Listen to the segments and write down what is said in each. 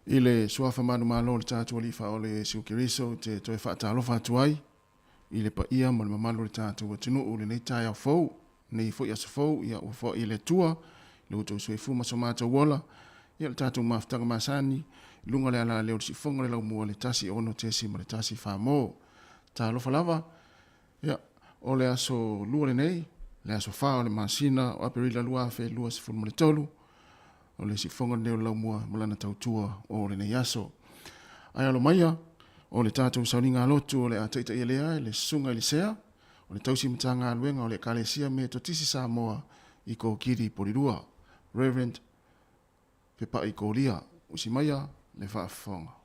I le suafa manu malo le tātua li wha o le siukiriso te toi whaatalofa atu ai. I le pa ia mo le mamalu le tātua tunu o le nei tai au fau. Nei fo ia sa fau ia ua fo i le tua. Le uto soifu maso mātou wola. Ia le tātua maftanga masani. Lunga le ala leo le sifonga le lau mua le tasi ono tesi ma le tasi whamo. Tā lofa lava. Ia o le aso lua le nei. Le aso wha o le masina o aperila lua fe lua sifunu mo le tolu. O le sifonga leo lau mua malana tautua o le nei aso. Ai alo maia, o le tātou sauninga alotu o le ataita i lea, le sunga i le sea, o le tausi matanga aluenga o le kalesia me totisi Samoa i ko kiri porirua, Reverend Pepa i ko lia, usi maia le whaafonga.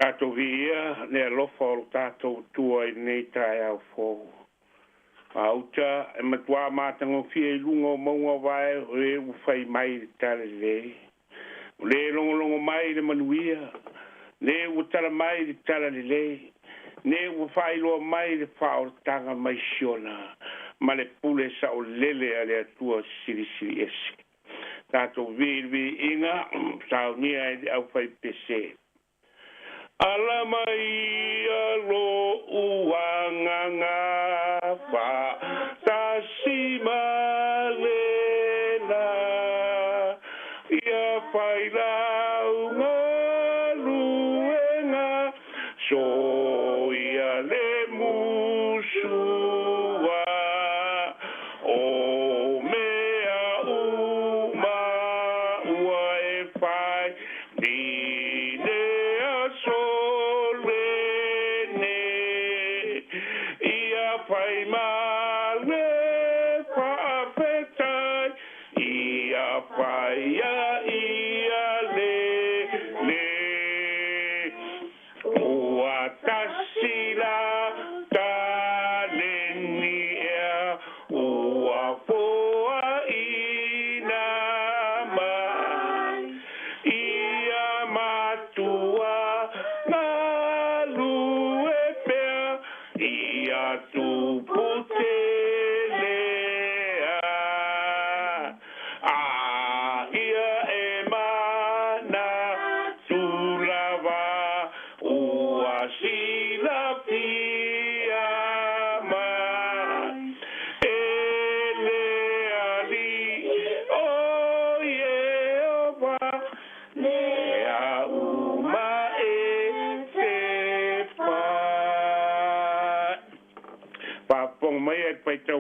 Tātou via, ne alofa o tātou tua i nei tai au fōu. Auta, e matua mātango fia i lunga o maunga vai, o e uwhai mai le tala le. O le longo mai le manuia, le utala mai le tala le. Ne uwhai loa mai le whao tanga mai siona, ma le pule sa o lele a le atua siri esi. Tātou vi inga, sao nia e au whai pese. Ala mai alo uanganga fa tasima lela ia faila ngaluenga so ia le musua o mea uma ua e fai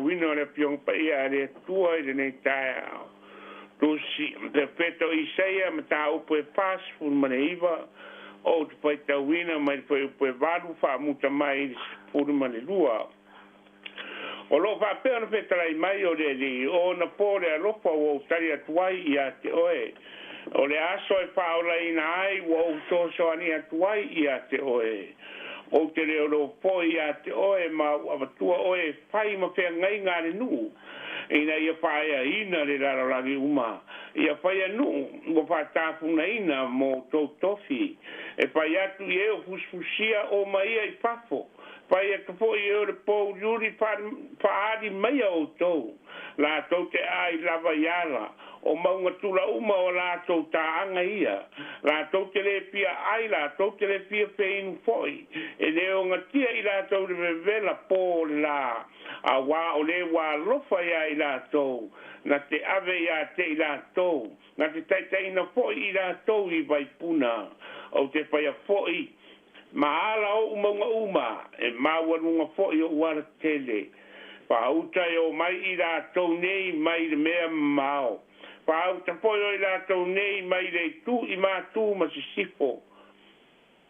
wino le piong pa ia le tua i nei tai au. Tusi, te peto Isaia ma ta upe pas fun maneiva, o te paita wina mai te upe valu fa muta mai fun manelua. O lo fa peo na fetarai mai o le li, o na pole a lopa o tari atuai i a te oe. O le aso e paola ina ai, o toso ani atuai i a te oe. O te reo lo poi a te oe ma avatua oe whai ma whea ngai ngāre nu. Ina ia whai a ina le rarorangi uma. Ia whai a nu, mo wha tāpuna ina mo tō tofi. E whai atu i eo fusfusia o ma ia I pafo. Whai atu po I eo le pō yuri whaari mai o tō. La tō te ai lava iala. O maunga tula uma o la tau taanga ia. La tau te le pia ai, la tau te le pia peinu foi. E leo ngatia I la tau le vela po la. A wā o le wā lofa ia I la tau. Na te ave ia te I la tau. Na te taitaina foi I la tau I vaipuna. O te paia foi. Ma ala o umaunga uma. E mawarunga foi o wara tele. Pa uta o mai I la tau nei mai le mea mao. Pau te poio I lātou nei mai rei tu I mātū ma si sifo.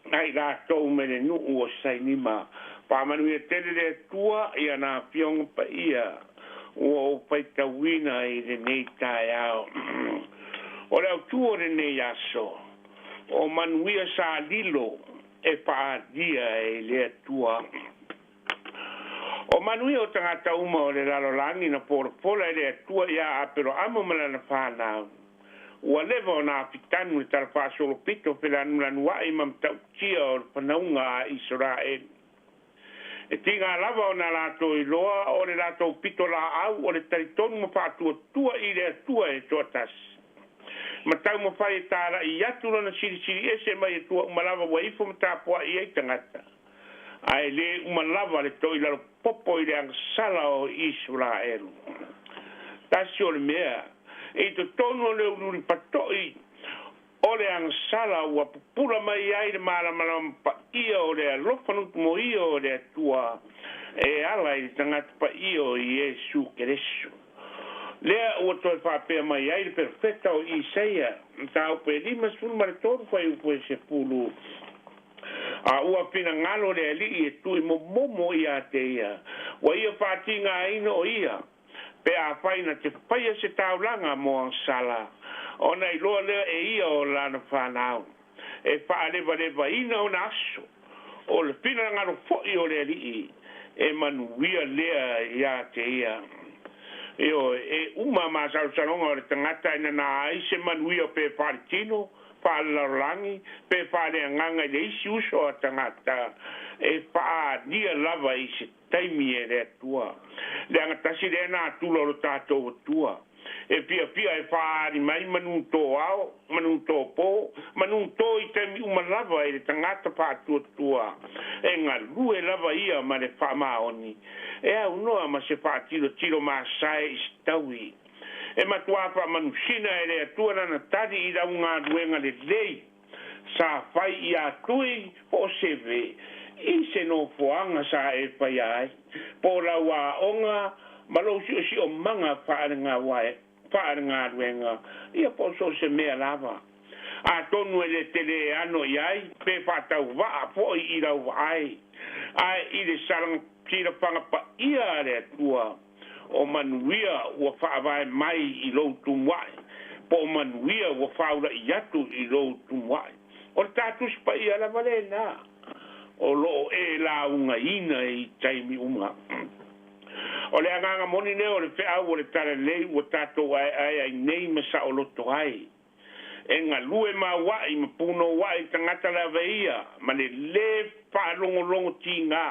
Ai lātou me le nuu o sainima. Pa manuia tele le tua I ana pionga pa ia. O paita wina I le nei tai au. O leo tu o le nei aso. O manuia sa lilo e pa dia e le tua. O manui o tangata uma o le lalolangi na poropola e le atua ia apero amo mana na whanau. ua leva ona pitanu le talafasolo pito pelanu ai mamtautia o le panaunga a Israel. E tinga lava ona lato i loa o le lato pito la au o le taritonu ma whaatua tua i le atua e toa tasi. Ma tau ma whai e tāra i atu lana siri ese mai e tua umalawa wa ifo ma tāpua i ei tangata. Ai le umalawa le toi laro popo i le angsala o Israel. Tasi o le mea. E to tonu o le uluri patoi o le angsala ua pupula mai ai le malamalama pa ia o le alofanutu mo ia o le atua e ala i tangata pa ia o Iesu Keresu. Lea ua toi whapea mai ai le perfecta o Isaia ta upe lima sulu maritoru fai upe se pulu a ua pina ngalo le ali e tui momo ia te ia wa ia whatinga aina o ia pe a whaina te whaia se taulanga mo angsala ona i loa lea e ia o lana whanau e whaalewa ina o naso o le pina ngalo fwoi o le ali e manuia lea ia te ia io e uma ma salonga o le tangata ina na ai se manuia pe partino pa larangi pe pa le nganga le isi uso a tangata e pa dia lava i se taimi e le tua le angata si le na tulo lo tato tua e pia e pa ni mai manunto ao manunto po manunto i temi uma lava e le tangata pa tua e nga lue lava ia ma le fa maoni e au noa ma se pa tiro ma sai stawi e matua pa manusina e le atua na tari i da unga duenga le lei sa fai i atui o seve i se no foanga sa e pai ai po la wa onga malo si o manga whaaringa wae whaaringa duenga ia po so se mea lava a tonu e le tele ano i ai pe whatau waa po i rau ai ai i le sarang tira panga pa ia le atua o manuia ua whaavai mai i lou tumwai. Po manuia ua whaura i atu i lou tumwai. O tātu spa i ala vale nā. O loo e la unga ina i taimi unga. O le anganga moni neo le wheau o le tara lei ua tātou ai nei masa o loto ai. E ngā lue ma wai ma puno wai tangata la veia. Ma le whaalongo ti ngā.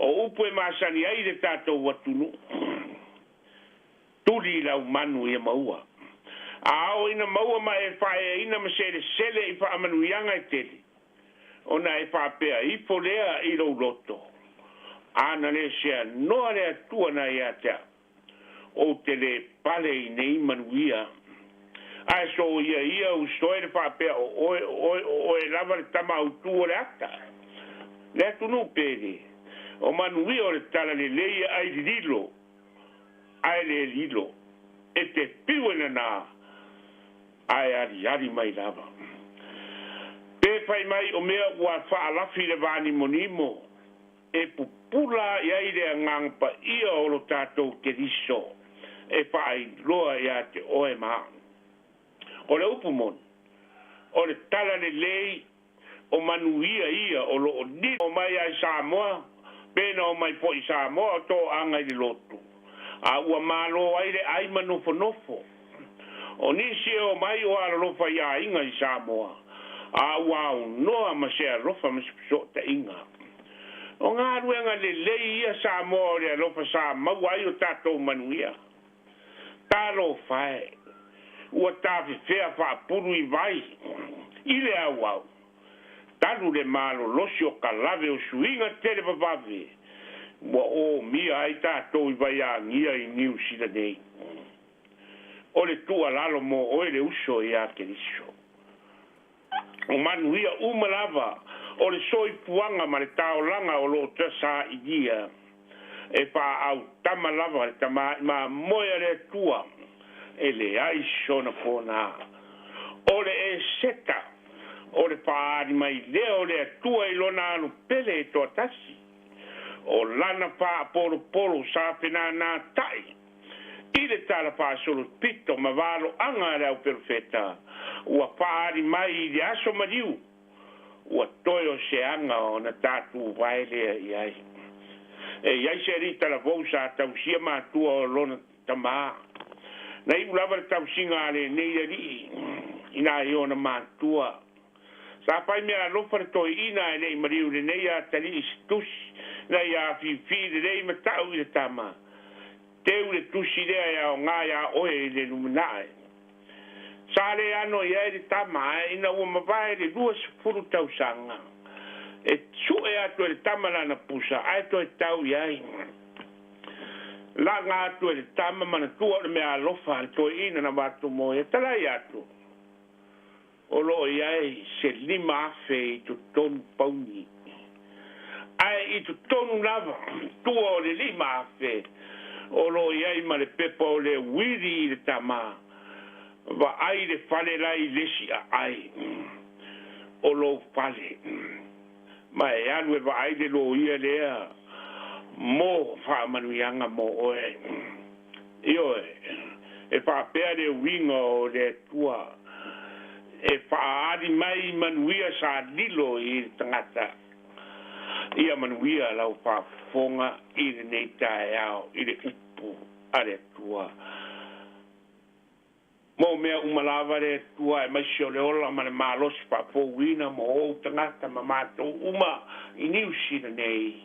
O upu e masani ai le tātou watunu. Tuli lau manu ia maua. Ao ina maua ma e whae ina ma sele i wha amanuianga e tele. Ona e whapea i polea i rau loto. Ana le sea noa le atua na ia tea. O tele pale i nei manuia. Ai so ia ustoe le whapea o e lava le tama autu o le ata. Le atu no pere. O manuia o le tala le leia ai lilo. Ai le lilo. E te piwena na. Ai ari mai lava. Pe fai mai o mea ua whaalafi le vani monimo. E pupula i ai le angangpa ia o lo tātou te riso. E whai loa ia te oe maa. O le upumon. O le tala le lei. O manuia ia o lo o ni o mai ai Samoa. Pena o mai po i Samoa to anga i lotu. A ua malo ai le ai manofo. O nisi o mai o ala lofa ia inga i Samoa. A ua o noa ma se alofa ma se pisota inga. O ngā ruenga le lei ia Samoa le alofa Samoa ai o tātou manuia. Tālo fae. Ua tāwhi whea whaapuru i vai. Ile au au. Talu le malo losi o kalave o suinga tele papave. Wa o mia ai tātou i vai a ngia i New Zealand. O le tua lalo mo o le uso i a keriso. O manuia umalava o le soifuanga ma le taolanga o lo tasa i dia. E pa au tama lava le tama ma moia le tua. E le ai sona pona. O le e seta. O le paari mai leo le atua i lona anu pele e toa tasi. O lana paa polo sa pena nā tai. I le tala paa solo pito ma valo anga reo perfeta. Ua paari mai i le aso mariu. Ua toio se anga o na tātu vai lea i ai. E iai se rita la vousa tausia mātua o lona tamaa. nei ulava tau singa le nei ali ina yo na matua sa pai me lo per to ina nei mariu le nei a tali stus na ya fi de nei matau le tama te ule tusi le ya nga ya o le luminai sale ano ya de tama ina o mavai le duas furu tau sanga e su e ato le tama na pusa ato tau ya la nga tu le tama mana tua me alofa to ina na batu mo e tala ya tu o lo ia se lima fe tu ton pauni ai i tu ton lava tu o le lima fe o lo ia ma le pepo le wiri le tama va ai le fale lai le si ai o lo fale ma e anu va ai le lo ia le mo fa manuia mo oe io e fa perde wingo le tua e fa di mai manuia sa dilo I tangata ia manuia la fa fonga I nei tai au I le upu ale tua mo me umalava le tua e mai sio le ola ma le malos fa po wina mo o tangata ma mato uma I niusi nei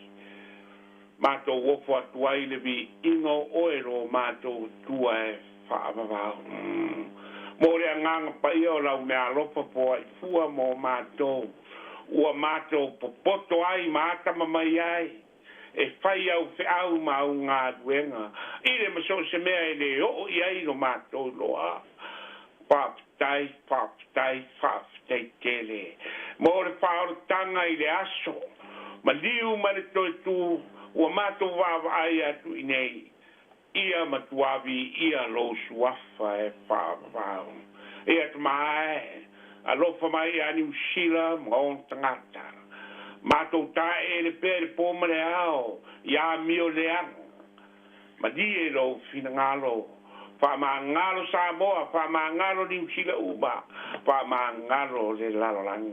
mato wofo atuai le vi ingo oero mato tua e whaavavau. Mo rea nganga pai o lau mea lopa po ai fua mo mato. Ua mato popoto ai maata mamai ai. E whai au whiau ma au ngā duenga. Ire maso se mea e le o I ai no mato loa. Whaptai tele. Mo re whaoro tanga I le aso. Ma liu ma le toi tu ua mato wawa ai atu I nei. Ia matuavi ia lo suafa e whaavau. E atu mai, alofa mai a New Zealand ma on tangata. Mato tae le pere pomare ao, ia mio leang. Ma die lo fina ngalo. Wha ngalo Samoa, wha ngalo New Zealand uba, wha ngalo le lalolang.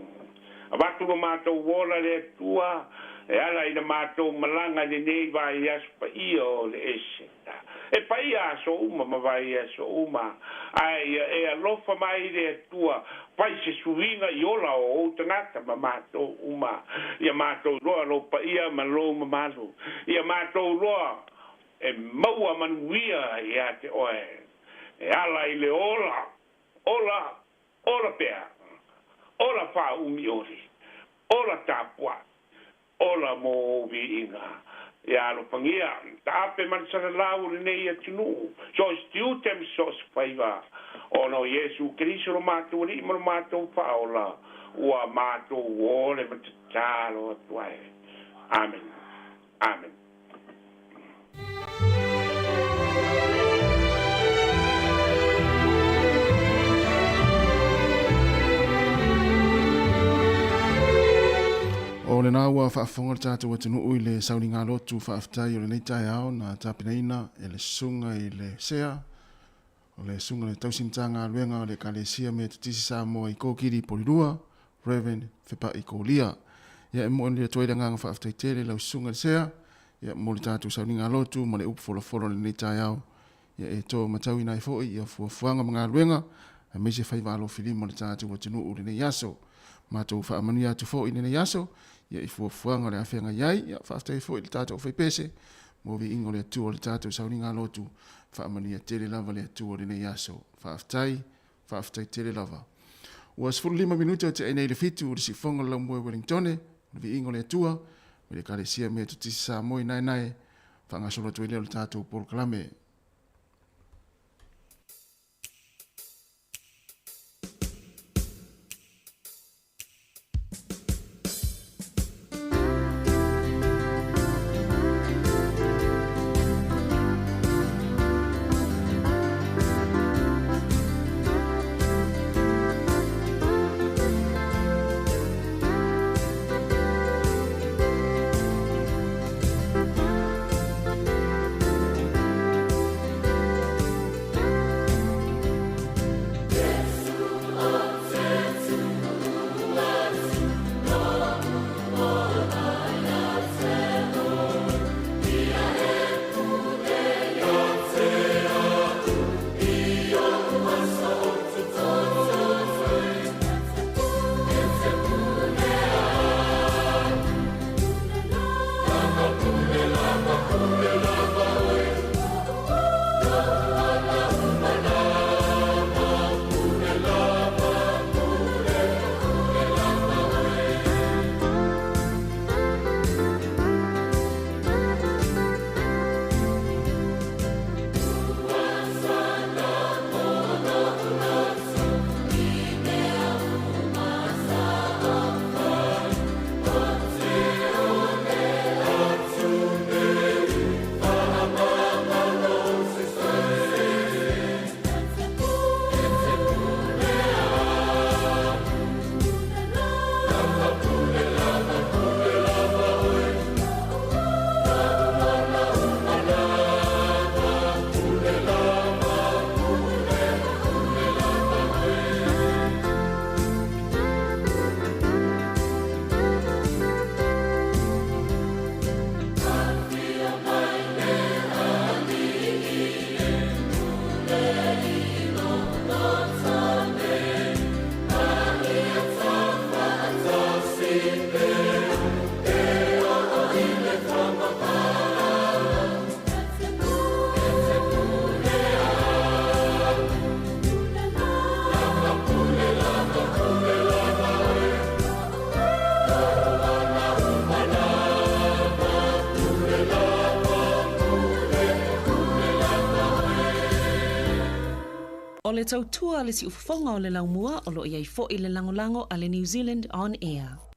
Abatu no mato wola le tua, e ala ina mato malanga de nei vai aspa io le eseta e pai aso uma ma vai aso uma ai e alofa mai de tua pai se suinga iola o tangata ma mato uma ia mato lo pai ma lo malu ia mato lo e maua manuia ia te oe e ala ile ola pea ola fa umiori ola tapua ola mo viinga ya lo pangia tape man sa lau nei atinu so stiutem so spaiva ono Yesu Cristo mato ri mo mato paola ua mato wole matalo tuai amen amen. O le nā ua whaafonga tātou atinu ui le sauni ngā lotu whaaftai o le nei tai ao na tāpinaina e le sunga I le sea o le sunga le tausimta ngā luenga o le kalesia me te tisi Samoa I kōkiri porirua Reverend Whipa I kōlia ia e mo le toira ngā whaaftai tele lau sunga le sea ia mo le tātou sauni ngā lotu mo le upu wholo le nei tai ao ia e tō matau I nai fōi ia fuafuanga mga luenga a me se whaiva alo whili mo le tātou atinu ui le nei aso mātou whaamanuia atu fōi le nei aso ia I fuafuanga le awhenga iai, ia whaaftai fōi le tātou whaipese, mō vi ingo le atu o le tātou sauni ngā lotu, whaamania tele lava le atu o le nei aso, whaaftai tele lava. Ua 15 minuta o te enei le fitu o le sifonga lau moe Wellingtone, vi ingo le atua, me le kalesia mea tutisi sa moi nai, whaangasola tu leo le tātou Paul Kalame. o le tautua le si ufafonga o le laumua o lo iai fo i le langolango a le New Zealand On Air.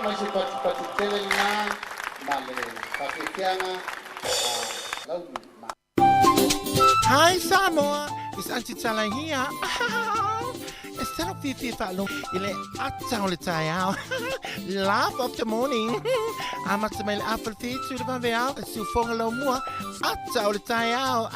mai se patu tele na male pakikianga lau. Hi Samoa, it's Auntie Tala here. Instead of Fifi Falo, ile atau le tayao. Laugh of the morning. I'm at the mail apple feet to the vanveal, and so fong lo mua atau le tayao.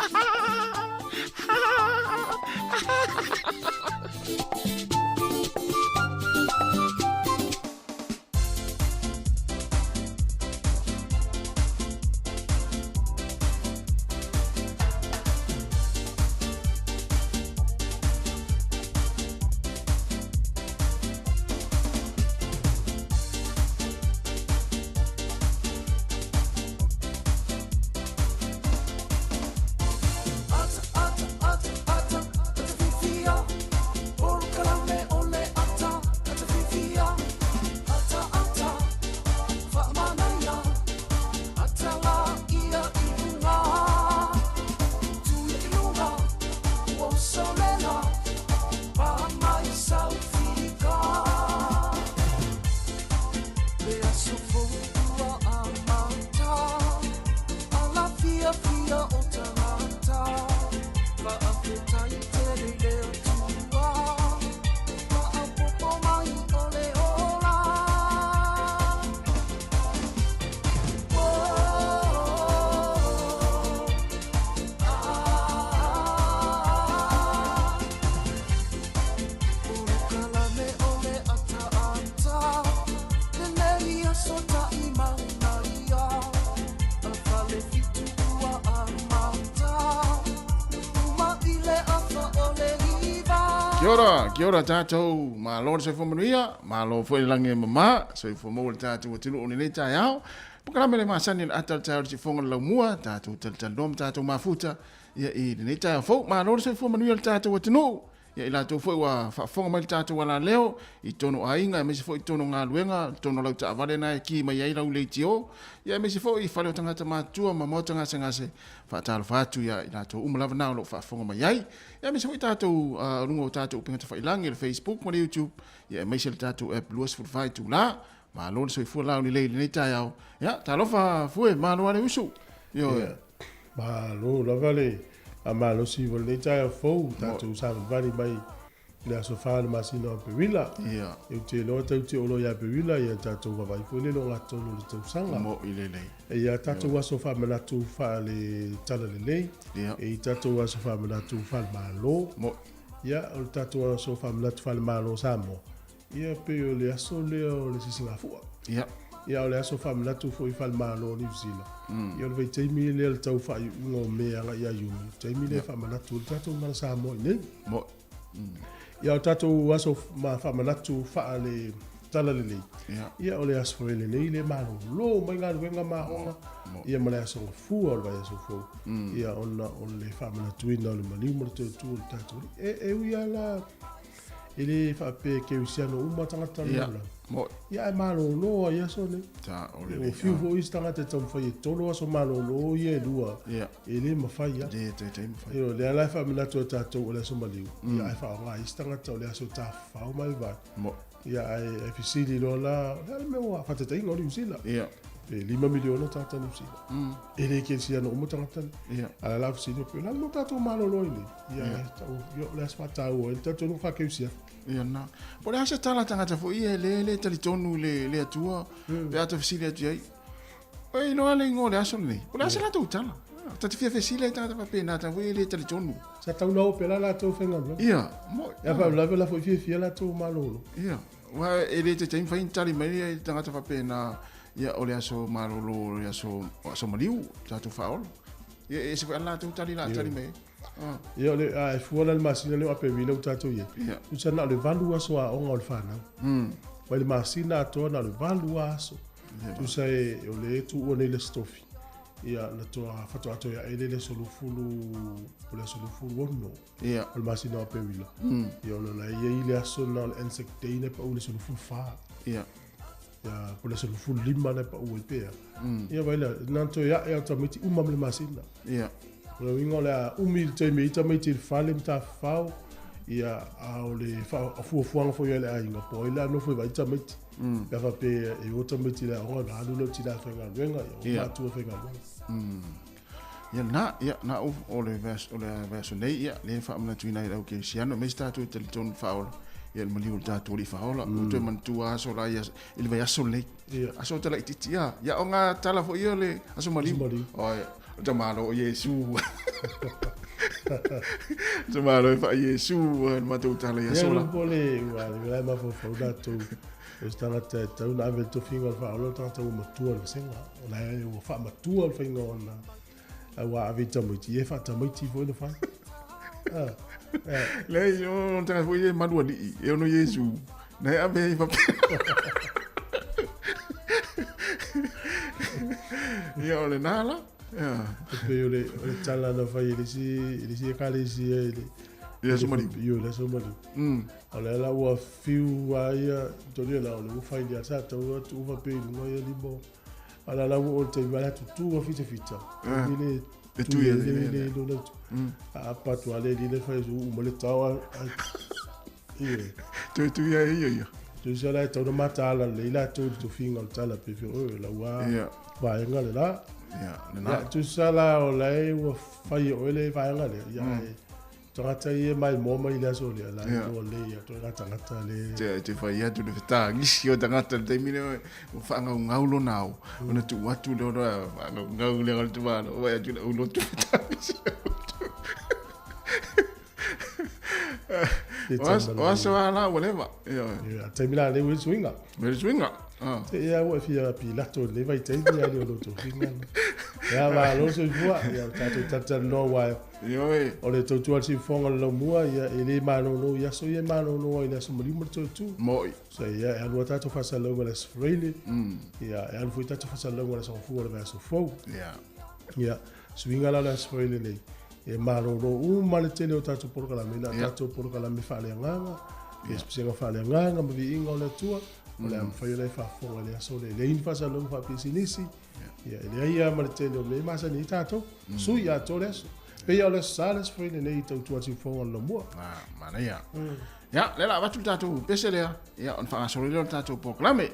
Kia ora tātou, mā lor soifua manuia, mā lor fwoi lange mama, soifua maua le tātou wa tinu o nei tai au. Pukarame le māsani le atal tāu le tifonga le laumua, tātou talnom, tātou mafuta, ia i nei tai au fau, mā lor soifua manuia le tātou wa tinu, ia i lātou fwoi wa whaafonga mai le tātou wala leo, i tono ainga, mesi fwoi tono ngā luenga, tono lau ta avale nai ki mai ai lau leitio, ia mesi fwoi i whale o tangata mātua, mamota ngase ngase, whaatalo whaatu ia i lātou umalava nao lo whaafonga mai ai. Ia mesi fwoi tātou rungo tātou upinga ta whailangi le Facebook, mo le YouTube, ia mesi le tātou app luas furwhai tu la, mā lor soifua lau ni leili nei tai au. Ia, tā lofa fwoi, mā loa le usu. Ia, mā lo lava le, a mā lo si wale nei tai au fau, tātou sāma vani mai, le aso whāna masina o pewila. ia, Eu te loa tau te olo ia pewila, ia tātou wawai pule lo ngā tono le tau sanga. mo i lelei. E ia tātou aso whamanatu wha le tala le lei, Ia, e i tātou aso whamanatu wha le mālo. mo, Ia, o le tātou aso whamanatu wha le mālo Samoa. Ia pe o le aso leo le Sisingafua. ia, Ia o le aso whamanatu fo i wha le mālo New Zealand. Ia o le vei teimi le le tau wha i ungo mea nga ia yumi. Teimi le whamanatu, le tātou mana Samoa i nei. mo, Ia o tātou aso whamanatu wha le tala le lei. ia, Ia o le aso le nei le mālo lo mai ngā ruenga mahonga. Ia ma le aso ngafua o le vai aso fo. Ia ona o le whamanatu ina o le maniu mo le tau le tātou. E ui ala e le whape ke usiano uma tangata ia, lula. mo, Ia e mālo lo ia so ne. tā o E lelei. o fiu fo isi tangata tau whai e tolo aso mālo lo ia e lua. Ia, E le mawhai ia. le te teimi whai. Io le ala whamanatu o tātou o le aso maliu. Ia e whaonga isi tangata o le aso tā whao mai vai. Mo, Ia e fisili lo la, le me o whatatainga o New Zealand. ia, E 5 miliona tata New Zealand. E le ke si ano umo tangata. ia, Ala la fisili o la no tātou malo lo ile. Ia e tau, yo le aso tau o, tātou no whakeusia. ia na. Po le asa tala tangata fo ia le talitonu le atua, pe ata fisili atu iai. O i loa le ingo le aso nei. Po le asa la tau tala. Tati fia fisili tangata pape na ta fo le talitonu. Sa tau na o pela la tau whenga lo. Ia, mo, Ia pa la vela foi fia la tau malo lo. ia. Wa e le te teimi whai tali mai le tangata pape na ia o le aso marolo, le aso maliu, tatu whaolo. Ia e se fai ala tau tali la tali mai. Ia le a fuala le masina le ape vila o tātou ia. Ia. Usa na le valu aso a onga o le whanau. Mai le masina atoa na le valu aso. Usa e o le tu o nei le stofi. Ia na toa whatu ato ia ele le solufulu ono. Ia, O le masina o ape vila. Ia o na ia i le aso na le insecteine pa o le solufulu wha. ia, Ia o le solufulu lima le pa o i pea. Ia vaila, na to ia e ata miti umam le masina. ia, O le wingo le umi te me ita me te fale mta fau ia au le fuafuaga foi a le aiga po ai la no foi vai tamaiti ia fape e o tamaiti le aoga na alu loti la faigaluega ia o matua faigaluega ia na o le verso nei ia le faamanatuina i lau kerisiano mai tatou e talitonu faaola ia le maliu le tatou li faaola o toe manatua aso la ia i le vai aso lenei aso talaʻitiiti ia o ga tala foʻi ia le aso maliu oe o tamalo o iesu tamalo e faa iesu le matou tala ia sola po le ua le lai mafofau latou e tagata e tau na ave le tofiga o le faaola tagata ua matua le masega o lae ua faamatua o le faigaona ua ave tamaiti e faatamaiti foi le fai lei o taga foʻi e malu alii e ono iesu na e ave ai fape ia o le nala pe ole tala na fai lisi e kalesi ia somaliu io le somaliu ole la ua fiu aia tole la ole fai dia sa to tu va pe no ia limo ala la o te vala tu va fita ile e tu ia le do a patu ale le fai u mo le tawa tu ia tu sa la to mata ala le la tu finga tala pe o la ua va ngale la ya tu sala o lai o fai o le vai ngale ya tangata ia mai mo mai la so le la o le ya to tangata le te fai ia tu le fita ngisi o tangata te mine o fa ngau lo nau ona tu watu le ora ngau le al tu va o vai tu lo tu fita was ala whatever ya te mila le swinga te ia o fia pilato le vai te ia le lo to finga ya va lo soifua ya tata no wa o le tautua si fonga lo mua ia ele mano no ia so ia mano no ia so mali mo tu moi so ia e lo tata fa sa lo le freely ia e lo tata fa sa lo le so fu le so fo ia swinga la freely le e mano no male tele o tata por kala mina tata por kala me fa le nganga e spesial fa le nganga me inga le tua ole am fai le fa fonga le so le in fa sa lo fa pisinisi ia le ia male tele me masa ni tato su ia toles pe ia le sales foi le nei tau tua si fonga lo mo mana ia ya le la watu tato pese le ia on fa so le tato proclame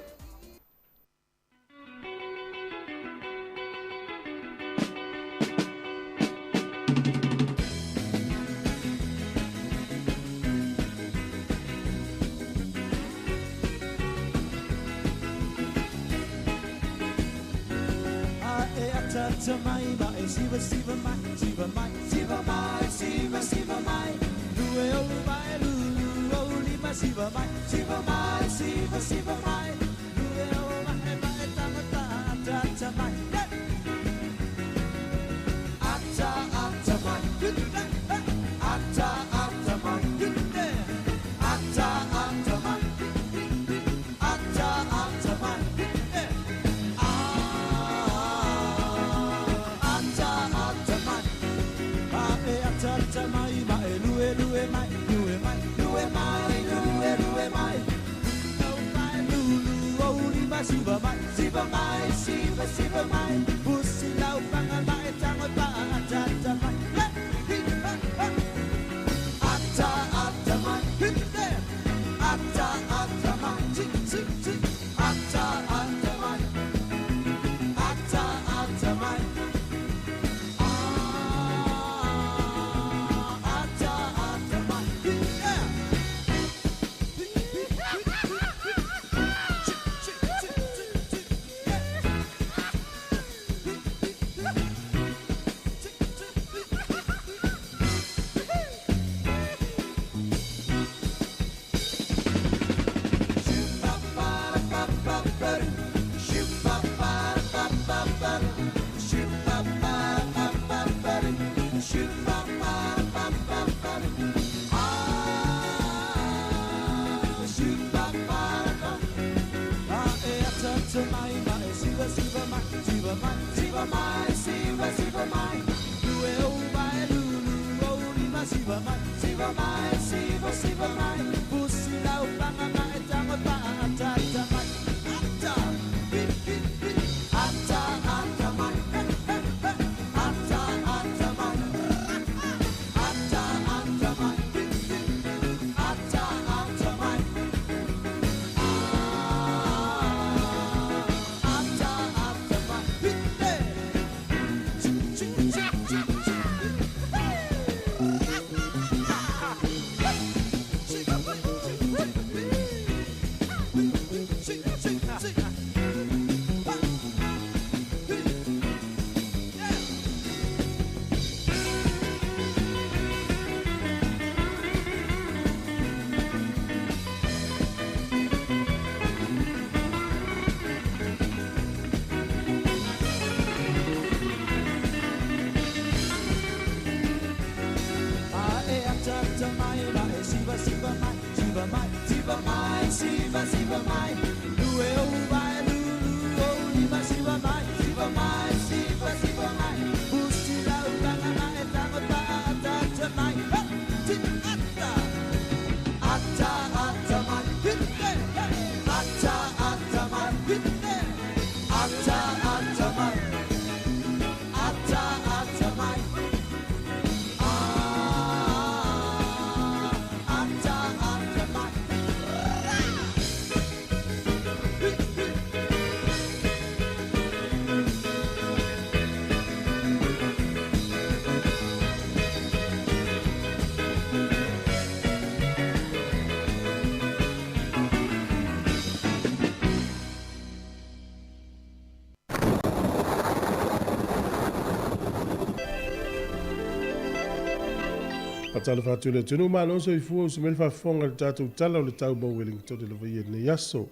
Tala fatu le tunu malo so ifu se mel fa fonga le tatu tala le tau bo Wellington le vai ne yaso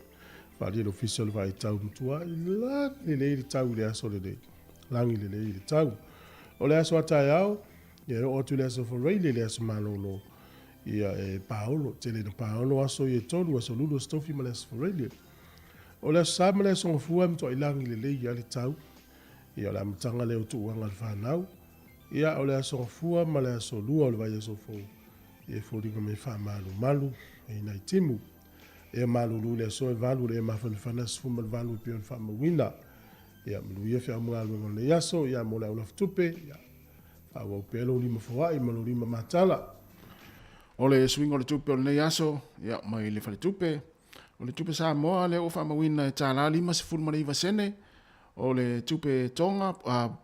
fa le official vai tau mtua la le tau le aso le langi le tau o le aso ata yao ye o tu le aso for le aso malo no ia Paolo tele no Paolo aso ye tolu aso ludo stofi males for le o le sa males on fu am to langi le ya le tau ia la mtanga le tu wanga fa nau ia o le aso fua ma le aso lua o le vai aso fo e fōringa me wha malu e nei timu e malu lu le aso e valu le ma whanawhana sfuma le valu pio le wha mawina ia malu ia whia mua alwenga le aso ia mo le au laftupe ia wha pelo lima fawai ma lo lima matala o le swing o le tupe o le aso ia mai le whale tupe o le tupe Samoa le o wha mawina e tāla lima se fulma le iwa sene o le tupe tonga,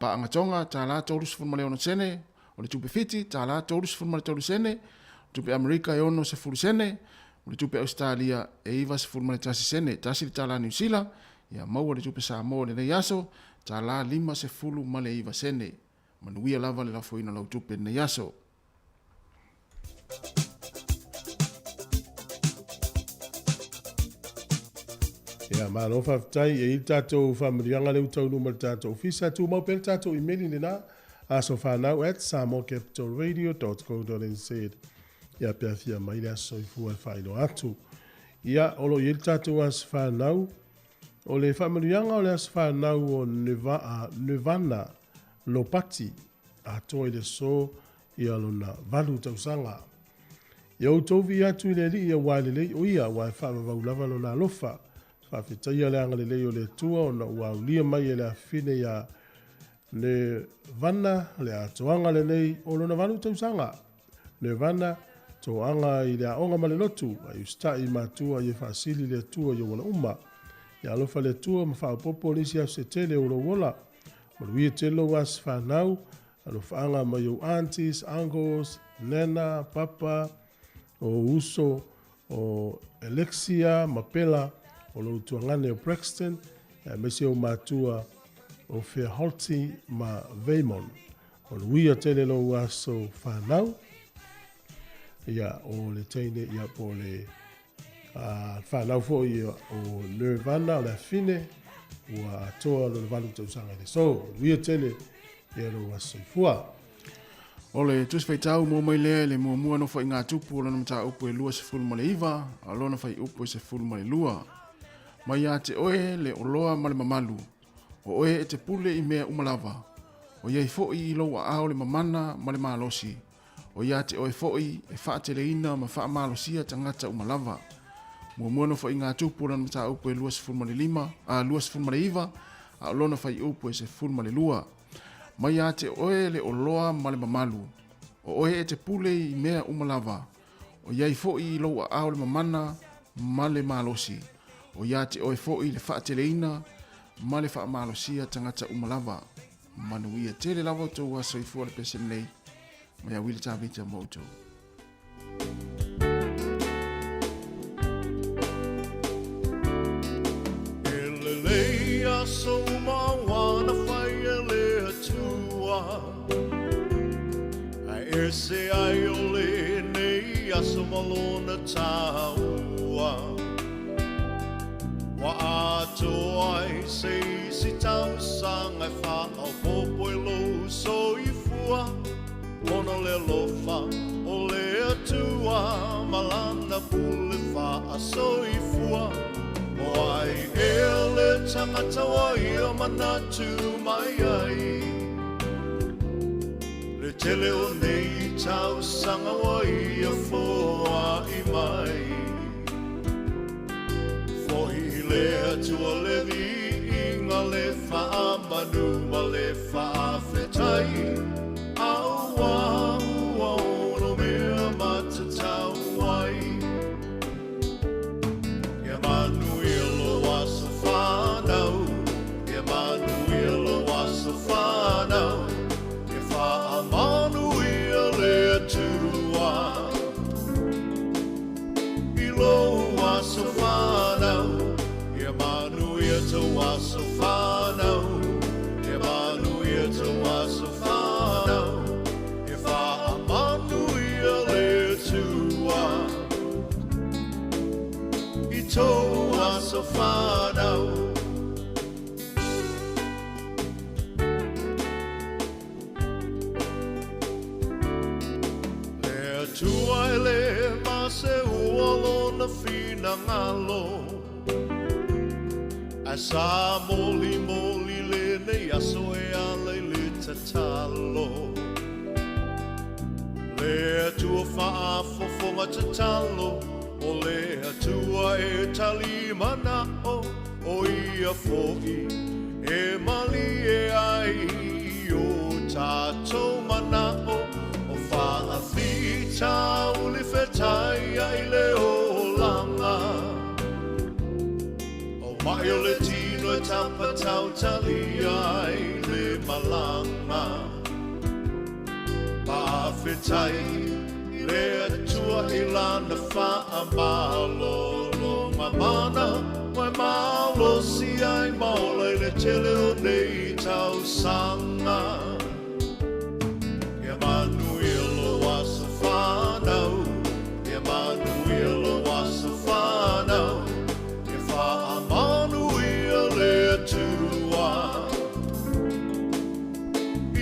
paanga tonga, tā la tōrus fulma le ono sene, o le tupe fiti, tā la tōrus fulma le tōru sene, tupe Amerika e ono se fulu sene, o le tupe Australia e iwa se fulma le tasi sene, tasi le tā la New Zealand, ia maua le tupe Samoa le nei aso, tā la lima se fulu ma le iwa sene, manuia lava le lafoina lau tupe nei aso. Ia malo whaftai e il tātou whamirianga leu tau numa tātou fisa tu mau pel tātou emaili nina aso whanau at samocapitalradio.co.nz ia pia fia mai le aso i fua whaino atu. Ia olo i il tātou as whanau o le whamirianga o le as whanau o Nevana Lopati a toi le so ia lona valu tausanga. Ia utovi atu i le li ia wailele o ia wai whamavau lava lona alofa. Whawhitaia le anga le leo le tua o na uaulia mai e le awhine ia le vana le atoanga le nei o lona vanu tausanga. Le vana toanga i le aonga ma le lotu a usta i matua i whaasili le tua i wana uma. Ia alofa le tua ma whaopopo nisi au se tele o lo wola. Maruia telo was whanau alofaanga ma iau aunties, uncles, nena, papa, o uso, o Alexia, Mapela, o lo tuangane o Brexton, mesi o matua o Fairholti ma Veimon. O luia tele lo waso whanau, ia o le teine ia po le whanau fo ia o Nirvana o le fine, ua toa lo le valu tausanga le so. Luia tele ia lo waso fua. O le tusi fai tau mo mai le mua mua no fai ngā tupu o lana mata upu e lua se fulu ma le iwa, a lona fai upu e se fulu ma le lua. Mai a te oe le oloa ma le mamalu, o oe e te pule i mea umalava, o iai foi i loa ao le mamana ma le malosi, o ia te oe foi e wha te leina ma wha malosia tangata umalava. Mua mua no fai ngā tupu o lana mata upu e lua se fulu ma le lima, lua se fulu ma le iwa, a lona fai upu e se fulu ma le lua. Mai a te oe le oloa ma le mamalu, o oe e te pule i mea umalava, o iai foi i loa ao le mamana ma le malosi, o ia te oe foi le whaateleina ma le whaamalosia tangata umalava, manuia tele lava tō wa soifua le pese nei, mai a wile tāwita mautou. Elelea so mawana whaia le atua, a ese ai o le nei aso malona tāua. Wa ato ai se si tau sanga wha au popo e lo soifua, ono le lofa o le atua malana pule wha soifua o ai ele tangata wai o manatu mai ai le tele o nei tau sanga wai a foa i mai fohi le atua le inga le faa manu ma le faa fetai aua no mea matatau ai e manuia lo aso whanau e manuia lo aso whanau e wha manuia le atua i lo aso whanau e manuia to aso whanau e manuia to aso whanau e wha manuia le atua i to aso whanau le atua e le mase ualo na fina ngalo a sa moli moli le nei aso e ale le tatalo le atua faa fofonga tatalo o le atua e tali mana o ia foi e mali e ai o tatou mana o faa fita o le fetai ai le o langa o mai o le tino e tapa tau tali ai le malanga pa fetai le atua i lana wha malo lo mamana mai malo si ai maula i le tele o nei tau sanga e manuia lo aso whanau e manuia lo aso whanau e wha manuia le atua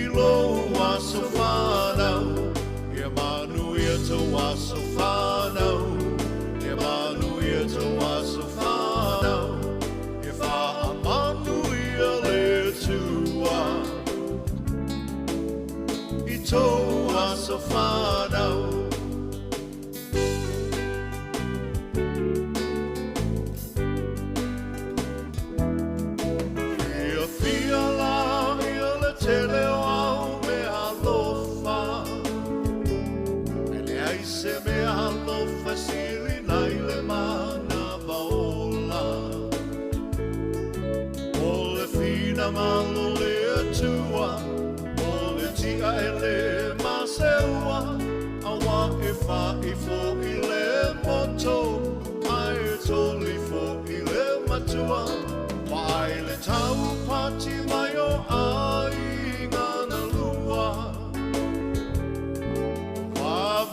i lo aso whanau e manuia to aso whanau e manuia to aso whanau e wha manuia le atua i to aso whanau ia fia la ia le tele o au me alofa se me alo fasili nai le mana baola o le fina malo le atua o le tia e le maseua awa e fa i fo i le moto ai e toli fo i le matua mai le tau pati mai o ai ngana lua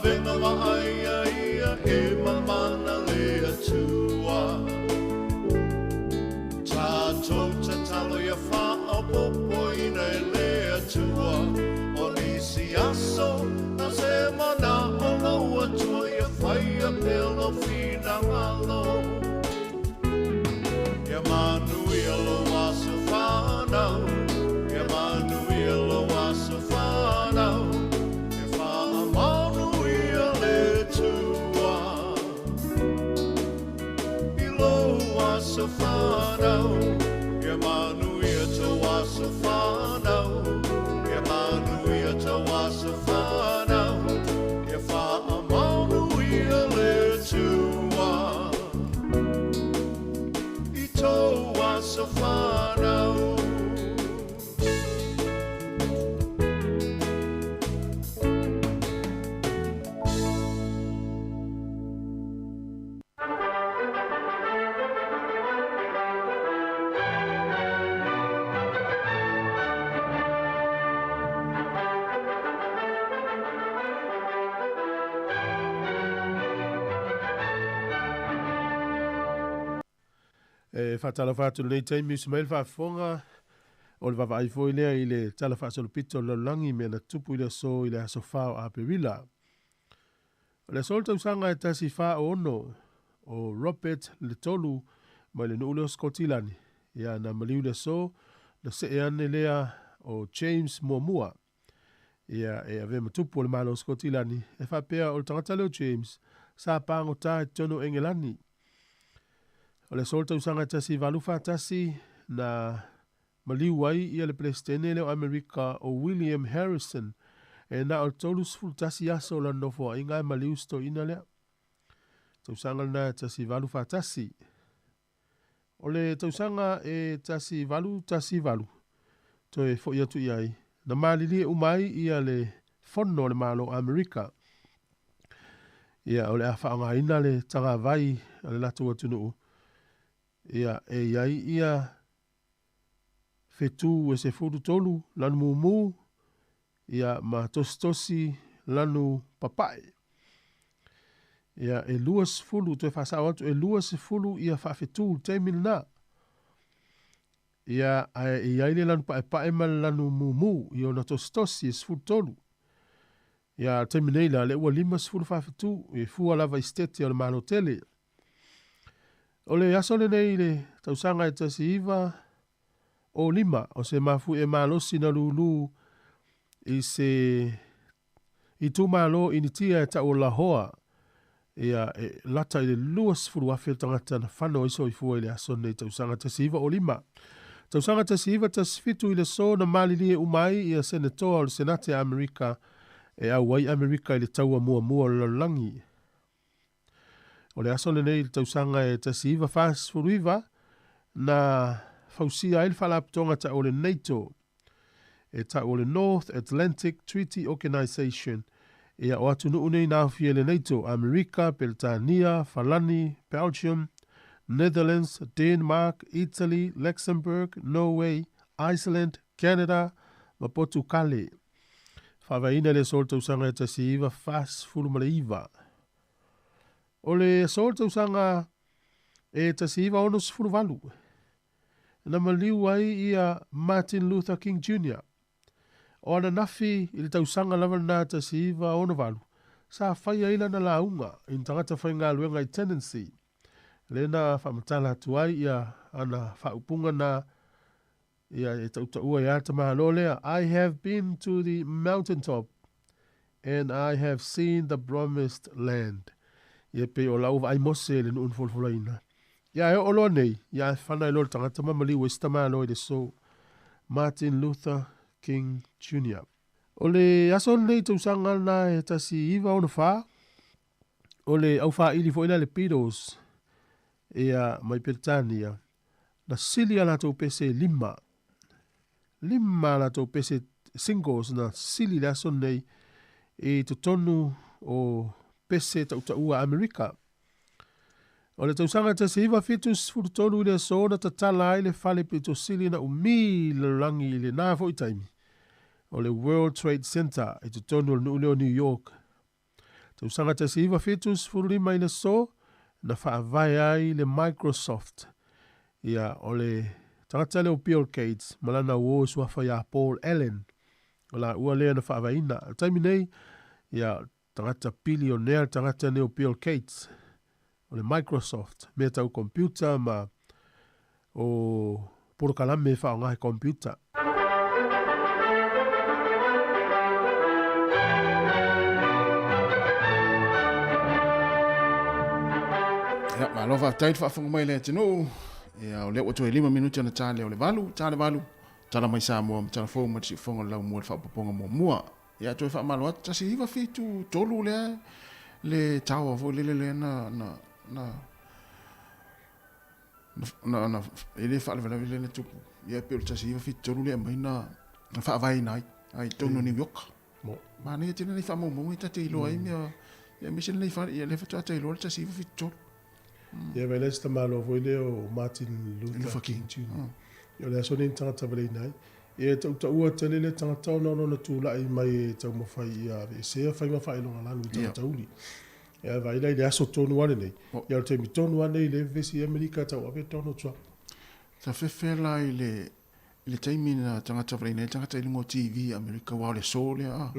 venga wa ai ai e mamana le atua tato tatalo ia wha o popo ina e le atua o nisi aso na se mana o lau atua ia whai a pelo fina ngalo ia manuia lo aso whanau ia manuia lo aso whanau so whanau e manuia to aso whanau e manuia to aso whanau e wha manuia le tua i to aso whanau Whatala whātulu nei taimi Ismail whaafonga o le wawai foi lea i le tala whaasolo pito lo langi me na tupu i le so i le aso whao a pewila. O le sol tau sanga e tasi wha ono o Robert le tolu mai le nuu le o Skotilani. Ia na maliu le so na se e ane lea o James Muamua. Ia e ave matupu o le malo o Skotilani. E whapea o le tangata leo James sa pango tā e tono Engelani. O le solta usanga tasi valufa tasi na maliu wai ia le presidente leo Amerika o William Harrison e na o tolus fultasi aso la nofo a inga maliu sto ina lea. Tausanga na tasi valufa tasi. O le tausanga e tasi valu. To e fo ia tu iai. Na malili umai ia le fono le malo Amerika. Ia o le awhaanga ina le tanga vai le latu atunu. Ia e iai ia fetu e se fudu tolu lanu mumu. Ia ma tostosi lanu papai. Ia e luas fulu to e whasa watu e luas fulu ia whawhetu te milna. Ia e iai le lanu pae mal lanu mumu ia na tostosi e sfudu tolu. Ia te mineila le ua lima sfulu whawhetu e fua lava istete o le malo tele. O le asole nei le tausanga e tasi iwa o lima o se mafu e malosi na lulu i tu malo initia e ta o la hoa ia e lata i le luas furu afe tangata na whano iso i fua i le asole nei tausanga tasi iwa o lima. Tausanga tasi iwa tasi fitu i le so na malili e umai ia senatoa o le senate Amerika e au wai Amerika i le taua mua lalangi. O le asole nei le tausanga e tasi iwa fas furuiva na fausia il whalaptonga ta o le NATO e ta o le North Atlantic Treaty Organization e a o atu nuu nei na fie le NATO, Amerika, Beltania, Falani, Belgium, Netherlands, Denmark, Italy, Luxembourg, Norway, Iceland, Canada, ma Portugal. Whawaina le sol tausanga e tasi iwa fas furumale iwa. O le sol tausanga e tasi iwa onos furuvalu. Na maliu ai ia Martin Luther King Jr. O ana nafi i le tausanga lava na tasi iwa ono valu. Sa whaia ila na launga in tangata whainga luenga i tendency. Lena whamatala tuai ia ana whaupunga na ia e tautaua ia tamaha lea. I have been to the mountaintop and I have seen the promised land. Ia pe o lau vai mose le nuun fulfulaina. Ia e olo nei, ia e whanai lor tangata mamali o istama loi de so Martin Luther King Jr. O le aso nei tausanga na e tasi iwa ona wha. O le au wha ili fo ina le Beatles. Ia mai Britania. Na sili ala tau pese lima. Lima ala tau pese singles na sili le aso nei e tutonu o pese tautaua Amerika. O le tausanga tasi iwa fitus furutonu ile so na tatala ai le fale pito sili na umi le rangi ile na fo itaimi. O le World Trade Center e tutonu le nuleo New York. Tausanga tasi iwa fitus furulima ile so na whaavai ai le Microsoft. Ia o le tangata leo Bill Gates malana uo suafa ya Paul Allen. O la ua lea na whaavaina. Taimi nei, ia tangata billionaire tangata leo Bill Gates. O le Microsoft. Mea tau computer ma o porokalame whao ngahe computer. Ja, maar lofa tijd van mij le tino. Ja, o le o toi 5 minuti na tale o le valu, tala mai Samoa, tala fo mo si fonga la mo fa poponga mo mua. Ya toi fa malo ta si va fitu tolu le tawa fo le na ele fa le tupu. Ya pe ta si va fitu tolu le mai na fa vai nai. Ai tonu ni yok. Ma ne tene ni fa mo ta te lo ai me ya mi sen le fa ya le fa ta te lo ta si va fitu. Ia mai lesta malo foi leo Martin Luther King Jr. Ia le aso ni tangata vale nai. Ia tautaua tele le tangata no na tula i mai tau mawhai ia ve sea whainga whai longa lanu i tangata uli. Ia vai lai le aso tonu ane nei. Ia te mi tonu ane i le vesi Amerika tau ave tono tua. Ta fefe lai le taimi na tangata vale nai tangata ilingo TV Amerika wa le sole a.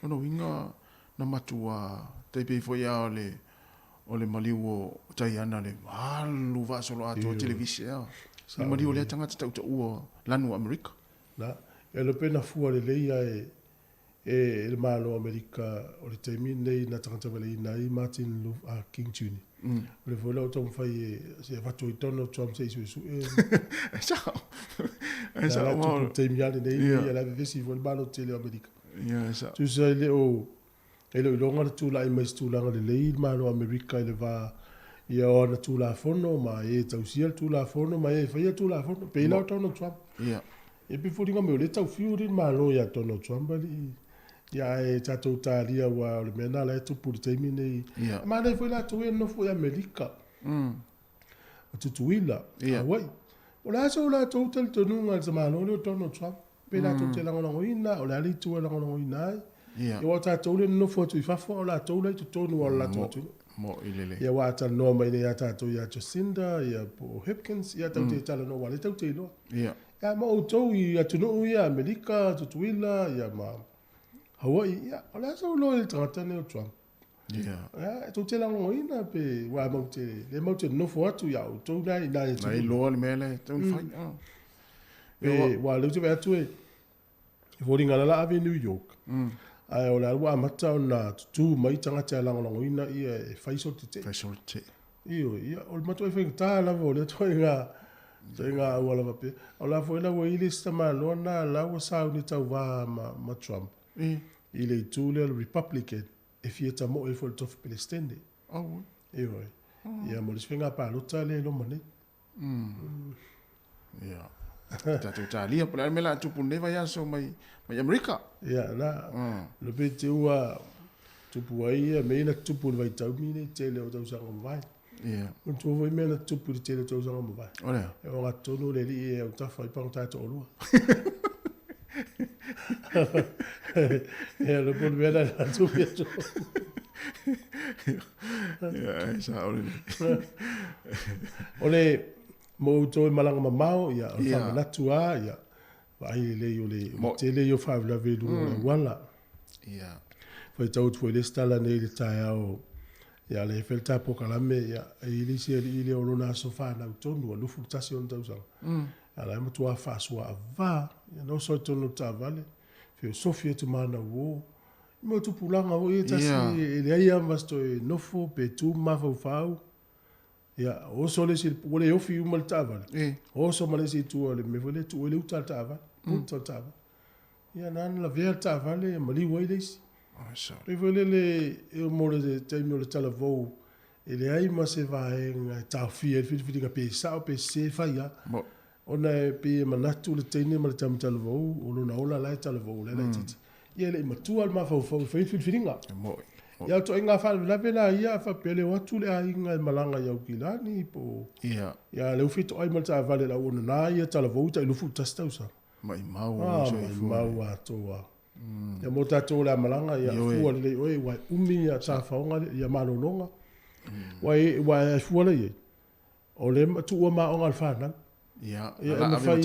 Ono inga na matua te pe foi a o le maliu o tai ana le malu vasolo ato televisi ea. Le maliu le tangata tau ta ua lanu Amerika. Na, e lo pena fua le leia e le malo Amerika o le taimi nei na tangata wale ina i Martin Luther King Jr. O le fwela o tom fai se fatu i tono Trump se isu isu E sao. e sao. Na la tupu taimi ane nei e la vevesi fo le malo tele Amerika. Ia, e sao. Tu sa ile o e lo ilonga le tula i mais tulanga le lei le malo Amerika i le va ia o na tula fono ma e tausia le tula fono ma e fai tula fono pe ila o tono Trump. Ia. E pe furi ngame o le tau fiu rin malo ia tono Trump ali. Ia e tatou talia wa le mena la tupu le taimi nei. Ma le foi la tuwe no foi Amerika. O tutuila. Wai. O la so la tou tel tonu ngal sa malo le tono Trump. Pe la tou tela ngolo ina o la li tu la ngolo ina. Ia o tatou le no foi tu fafo o la tou le tu tonu o la tou. Mo ilele. Ia wa ta no mai ia tatou ia Jacinda ia po Hopkins ia tau te tala no wale tau te lo. Ia. Ia ma o tou ia tunu ia Amerika tutuila ia ma Hawaii, ia, o le asa ulo e tangata ne o Trump. Ia. Ia, tau te lango ina pe, wa maute, le maute nofo atu ia, o tau nai, nai tunu. Nai loa le mele, tau fai. Pe, wa leu te vea tu e fori ngana la ave New York. Ai, o le alua amata o na tutu mai tangata lango ina ia e faiso te. Faiso te. Iyo, ia, o le mato e whaingata lava o le toi ngā, toi ngā ua lava pe. O la fo ina wa ili stama loa na lawa sao ni tau wa ma Trump. I le tūlea le Republican e fieta mo e fo le tofu Palestine. Oh. Ioi. Ia mo le swenga pālota le lo mane. Ia. Tatou talia po le mela tupu neva ia so mai Amerika. Ia na. Le pe te ua tupu ai me na tupu le vai tau mine tele o tau sanga mawai. Ia. Un tu voi me na tupu le tele o tau sanga mawai. Olea. E o ngatonu le li e o tafa i pang tato olua. Ja, le bon vera la tu piato. Ja, sa ole. Ole mo to malanga mamao ya o fa na tua ya. Vai le yo le tele yo fa la ve du wala. Ja. Foi tau foi le stala ne le taia o ya le felta po kala me ya ili si ile o lona sofa na tonu lu futation tau sa. Ala mo tua fa so va ya no so tonu ta vale. Fio Sofia tu mana wo. Mo tu pulanga o e tasi ele ia masto e nofo pe tu mafo fau. Ya o so le si ole o fi mal tava. O so male si tu ole me vole tu ole uta tava. Punto tava. Ya nan la ver tava le mali wo iles. Ah so. Le vole le e mo le te mo le tala vo. Ele ai ma se va en ta fi e fi ka pe sa pe se fa ya. Ona pe manatu le tene ma le tam talvo o lona ola la talvo le la titi ia le matua al mafau fau fai filinga mo ia to inga fa la vela ia fa pele watu le ainga malanga ia ukilani po ia le ufito ai malta vale la ona na ia talvo ta lufu tastausa mai mau mau atoa ia mo tato la malanga ia fu le oi wa umi ia ta faunga ia malolonga wa fu le o le tu ma onga fana Ia, ala fai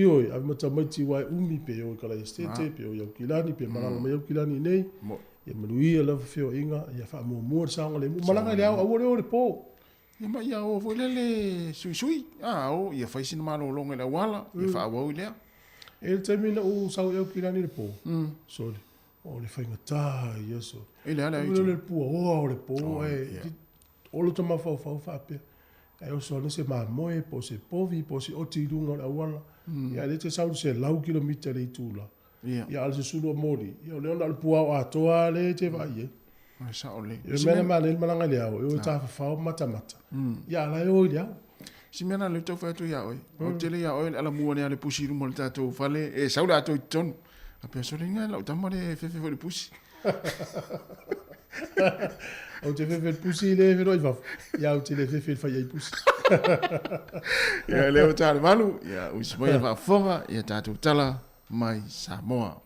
oi, a mata maiti wai umi pe o kala estete pe o yaukilani pe malanga mai yaukilani nei. Ia manuia la feo inga, ia fa mo sanga le malanga le au ore po. Ia mai ia o volele sui. Ah, o ia fai sin malo longa le wala, ia fa au le. E termina o sau yaukilani le po. Sorry. O le fai ngata, ia so. Ele ala o le po o le po e o lo toma fa pe. E o so se mamoe po se povi po se oti lunga la wala. Ia le te sau se lau kilomita le tula. Ia al se sulu mori. Ia le ona al pua o atoa le te vai. Ai sa ole. Ia mena mane malanga le au. Ia ta fa mata. Ia la o ia. Si mena le to fa to ia oi. O tele ia oi ala mua ne ale pusi lu mo tato fale e sau la to ton. A personinga la tamare fefe le pusi. O te fefe pusi le fe roi va. Ia o te le fefe fa ia pusi. Ia le o tale malu, ia o smoi va fonga, ia tatu tala mai Samoa.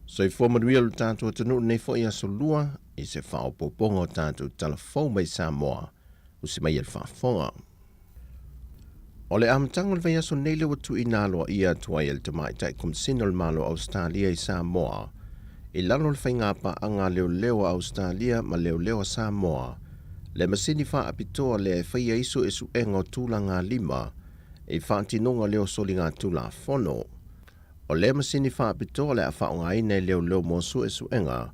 Soifua manuia o tātou tanu nei fo ia solua i se whao poponga o tātou tala fau mai Samoa o se mai al whafonga. O le amatanga le vaya so neile watu inalo ia tuai el te mai tai kumsino le malo Australia i Samoa. I lalo le whainga pa anga leo Australia ma leo Samoa. Le masini wha apitoa le whaia iso esu engo tūla ngā lima e whaantinonga leo soli ngā tūla fono. O le masini wha apitoa le a whaonga ine leo mosu esu enga.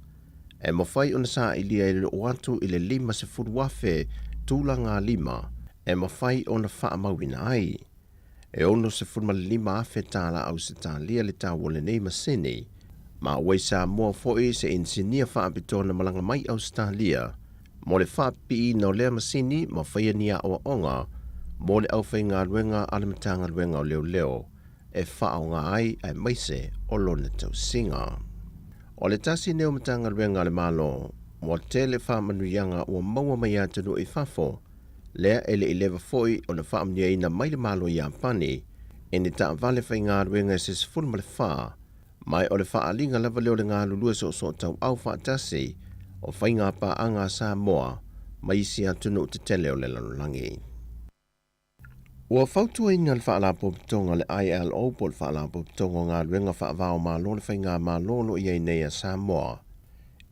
E mawhai ona sa ilia i o atu i le lima se furuafe tūla ngā lima. E mawhai ona wha mawina ai. E ono se furma le lima afe tāla au se tālia le tā wole nei masini. Ma wei Samoa foi se insinia wha apitoa na malanga mai Australia. Mo le whapi no lea masini ma whaia nia o onga, mo le au whai ngā ruenga alimatanga ruenga o leo, e whao ngā ai ai maise o lona tau singa. O le tasi neo matanga ruenga le malo, mo te le wha manuianga ua maua mai atanu i whafo, lea ele i lewa foi o na wha mnia ina mai le malo i ampani, e ni ta vale whai ngā ruenga se se fulma le wha, mai o le wha alinga lava leo le ngā lulua so tau au wha tasi, o whainga pa anga Samoa, mai isi atunu te tele o le lanulangi. Ua whautua inga le whaalapo pitonga le ILO po le whaalapo pitonga ngā ruenga whaavao mālo le whainga mālolo i nei a Samoa.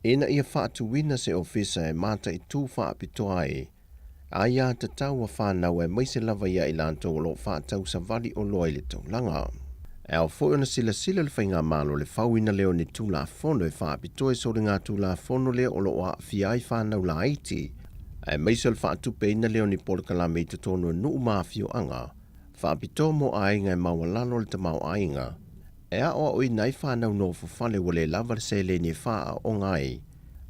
Ina ia whaatuwina se ofisa e mata i tū whaapitoa ai, a ia te tau a whanau e maise lava ia i lanto o lo whaatau sa vali o loa i le taulanga. E au fo ona sila le whainga malo le whauina leo ni tūla fono e whaapitoe so ngā tūla fono leo o loa fiai whanau la iti. E meisa le whaatupe ina leo ni Polokalame i te tono nuu mafio anga. Whaapitoe mo ainga e mawalalo le tamau ainga. E a oa oi nai whanau no fufale wale lava se le ni whaa o ngai.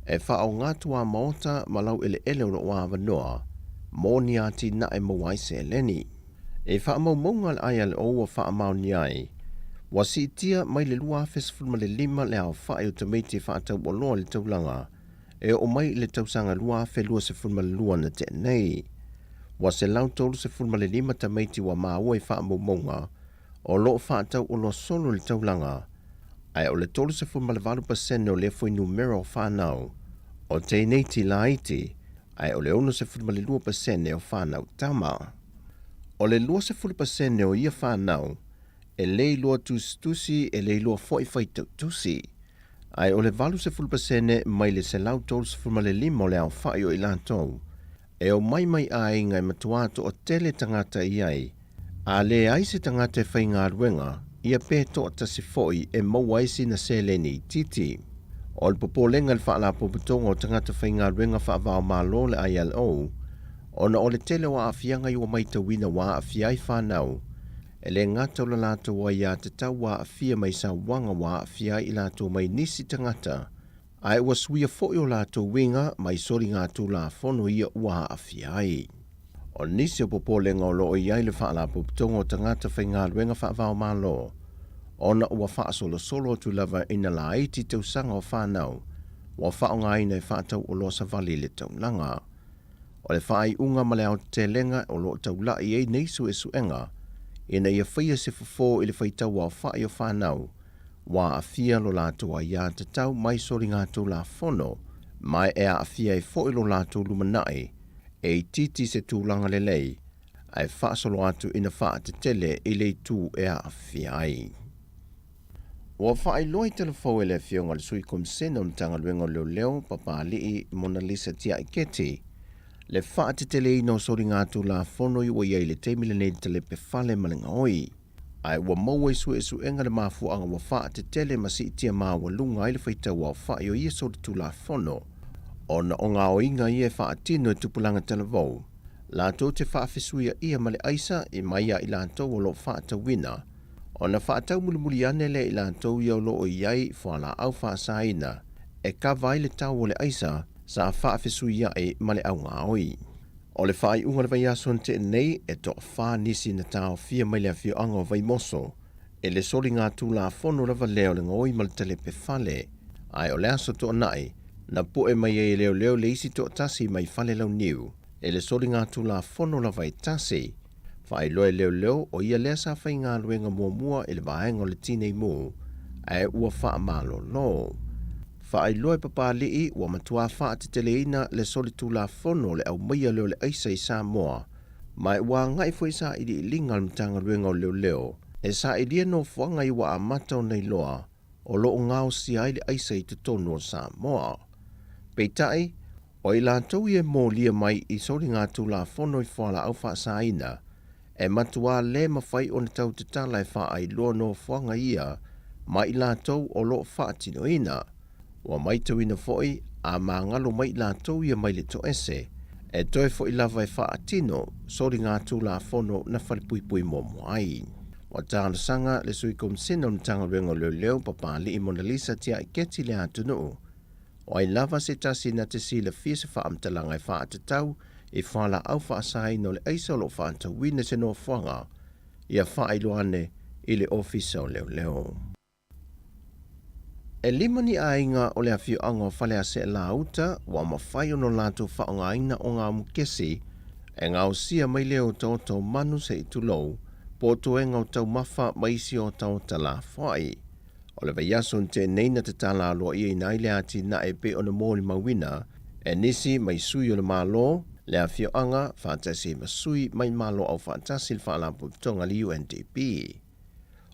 E wha o ngā tua maota malau ele o loa wanoa. Mo ni ati na e mawai se leni. E wha mau maunga le ILO o wha mau ni ai. Wasi itia mai le lua fesfulma le lima le au whae o tamiti whaatau o loa le taulanga, e o mai le tausanga lua fe lua se fulma le lua na te nei. Wase lau tolu se fulma le lima tamiti wa maua i wha maunga, o loo whaatau o loa solo le taulanga, ai o le tolu se fulma le 20% o le fwoi numero o whanau, o te neiti la iti, ai o le ono se fulma le 2% o whanau tama. O le lua se fulma o ia whanau, e lei loa tusi e lei loa fwoi tusi. Ai o le valu se fulpasene mai le se lau tolu se fulma le lima o le au whaio i lantou. E o mai ai ngai matuato o tele tangata i ai. A le ai se tangata e whai ngā ruenga, ia pē to tasi fwoi e mauaisi na se leni titi. O le popolenga le whaalapo putonga o tangata whai ngā ruenga whaavao malo le ILO, ona o le tele wa afianga i o mai tawina wa afiai whanau, e le ngata o la lato wa ia te tau wa afia mai sa wanga wa afia i lato mai nisi tangata. Ai ua suia fo o lato winga mai sori ngā tū la fono ia wa afia ai. O nisi o popolenga o loo iai le whaalapo putonga o tangata whai ngā ruenga whaavao malo. Ona ua whaasolo solo tu lava ina la iti tau sanga o whanau. Wa whaonga ina e whaatau o loo sa vali le tau langa. O le whaai unga ma le au te lenga o loo tau la i ei neisu e suenga. Ina ia whaia se fufo i le whaitau wa whaio whanau, wa a fia lo lato a ia te tau mai sori ngā tū la fono, mai e a fia i fo i lo lato lumanai, e i titi se tūlanga le lei, ai whaasolo atu ina wha te tele i le tū e a fia ai. Wa whaai loi telefo e le fionga le sui komsena mtanga luenga leo papa lii Mona Lisa tia i keti, le wha te tele ino sori ngā tū la fono i wa iei le teimile nei tele pe whale malinga oi. Ai ua maua i su enga le mafu anga wa wha te tele masi itia maa wa lunga i le whaita wa wha i o ia sori tū la fono. Ona o ngā o inga i e wha atino e tupulanga televou. La tō te wha awhisuia ia male aisa i maia i la tō o lo wha ta wina. Ona wha atau mulimuli ane le i la tō i au lo o iai wha la au wha saina. E ka vai le tau o le aisa sa whaafesu ia e male au ngā oi. O le whaai unga le vai ason te nei e to wha nisi na tau fia mai lea fio anga o vai moso. E le sori ngā tū la fono rava leo le ngoi mal tele pe whale. Ai o le aso to nai, na poe mai e leo le isi to tasi mai whale lau niu. E le sori ngā tū la fono rava i tasi. Whaai loe leo o ia lea sa whai ngā luenga mua e le vaenga o le tinei mū. Ai ua wha malo lo. Whaai loe papa lii ua matua wha te teleina le soli tū la fono le au maia leo le aisa i Samoa. Mai wā ngai fwoi sa ili lingal mtanga ruenga o leo. E sa ili no fuanga i wa amata o nei loa o loo ngao si aile aisa i te tonu o Samoa. Peitai, o i lātou i e mō lia mai i sori ngā tūla whono i whala au wha sa ina, e matua le mawhai o na tau te tala e wha ai loa no fuanga ia, mai i lātou o loo wha tino ina. Wa mai tau ina foi, a mā ngalo mai i lātou i mai le to ese, e toi fo i lava e wha atino, sori ngā tūla whono na whalipui mō mwai. Wa tāna sanga le sui kom sina o tanga rengo leo papali i Mona Lisa tia i keti le atunu. O ai lava se tasi na te sila fia se wha amtalanga i wha atatau, i whala au wha asai no le eisa lo wha anta wina se no whanga, i a wha ailoane i le ofisa o leo. E limani a inga o le a whio anga o whale a se la uta, wa mawhai o no lato wha o ngā ina o ngā mukesi, e ngā o sia mai leo tau manu se i tulou, po toenga o tau mawha maisi o tau tala whai. O le vaiaso te neina te tala aloa ia i naile ati na e pe o na mōli mawina, e nisi mai sui o le malo, le a whio anga, whātasi masui mai malo au whātasi le whaalapu tonga li UNDP.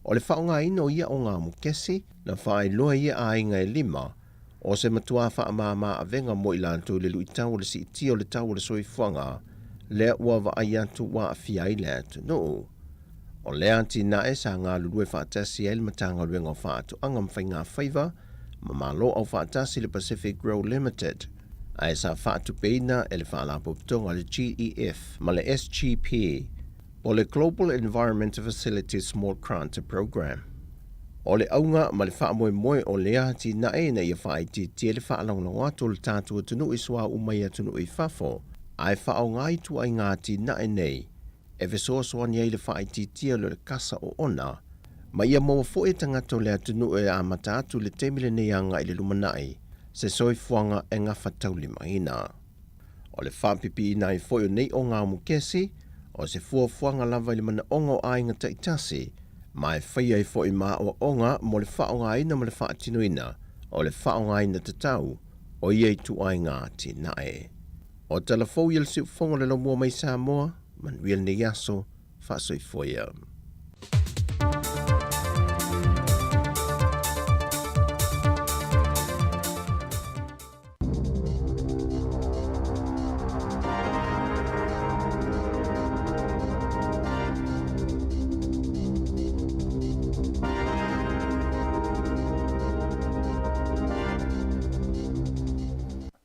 O le whaonga ino ia o ngā mukesi, na whae loa ia a inga e lima, o se matua wha mā a venga mo i lantu le lui tau le si iti o le tau le soifua le ua wa ai atu wa a fiai le atu no. O le anti na e sa ngā lulue whaatasi e le matanga ruenga o whaatu angam whai ngā whaiva, ma malo au whaatasi le Pacific Grow Limited, a e sa whaatu peina e le whaalapo tonga le GEF, ma le SGP, o le Global Environmental Facilities Small Grant Program. O le aunga ma le wha moe o le ati na e na ia whaiti tia le whaalonga watu le tātua tunu i sua umai tunu i whafo, a e whao ngai tu ai ngāti na e nei, e vesoa soani ai le whaiti tia le kasa o ona, ma ia maua fo e tangato le atunu e a mata atu le temile nei anga i le lumanai, se soifuanga e ngā whatau lima ina. O le whapipi ina i fo nei o ngā mukesi, o se fuafuanga lava i le mana ongo a inga taitasi, ma e whaia i fo i maa o onga mo le whaonga ina mo le whaatino ina, o le whaonga ina te tau, o iei tu ai ngā ti nae. O talafou i le siu fonga le lo mua mai Samoa, manuia ne yaso, whasoifoia.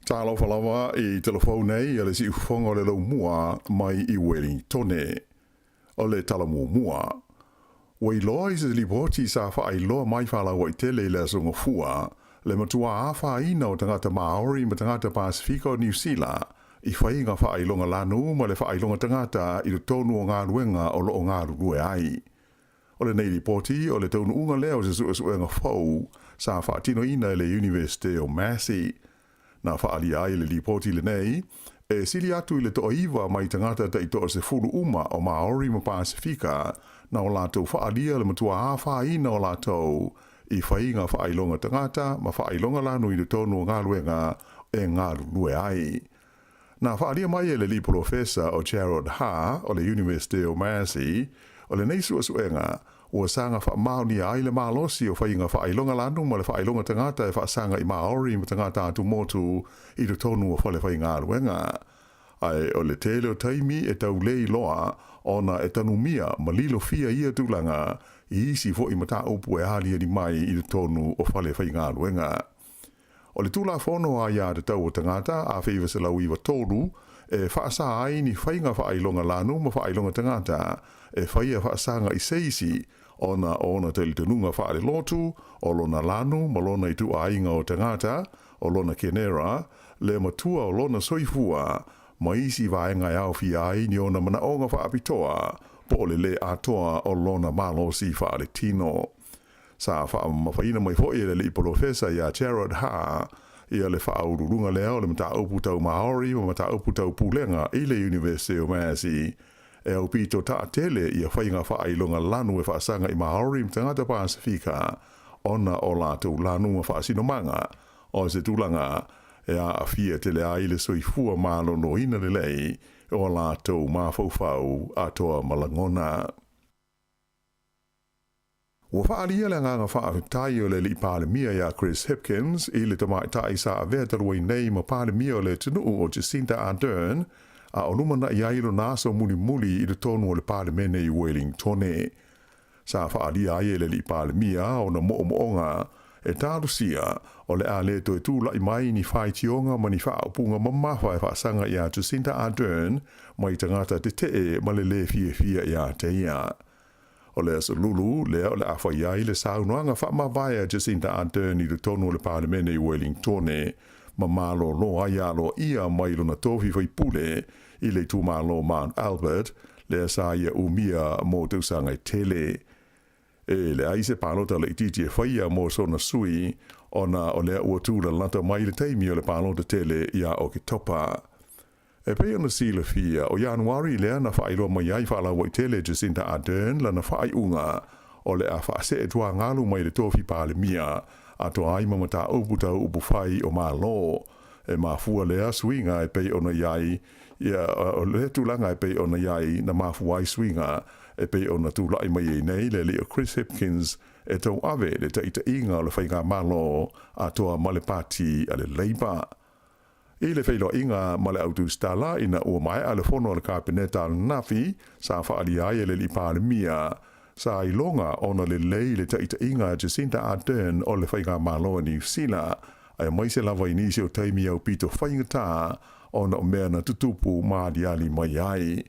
Tālo whalawa i telefone nei le si ufonga le lau mua mai i Wellingtone. O le tala mua. Wai loa i se lipoti sa wha ai loa mai whalawa i tele le asonga fua, le matua a wha ina o tangata Maori ma tangata Pasifika o New Zealand, i whai ngā wha ai longa lanu ma le wha ai longa tangata i le tonu o ngā ruenga o loo ngā rurue ai. O le nei lipoti o le tonu unga leo se suenga fau sa wha tino ina le University o Massey. Na whaali ai le lipoti le nei, e sili atu i le toa iwa mai tangata ta i toa se furu uma o Maori ma Pasifika, na o lātou whaalia le matua a whaina o lātou i whainga whaailonga tangata ma whaailonga lanu i le tonu o ngā luenga e ngā lue ai. Na whaalia mai e le li professor o Gerald Ha o le University o Massey, o le nei suenga, ua sanga whaamauni ai le malosi o whainga whaailonga lanu ma le whaailonga tangata e whaasanga i Maori ma tangata atu motu i le tonu o whale whainga aluenga. Ai o le tele o taimi e tau lei loa ona e tanumia ma lilo fia ia tūlanga i isi fo i mata upu e halia ni mai i le tonu o whale whainga aluenga. O le tūla whono a ia te tau o tangata a whiwa se lau iwa tōru e whaasa ai ni whainga whaailonga lanu ma whaailonga tangata e whaia whaasanga i seisi ona te li tenunga whaare lotu, o lona lanu, ma lona i tu ainga o tangata, o lona kenera, le matua o lona soifua, ma isi vaenga e au fi ai ni ona mana onga whaapitoa, po le atoa o lona malosi whaare tino. Sa mawhaina mai fo le li professor ia Gerald Ha, ia le whaururunga leo le mata upu tau Maori, ma mata upu tau Pulenga i le University o Massey, e au pito ta tele ia whainga whaailonga lanu e whaasanga i Maori tangata Pasifika, ona o lātou lanu ma whaasinomanga, o se tūlanga e a fia te le ai le soifua malo no ina le lei o lātou mawhauwhau a toa malangona. Ua whaalia le nganga whaahutai o le li pālemia ia Chris Hipkins i le tamaitai sa a vea tarua nei ma pālemia o le tunu o Jacinda Ardern a onumana i ailo nasa muli muli i le tonu o le pālemene i Wellingtone. Sa whaalia ai le li pālemia o na moonga e tārusia o le a le to e tūla i mai ni whaitionga ma ni whaapunga mamawha e whaasanga ia Jacinda Ardern mai tangata te te ma le fia ia te ia. O le asa lulu, lea o le awhaiai le saunoanga whaamawaya Jacinda Ardern i le tonu o le pālemene i Wellingtone ma malo lo aialo ia mai luna tohi whaipule i le tūmalo Mount Albert le asa ia umia mō tausanga i tele. E le aise pālota le ititia whaia mō sona sui ona o lea ua tūla lanta mai le teimi o le pālota tele ia o ki topa. E pei ona sila fia o Januari lea na whaeloa mai ai whaalawa i tele Jacinda Ardern la na whaai unga o le a whaase e tua ngalu mai le tofi pālemia a toa ai mamata uputa upu whai o mā lo. E mafua lea swinga e pei ona iai ia o le tūlanga e pei ona iai na mafuai swinga e pei ona tūlai mai e nei le leo Chris Hipkins e tau ave le taita inga o le whainga malo a toa male pati a le Labour. I le whailo inga male autu stala ina ua mai a le fono o le kabineta al nafi sa whaali ai e le li pālemia sa i longa ona le lei le taita inga Jacinda Ardern o le whainga malo ni Sila ai mai se lava inisi o taimi au pito whaingata ona o mea na tutupu maadiali mai ai.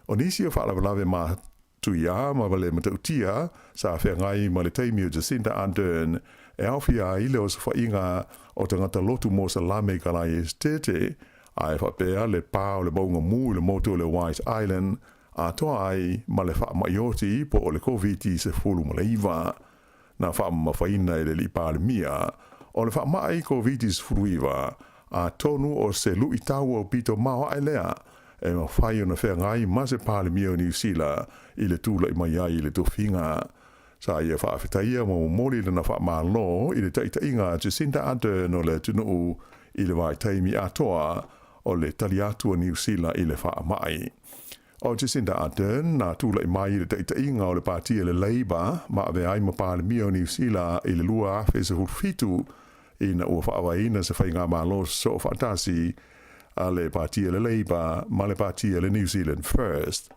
O nisi o whaalawalawe ma tuia ma wale matautia sa whengai ma le taimi o Jacinda Ardern e awhia i leo sa whainga o tangata lotu mo sa lame kalai estete ai whapea le pā o le maunga mū le moto le White Island a toa ai ma le wha maioti po o le COVID se fulu ma le iwa. Na wha mawhaina e le li pālemia o le wha mai COVID se fulu iwa a tonu o se lui tau o pito mawa ai lea e ma whai o na whea ngai ma se pālemia o New Zealand i le tūla i mai ai i le tofinga. Sa ia whaafetaia mo mori le na wha malo i le taita inga Jacinda Ardern o le tunu i le vai taimi atoa o le tali atua New Zealand i le wha mai. O Jacinda Ardern na tūla i mai i le taita inga o le pātia le Labour ma ave ai ma pālemia o New Zealand i le lua afe se hulfitu i na ua whaawaina se whainga malo so whaatasi a le pātia le Labour ma le pātia le New Zealand First.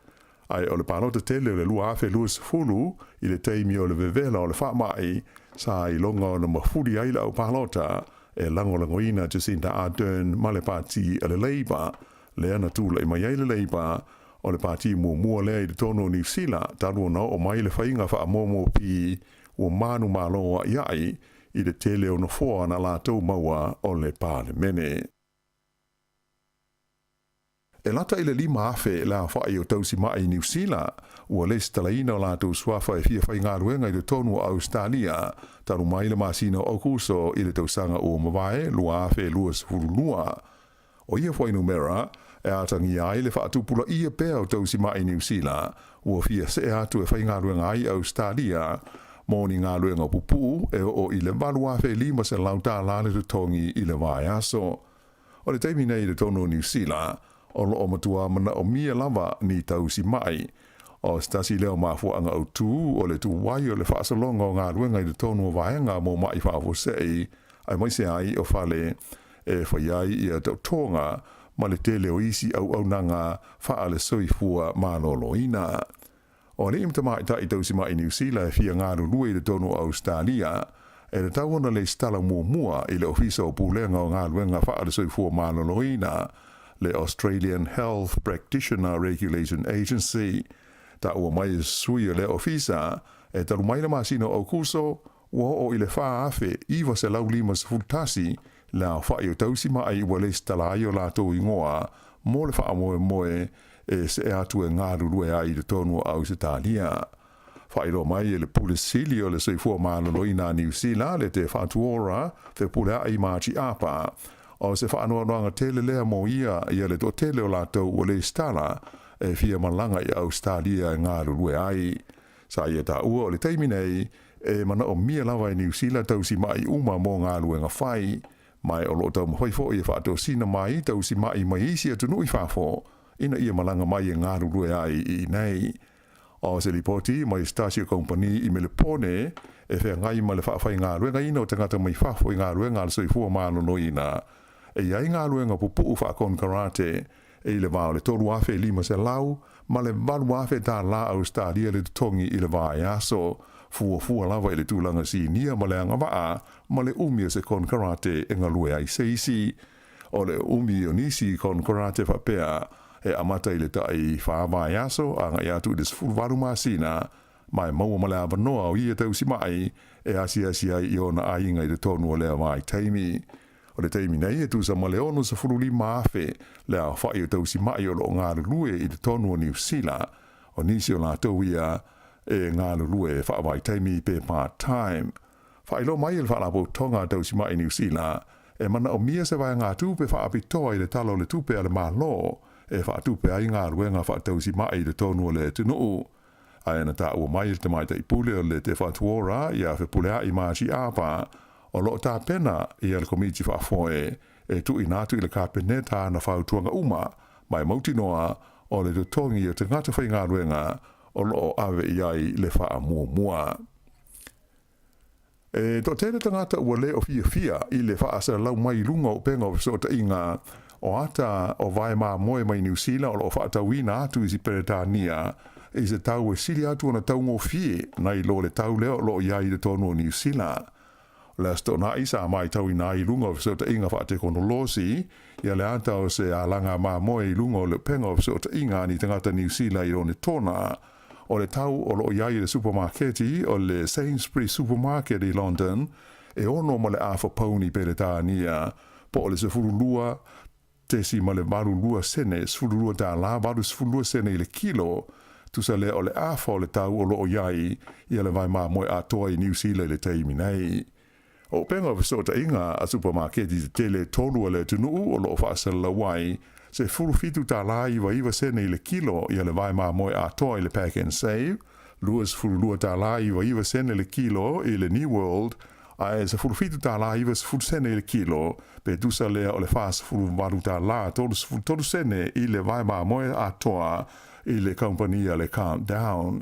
Ai o le pālota tele o le lua afe luas fulu i le teimi o le vevela o le whaamai sa i longa o na mafuri aila o pālota e langolangoina Jacinda Ardern ma le pāti a le Labour le ana tūla i mai ai le Labour o le pāti mua lea i le tono New Zealand taru na o mai le whainga wha amomo pi o manu maloa iai i le tele o na foa na lātou maua o le pālemene. E lata i le lima afe la whai o tausi mai i New Zealand, ua le stalaina o lātou swafa e fia whai ngā ruenga i le tonu o Australia, taru mai le masina o kuso i le tausanga o mawae, lua afe luas hurunua. O ia whai numera, e atangi ai le whaatupula ia pēr o tausi mai i New Zealand, ua fia se atu e whai ngā ruenga ai Australia, mōni ngā ruenga pupu e o i le malu afe lima se lauta lāne tu tongi i le vai aso. O le teimi nei le tonu New Zealand, o lo o matua mana o mia lava ni tausi mai. O stasi leo mafuanga au tū o le tuwai o le whaasalonga o ngā ruenga i le tonu o vaenga mō mai whaafosei, ai mai se ai o whale e whaiai i a tautonga ma le tele o isi au nanga whaale soifua maloloina. O le imta mai ta i tausi mai New Zealand e fia ngā rurua i le tonu o Australia, e le tauana le stala mua i le ofisa o pūlenga o ngā ruenga whaale soifua maloloina, le Australian Health Practitioner Regulation Agency. Ta ua mai sui le ofisa, e taru mai la masino au kuso, ua o i le wha afe, iwa se lau lima se fultasi, la whai o tausi mai ua le stala ai o lātou ingoa, mo le wha moe e se atu e ngā rurue ai le tonu au se tālia. Whai ro mai e le pulisili o le soifua maloloina New Zealand, le te whatuora, te pule ai māti apa, o se whaanoanoanga tele lea mo ia le to tele o lātou o le stala e fia malanga i Australia e ngā rurue ai. Sa ia tā ua o le teimi nei e mana o mia lawa i New Zealand tausi mai uma mo ngā luenga whai mai o lo tau mahoi fo i whaato sina mai tau si mai mai isi atu nui whaafo ina ia malanga mai e ngāru rue ai i nei. O se lipoti mai Stasio Company i Melepone e whea ngai ma le whaafai ngā ruenga ina o tangata mai whaafo i ngā ruenga le soifua mālo no ina. E iai ngā ruenga pupu whaakon karate e i le vāo le toru awhe 5 se lau ma le valu awhe tā la Australia le tongi i le vāi aso fua lava i le tūlanga si nia ma le anga waa ma le umi se kon karate e ngā lue ai seisi. O le umi o nisi kon karate whapea e amata i le tai whaavai aso a ngai atu i des fulwaru masina mai maua ma le avanoa o ia tau si mai e asia i ona ainga i le tonu o lea mai taimi. O le taimi nei e tusa ma le ono sa fululi maafe le a whai o tau si mai o lo ngā lue i le tonu o New Zealand o nisi o la tau ia e ngā lue e whaavai taimi pe part-time. Whai lo mai il whaalapo tonga tau si mai New Zealand e mana o mia se vai ngā tūpe whaapitoa i le talo le tūpe ale maa lo e whaatupe ai ngā ruenga whaatausi mai le tonu o le tunuu. Aena ta ua mai te mai te ipule o le te whaatuora i a whipulea i māsi āpa o lo tā pena i al komiti whaafoe e tu i nātu i le kāpeneta na whautuanga uma mai mautinoa o le tutongi o te ngata whai ngā ruenga o lo ave i ai le wha mua. E to tēne tangata ua le o fia i le wha asa lau mai lunga o penga o so ta inga o ata o vai mā moe mai New Zealand o lo whaatawina atu i si Peretania i se tau e siri atu ona tau ngō fie nai lo le tau leo lo iai le tonu o New Zealand. Le asto na isa mai tau i nai lunga o so ta inga whaate kono losi ia le ata o se alanga mā moe i lunga o le penga o so ta inga ni tangata New Zealand i rone tona o le tau o lo iai le supermarketi o le Sainsbury supermarket i London e ono ma le afa pauni Peretania po o le se furulua tesi ma le varu lua sene, sfulurua tā la, varu sfulurua sene i le kilo, tusa le o le afa o le tau o lo o iai, ia le vai mā moe atoa i New Zealand le teimi nei. O penga o fisota inga a supermarketi te tele tolu o le tunuu o lo o whaasala wai, se fulufitu tā la iwa sene i le kilo, ia le vai mā moe atoa i le pack and save, luas fulurua tā la iwa sene le kilo i le New World, ai se fulufitu tā la iwa se fulusene i le kilo, pe tusa lea o le fasa fulumaru tā la, tolu sene i le vai mā moe atoa i le kompania le countdown.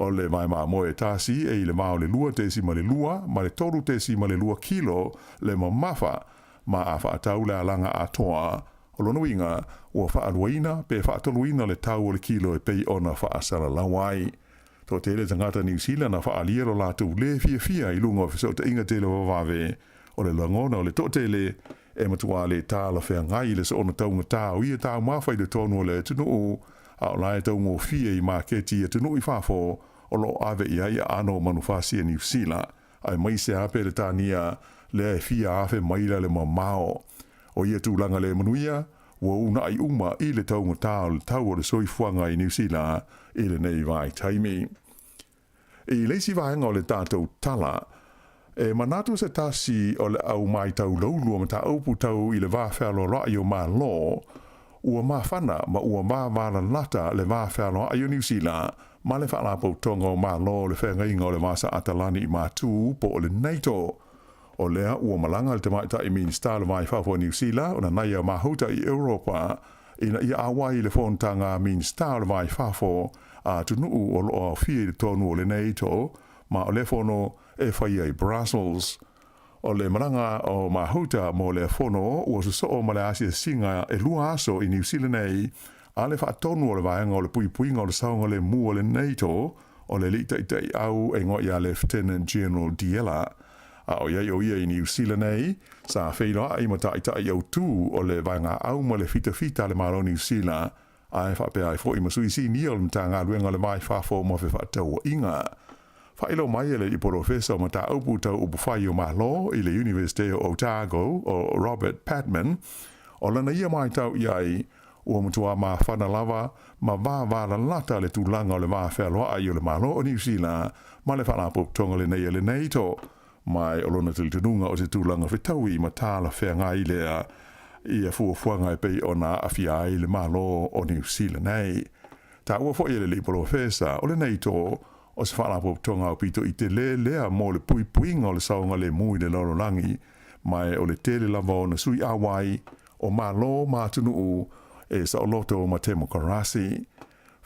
O le vai mā moe tāsi e i le mao le lua tesi ma le lua, ma le tolu tesi ma le lua kilo, le mamafa ma a whaatau le alanga atoa, o lono inga ua whaaluina, pe whaatoluina le tau o le kilo e pei ona whaasara lawai. Tō tele tangata New Zealand na whaaliero lātou le fia i lunga o te inga tele wawawe o le langona o le tō tele e matua le tāla whea ngai le so ona taunga tāu ia tāu mawhai le tonu o le tunuu a o lai taungo fia i māketi e tunuu i whafo o lo ave i ai ano manufasia New Zealand ai mai se ape le tānia le e fia afe maila le mamao o ia tūlanga le manuia ua una ai uma i le taunga tāu le tau o le soifuanga i New Zealand i le nei vai taimi. E leisi vaenga o le tātou tala, e manatu se tasi o le au mai tau laulua ma ta aupu tau i le vāwhalo rai o mā lo, ua mā whana ma ua mā wāna lata le vāwhalo ai o New Zealand, ma le whalapo tonga o mā lo le whengainga o le vāsa atalani i mā tū po o le NATO. O lea ua malanga le te maita i minsta le mai whafo New Zealand, o na naia mā houta i Europa, ina ia awai le whontanga minsta le mai whafo, a tunuu o loa fie le tonu o le NATO, ma o le whono e whai ai Brussels. O le maranga o mahuta mo le whono, ua su soo ma le asia singa e lua aso i New Zealand nei, a le whaatonu o le vaenga o le puipuinga o le saunga le mu o le NATO, o le li tei au e ngoi a Lieutenant General Diela. A o iai o ia i New Zealand nei, sa wheinoa ai mata i tai au tū o le vaenga au ma le fita le maro New Zealand, ai whapea ai fo i masui si ni o le mta ngā luenga le mai whafo mo whewhatau o inga. Whailo mai ele i professor ma ta aupu tau upu whai o malo i le University of Otago o Robert Patman, o lana ia mai tau iai ua mutua ma whana lava ma vāvāra lata le tūlanga o le vāwhealoa ai o le malo o New Zealand ma le whanapop tonga le nei le NATO. Mai o lona tilitununga o te tūlanga whitaui ma tāla whea ngai lea i a fuafuanga e pei o na awhia ai le malo o New Zealand nei. Ta ua fo ele li professor o le NATO o se whanapop tonga o pito i te lea mo le puipuinga o le saunga le mui le lorolangi mai o le tele lava o na sui awai o malo mātunu e sa o loto ma te mokarasi.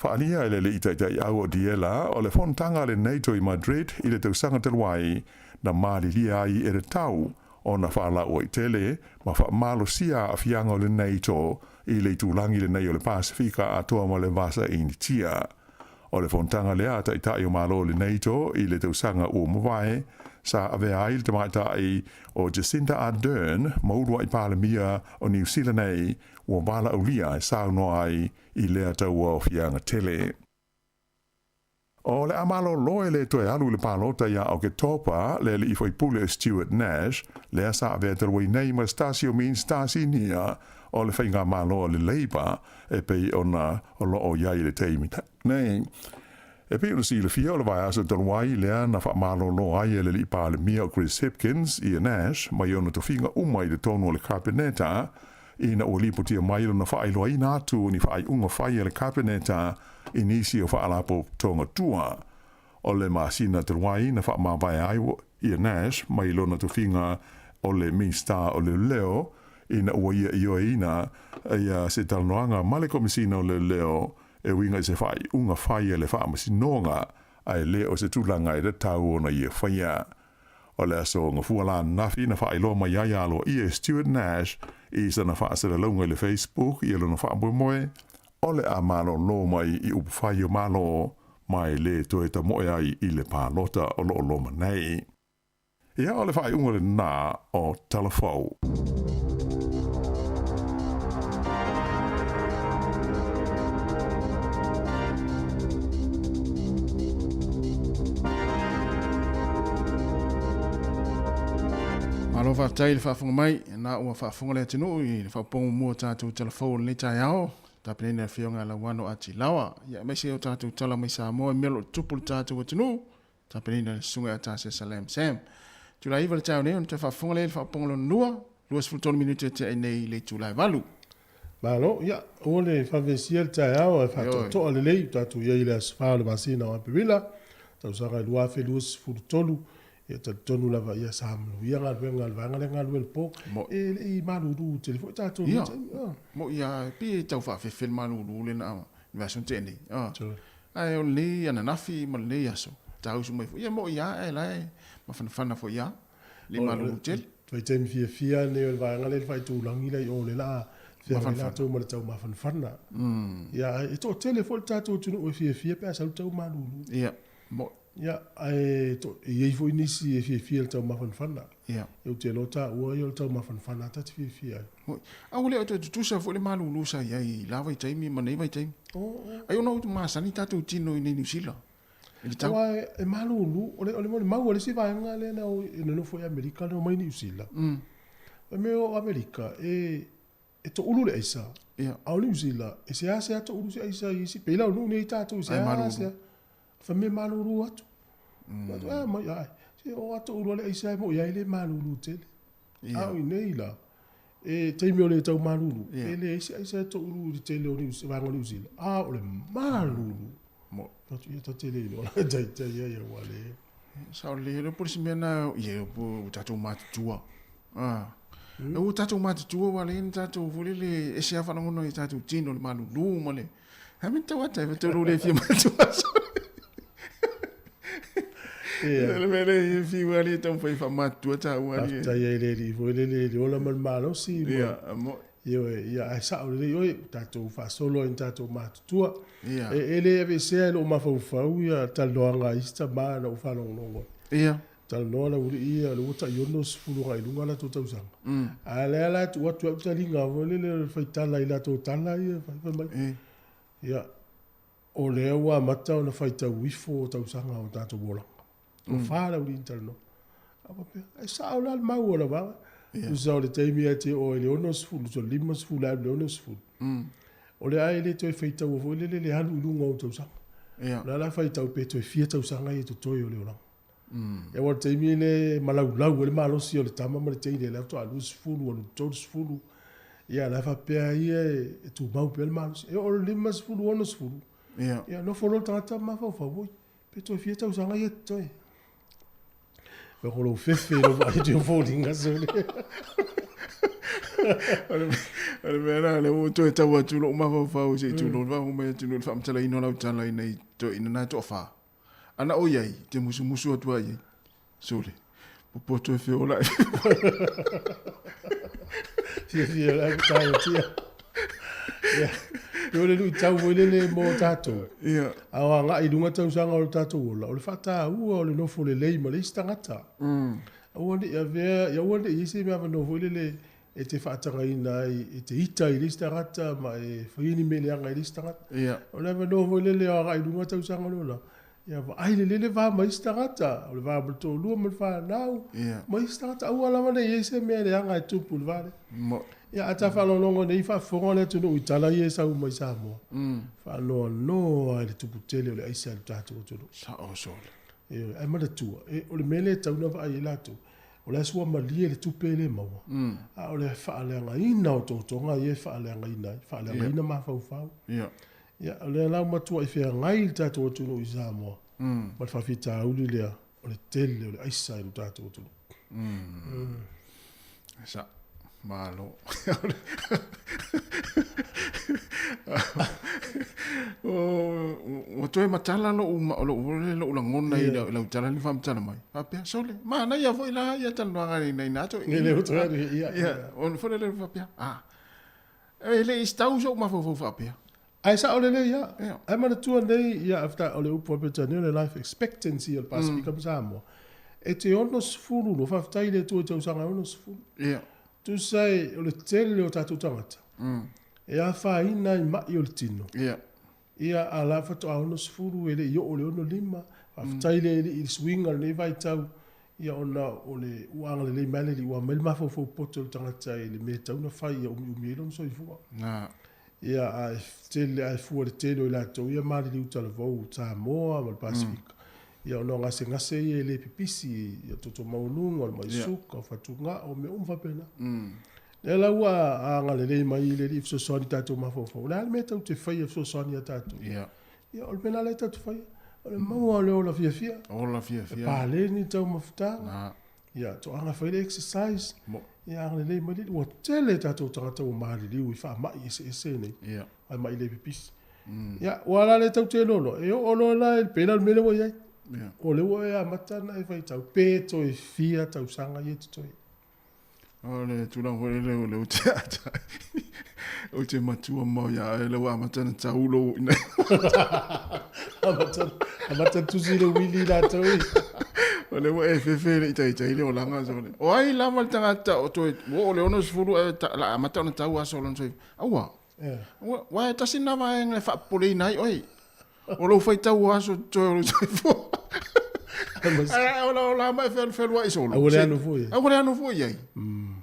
Whaalia ele le itai au o diela o le fontanga le NATO i Madrid i le tausanga te luai na maalilia ai e le tau o na whaala o i tele ma whaamalo sia a fianga o le NATO i le tūlangi le nei o le Pasifika a toa ma le vasa i ni tia. O le fontanga le ata i tai o malo le NATO i le tausanga o mawai sa avea ai le tamaitai o Jacinda Ardern maurua i Palemia o New Zealand nei ua wala aulia e sauno ai i lea taua o fianga tele. O le amalo loe le toe alu le palota ia o ke topa le i foi pule Stuart Nash lea sa avea terwai nei ma stasio min stasi nia o le whainga malo le Labour e pei ona o lo o iai le teimita. Nei, e pei ona si le fia o le vai asa talwai lea na wha malo lo ai e le li pale mia o Chris Hipkins i a Nash mai ona to finga umai le tono le kabineta i na o lipo tia mai na wha ailoa i nātu ni wha ai unga whai e le kabineta i nisi o wha alapo tonga tua. O le masina talwai na wha mawai ai i a Nash mai lona to finga o le minsta o le leo i na ua ia ioa ina ia se talanoanga male komisina o le leo e winga i se whai unga whai e le wha masinonga ai leo se tūlanga i le tau ona ia whaia. O le aso ngā fuala nafi na wha ilo mai ai alo i e Stuart Nash i sa na wha asera launga i le Facebook i alo na wha moe o le a malo lo mai i upu whai o malo mai le toe ta moe ai i le pālota o lo loma nei. Ia o le whai unga le nā o talafau. Alo whaatai le whaafunga mai, na ua whaafunga le atinu i le whaapongu mua tātou telefou le tai ao, tāpene na whionga la wano ati lawa. Ia mese o tātou tala mai Samoa, melo tupu le tātou atinu, tāpene na sunga a tāse Salam Sam. Tula iwa le tau nei, on te whaafunga le whaaponga lo nua, 2 minute te ai nei le tūlai walu. Malo, ia, o le whavesia le tai ao, e whaatoa le lei, tātou ia i le aswhao le masina o apewila, tau sanga i lua whe 2 e ta tonu lava ia samlu ia ngal vanga le ngal wel po e malu telefon ta to mo ia pi tau fa fe film malu le na version teni ai o le ana nafi mo le yaso tau su mai ia mo ia e lai ma fana fo ia le malu tel vai tem fia ne el vanga le vai tu langi le o le la fia la to mo tau ma fana ia e to telefon ta to tu o fia pe sa tau malu ia mo ia ai to e foi nisi e fia tau ma fana ia eu te lota o eu tau ma fana ta fia a ole o tu sa fo le malu lu sa ia i lava i taimi ma nei vai taimi ai ono tu ma sani ta tu tino i New Zealand ele tau e malu lu ole mau ole si vai ngale na o no foi America no mai New Zealand e meu America e to ulu le isa ia a New Zealand e se asa to ulu se isa i si pela no nei ta tu se asa fa me maluru atu ma ai se o atu ulu le isa mo ia ile maluru tele au nei la e te mi le tau maluru e le isa to ulu tele o ni va New Zealand o le maluru mo to tele no tai ia wale sa le por si mena ia po tatu matua o tatu matua wale tatu fulile e se afa no i tatu tino le maluru mo le ha me tau ata e tau le fi matua le mele fi wali tão foi famatu ta wali ta ye le foi le ola mal malo si mo ia sa le yo tato fa solo in tato matua ele ave se lo ma fa ia tal doanga ista ba no fa no ia tal no la ia lo ta yo no sfulu ga ilunga la tota usanga ala tu watu ta linga vole le fa tala ila to tala ia ia o le wa mata na fa ta wifo ta usanga o tato bola o fala o interno e sa ola ma ola va usa le temi ate o le onos fulu so limos fulu le onos fulu o le ai le to feita o le halu lunga o tausa la feita o peto fia tausa ngai to toyo le ola e o temi le malau le malo si o le tama ma le tei le to alus fulu o to fulu ia la fa pe ai e tu mau pe malo e o limos fulu onos fulu ia no folo tata ma fa voi peto fia tausa ngai to pe ko lo fefe lo va te foni ngasole Ale mena le o to ta wa tu lo ma fa o se tu lo va o me tu lo fa mtala ino la tala nei to ina na to fa ana o yai te musu tu ai sole po to fe o la si la ta tia ya yo le lu tau le mo tato ia awa nga i dunga tau sanga o tato o le fata o le no fo le lei ma le stangata o le ya wonde i se me no fo le e te whaatanga e te ita i lista rata ma e whaini me leanga i lista rata. O le no vo lele a rai dunga tau sanga lola. Ia wa ai lele va ma lista rata. O le va bulto lua ma wha nau. Ma lista rata au ala wane i se me leanga i tupu le vale. Ia ata whalonongo nei wha whonga le tunu i tala i e sau mai Samoa. Whanoa no ai le tupu tele o le aisa le tātou tunu. Sa o sole. Ia ai mara tua. O le mele tauna wa ai lato. O le sua malia le tupele maua. O le whaaleanga ina o tōtonga i e whaaleanga ina. Whaaleanga ina ma fau. Ia, o le lau matua i whea ngai tātou tunu i Samoa. Ma whawhita auli lea o le tele o le aisa i lo tātou tunu. Sa, malo. O toe matala lo la ngona i la utala ni fam tala mai. Papia sole. Ma na ia foi la ia tan wanga nei na to. Ni le utala ia. Ia, on foi le papia. Ah. Ele está so ma fo papia. Ai sa ole le ia. Ai mana tua nei ia after ole upo peta le life expectancy al Pacific come Samoa. E te ono sfulu no fa taile tu te usanga ono sfulu. Ia. Tu sai ole tele o tatu tangata. E a fa ina i mai o le tino. Ia. Ia ala fato a ono sfuru ele i o le ono lima. Aftaile ele i swinga le vai tau. Ia ona o le uanga le mele li ua melma fo poto le tangata e le me tau na fai ia umi elon soifua. Na. Ia a tele a fua le tele o la tau ia mali li utala vau Samoa ma le Pacific. Ia ona ngase ia le pipisi ia toto maununga o le maisuka o fatunga o me umfa pena. E la ua a ngale le mai le li fso soni tatou mafofo. Le me tau te fai fso soni a tatou. Ia. Ia o le pena le tatou fai. O le maua le o la fia. O la fia. Pa le ni tau mafuta. Na. Ia to anga fai le exercise. Ia ngale le mai le ua tele tatou tangata o mahali li ui wha mai ese nei. Ia. Ai mai le pipisi. Ia wala le tau te lolo. E o lo la el pena le mele wa iai. O le ua e a matana e fai tau peto e fia tau sanga i e tutoi. Ole tu lang hole le o teata. O te matua mo ya le wa matana taulo ina. Amatan tu si le wili la tau. Ole wa e fefe le ita le o langa so le. O ai la mal tanga ta o to o le ono sfuru la matana tau aso lon so. Awa. Wa ta sina va en le fa poli nai oi. O lo fai tau aso to so fo. Ola mai fel wa iso. Awole anu foi. Awole anu foi ai.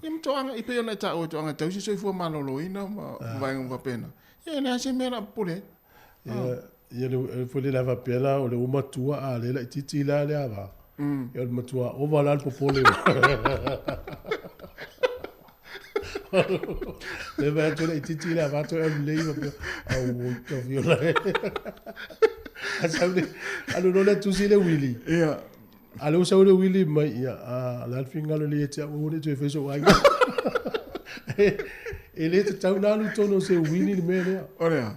Im to anga ipe ona ta o to anga tau si fu malolo ina ma vai un pena. Ia na se mera pole. Ia le foi le lava pela o le uma tua a le la titi la le ava. Ia le matua o vala po pole. Le va to le titi la va to le iva au to viola. Asaule alo no le tu si le Willy. Ia. Alo sa le Willy mai ia a la finga le te o le te feso ai. Ele te tau na lu tono se Willy le mele. Ora.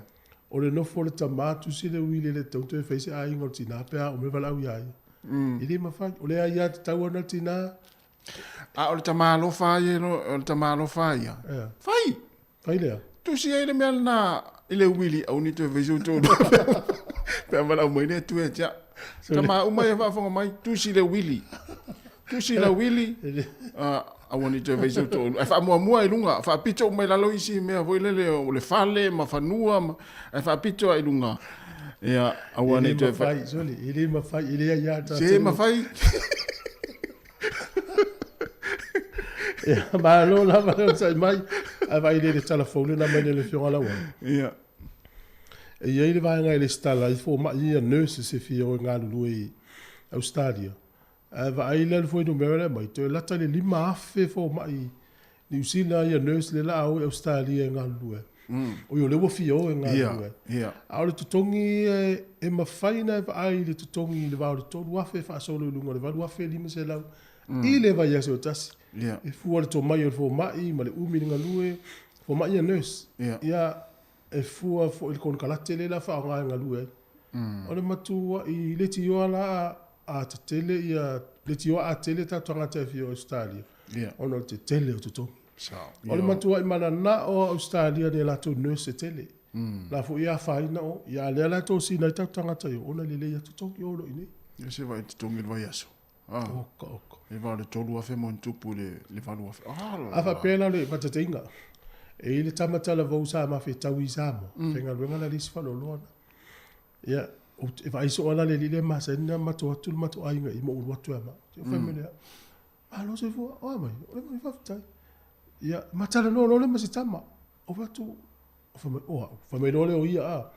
O le no fo le tamatu si le Willy le tau te feso ai ngotina pe o me vala u ai. Ele ma fa o le ai te tau na tina. A o le tamalo fa ye no o le tamalo fa ia. Fai. Fai le. Tu si ele mel na ile Willy au ni te feso to. Pe mala mai ne tu e ja. Tama umai va fonga mai tu si le Willy. Tu si le Willy. A woni te vai so to. Fa mo ai lunga, fa pito mai la loisi me voi le o le fale ma fanua, fa pito ai lunga. Ya a woni te fai soli, ile ma fai ile ya ta. Se ma fai. Ya ma lo la va sai mai. Vai le telefone na mai le fiona la wa. Ya. E ia ile vai ngai le stala i fo ma ia nurse se fio nga lu i Australia. Va ile le foi no mele mai to la tale lima afe fo ma i New Zealand ia nurse le la au Australia nga lu. O yo le wo fio nga lu. Ia. Au le tutongi e ma faina va ai le tutongi le va le to wa fe fa solo lu ngore va wa fe lima se la I le vai ase o tasi. Ia. E fua le tō mai o le fō mai, ma le umi ni ngalue, fō mai a nurse. Ia, e fua fo il kon kalate le la fa nga ngalue. O le matua I le ti o la a te tele ia, le ti o a tele ta tonga te fi o Australia. Ono te tele o te tongi. O le matua I mana na o Australia ne la tō nurse tele. La fo ia whaina o, ia lea la tō sina I tau tangata I o, ona le ia tō tongi o lo ini. Ia se vai te tongi le vai aso. Oka. E va le tolu afe mo ntupu le valu afe. Afa pēla le patatinga. E le tamata la vau sa ma fe tau I samo. Whenga luenga la lisi whalo loana. Ia, e vai so ala le lile masa ina mato atu le mato ainga I mo ulu atu ama. Ia whamelea. Alo se fua, oa mai, ole mai whaftai. Ia, matala no le masi tama. O watu, whamele ole o ia a.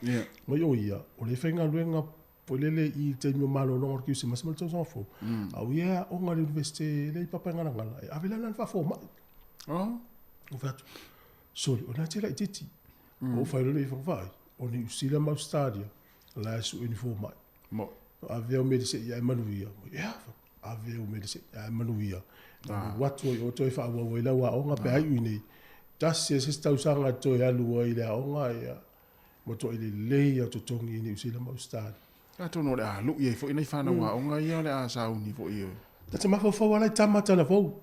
Mai o ia, o le whenga luenga polele I te mio malo no ki se masmal tau sofo. Au ia o ngari universite le papa ngana ngala. Avela nan fa fo mai. O watu. Soli, o na tela I titi. O whailole I whakawhai. O ni usila mau stadia. La su uniform mai. Mo. Avea o medise ia manuia. Ia, avea o medise ia manuia. Watu o toi wha awa waila wa o ngā pe ai uinei. Tasi se tau sanga toi alu ai lea o ngā ia. Mo toi le leia to tongi ni usila mau stadia. Ka tono le a lu ia fo ina fana wa o nga ia le a sa uni fo ia. Tata mafo fo wala tama tala fo,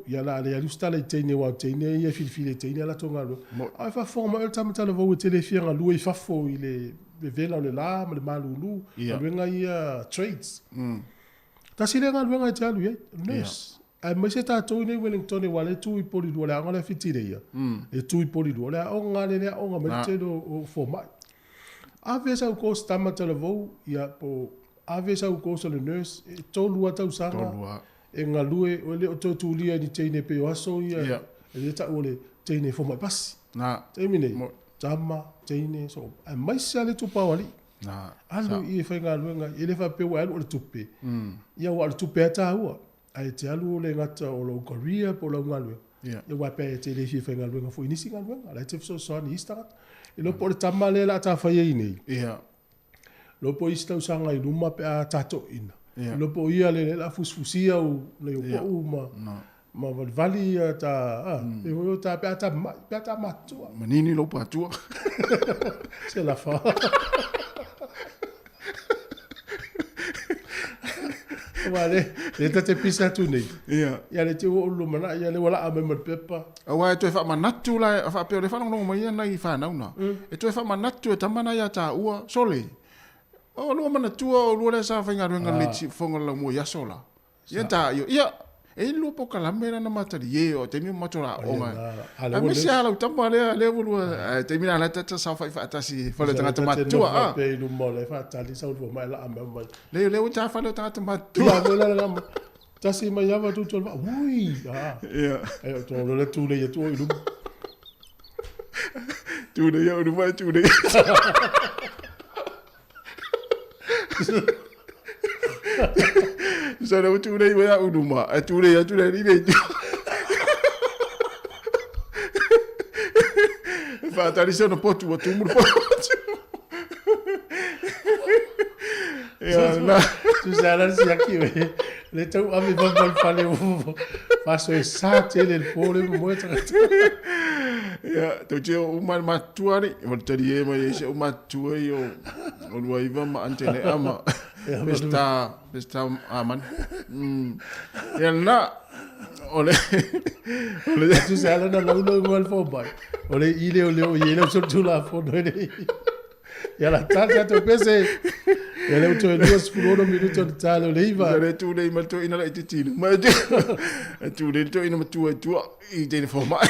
ia la le alusta le teine wa teine ia filfile teine la tonga lo. Ai fa fo ma tama tala fo te le fianga lu I fa fo I le vela le la ma le malulu, luenga ia trades. Tasi le nga luenga te alu ia, nurse. Ai mai se tatou I nei Wellington e wale tu I poli dua le anga le fitire ia. E tu I poli dua le a onga le lea onga me te o fo mai. Ave sa ko stama tala vo ia po ave sa ko so le nurse e tolu ata usanga e ngalue o le to tulia ni teine pe o aso ia e le ta ole teine fo mai pas na teine tama teine so ai mai sa le tu pawali na alu I fa ngaluenga I le fa pe wa le tupe ia wa le tupe ata ua ai te alu le ngata o lo Korea po lo ngalue ia wa pe te le fa ngaluenga fo inisi ngaluenga la te so ni start I lo po le tama le la ta whaia I nei. Ia. Lo po I stau sanga I luma pe a tato ina. Ia. Lo po ia le la fusfusia u le o ma. Ma vali ta e o ta pe ta matua. Manini lo patua. Se la fa. Vale, le te pisa tu nei. Ia. Ia le te o lu mana ia le wala a me pepa. Awa e fa manatu la fa pe le fa no mai na I fa na una. E to fa manatu e tamana ia ta ua sole. O lo manatu o lo le sa fa nga renga le chi fonga la mo ya sola. Ia ta ia e lo po kala mera na matari ye o te mi matora o nga. A me se ala tamba le volu te mi na ta sa fa ta si fa le tanga matua. Pe lu mo le fa ta li sa u mai la a me mai. Le ta fa le tanga matua. Ia mo la la tasi mai ava tu tu ui ia e to le tu le tu I lu tu le ia mai tu le so le tu le ia uduma e tu le ni le fa ta sono po tu mu po ia na tu sa si aqui le tau ave va fale faço essa tele il pole mo tra ia to je o mal matuari o te rie mai se o matuai o lo iva ma antene ama pesta aman ia na ole tu sa la na lo mal fo bai ole ile o yele so tu la fo no nei ia la tanta to pese ia le to le spulo minuto di talo leiva le tu le mal to ina la titilo ma tu le to ina tu I te fo mai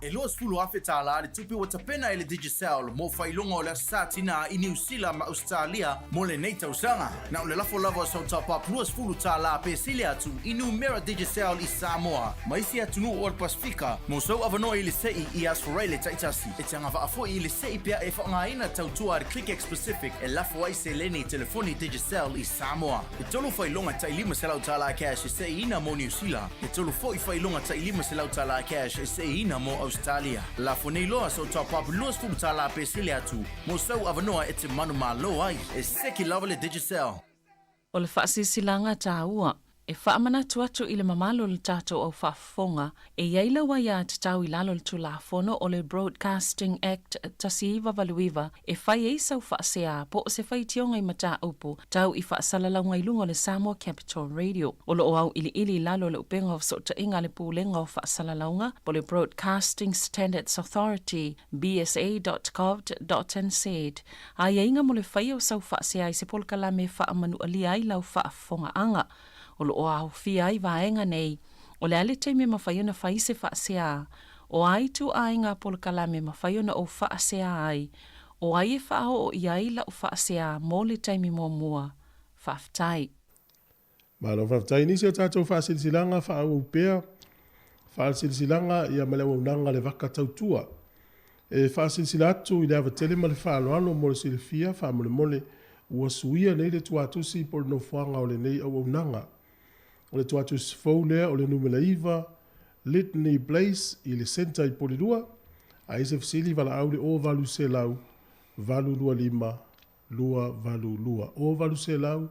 E loa sfulu afe tāla le tupi wa tapena e le Digicel mo whailonga o le satina i New Zealand ma Australia mo le nei tausanga. Na o le lafo lava sau tapa lua sfulu tāla pe sile atu i Numera Digicel i Samoa. Ma isi atunu o le Pasifika mo sau avanoa i le sei i asforai le taitasi. E te angava afo i le sei pia e whaangaina tautua le ClickX Pacific e lafo ai se leni telefoni Digicel i Samoa. E tolu whailonga tai lima se lau tāla cash e sei ina mo New Zealand. E tolu fo i whailonga tai lima se lau tāla cash e sei ina mo Australia. La fonei loa so top up luas futa la pesile atu. Mo sau avanoa e te manu malo ai. E seki lava le Digicel. O le whaasisilanga tāua, e whaamana atu i le mamalo le tātou au whaafonga, e iaila wa ia te tau i lalo le tulafono o le Broadcasting Act tasiiwa valuiva, e whai e sau whaasea po o se whai tionga i mata upu, tau i whaasalalanga i lunga le Samoa Capital Radio. O lo o au ili lalo le upenga o sota inga le pūlenga o whaasalalanga, po le Broadcasting Standards Authority, bsa.gov.nz. A inga mo le whai o sau whaasea i se polkala me whaamanu alia i lau whaafonga anga. O lo o au fia i vaenga nei, o le ale teime mawhaiona whai se whaasea, o ai tu ainga polkala me mawhaiona o whaasea ai, o ai e whao o iai la o whaasea mō le teime mua, whaftai. Malo whaftai nisi o tātou whaasilsilanga whaau upea, whaasilsilanga ia malewa unanga le waka tautua. E whaasilsila atu i le awa tele ma le whaaloano mo le silifia, whaamole mole, ua suia nei le tuatusi po le nofuanga o le nei au unanga. O le tuatusi fau lea o le numela iwa, Litany Place i le senta i polilua, a ise fisili vala au le o valu se lau, valu lua lima, lua valu lua. O valu se lau,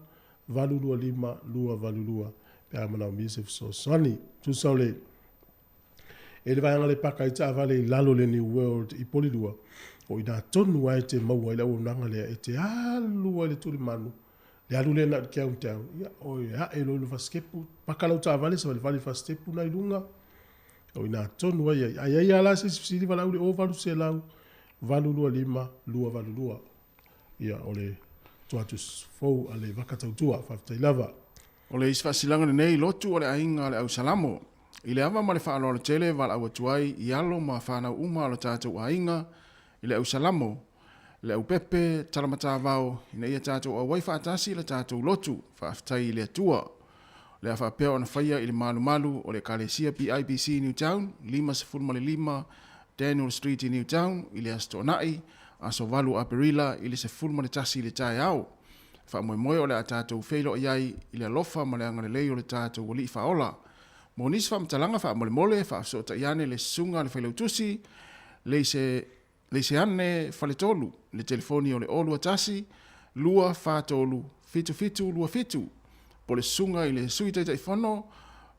valu lua lima, lua valu lua. Pea mana o mise fiso sani, tu sau le. E le vaianga le paka i taa vale i lalo le New World i polilua, o ina tonu ai te maua i lau unanga lea e te alu ai le tuli manu. Le alu le na kia un tau. Ia, o ia, e lo faskepu. Pakalau ta vale, sa vale faskepu na ilunga. O ina tonu ai, ai ala se sili vala ule o valu se lau, valu lua lima, lua valu lua. Ia, o le tuatus fau ale vakatautua, whaftai lava. O le isfasilanga nei lotu o le ainga le au salamo. I le ava ma le whaano le tele vala au atuai i alo ma whanau uma lo tātou ainga i le au salamo. Le au pepe, talamata vau, ina ia tātou a waifa atasi le tātou lotu, whaaftai i le atua. Le a whapea o na whaia i le malu o le Kalesia PIBC Newtown, 5 Daniel Street i Newtown, i le astonai, a so valu a Perila i le se fulma le tasi i le tae au. Whaamoe o le a tātou wheilo iai i le alofa ma le anga le lei o le tātou wali i whaola. Mo nisi whamtalanga whaamole whaafsota iane le sunga le whailautusi, le se ane fale tolu, le telefoni o le olu atasi, lua whaatolu, fitu, lua fitu. Po le sunga i le suitaita i whono,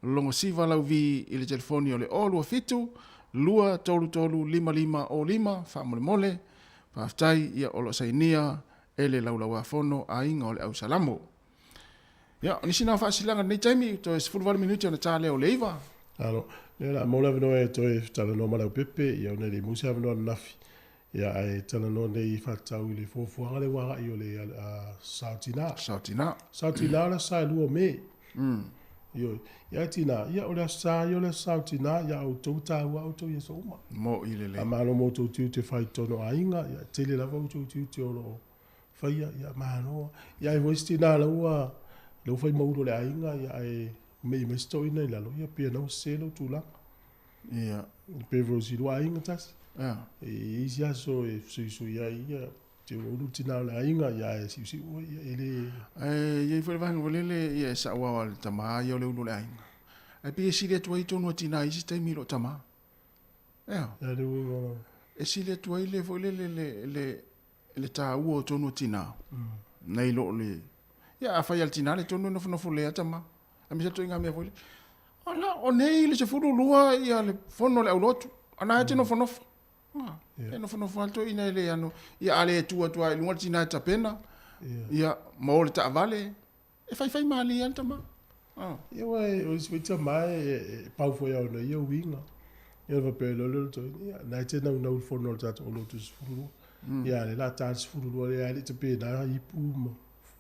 longo siva lau vi i le telefoni o le olu fitu, lua tolu, lima o lima, whaamole, whaaftai ia olo sainia, ele lau a whono a inga o le au salamo. Ia, nisi nā whaasilanga nei taimi, to e 10 minuti o na tāle o leiva. Alo, nera, maula vino e to e tala no malau pepe, ia one le musia vino nafi. Ia e tala no nei whatau i le fofuanga le wanga i o le Sautina. Sautina la sa lua me. Ia tina, ia o le sa i o le Sautina, ia au tauta ua au tau ia so uma. Mo i le le. Amalo mo tau tiu te whai tono a inga, ia tele lava au tau tiu te oro whaia, ia mahanoa. Ia e hoistina la ua, lau whai mauro le a inga, ia e mei mesto ina i lalo, ia pia nau selo tūlanga. Ia. Pevro si lua a inga tasi. E isi aso e sui ia te ulu tina le ainga ia e si ua ia ele ia foi vanga volele ia sa wa le tama ia le ulu le ainga e pi si le tuai tonu tina isi te milo tama ia le ulu e si le tuai le volele le ta uo tonu tina nei lo le ia a fai al tina le tonu no le tama a mi se to inga me volele ala o nei le se furu lua ia le fono le aulotu ana te no fono e no fono falto ina ele ano ia ale tua i lunga tina tapena ia mo le ta vale e fai mali anta ma ia wai o switcha mai pau foi au ia winga ia va pe lo to ia na te no fono ta o lo tu furu ia le la ta furu ia le te pe na i pu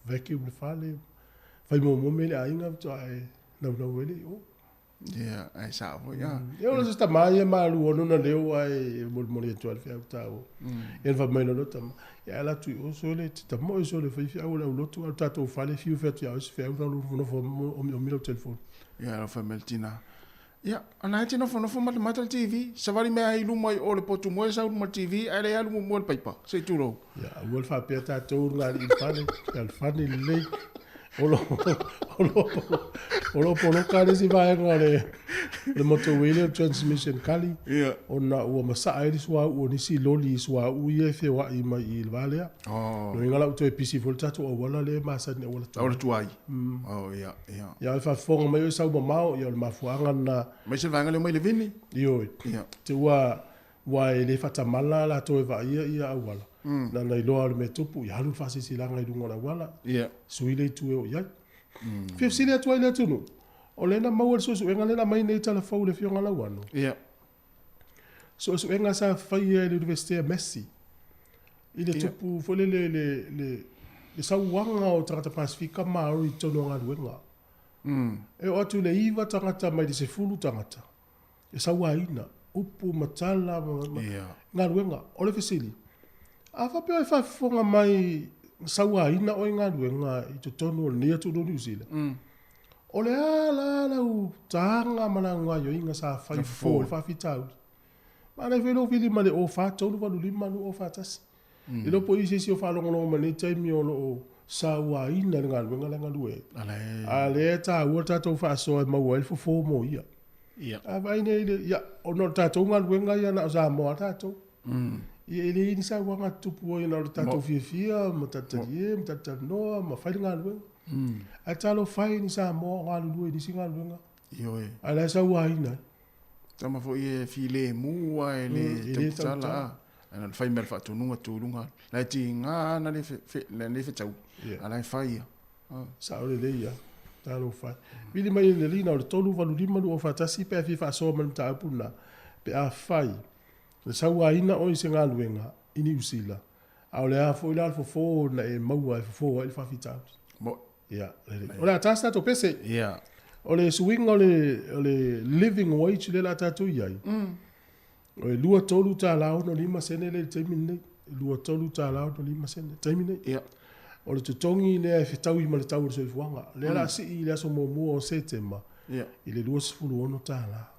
vacuum le fale fai mo me le ainga to ai no ele o Yeah, ai sa fo ya. Eu não está mais é malu ono na leo ai mo le tual fia tau. En va mai no tam. Ya ela tu o sole ta mo sole fa fia o lo tu ta to fa le fiu fet ya o se fia o no fo o mi telefone. Ya la fa meltina. Ya, ana tina fo no fo mata TV. Savari me ai lu mai o le potu mo sa mo TV ai le alu mo le paipa. Se tu lo. Ya, o fa pe ta to ngal il fa ni le Olo polo kare si vai ngare le motor wheel transmission kali ona ua masaa swa o ni si loli swa u ye fe wa I mai il vale no ngala u to pc volta to o wala le masa ne wala tu ai ya ya fa fonga mai sa u mau ya ma fuanga na mai se vanga le mai le vini yo te wa le fata mala la to va ia wala na na ilo al metupu ya lu fasi silanga I dunga wala suile tu o ya fe sile tu ile tu no o le na mau so enga le na mai nei tala fau le fionga la wano so enga sa fai le universite Messi ile tupu fo le sa wanga o tata pasifika ma o tono nga wenga e o tu le iva tangata mai se fulu tangata e sa waina upu matala nga wenga o le fesili afa pe fa fonga mai sawa ina o nga luenga I to tono ne to do New Zealand o le ala u tanga malanga yo inga sa fa fo fa fitau mana velo vili male o fa to lu lima lu o fa tas I lo po isi si o fa longo mane time o lo sawa ina nga luenga nga lue ale ta u ta to fa so ma wel fo mo ia ava ine ya o no ta to nga luenga ya na za mo ta to ele ni sa wanga tupu o ina tato fia matatalie matatanoa mafai ngalwe atalo fai ni sa mo ngalu ni singa lwenga yo ala sa wa ina tama fo ye file mu wa ele tsala ana fai mer fa tununga tulunga la tinga na le fe tau ala fai sa ole le ya talo fai bili mai le lina o tolu valu lima lu o fatasi pe fa so man ta puna pe a fai le saua ina o se ngaluenga I New Zealand au le a fo ila fo na e maua fo il fa fita mo ya ola tasta to pese o le swing o le living wage le la tatu yai o le lua tolu ta la no lima sene le termine lua tolu ta la no lima sene termine o le tutongi le fitau I mal tau so fuanga le la si ile so mo o setema ile lua sfulu ono ta la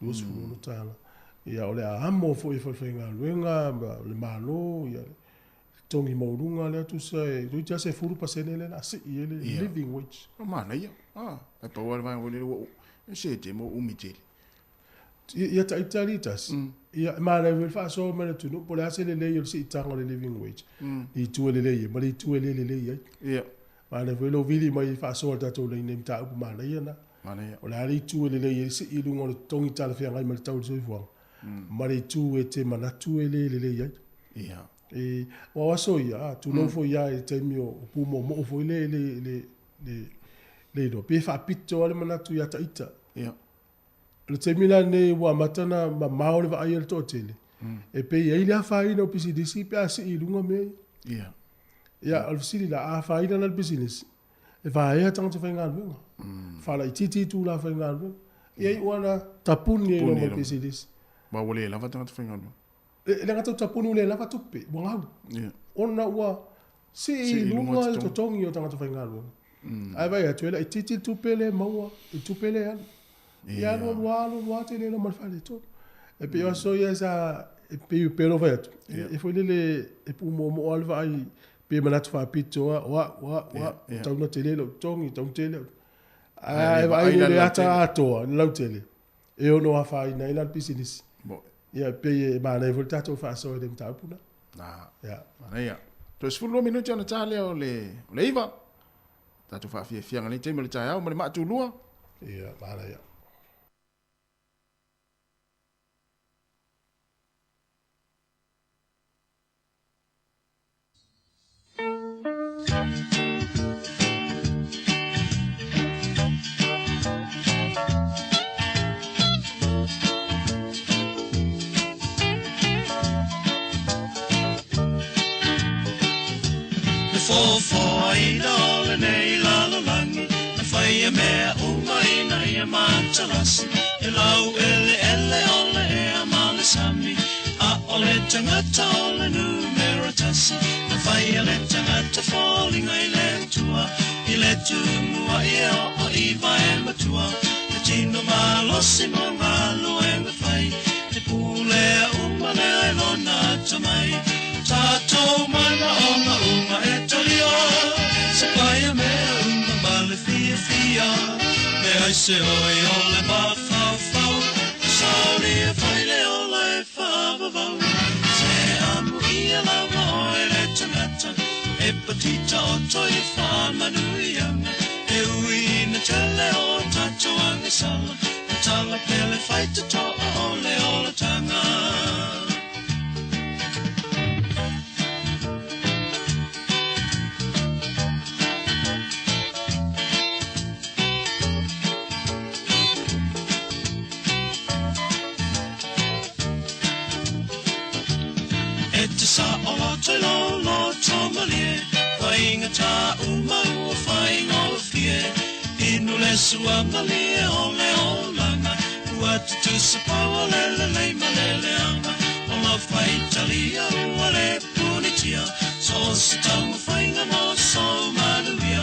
lua sfulu ono ta la ia ole a amo fo I falfenga luenga le malo ia tongi maurunga le tu se tu ja se furu pasene le la si ele living wage mana ia e pa wala vai o se te mo umite ia ta italitas ia mana vil fa so mana tu no pole ase le le si tanga le living wage I tu le le ma le tu le ia mana vil vili mai fa so ta to le nem ta u mana ia na ole ali tu le si I lungo le tongi tala fe ngai ma le tau so fuang mari tu e te manatu e le ia e o aso ia tu no fo ia e te mio pu mo fo le do pe fa pito ale manatu ia taita le te mila ne wa matana ma maole va ai to tele e pe ia ile fa ina o pisi disi pe asi I lunga me ia al sili la a fa ina na business e va ia tanto fa ngal fa la titi tu la fa ngal ia wana tapuni no mo pisi disi ba wole lava tanga whainga no le ngata tapuni le lava tupe wangau ona ua si lunga to tongi o tanga whainga no ai vai atu ele titi tupe le maua I tupe le an ia no lua te le no malfale to e pe o so ia sa e pe pero vai atu e foi le e pu mo alva ai pe manatu fa pito wa tau no te le lo tongi tau te le ai vai le ata ato lau tele e ono a fa ina ila business ia pe ma le volta to fa so dem ta puna mana ia to sfulu minuti ona tale o le iva ta to fa fia ngani te mo le taya o mo le ma tu lua ia mana ia Fo i dole nei la la langi na fai me o mai na ia man talasi e lau ele ole e amale sami a ole tangata ole numero tasi na fai ele tangata falling ai le tua i le tumua i o i vai e matua te tino malosi mo ngalo e me fai te pule a umane ai lona tamai tato mana onga unga e talio se pai a me unga male fia fia me ai se oi ole ma fau fau sauri e fai le ole e fava vau se amu ia la moi le tangata e patita o toi fa manuia e ui na tele o tato ange sala tala pele fai te to ole ole tanga sa o te lo tomalie fainga ta uma o fainga o fie inu le sua malie o le olanga what to support le malele anga o la faitalia o le punitia so sta fainga no so manuia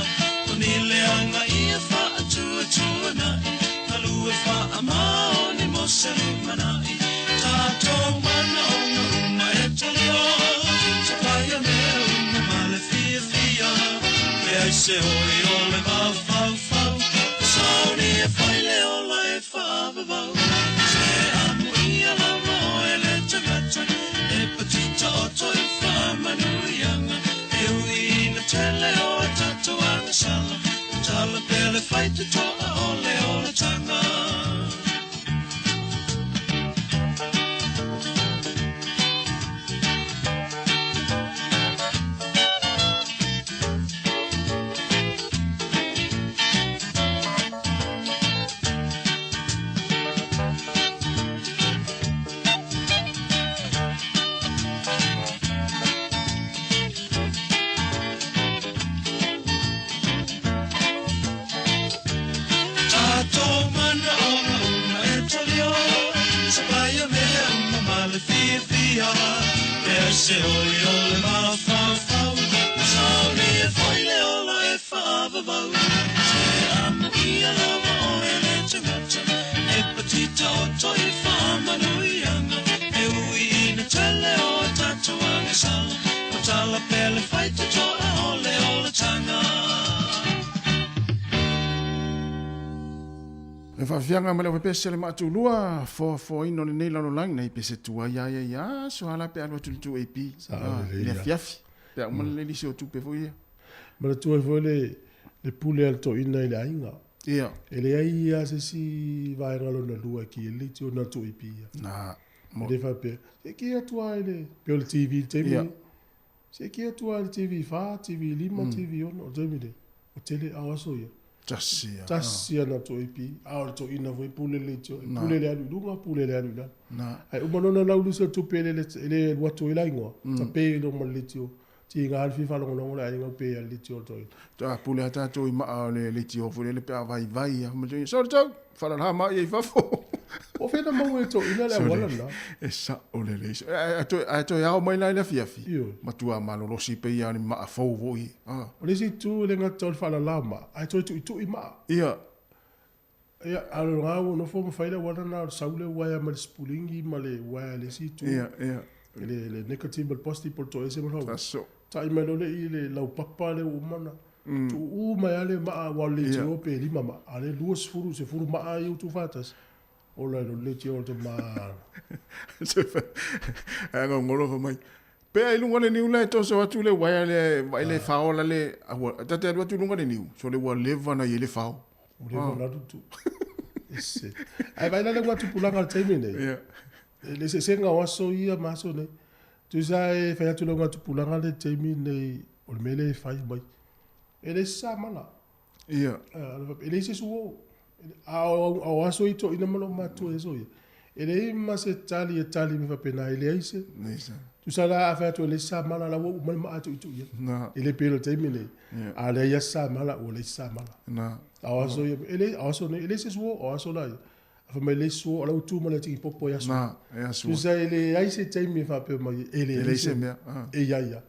o ni le anga ia fa tu na alu fa ama o ni mo se manai ta to mana o ma etalio I say oi ole va fau fau sauni e fai le ola e fava vau se amu ia la moi le tagata e patita o toi fa manuianga e ui na tele o tato anga sala tala pele fai te toa ole ole tanga se oi ole ma fau fau sauni e fai le ola e fava vau se amu ia lava o ele tangata e patita o toi fa manuianga e ui na tele o tato anga sala o tala pele fai te toa ole ole tanga e whawhianga ma lewa pese le matulua fo ino le nei lano lang nei pese tua ia so ala pe alo tu AP le fiafi pe umana le lisi o tupe fo ia ma tu fo le pule alto ina ile ainga ia ele ia se si vai ngalo na lua ki ele ti ona tu AP na mo de fa pe e ki atua ele pe o TV se ki atua le TV fa TV lima TV ono demide o tele awaso ia Tasia na to ipi ao to ina voi pule le to pule le anu lunga pule le anu na ai o mono na lu se to pele le watu ila ingo ta pe lo mo le tio ti nga al fi fa lo no la ingo pe le tio to ta pule ata to ma le tio fu le pe vai mo so to fa la ma ye fa fo o fe na mo to ina la wala na e sa o le ato ya o mai la fiafi ma tu ma lo si pe ya ni ma fo voi o le si tu le nga to fa la lama ai to tu ima ia alo ngau no fo mo fa le wala na saule waya ma spulingi ma le waya le si tu ia le negative positive por to ese mo so ta i melo le lau papa le umana tu uma ale ma wale tio pe lima ma ale luas furu se furu ma ai tu fatas ola le tio to ma se fa anga ngolo fa mai pe ai lunga le niu le to so atu le wai le fa ola le ta te atu lunga le niu so le wa leva na ye le fa o le na tu ese ai vai le watu pulanga te mine le se senga waso ia maso ne tu sai fa atu lunga tu pulanga le te mine o le mele fai mai ele sa mana ele se suo a waso ito ina malo matu eso ele ma se tali me fa pena ele ise tu sala afa to le sa mala la wo ma atu itu ya Na. ele pelo te mine Yeah. ale ya sa mala o le sa mala Na. awaso ele awaso ne ele se so awaso la afa me le so ala tu mala ti popo ya so Na. Ya su. tu sa ele ai se te mi fa pe ma Ele se me. e ya ya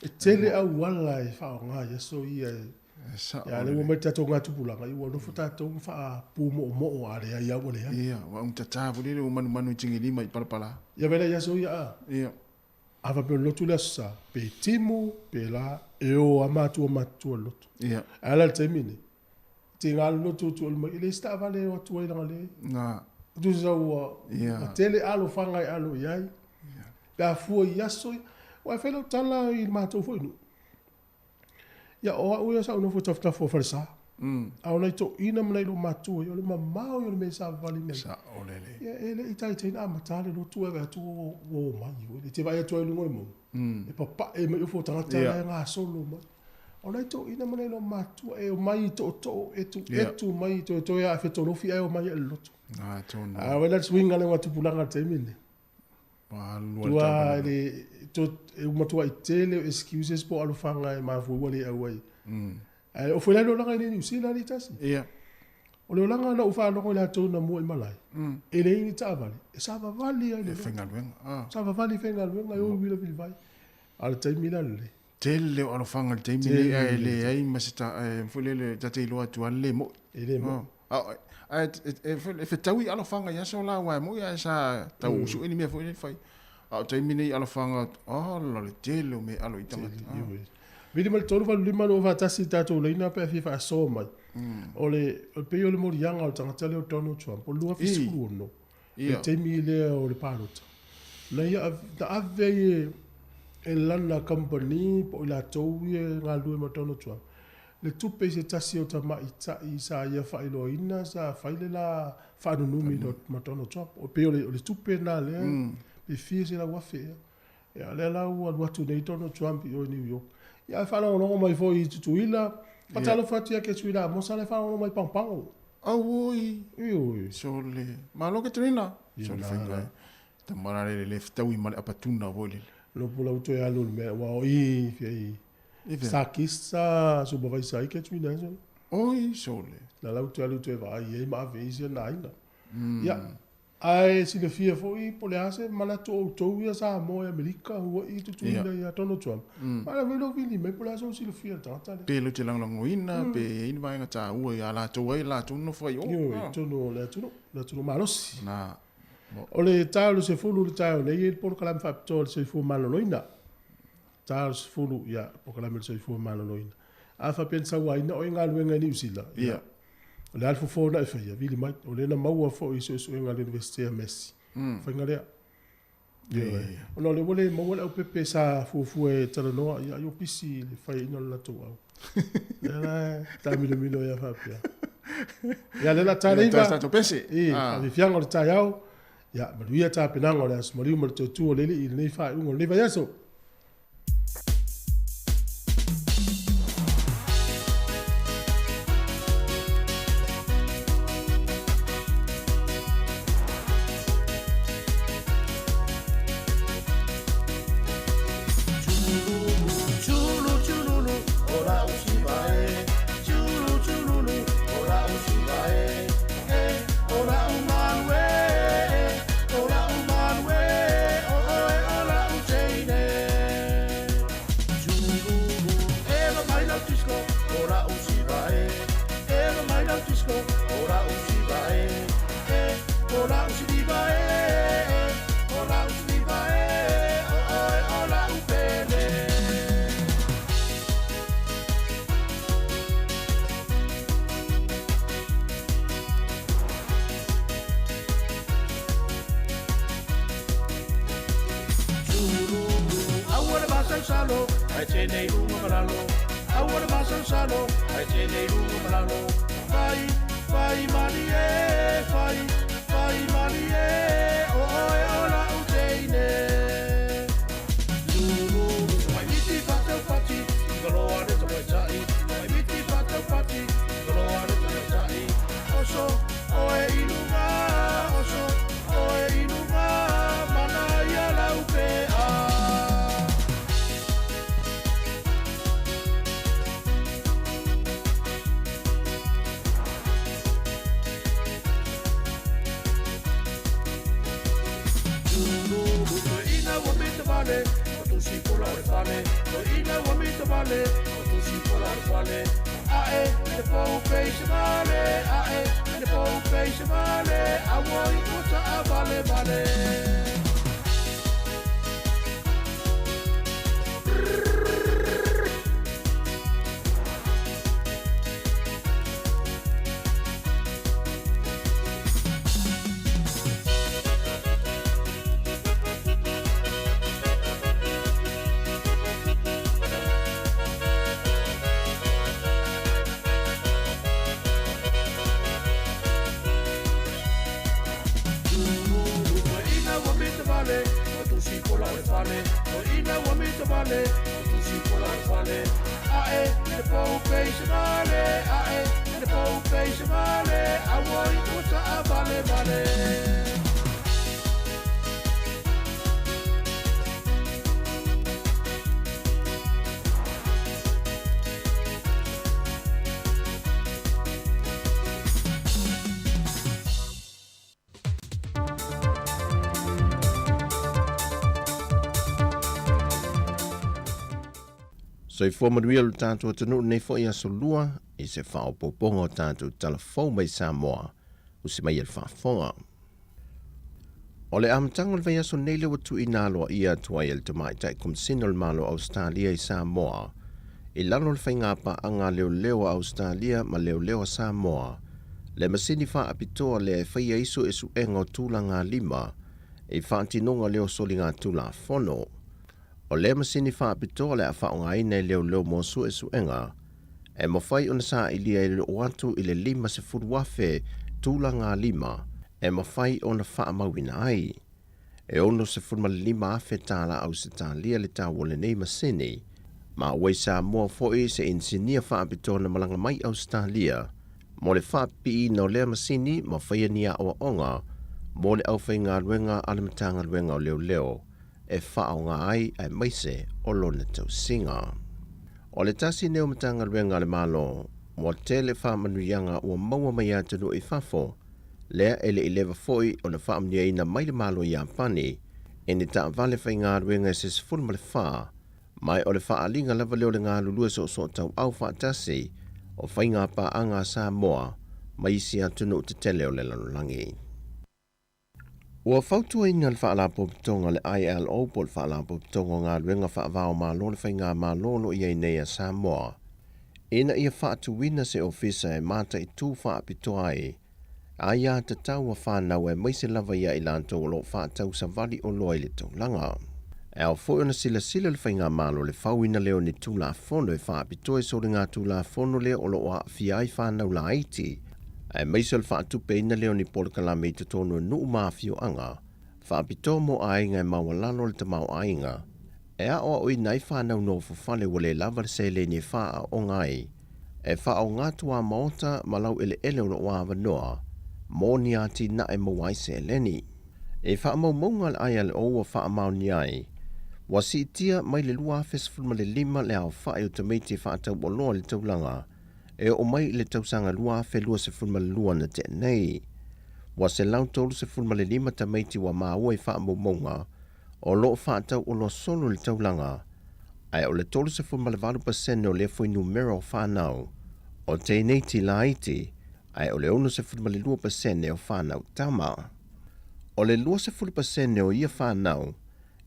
e tele a wala e fa nga ya so ia Sa. ya le mo meta to nga tu pula nga i wo no futa to fa pu mo ale ya wo le ya Ia, wa un tata bu le manu tingi lima i pala. ya vela ya so ia Ia. ava pe lotu le sa pe timu pe la e o amatu lotu Ia. ala te mine te ngal lotu tu le ile sta vale o tu ina le Na. tu za o Ia. tele alo fanga alo yai da fu ya so wa fe lo tala il mato fu no ya o ya sa no fu tofta fo farsa a ona to ina mna lo matu yo le mamao yo le me sa vale me Sa olele. ya ele itai te na matale lo tu e tu o mai yo le te vai to lo mo e papa e me fo tanga tala nga solo ma ona to ina mna lo matu e o mai to e tu mai to ya fe to lo fi e o mai e lo to Na to no. a wela swinga le watu pulanga te mine Wa lu tua le to e uma tua itele excuses po alu fanga e ma fu wale away o foi lá no langa ni usi la ni tasi Ia. o le langa na ufa no la to na mo e malai ele ni tavale e sa va vali Le fenga luenga. sa va vali fenga lo nga yo vila vil vai al te mila le Tele o fanga te mini ai le ai masita fule le tate lo atu ale mo. ele mo Fe taui alo fanga ya so la wa mo ya sa tau su ini me fule fai. A te mini alo fanga lo le tele me alo itanga. vidi mal tolu va lima no va tasi tato le ina pe fifa so mai ole o pe yo le mo yanga o tanga tele o tono Trump o lua fisu no e te mi le o le palota la ya da ave e lana company po la towie nga lu mo tono Trump le tupe se tasi o tama ita isa ya fa ilo ina sa fa ile la fa no numi do mo tono Trump o pe o le tupe na le pe fi se la wa fe ya le la wa tu nei tono Trump yo New York ya fa no mai foi tutuila patalo fatu ya ke tuila mo sa le fa no mai pampang Oi. oi Sole. Ma lo ke trina. Sole fenga. Tamara le taui mal apatuna vole. lo pula uto ya lo me wa i fi sa kisa so bo vai sai ke tuila so Oi, sole. la la uto ya lo to va i ma ve se na ina ya ai si le fia foi po le ase mana to ya sa mo America ho i tutuila ya tono Trump ma velo vili me po la so si le fia tata le Pe lo te lang ina pe ina vai nga ta ua ya la to ai la to no fai o. yo tono la tono malos Na. o le talo se fulu le talo nei il por kalam fa tol se fu malo loina talo se fulu ya por kalam se fu malo loina a fa pensa wa ina o inga luenga ni usila Ia. o le alfo fo na fa ya vili mai o le na maua fo i so inga le university a Messi fa inga le o no le wole mo le pepe sa fu e tala no ya yo pisi le fa ina la to au ya ta mi lo ya fa pia ya le la tale Ta sta to pese. a vi fiango le tayao ya manuia ta penanga le asmari mo to tu le i nei fa un le va yaso salo, ai te nei runga maralo. Awara masan salo, ai te nei runga maralo. Fai, fai mani e, fai mani e, o oe ora uteine. Lulu, mai miti patau pati, galoa re tawai tai. Mai miti patau pati, galoa re tawai tai. Oso, oe inunga, oso, oe inunga, mana ia lau pe a. vale, o tu si pola o vale, o ina wa mita vale, o tu si pola o vale. Ae, le pou peixe vale, ae, le pou peixe vale, a wai kota a vale vale. Soifua manuia lo tātou atanu nei fo ia solua i se whao poponga o tātou talafou mai Samoa o se mai al whaafonga. O le amatanga le vaya so nei le watu i naloa ia tuai el tamai tai kumsina le malo Australia i Samoa i lalo le whaingapa anga leo Australia ma leo Samoa le masini wha apitoa le whaia iso esu enga o tūlanga 5 i whaantinonga leo soli ngā tūla fono. O le masini wha apitoa le a whaonga ina i leo mosu esu enga e mawhai ona sa ilia i le oatu i le 5 se furu wafe tūlanga 5 e mawhai ona wha mawina ai. E ono se furu mali 5 afe tāla au se tālia le tā wole nei masini ma wei sa mua foi se insinia wha apitoa na malanga mai Australia mo le wha pi no le masini ma whaia nia o onga mo le au whainga ruenga alimatanga ruenga o leo e whaonga ai ai maise o lona tau singa. O le tasi neo matanga ruenga le malo, mo tele whaamanuianga ua maua mai atanu i whafo, lea ele i lewa foi o na whaamnia ina mai le malo i Ampani, e ni ta vale whai ngā ruenga se sifuru ma le wha, mai o le whaalinga lava leo le ngā lulua so tau au whaatasi, o whai ngā pa anga Samoa, mai isi atunu te tele o le lanulangi. Ua whautua ina le whaalapo pitonga le ILO po le whaalapo pitonga ngā ruenga whaavao mālo le whai ngā mālolo i nei a Samoa. Ina ia whaatuwina se ofisa e mata i tū whaapitoa ai, a ia te tau a whanau e maise lava ia i lanto o lo whaatau sa vali o loa i le taulanga. E au fwoi ona sila le whai ngā mālo le whauina leo ni tūla fono e whaapitoa i sori ngā tūla fono leo o lo a whiai whanau la aiti, ai maisel whaatupe ina leo ni Polokalame i te tono nuu mafio anga, whaapito mo ainga e mawalalo le tamau ainga, e a oa oi nai whanau no fufale wale lava se le ni wha o ngai, e wha o ngatua maota malau ele o wa wanoa, mo ni ati na e mawai se leni. E wha mau maunga le ILO wa wha mau ni ai, wa si itia mai le lua fesfulma le 5 le au wha e o tameiti wha atau o loa le taulanga, e o mai le tausanga lua fe lua se fulma le lua na te nei. Wa se lau tolu se fulma le 5 tamaiti wa maua i wha maumonga, o loo wha tau o lo solo le taulanga, ai o le tolu se fulma le 8% o le fui numero o whanau, o te neiti la iti, ai o le ono se fulma le 2% o whanau tama. O le lua se fulma o ia whanau,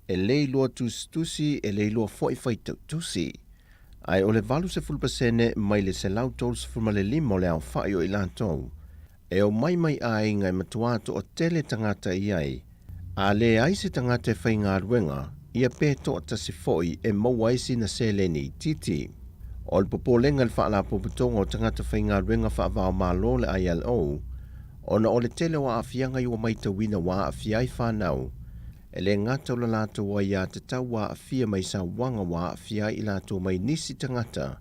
e lei lua tusi e lei lua foi tau tusi. Ai o le 8% mai le se lau tolu se fulma le 5 o le au whai o i lantou. E o mai ai ngai matuato o tele tangata i ai. A le ai se tangata e whai ngā ruenga, ia pē to tasi foi e mauaisi na se le ni titi. O le popolenga le whaala popotonga o tangata whai ngā ruenga whaavao malo le ILO, ona o le tele wa awhianga i o mai tawina wa awhiai whanau, e le ngata o la lato wa ia te tau wa awhia mai sa wanga wa awhiai i lato mai nisi tangata,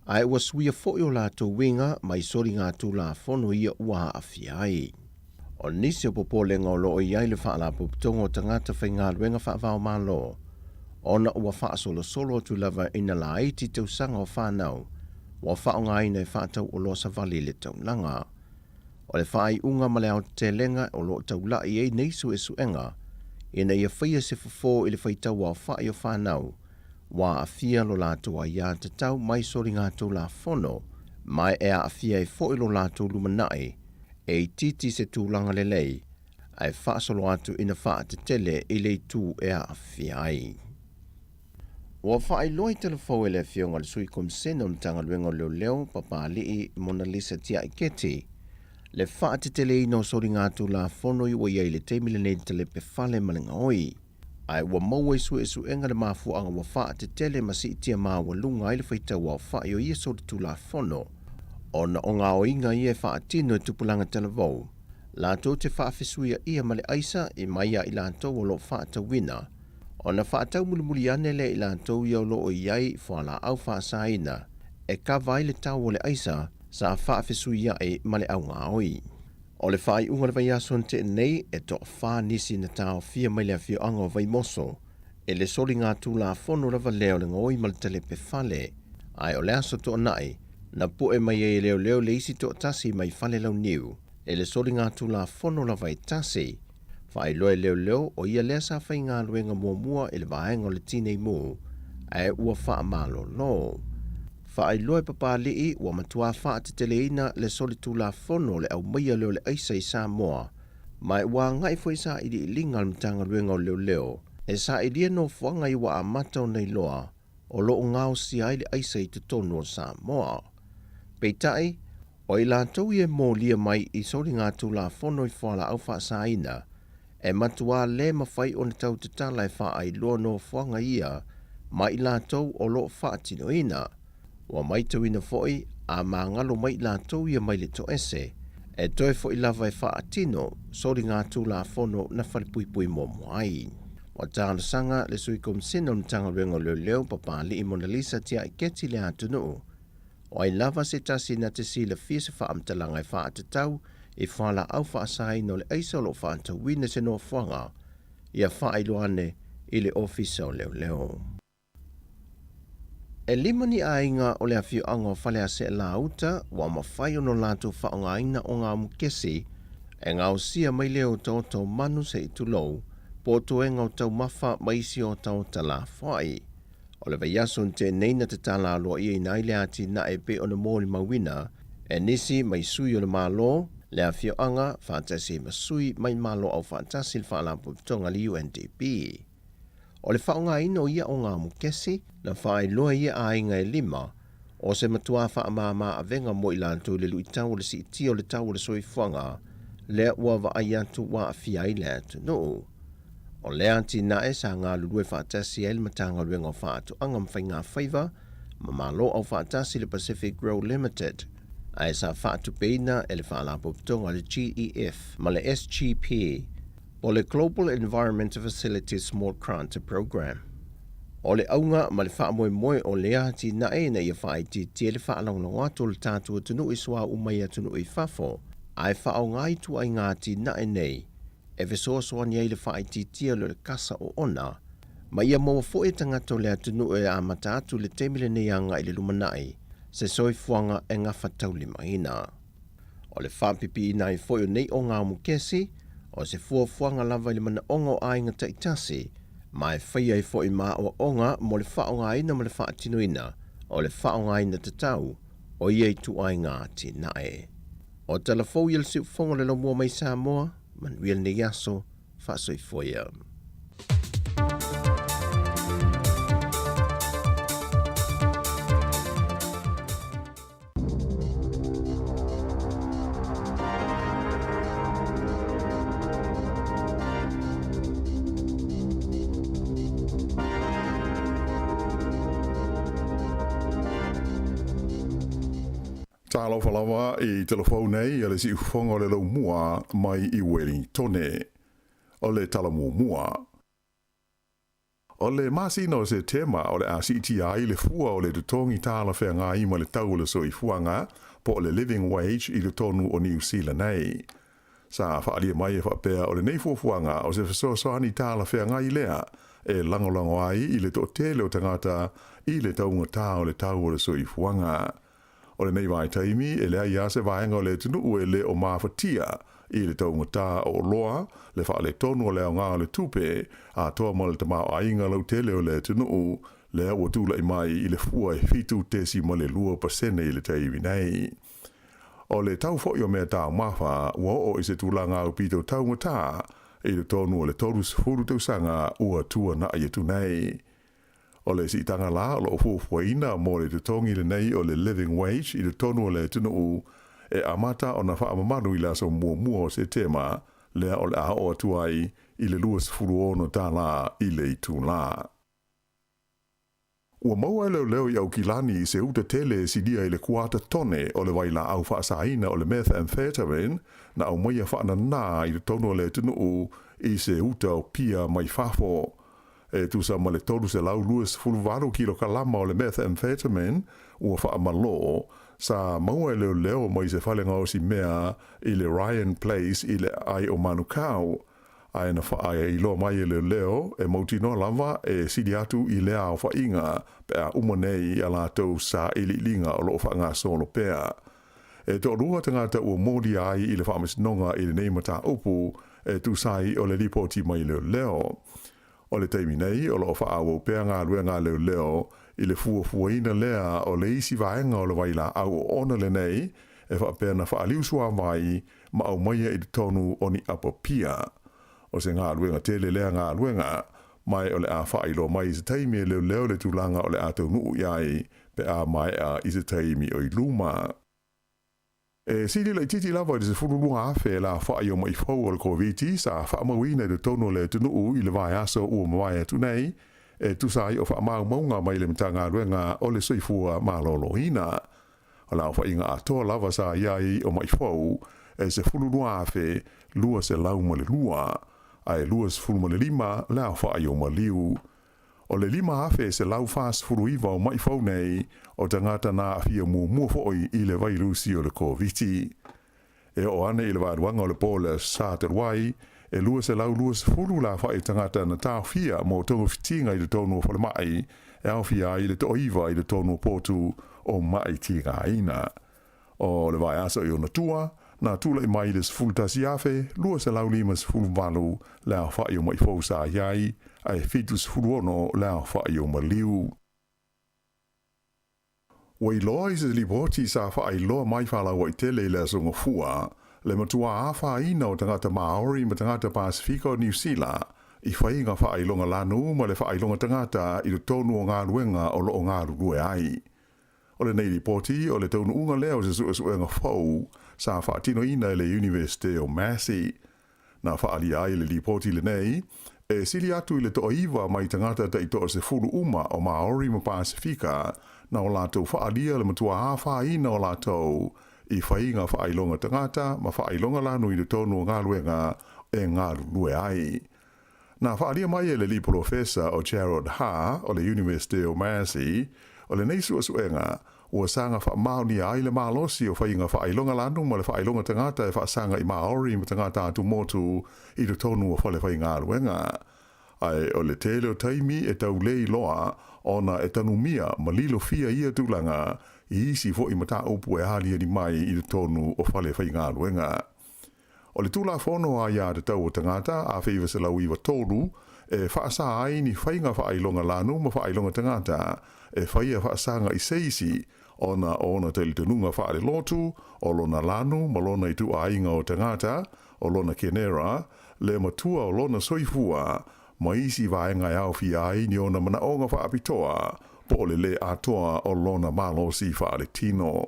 ai ua suia foi o lato winga mai sori ngā tūla fono ia ua awhiai. O nisi o popolenga o loo iai le whaala popotonga o tangata whai ngā ruenga whaavao malo, ona ua whaasolo solo tu lava ina la eiti tau sanga o whanau, wa whaonga ina e whaatau o loa sa vali le tau langa. O le whaai unga ma le au te lenga o loo tau la i ei neisu e suenga, ina ia whaia se fufo ili whaitau wa whae o whanau, wa a fia lo lātou a ia te tau mai sori ngātou la whono, mai e a fia e fo lo lātou lumanae, e titi se tūlanga lelei, ai whaasolo atu ina wha te tele i le tū e a fia ai. Wa whae loi telefo e le fionga le sui komsena mtanga luenga leo papa lii Mona Lisa tia i keti, le wha te tele ino sori ngātou la whono i wa iei le teimile nei tele pe whale malinga oi. Ai wa maua i su enga le mafu anga wa wha te tele masi itia maa wa lunga i le whaita wa wha i o ia sori tu la whono. Ona o ngā o inga i e wha tino e tupulanga televou. Lātou te wha whisuia ia male aisa i maia i lātou o lo wha ta wina. Ona wha tau mulimuli ane le i lātou i o lo o iai whala au wha saina. E ka vai le tau o le aisa sa wha whisuia e male au ngā oi. O le whai unga le vai ason te nei e to wha nisi na tau fia mai lea fio anga o vai moso. E le sori ngā tū la whono rawa leo le ngoi mal tele pe whale. Ai o le aso to nai, na po e mai e leo le isi to tasi mai whale lau niu. E le sori ngā tū la whono rawa i tasi. Whai loe leo o ia lea sa whai ngā luenga mua e le vaenga o le tinei mū. Ai ua wha malo lo. Whaai loe papa lii ua matua wha te teleina le soli tū la whono le au maia leo le aisa i Samoa. Mai ua ngai fwoi sa ili ilinga le mtanga luenga o leo. E sa ili no whanga i wa amatau nei loa o loo ngāo si ai le aisa i te tonu o Samoa. Peitai, o i lātou i e mō lia mai i soli ngā tū la whono i whala au wha saina. E matua le mawhai o ne tau te tala e wha ai loa no whanga ia mai i lātou o loo wha tino ina. Wa mai tawina foi a mangalo mai lātou ia mai le to ese. E toi foi lava e wha atino, sori ngā tū la whono na whalipui mo moai. Wa tāna sanga le sui komsena o mtanga luenga leo papa li i Mona Lisa tia i keti le atunu. O ai lava se tasi na te si le fia se wha amtalanga e wha atatau, i whala au wha asai no le eisa lo wha antawina se no whanga, ia wha ailoane i le ofisa o leo. E limani a inga o le awhio anga o whale a se la uta, wa mawhai ono lātou wha o ngā ina o ngā mukesi, e ngā o sia mai leo tau manu se i tulou, po to e ngau tau mawha maisi o tau tala whai. O le vaiason te neina te tala aloa ia i nai le ati na e pe o na mōli mawina, e nisi mai sui o le mālo, le awhio anga whātasi masui mai mālo au whātasi le whaalapu tonga li UNDP. O le whaonga ino ia o ngā mukesi, na whae loa ia a inga e lima, o se matua wha mā a venga mo i lantou le luitau le si iti o le tau le soifuanga, lea ua wa ai atu wa a fiai le atu no. O lea ti na e sa ngā lulue whaatasi e le matanga luenga o whaatu angam whai ngā whaiva, ma malo au whaatasi le Pacific Grow Limited, a e sa whaatu peina e le whaalapo pitonga le GEF, ma le SGP, o le Global Environmental Facilities Small Grant Program. O le aunga ma le wha moe o lea ti na e na ia wha ti tia le wha along no ato le tātua tunu i swa umai atunu i whafo, ai wha o ngai tu ai ngā ti na e nei, e vesoa soani ai le wha ti tia le kasa o ona, ma ia maua fo e tangato le atunu e a mata atu le temile nei anga i le lumanai, se soifuanga e ngā whatau lima ina. O le wha pipi ina i fo nei o ngā mukesi, o se fuafuanga lava i le mana onga o ainga taitasi, mai whaia i fo i maa o onga mo le wha o ngā ina mo le wha atino ina, o le wha o ngā ina te tau, o iei tu ai ngā ti nae. O talafou i le siu fonga le lomua mai Samoa, manuia le yaso, wha soifua. Tālo whalawa i telefou nei le si ufonga le lau mua mai i Wellingtone. O le talamu mua. O le masino se tema o le ACTI le fua o le tutongi tāla whea ngā ima le tau le soifuanga po o le living wage i le tonu o New Zealand nei. Sa whaalia mai e whapea o le nei fuafuanga o se whasosoani tāla whea ngā i lea e langolango ai i le tōtele o tangata i le taunga tā o le tau o le soifuanga. O le nei vai taimi e lea ia se vaenga o le tunu e le o mawhatia i le taungata o loa, le wha le tonu o leo ngā le tupe, a toa mo le tamau a inga lau tele o le tunuu, le ua tūla i mai i le fua e fitu tesi mo le 2% i le teiwi nei. O le tau fo o mea tau mawha, ua o i se tūlanga au pito taungata, i le tonu o le toru sifuru tausanga ua tua na i tu nei. O le si tanga la o lo fuafuaina mo le tutongi le nei o le living wage i le tonu o le tunuu, e amata o na wha amamanu i la so mua o se tema, lea o le a o atuai i le 2.0 tā la i le itu la. Ua maua leo i au kilani i se uta tele si dia i le kuata tone o le waila au whaasaina o le methamphetamine na au maia whaana nā i le tonu o le tunuu i se uta o pia mai whafo. E tusa ma le tolu se lau 2.2 kilo kalama o le methamphetamine ua whaamalo sa maua leo mai se whalenga o si mea i le Ryan Place i le ai o Manukau. Ai na whaai i loa mai leo e mautino lava e sidi atu i lea o whainga pe a umanei a lātou sa ililinga o loo whaanga solo pea. E tō rua tangata ua mōdi ai i le whaamisnonga i le neimata upu e tūsai o le ripoti mai leo. O le teimi nei o loo whaau pea ngā ruenga leo i le fuafuaina lea o le isi vaenga o le waila au o ona le nei e whaapea na whaaliusua mai ma au maia i le tonu o ni apapia. O se ngā luenga tele lea ngā luenga, mai o le a whailo mai i se taimi e leo le tūlanga o le a tau nuu iai, pe a mai a i se taimi o i luma. E siri la i titi lava i se furulunga awhe la whai o mai fau o le COVID sa whaamawina i le tono le tunuu i le vai aso ua mawai atu nei, e tusai o whaamau maunga mai le mta ngā luenga o le soifua māloloina. O la whai ngā atoa lava sa iai o mai fau, e se furulunga awhe lua se lau ma le lua, ai luas fulu ma le lima, lea whaai o ma liu. O le lima hafe se lau fast fulu iwa o mai fau nei, o tangata nā awhia mua foi i le vairusi o le COVID. E o ane i le vāruanga o le pōle sā te ruai, e lua se lau luas fulu la whaai tangata na tā whia mō tongo fitinga i le tonu o whale mai, e au whia i le to iwa i le tonu o pōtu o mai tinga ina. O le vai aso i o na tua, na tula i mai les fultasi afe, lua se lau limas fulvalu, lea whai o mai fausa iai, ai fitus fuluono lea whai o maliu. Wai loa i se lipoti sa whai loa mai whala wai tele lea songa fua, le matua a whai ina o tangata Maori ma tangata Pasifika o New Zealand, i whai ngā whai longa lanu ma le whai longa tangata i le tonu o ngā luenga o lo o ngā rurue ai. O le nei lipoti o le tonu unga leo se suenga fau, sa whaatino ina le University o Massey. Na whaali ai le lipoti le nei, e sili atu i le toa iwa mai tangata ta i toa se fulu uma o Maori ma Pasifika, na o lātou whaalia le matua a whaina o lātou, i whainga whailonga tangata, ma whailonga lanu i le tonu o ngā luenga e ngā lue ai. Na whaalia mai e le li professor o Gerald Ha o le University o Massey, o le nei suenga, ua sanga wha mauni ai le malosi o whainga whailonga lanu ma le whailonga tangata e whaasanga i Maori ma tangata atu motu i le tonu o whale whainga aluenga. Ai o le tele o taimi e tau lei loa ona e tanumia ma lilo fia ia tūlanga i isi fo i mata upu e halia ni mai i le tonu o whale whainga aluenga. O le tūla whono a ia te tau o tangata a whiwa se lau iwa tolu e whaasa ai ni whainga whailonga lanu ma whailonga tangata e whaia whaasanga i seisi ona te litununga whaare lotu, o lona lanu, ma lona i tu ainga o tangata, o lona kenera, le matua o lona soifua, ma isi vaenga au fi ai ni ona mana onga whaapitoa, po le atoa o lona malosi whaare tino.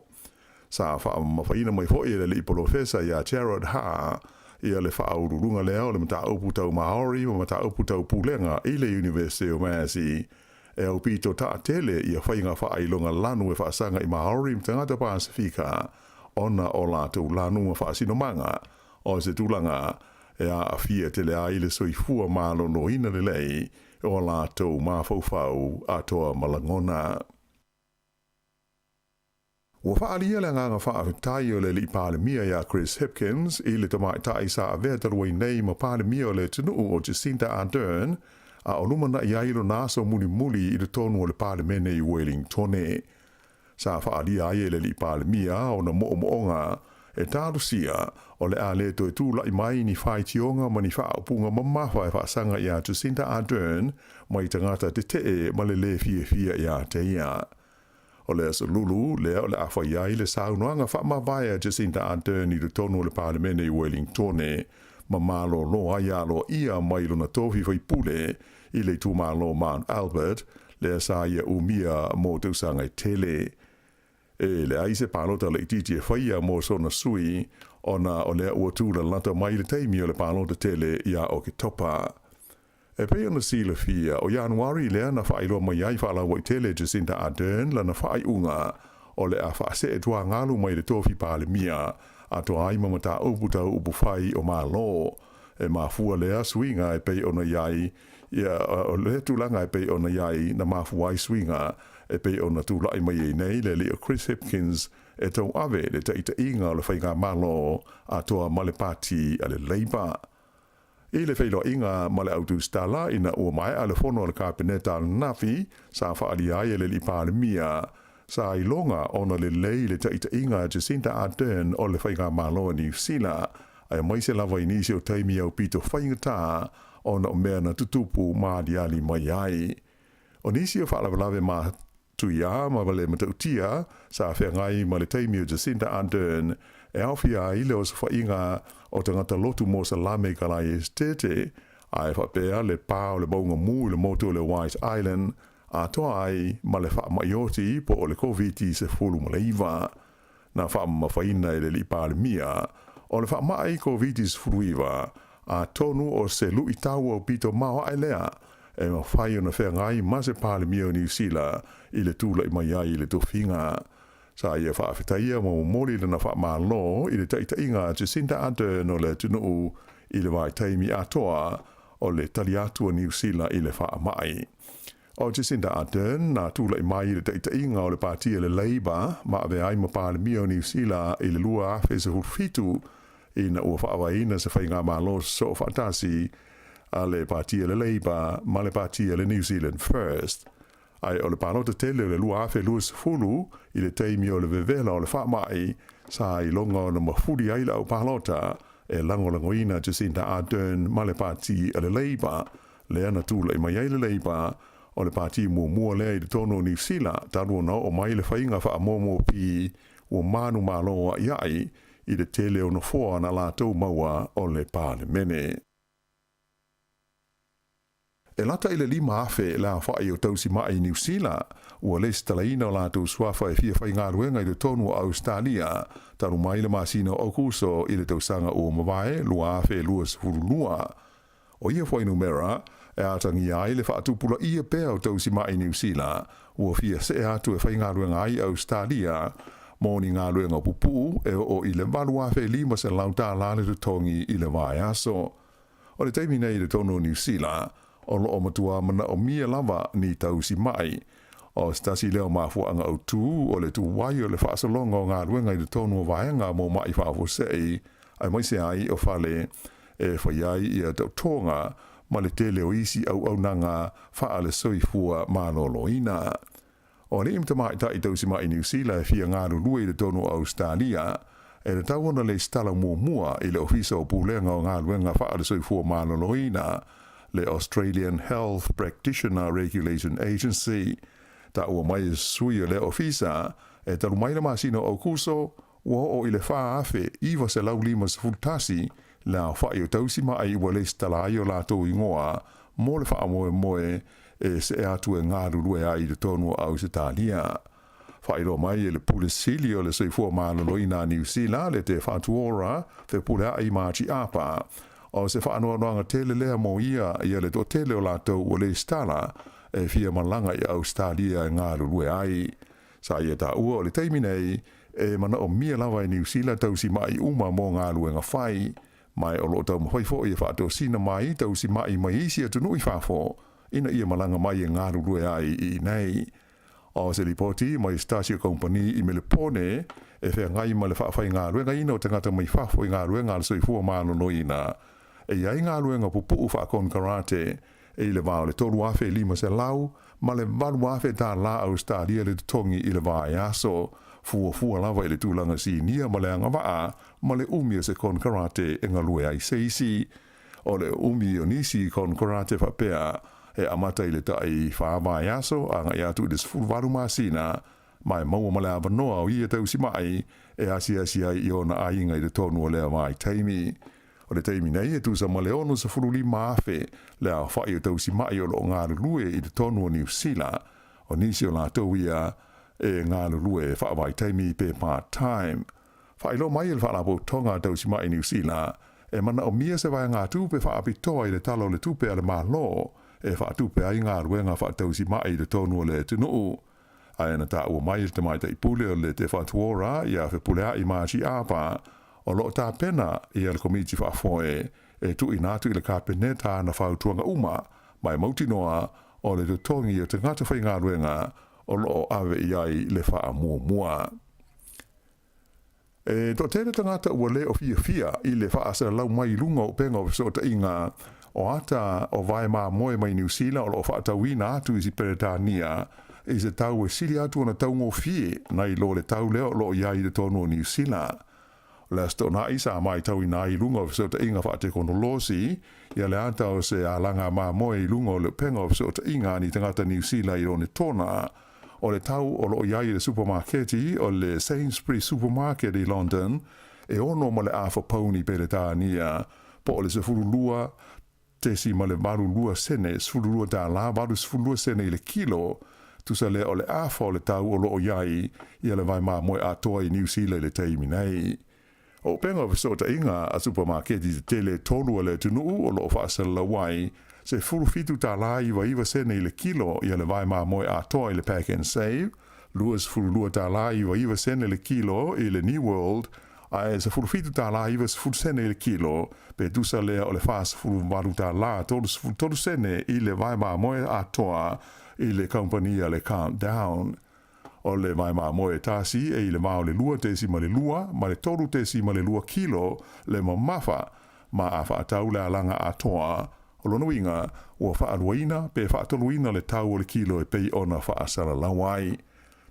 Sa whaina mai hoi le li professor ia Gerald Ha, ia le whaururunga leo le mata upu tau Maori, ma mata upu tau Pulenga i le University o Massey, e au pito ta tele ia whainga whailonga lanu e whaasanga i Maori m tangata Pasifika, ona o lātou lanu ma whaasinomanga, o se tūlanga e a awhia tele a ile soifua mālo no ina le lei, o lātou māwhauwhau atoa malangona. Ua whaalia le nganga whaawitai o le li pālemia ia Chris Hipkins, i le tamai tai sa avea taruai nei ma pālemia o le tunuu o Jacinda Ardern, a o lumana i ailo naso muli i le tonu o le pālemene i Wellingtone. Sa whaalia ai le li pālemia o na moonga e tārusia o le a le toi tūla i mai ni whai tionga ma ni whaapunga mamafa e whaasanga i a Jacinda Ardern mai tangata te te ma le fia i a te ia. O le asa lulu, lea o le awhaiai le saunoanga whaamawai a Jacinda Ardern i le tonu o le Parlemene i Wellington ma malo lo aialo ia mai lona tofi whai pule i le tūmalo Mount Albert le sa ia umia mo tausanga i tele. E le aise palota le ititi e whaia mo sona sui ona o lea ua tūla lata mai le teimi o le palota tele ia o ke topa. E pei ona sila fia o Januari lea na whailo mai ai whaala wai tele Jacinda Ardern la na whai unga o le a whaase e tua ngalu mai le tofi pale mia a to ai mamata uputa upu whai o maa lo. E maa fua lea swinga e pei ona iai ia o le tūlanga e pei ona iai na maa fuai swinga e pei ona tūlai mai e nei le leo Chris Hipkins e tau ave le taita inga o le whainga malo a toa male pati a le Labour. I le whailo inga male autu stala ina ua mai a le fono le kabineta nafi sa whaali ai le li Parlemia sa i longa ona le lei le taita inga Jacinda Ardern o le whainga malo ni Usila ai mai se lava inisi o taimi au pito whaingata ona o mea na tutupu maadi ali mai ai. O nisi o whaalawalawe ma tuia ma wale matautia sa whengai ma le taimi o Jacinda Ardern e awhia i leo sa whainga o tangata lotu mo sa lame kalai estete ai whapea le pā o le maunga mu le moto le White Island a toa ai ma le whaamaioti po o le COVID se fulu ma le iwa na whaamawhaina i le li Parlemia o le whaamai COVID se fulu iwa a tonu o se lui tau o pito mao ai lea e ma whai o na whengai ma se Parlemia o New Zealand i le tūla i mai ai i le tofinga. Sa ia whaafetaia mo mori le na whaamalo i le taita inga Jacinda Ardern o le tunuu i le vai taimi atoa o le tali atua New Zealand i le whaamai. O Jacinda Ardern na tūla i mai i le taita inga o le partia le Labour ma ave ai ma Parlemia o New Zealand i le lua afe se hulfitu i na ua whaawaina se whainga malo so whaatasi a le partia le Labour ma le partia le New Zealand First. Ai o le palota tele le lua afe lua sefulu i le teimi o le vevela o le whaamai sa i longa o na mafuri ai lau palota e langolangoina Jacinda Ardern ma le parti a le Labour le ana tūla i mai ai le Labour o le parti mua lea i le tono New Zealand taru na o mai le whainga whaamomo pi o manu malo a iai i le tele o na foa na lātou maua o le Parlemene. E lata i le lima afe la whai o tausi mai New Zealand ua le stalaina o lātou suafa e fia whai ngā ruenga i le tonu a Australia taru mai le masina o kuso i le tausanga o mawae lua afe lua sefurulua. O ia whai numera e atangi ai le whaatupula ia pēr o tausi mai New Zealand ua fia se atu e whai ngā ruenga ai Australia mōni ngā ruenga pupu e o i le walu afe lima se lauta lale tu tongi i le vai aso. O le teimi nei le tonu New Zealand o loo matua mana o mia lava ni tausi mai. O stasi leo mafuanga au tū o le tu wai o le whaasalonga o ngā ruenga i le tonu o vaenga mō mai whaafosei ai mai se ai o whale e whaiai i a tautonga ma le tele o isi au nanga whaale soifua mānoloina. O le imta mai tai tausi mai New Zealand e fia ngā rurua i le tonu o Australia e le tauona le stala mua i le ofisa o pulenga o ngā ruenga whaale soifua mānoloina le Australian Health Practitioner Regulation Agency. Ta ua mai sui le ofisa e taru mai le masino au kuso ua o i le wha afe iwa se lau lima se fultasi la whai o tausi mai ua le stala ai o lātou ingoa mo le wha moe e se atu e ngā rurue ai le tonu au se tālia. Whai ro mai e le pule sili o le soifua māloloina New Zealand le te whatuora te pule ai māti apa. O se whaanoanoanga tele lea mo ia le to tele o lātou o le stala e fia malanga i Australia e ngā rurue ai. Sa ia tā ua o le teimi nei e mana o mia lawa i New Zealand tausi mai uma mo ngā ruenga whai. Mai o lo tau mawhaifo i whaato sina mai tausi mai isi atu nui whafo ina ia malanga mai e ngā rurue ai i nei. O se ripoti mai Stasia Company i Melepone e whea ngai ma le whaafai ngā ruenga ina o tangata mai whafo i ngā ruenga al soifua mānonoina. E iai ngā ruenga pupu whaakon karate e le vāo le toru afe lima se lau ma le valu afe tā la Australia le tongi i le vai aso fua lava i le tūlanga sinia ma le angawaa ma le umi o se kon karate e ngalue ai seisi o le umi o nisi kon karate whapea e amata i le tai whaavai aso a ngai atu i le sfulwaru masina mai maua ma le avanoa o ia tausi mai e asi ai i ona ainga i le tonu o lea mai taimi. O le taimi nei e tusa ma le ono sa furuli maafe le a whai o tausi mai o lo ngā lulue i le tonu o New Zealand o nisi o la tau ia e ngā lulue whaavai taimi pe part-time. Whai lo mai il whaalapo tonga tausi mai New Zealand e mana o mia se vai ngā tupe whaapitoa i le talo le tupe ale maa lo e whaatupe ai ngā ruenga whaatausi mai le tonu o le tunuu. Ai na ta ua mai te mai te ipule o le te whaatuora i a whipulea i maachi apa o lo ta pena i al komiti whaafoe e tu inatu i le kapeneta na whautuanga uma mai mautinoa o le tutongi o te ngata whai ngā ruenga o lo ave i ai le wha mua. E to tēne tangata ua le o fia i le wha asa lau mai lunga o penga o fisota inga o ata o vai maa moe mai New Zealand o lo whaatawina atu i si Peretania e se tau e sili atu ona tau ngō fie nai lo le tau leo lo iai le tonu o New Zealand. Le asto na isa mai tau i nai lunga o fisota inga whaate konolosi ia le ata o se alanga maa moe i lunga o le penga o fisota inga ni tangata New Zealand i o ne tona o le tau o lo iai le supermarketi o le Sainsbury Supermarket i London e ono mo le afa pauni Peretania po o le se furulua tesi ma le marulua sene sfululua da la baru sfululua sene i le kilo tusa le o le afa o le tau o lo iai ia le vai maa moe atoa i New Zealand le teimi nei. O penga visota inga a supermarketi te tele tolu o le tunuu o lo whaasala wai se fitu ta la iwa sene i le kilo ia le vai maa moe atoa i le pack and save luas fululua ta la iwa sene le kilo i le New World ai se fitu ta la iwa sene i le kilo pe tusa le o le fast fulu ta la tolu sene i le vai maa moe atoa i le company le countdown o le vai maa moe tasi e i le mao le lua tesi ma le lua ma le tolu tesi ma le lua kilo le mamafa ma a whaatau le alanga atoa o lono inga ua whaaluaina pe whaatoluina le tau o le kilo e pei ona whaasara lawai.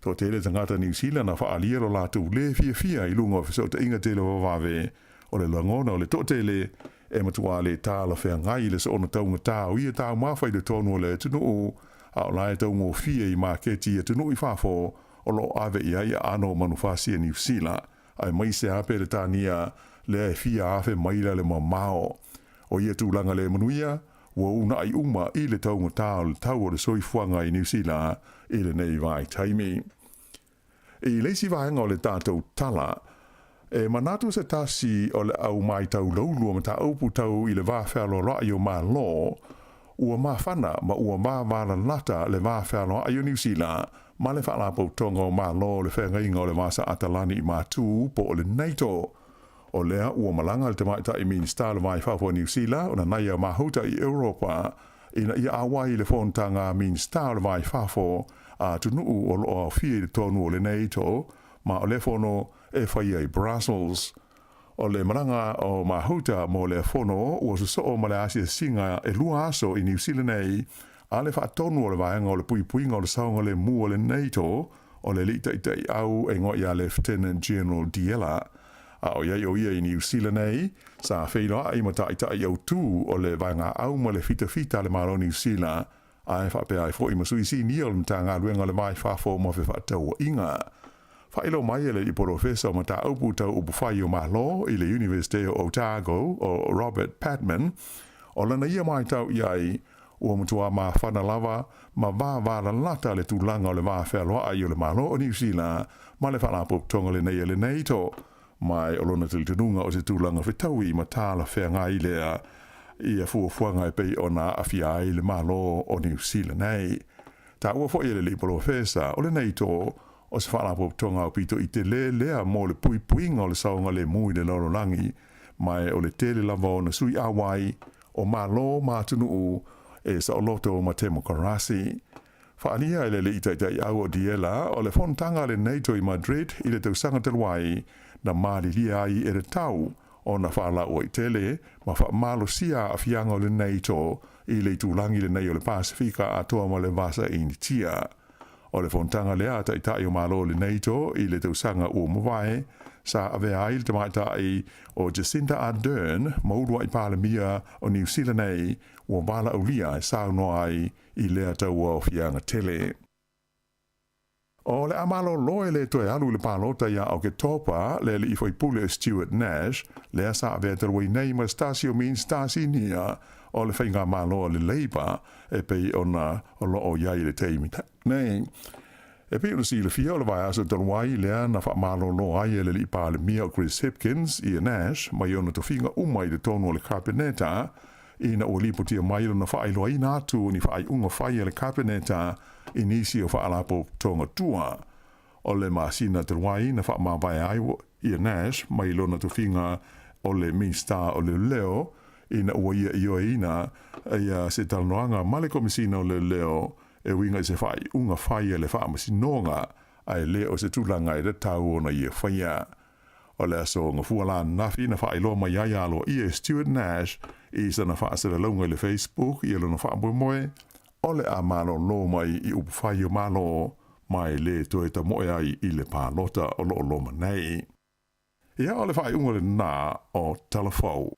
To tele tangata New Zealand na whaalia lo lātou le fia i lunga o fisota inga tele wawawe o le langona o le totele e matua le tāla whea ngai le sa ona taunga tāu ia tāu mawhai le tonu o le tunuu a o lai taunga o fia i maketi e tunuu i whafo o lo ave ia i ano manufasia New Zealand ai mai se ape le tānia le fia afe maila le mamao o ia tūlanga le manuia ua una ai uma i le taunga tāu le tau o le soifuanga i New Zealand i le nei vai taimi. I leisi vaenga o le tātou tala e manatu se tasi o le au mai tau laulua ma ta aupu tau i le vāwhalo rai o mā lo ua mawhana ma ua mawala lata le vāwhalo ai o New Zealand ma le whaalapau tonga o mā lo le whengainga o le masa atalani i mātū po o le NATO o lea ua malanga le te maita i minista le vai whafo New Zealand o na naia mahuta i Europa ina ia awai le whontanga minista le vai whafo a tunuu o loa fie le tonu o le NATO ma o le whono e whaia i Brussels. O le maranga o mahuta mo le whono ua suso ma le asia singa e lua aso i New Zealand nei a le whaatonu o le vaenga o le puipuinga o le saunga le mua o le NATO o le lita i tei au e ngoi a Lieutenant General Diela a o iai o ia i New Zealand nei sa wheinoa i mata i tai au tū o le vaenga au ma le fita le maro New Zealand a e whapea i fo i masui si ni o le mta ngā ruenga le mai whafo mo whewhatau inga. Whailo mai ele i professor ma ta aupu tau upu whai o malo i le University of Otago o Robert Patman o lana ia mai tau iai ua mutua ma whana lava ma vāvāra lata le tūlanga o le vāwhealoa ai o le malo o New Zealand ma le whalapo tonga le nei le NATO mai o lona te tununga o te tūlanga whetaui ma tāla whea ngai lea i a fuafuanga e pei o na awhia ai le malo o New Zealand nei. Ta ua fo i le li professor o le NATO o se whaalapo tonga o pito i te lea mo le puipuinga o le saunga le mui le lorolangi mai o le tele lava o na sui awai o malo mātunuu e sa o loto ma temokarasi. Whaalia ele le itai au o diela o le fontanga le NATO i Madrid i le tausanga telwai na maari lia ai e le tau o na whaala o i tele ma wha malo sia a fianga o le NATO i le tūlangi le nei o le Pasifika a toa ma le vasa i ni tia. O le fontanga lea ta ita o malo le NATO I le tausanga o mawai sa ave ai te maita I o Jacinda Ardern maurua I palemia o New Zealand nei o bala ulia sa no ai I lea tau o fianga tele. O le amalo loe le toe alu le palota ia o ke topa le I foi pule Stuart Nash le sa ave terwei nei ma stasio min stasi nia o le whainga malo le Labour e pei ona o lo o iai le teimita. Nei, e pei ona si le fia o le vai aso tanwai lea na wha malo lo ai le li pa le mia o Chris Hipkins I Nash mai ona to finga umai le tono o le kabineta ina o lipo tia mai na wha ailoa ina atu ni wha ai unga whai le kabineta inisi o wha alapo tonga tua. O le masina tanwai na wha mawai ai I Nash mai lona to finga o le minsta o le leo ina ua ia ina ia se talanoanga male komisina o le leo e winga I se whai unga whai le wha masinonga ai leo se tūlanga I le tau ona ia whaia. O le aso ngā fuala nafi na whai loa mai ai alo ia Stuart Nash I sana wha se le launga I le Facebook ia lona wha moe o le a malo lo mai I upu whai o malo mai le toe ta moe ai I le pālota o lo loma nei. Ia o le whai unga le nā o talafau.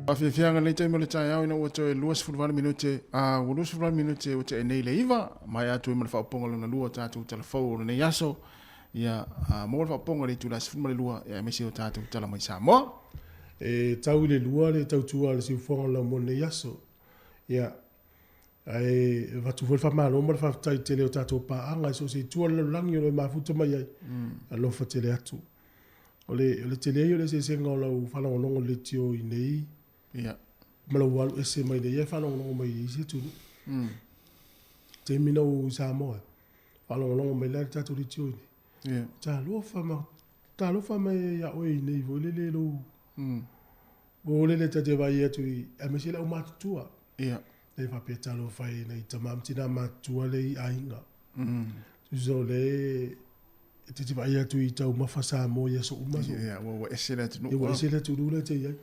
Awhiawhianga nei taimole tai au ina ua toe 2 minute, 2 minute ua te nei le iwa, mai atu ima le whaoponga luna lua tātou telefou o nei aso, ia mo le whaoponga le tūla 2 ia mesi o tātou tala mai Samoa. E tau le lua le tau tua le siufonga la mo nei aso, ia ai watu fwel whamalo, mo le whaftai tele o tātou paanga, so se tua le langi o le mafuta mai ai, alofa tele atu. O le tele ai o le se senga o lau whanongonongo le tio i nei, malau walu ese mai le ia whanongonongo mai i se tunu. Te mina o Samoa, whanongonongo mai le tātou le tio i nei. Tā lofa mai ia oe i nei, vo le le lo. Vo le le tate vai atu i, a mesi la o matutua. Le whapea talo whai nei tamam tina matua le i ainga. So le... Titi vai atu i tau mawhasa mo ia so umaso. Wa esele tu nu. Wa esele tu nu le te iai.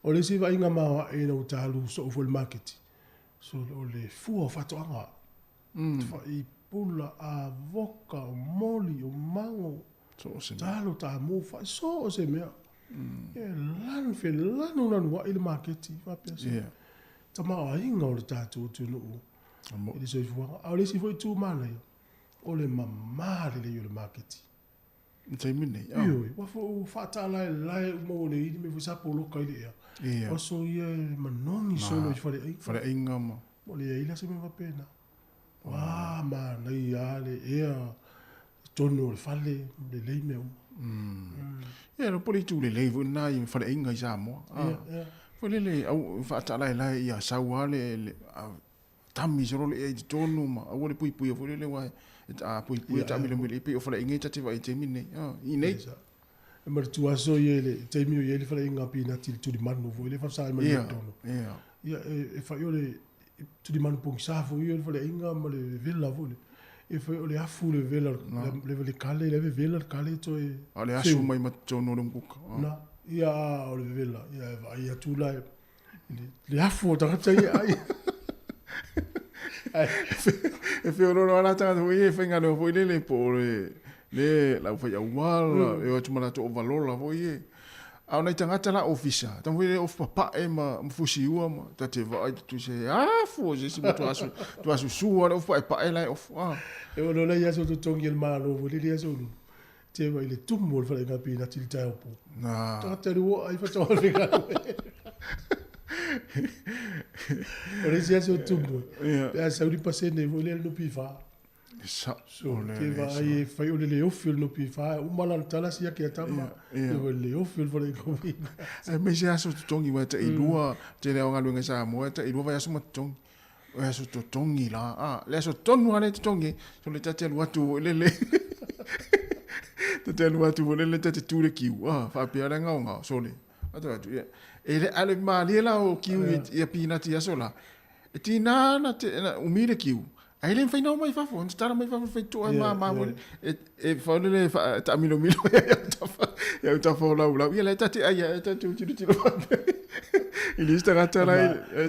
O le si vai inga mawa e na utalu so full market. So o le fua whatoanga. I pula a voka o moli o mango. Talo ta mo whai so o se mea. Lanu wa i le market. Wapea so. Tama a inga o le tātou tu nu. I le soifua. A le si foi tu mana ia. O le mamare le yo le market. Ntai mine. Ioi, wafo fata lai mo le ini me fusa polo kai le ia. O so ia manoni solo i fare ai. Fare inga ma. Mo le ila se me va pena. Wa ma nei ia le ia tono le fale le lei me o. Ia no poli tu le lei vo na i fare inga i Samoa. Fo le au fata lai ia saua le tami soro le e tono ma. Au le pui fo le wai. Pui ta mile pe o fala inga tati vai te mine I nei e mar tu aso ye le te mi ye le fala inga pina til tu di manu vo le fa sa ma le tono ia e fa yo le tu di manu pong sa vo yo le fala inga ma le villa vo le e fa yo le afu le villa le kale le villa kale to e ale asu mai ma tono le kuka na ia o le villa ia tu la le afu ta ta ai e feo no ana tanga hui e whainga no hui le po le lau whai au wala e o tumana to o valola hui e au nei tangata la ofisa tang hui le of papa e ma mfusi ua ma ta te vai tu se fu se si tu asu sua le of pa e lai of e o no le aso tu tongi el malo hui le aso no te vai le tumo le whainga pina til tai opo ta te ruo ai whato le Ora si aso tumo. Ya sauri pasene vo le no pifa. So te vai fai o le ofil no pifa, o malan tala sia ke tama. O le ofil vo le komi. E me si aso tongi wa te ilua te le nga luenga sa mo te ilua vai aso matongi. O aso tongi la. Le aso tonu ane tongi. So le tate lua tu le. Te lua tu le tate tu le kiu. Fa pia nga nga so le. Atu e le ale mali la o kiu ia pina tia sola e tina na te umile kiu ai le faina mai fa fo sta mai fa fe to ma e fa le ta milo ya ta fo la ia le tati ai ta tu il sta gata la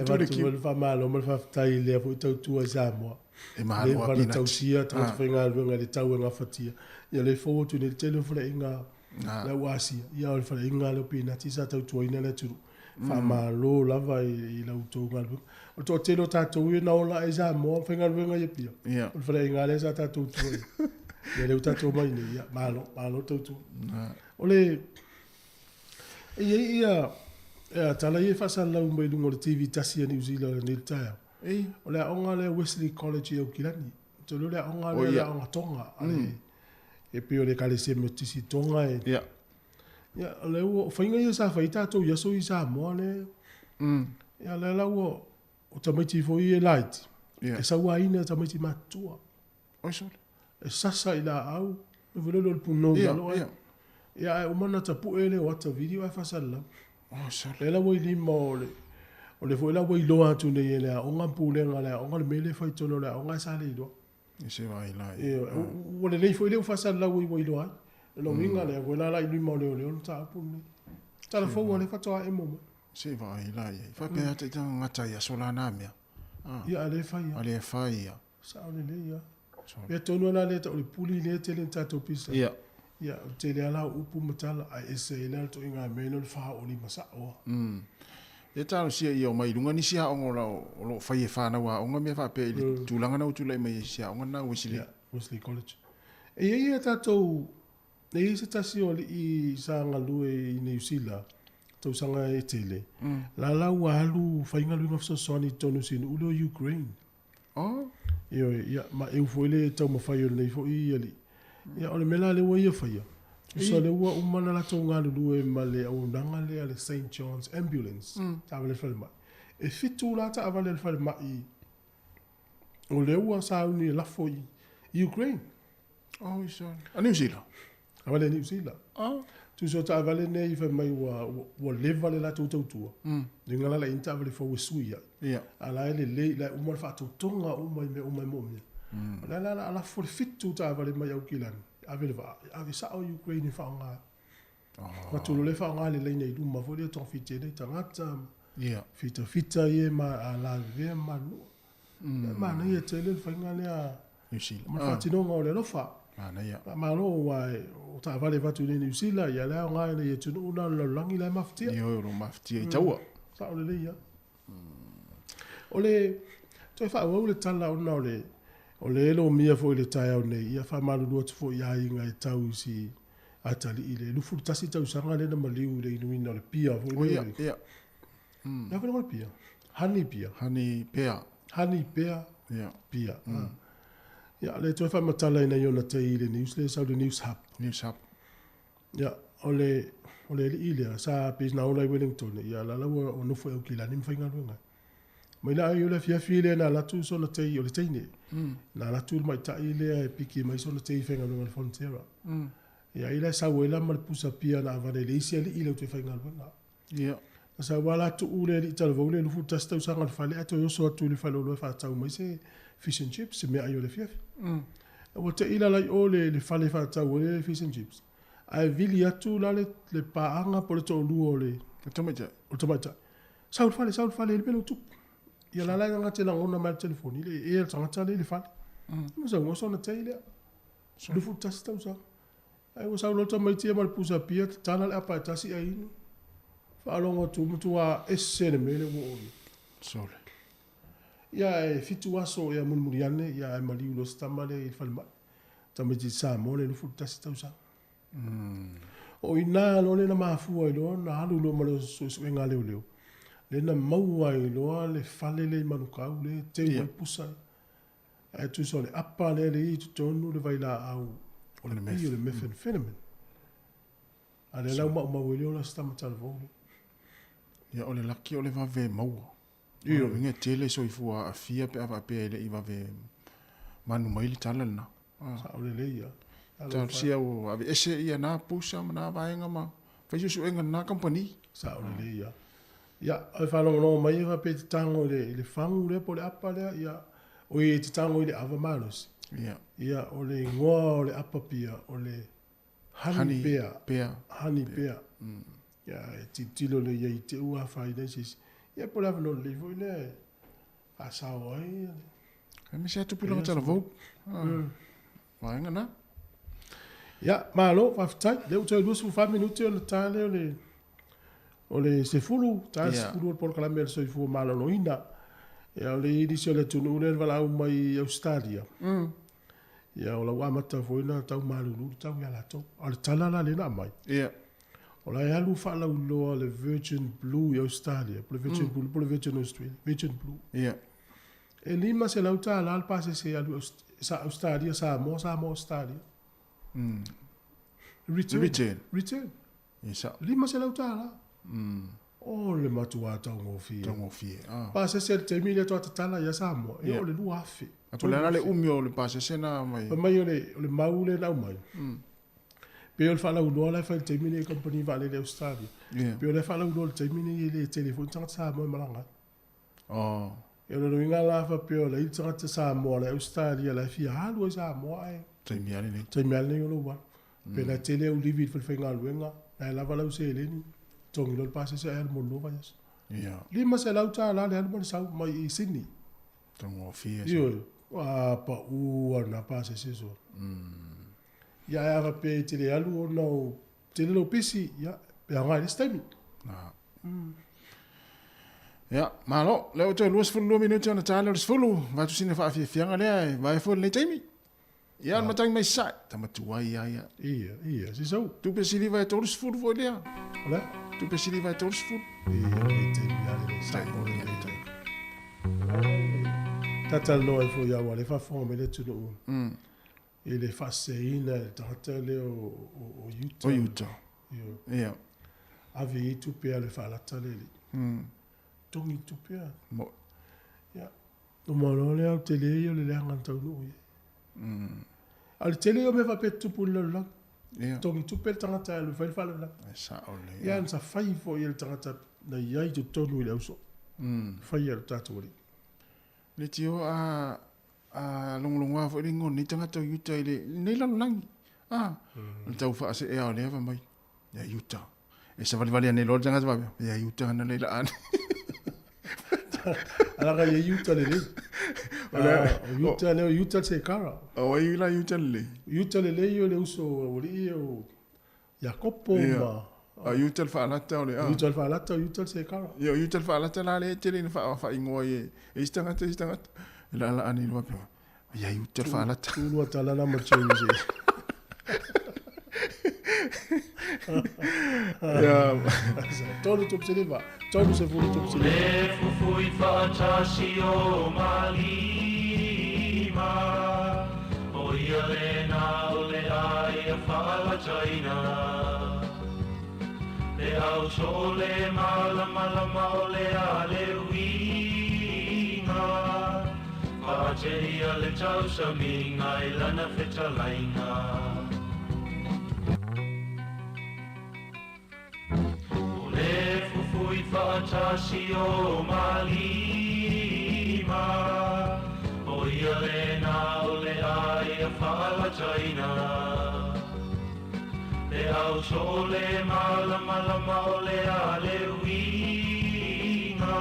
tu le kiu fa malo mal fa tai le fo tu Samoa e ma lo pina tau sia ta fenga lunga le tau nga fatia ia le fo tu le telefone inga la wasi ia o fa inga le pina ti sa tau ina le tu fa malo lava I la uto ngal o to telo ta to ina ola e za mo fa ngal venga ye pia o fa inga le sa ta tu ia le uta to mai ni ia malo to tu o le ia tala ye fa sa la un mai lungo le TV tasia New Zealand ni taia o le onga le Wesley College o kilani to le onga le onga tonga e pio le kale se motisi tonga e ya le o fainga ia sa faita to ia so I Samoa le ya le la o tamiti fo I light e sa wa ina tamiti matua o so e sasa ila au e vole lo puno ya o mana tapu ele o ta video fa sala o so le la wo I mole o le fo la wo I lo atu ne ele o nga pule nga le o nga le mele fa tono le o nga sa le do e se vai la o le fo le fa sala wo I lo no winga le wala la I mo le ta puni ta la fo le fa to e mo se vai la e fa pe ate tanga ta ia sola na mea ia le fa ia sa le ia pe tono na le to le puli le tele ta to pisa ia te le ala upu matala a ese le to inga meno fa o ni masa o E talo sia ia o mai lunga ni sia o lo fai e whana wa o ngamia wha pe ili tūlanga na utula i mai sia o ngana Wesley College. E ia tātou, e isa tasi o li i sanga lue i New Zealand, tau sanga e tele. La lau alu whainga luinga fsosoni tonu sinu ulo Ukraine. Oh? Ia, ma e ufoile tau mawhai o nei fo i ali. Ia, ole mela le wa ia whaia. So le ua umana la tau ngā lulu e ma le au nanga le ale St. John's Ambulance. Ta avale whale mai. E fitu la ta avale whale mai. O le ua sa uni lafo i Ukraine. Oh, isa. A New Zealand? Avale New Zealand. Tu so ta avale ne i whale mai wa leva le la tau tau tua. Ni ngala la inta avale fo suia. Ala ele le umana wha tau tonga umai me umai mo mea. La lafo le fitu ta avale mai au kilani. Ave sa o Ukraine fa nga. Ma tu le fa nga le nei du ma vole ton fite nei tangata. Fita ye ma ala ve ma no. Ma na ye tele fa nga le a New Zealand. Ma fa tino nga le fa. Ma no wa o ta vale va tu ni New Zealand ya la nga le ye tu na lo langi la maftia. Yo lo maftia i taua. Sa o le ya. Ole to fa o le tala o na le o le elo mia fo le tai au nei ia fa malu do fo ia inga e tau si atali ile lu fu tasi tau sanga le na maliu le inu ina le pia fo ia ya fa le pia hani pia pia ya le to fa matala ina yo na te ile news le sa le news hub ya ole ile sa pis na ola Wellington ya la o no fo o kila ni mfainga lunga mai la yo le fia na la tu so na te o le teine na la tu mai ta ile e piki mai so na te fenga no frontera ya ile sa wela mal pusa pia na vale le isi ile te fenga no ya sa wala tu ule li tal vole lu futa sta usanga fale ato yo so tu le falo lo fa tau mai se fish and chips me ayo le fia o te ila la ole le fale fa tau le fish and chips ai vili atu la le paanga por to lu ole tomata sa fale le pelo tu ia la nga tela ona mal telefoni le tanga tale le fa mo sa mo so na tele lu futa sta usa ai o sa lo to mai tia mal pusa pia tana le apa tasi ai fa longo tu mutua essene mele wo sole ia e fitu aso ia mulmuriane ia e mali lo stamale il falma tamiti sa mo le lu futa sta usa o ina lo le na mafu ai lo na alu lo malo so nga le le na maua i loa le fale le manukau le te mai pusa e tu so le apa le i tu tonu le vai la au o le mefen phenomenon a le lau mawele o la stamatala vole ia o le laki o le vave maua ia inga tele soifua a fia pe ava pe le i vave manu mai le tala lena sa o le ia tal sia o ave ese ia na pusa na vaenga ma fai su enga na company sa o le ia ia ai fa no mai va pe tango le fangu le po le apa le ia o i te tango i le ava manus ia o le ngoa o le apa pia o le honey pea ia ti tilo le ia te ua fa i nesis ia po la no le vo le a sa o ai me se tu pula tala vo vaenga na ia malo fa tai le o te lu su 5 minuti o le tale o le se fulu por kala mer so fu malo no ina e o le idi se le tunu le vala mai Australia ia o la wa mata foi na tau malo lu tau ya la to o le tala la le na mai o la ya lu fa la lo le Virgin Blue Australia por Virgin Australia Virgin Blue e lima se la uta la al pase se alu sa Australia sa mo Australia return lima se la uta la o le matua tau ngofie pa se te mile to tala ya samo e o le lu afi ato le ale umio le pa se sena mai o le maule na mai pe o fala uno la fa te mile company vale le Australia pe o le fala uno te mile le telefon tanga sa mo malanga e o le ngala fa pe o le tanga sa mo le Australia la fi halu sa mo ai te miale o lo wa pe la tele o livid fa fa ngaluenga la vala se le ni tongi lo pase se er molo vayas lima se lauta la le almo sa mai i Sydney tongo fie wa pa u na pase se so ya va pe te le alu no te lo pisi ya pe nga le stemi Ya, malo, leo te luas fulu minuti ona tala luas fulu, watu sine fa fianga le, vai fulu le taimi. Ya, matang mai sai, tamatua ya. Ia, si so. Tu pe sili vai tolus fulu vo le. Ola? Tu pe sili vai tolus fulu. Ia, mai taimi ale sai ko le taimi. Tatal no e fo ya wale fa fo me le tunu. Il est fascine tata le o Utah. O Utah. Ia. Avi tu pe le fa la tale. Tongi tu pe. Mo. Ya. No mo le au tele yo le hanga tau no. Al tele yo me fa pe tu pun la. Tongi tu pe tangata le fa la. Sa ole. Ya sa fai fo il tangata na yai tu tonu le uso. Fai el tatu wali. Le tio a longlonga fo ringo ni tangata Utah ile nei la langi. Tau fa se e ole va mai. Ya Utah. E sa vali ne lo tangata va. Ya Utah na le la an. Ala ka Utah le. Utah se kara. O ai la Utah le. Utah le yo le uso wali yo. Jacopo ma. Utah fa la ta ole. Utah fa la ta Utah se kara. Yo Utah fa la ta la le tele fa ingo e. E stangata. La ani lo pa. Ya Utah fa la ta. Tu lo ta la ma chenje. Ya. Todo tu observa. Todo se fu tu observa. Le fui fatasi o malima. O ia le na o le ai a fala chaina. Le au so le mala o le a le winga. Faceria le tau sa minga i lana feta lainga. Fatasi o malima o ia le na o le ai a fala chaina le au so le mala o le a le winga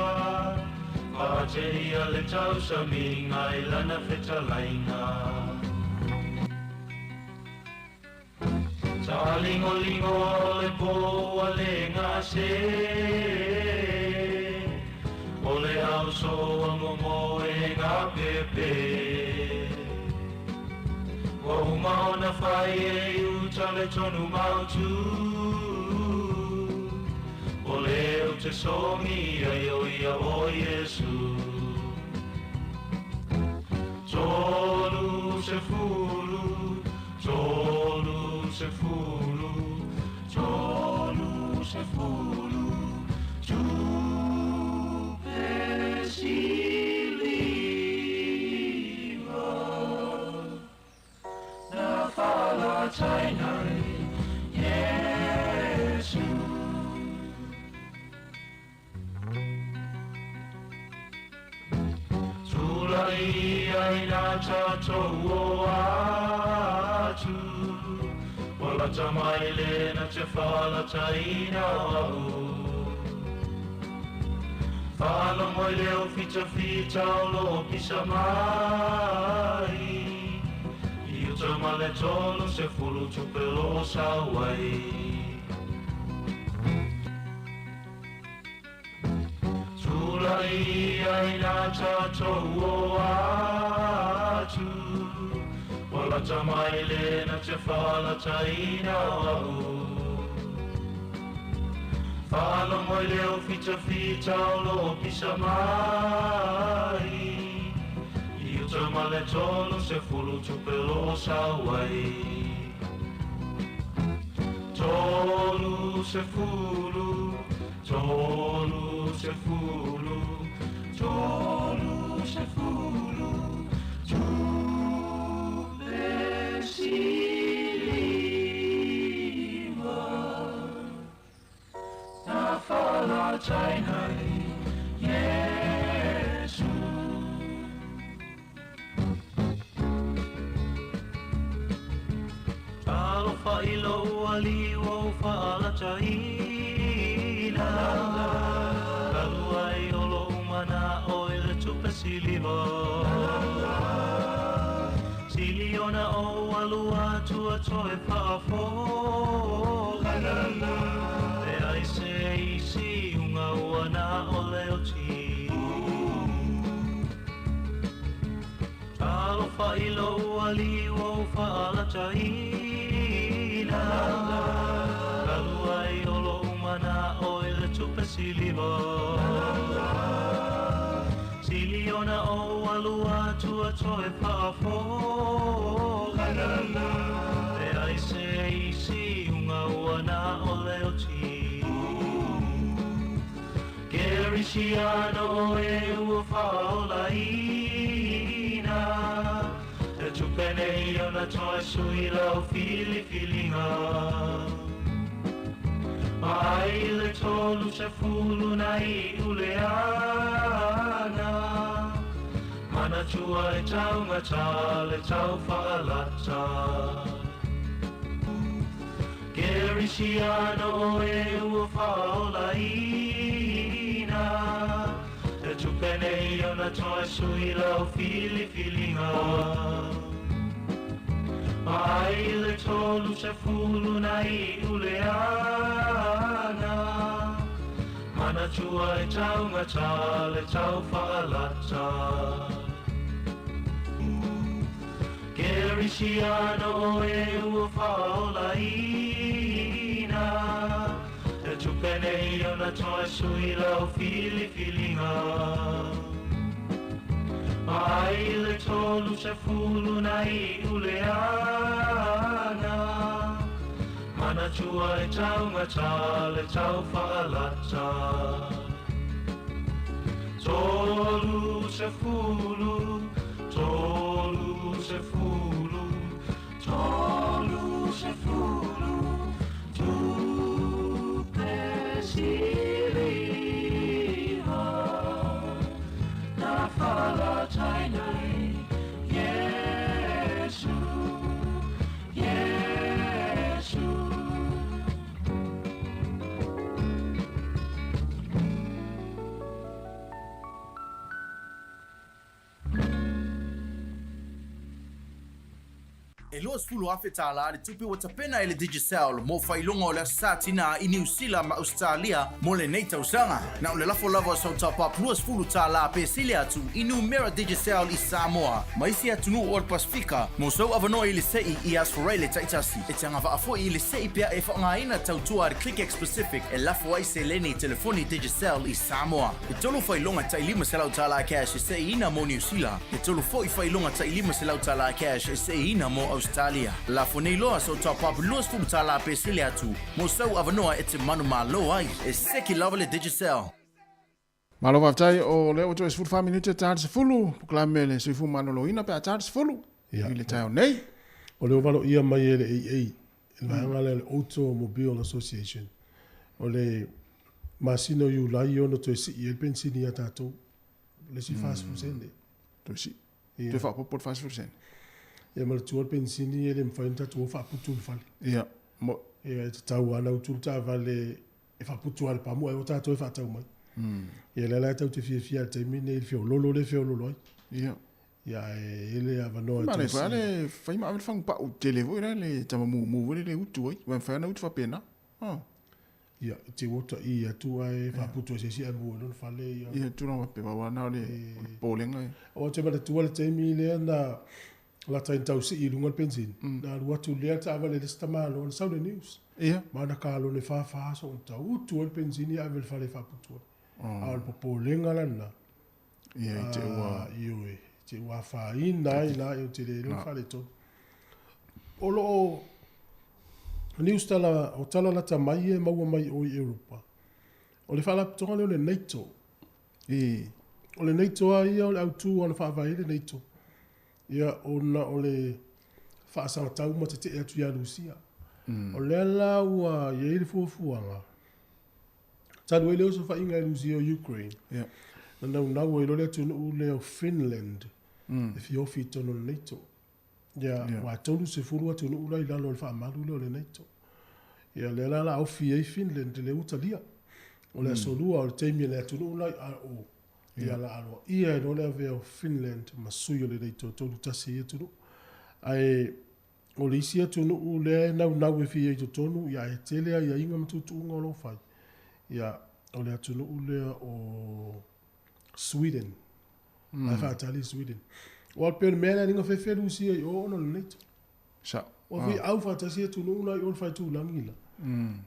faceria le tau sa minga i lana feta lainga Lingo le poa le ngase O le au so mo e ngā pepe Wa uma ona whai e uta le tonu mautu O le o te songi ai o ia o Yesu Tolu se fulu Tolu se fulu Tu pesiliva Na fala tainai Yesu Tulai ai na tatou o atu Wala tamaile na te whala taina au Whala moi leo fita o lo pisa mai I uta male tolo se fulu tupelo sa wai Tulai ai na tatou o atu Wala tamaile na te whala taina au Whala moi leo fita o lo pisa mai I uta male tolo se fulu tupelo sa wai Tolu se fulu Tolu se fulu Tolu se fulu Na fala tainai Yesu Talo failo aliwo fala taina Kaluai olo umana oile tupe siliva Siliona o alua tua toe pafo Le ai se isi unga wana o leo ti whailo ali o whaala taina Kalua I olo umana o ele tupa siliva Siliona o alua tua toe whaafo Te aise isi unga uana o leo ti Gerisiano e ua whaolaina Te tupene iona toe sui lau fili filinga Ai le tolu se fulu na I uleana Mana tua e tau ngata le tau whaalata Gerisiano e ua whaolaina Te tupene iona toe sui lau fili filinga Ai le tolu se fulu na I uleana Mana tua e tau ngata le tau whaalata Gerisiano e ua whaolaina Te tupene iona toe sui lau fili filinga Ai le tolu se fulu na I uleana Mana tua e tau ngata le tau whaalata Tolu se fulu, tolu se fulu Tolu se fulu, tu pesiliva Na fala tainai, Yesu, Yesu E loas fulu afe tala le tupi wa tapena ele Digicel mo whailonga o le satina I New Zealand ma Australia mo le nei tausanga. Na o le lafo lava sau tapap luas fulu tala pe sile atu I numera Digicel I Samoa. Ma isi atunu o le Pasifika mo sau avanoa I le sei I asforai le taitasi. E tanga vaafo I le sei pia e whaangaina tautua le ClickX Pacific e lafo ai se leni telefoni Digicel I Samoa. E tolu whailonga tai lima se lau tala cash e sei ina mo New Zealand. E tolu fo I whailonga tai lima se lau tala cash e sei ina mo Australia. La fonei loa so top up luas fu tala pe sile atu. Mo sau avanoa e te manu malo ai. E seki lava le Digicel. Malo waftai o leo to esfulu 5 minute tard se fulu. Puklame le se fu manolo ina pe tard se fulu. Ile tai nei. O leo valo ia mai ele AA. Ele le Automobile Association. O le masino yu lai ono to si il pensini atato. Le si fast fu sende. To si. To fa po fast fu sende. Ia mal tuol pensini ele mfainta tu fa putul fale. Ia mo ia tau ana utul ta vale e fa putul pa mo e ta to fa tau mai. Ia la tau te fia te mine il fio lolo le fio lolo. Ia ele avano ma le fale fai ma fang pa o televo le tama mu le utu ai va fa na utu fa pena. Ia te wota ia tu ai fa putul se si abu no fale ia tu no pe va na le polenga. O te ba tu le te mine na la tain tau si I lunga pensin. Na rua tu lea ta avale le stamalo, le Saudi News. Ia. Mana kalo le fa so un tau tu le pensin I avel fale fa putua. Al popo lenga lana. Ia te ua. Ioi. Te ua fa ina I te le no fale to. Olo News tala o tala la tamai e maua mai o Europa. O le fala tonga le NATO. O le NATO ai o le autu ona fa vai le NATO. Ia ona o le whaasanga tau ma te atu ia Rusia. O le la ua ia ili fuafuanga. Tanu e leo so whainga Rusia o Ukraine. Na nau e lole atu u leo Finland. E fiofi tono le NATO. Ia wa tonu se furu atu u lai lalo le whaamaru leo le NATO. Ia le la au fi e Finland le utalia. O le solua o le teimia le atu u lai a o. Ia la alo. Ia no le aveo Finland ma suyo le reito tolu tasi e tunu. Ai o le isi atunu u le nau e fi e tonu ia e tele ia inga matutu unga lo fai. Ia o le atunu u le o Sweden. Ai fa atali Sweden. Wa pe mena ninga fe lusi ai o no leto. Sa. O vi au fa tasia tu no na o fa tu langila.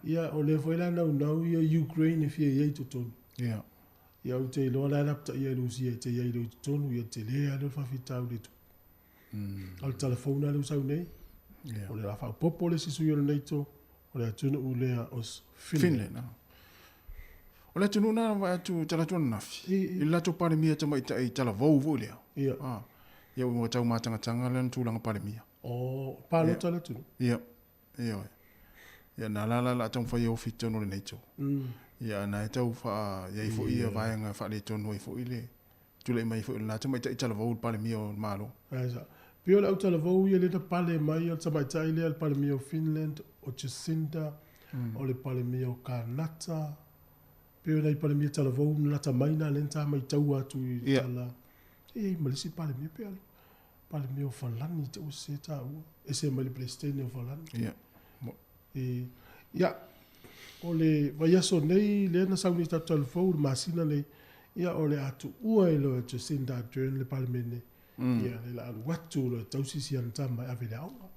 Ia o le foi la na ia Ukraine fi ia to ton. Yeah. Ia o te lo la lapta ia lusi te ia lo tonu ia te le ala fa fita o le to. Al telefone ala usau nei. Yeah. O le fa popole si su ia nei to. O le tunu u le os Finland. O le tunu na va tu tala tonu nafi. I la to pare mia tama i tala vou le. Ia. Ia o tau matanga tanga le tulanga pare mia. O palo tala tunu. Ia. Ia. Ia na la tau fa yo fit tonu le nei to. Ia na tau fa ia fo ia vai nga fa le tonu i fo ile. Tu le mai fo la tama i tala vou pare mia o malo. Asa. Pio le tala vou ia le pale mai o tama i le pale mia o Finland o Jacinda o le pale mia o Kanata. Pio nei pale mia tala vou na ta mai na lenta mai tau atu i tala. Malisi pale mia pio. Pale mia o Falani te o se ta u. Ese mai le PlayStation o Falani. Ia. Ia. O le vaiaso nei le na sauni ta tala vou masina nei. Ia o le atu ua e lo Jacinda Ardern le pale mia nei. Ia le la watu lo tausisi an tama ave le aunga.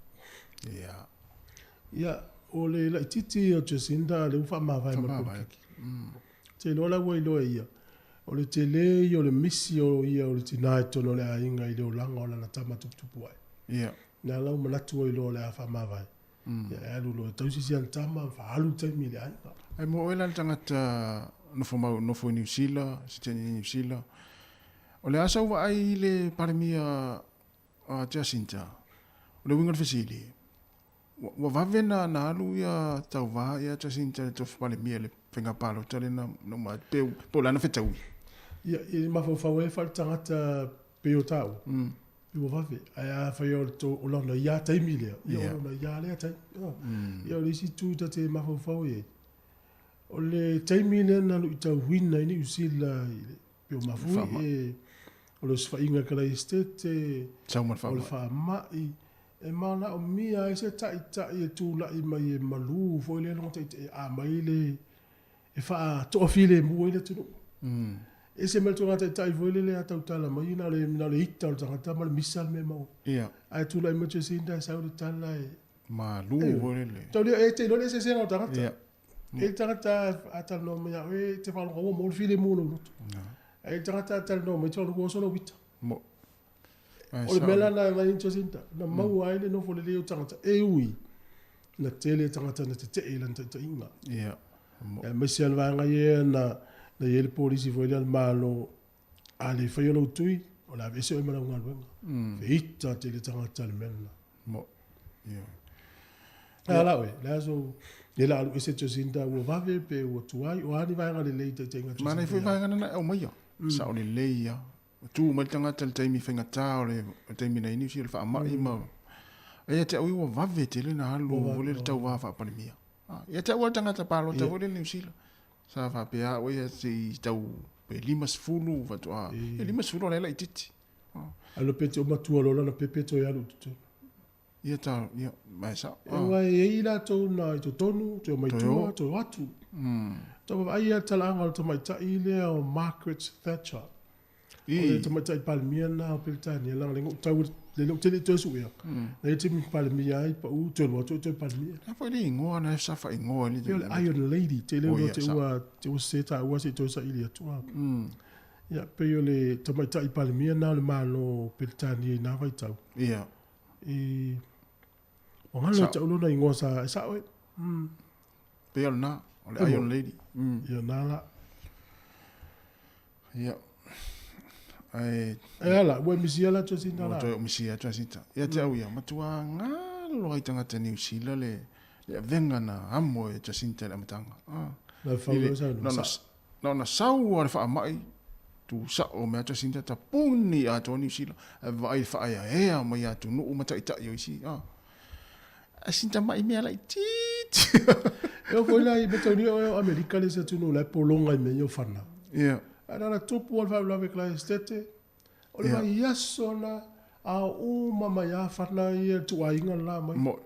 Ia. Ia o le la titi o Jacinda le ufa mawai mawai. Te lola wai loa ia. O le te le o le misi o ia o le tina e tono le a inga i le o langa o lana tama tuputupu ai. Ia. Nā lau manatu o i loa le a wha mawai. Ia e alu loa tausisi an tama wha alu taimi le ainga. Ai mo ela le tangata nofo New Zealand, siteni New Zealand. O le asa uwa ai le paremia a Jacinta. O le winga le fesili. Wa vavena na alu ia tau va ia Jacinta le tofu paremia le whenga palo tale na ma peu po lana fetaui. Ia i mawhawhau e whale tangata peo tau. Peo vave. Ai a whai o lana ia taimi lea. Ia o lana ia lea taimi. Ia o le isi tū ta te mawhawhau e. O le taimi lea na lu i tau wina i ni usila i le peo mawhui e. O le sfainga kala i stete. O le wha mai. E mana o mia e se tai e tūla i mai e malu. Fo le longa tai a mai le. E wha toa file mua i le tunu. E se mele tūla tai fo le a tau tala mai. Na le ita o tangata ma le misal me mau. Ai tūla i matua sinda e sau le tala e. Malu fo le. Tau le e te lo le se se o tangata. E tangata a tala no mea. E te whalonga ua mo le file mua no. E tangata tala no mai tōna kua solo wita. Mo. O le mela na Jacinta. Na mau ai le no fo le leo tangata. E ui. Na tele tangata na te e lan ta inga. Ia. E mesi al vanga ye na ye le polisi fo le al malo. A le whai alo tui. O la vese o mana unga luenga. Fe ita tele tangata le mela. Mo. Ia. Ala we. La so. Le la alu ese Jacinta ua vave pe ua tuai. O ani vanga le lei te inga Jacinta. Mana i fai vanga na o mai. Sa o le leia. Tu mai tangata le taimi whenga tā o le taimi na inisi le wha amai ma. E te au iwa vave te le na halu o le tau wā wha palimia. E te au tangata pālo tau le New Zealand. Sa wha pēa o ia te tau pe 5 watu a. E 5 o lela i titi. Alo pete o matua lola na pepe to yalu tutu. Ia tā, ia, mai sa. Ewa e ila tau na i to tonu, to mai tua, to watu. Tau ai a talanga o to mai tai lea o Margaret Thatcher. O le tamatai palmia na o Peltania lang lengo tau le lo tele to su ia. Na te mi palmia ai pa u to lo to palmia. Na foi le ngoa na sa fa ngoa ni. Iron Lady te le te wa seta wa se to sa ilia tua. Ya pe yo le tamatai palmia na le malo Peltania na vai tau. Ia. E o ngalo tau lo na ngoa sa o. Pe yo na o le Iron Lady. Ya na la. Ia. Ai ala we misia la Jacinta la. O misia Jacinta. Ia te au ia matua ngalo ai tangata New Zealand le venga na amo e Jacinta le matanga. Na falo sa. Na sau o le fa mai tu sa o me Jacinta ta puni a to New Zealand. Vai fa ia mai atu no mata ita yo isi. A sinta mai me ala tit. Eu foi lá e betoni o America le se tu no la polonga me yo fana. Ia. Ana na tupu o whaula me klai stete. O le mai yaso na a o mama ya whana i e tu ainga la mai. Mo.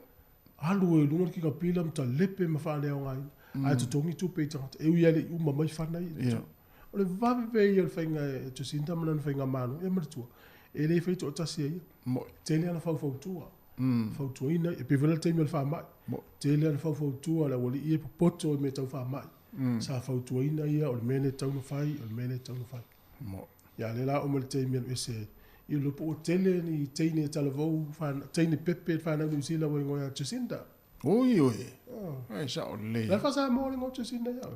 Halu e lunga ki ka pila mta lepe ma whale o ngai. Ai tu tongi tu pe tangata. E ui ale u mama i whana i. O le vawe pe i al whainga e Jacinta mana whainga manu. E maritua. e le fai to tasi ai Mo. tele ana fau tua fau tua ina e pe vela te mel fa mai tele ana fau tua la wali e poto me tau fa mai sa fau tua ina ia o mene tau no fai Mo. ya le la o mel te mel ese i lo po tele ni teine talavou fa teine pepe fa na usila wo ngoya Jacinda Oi. Ai sa o le. la fa sa mo le ngo Jacinda ya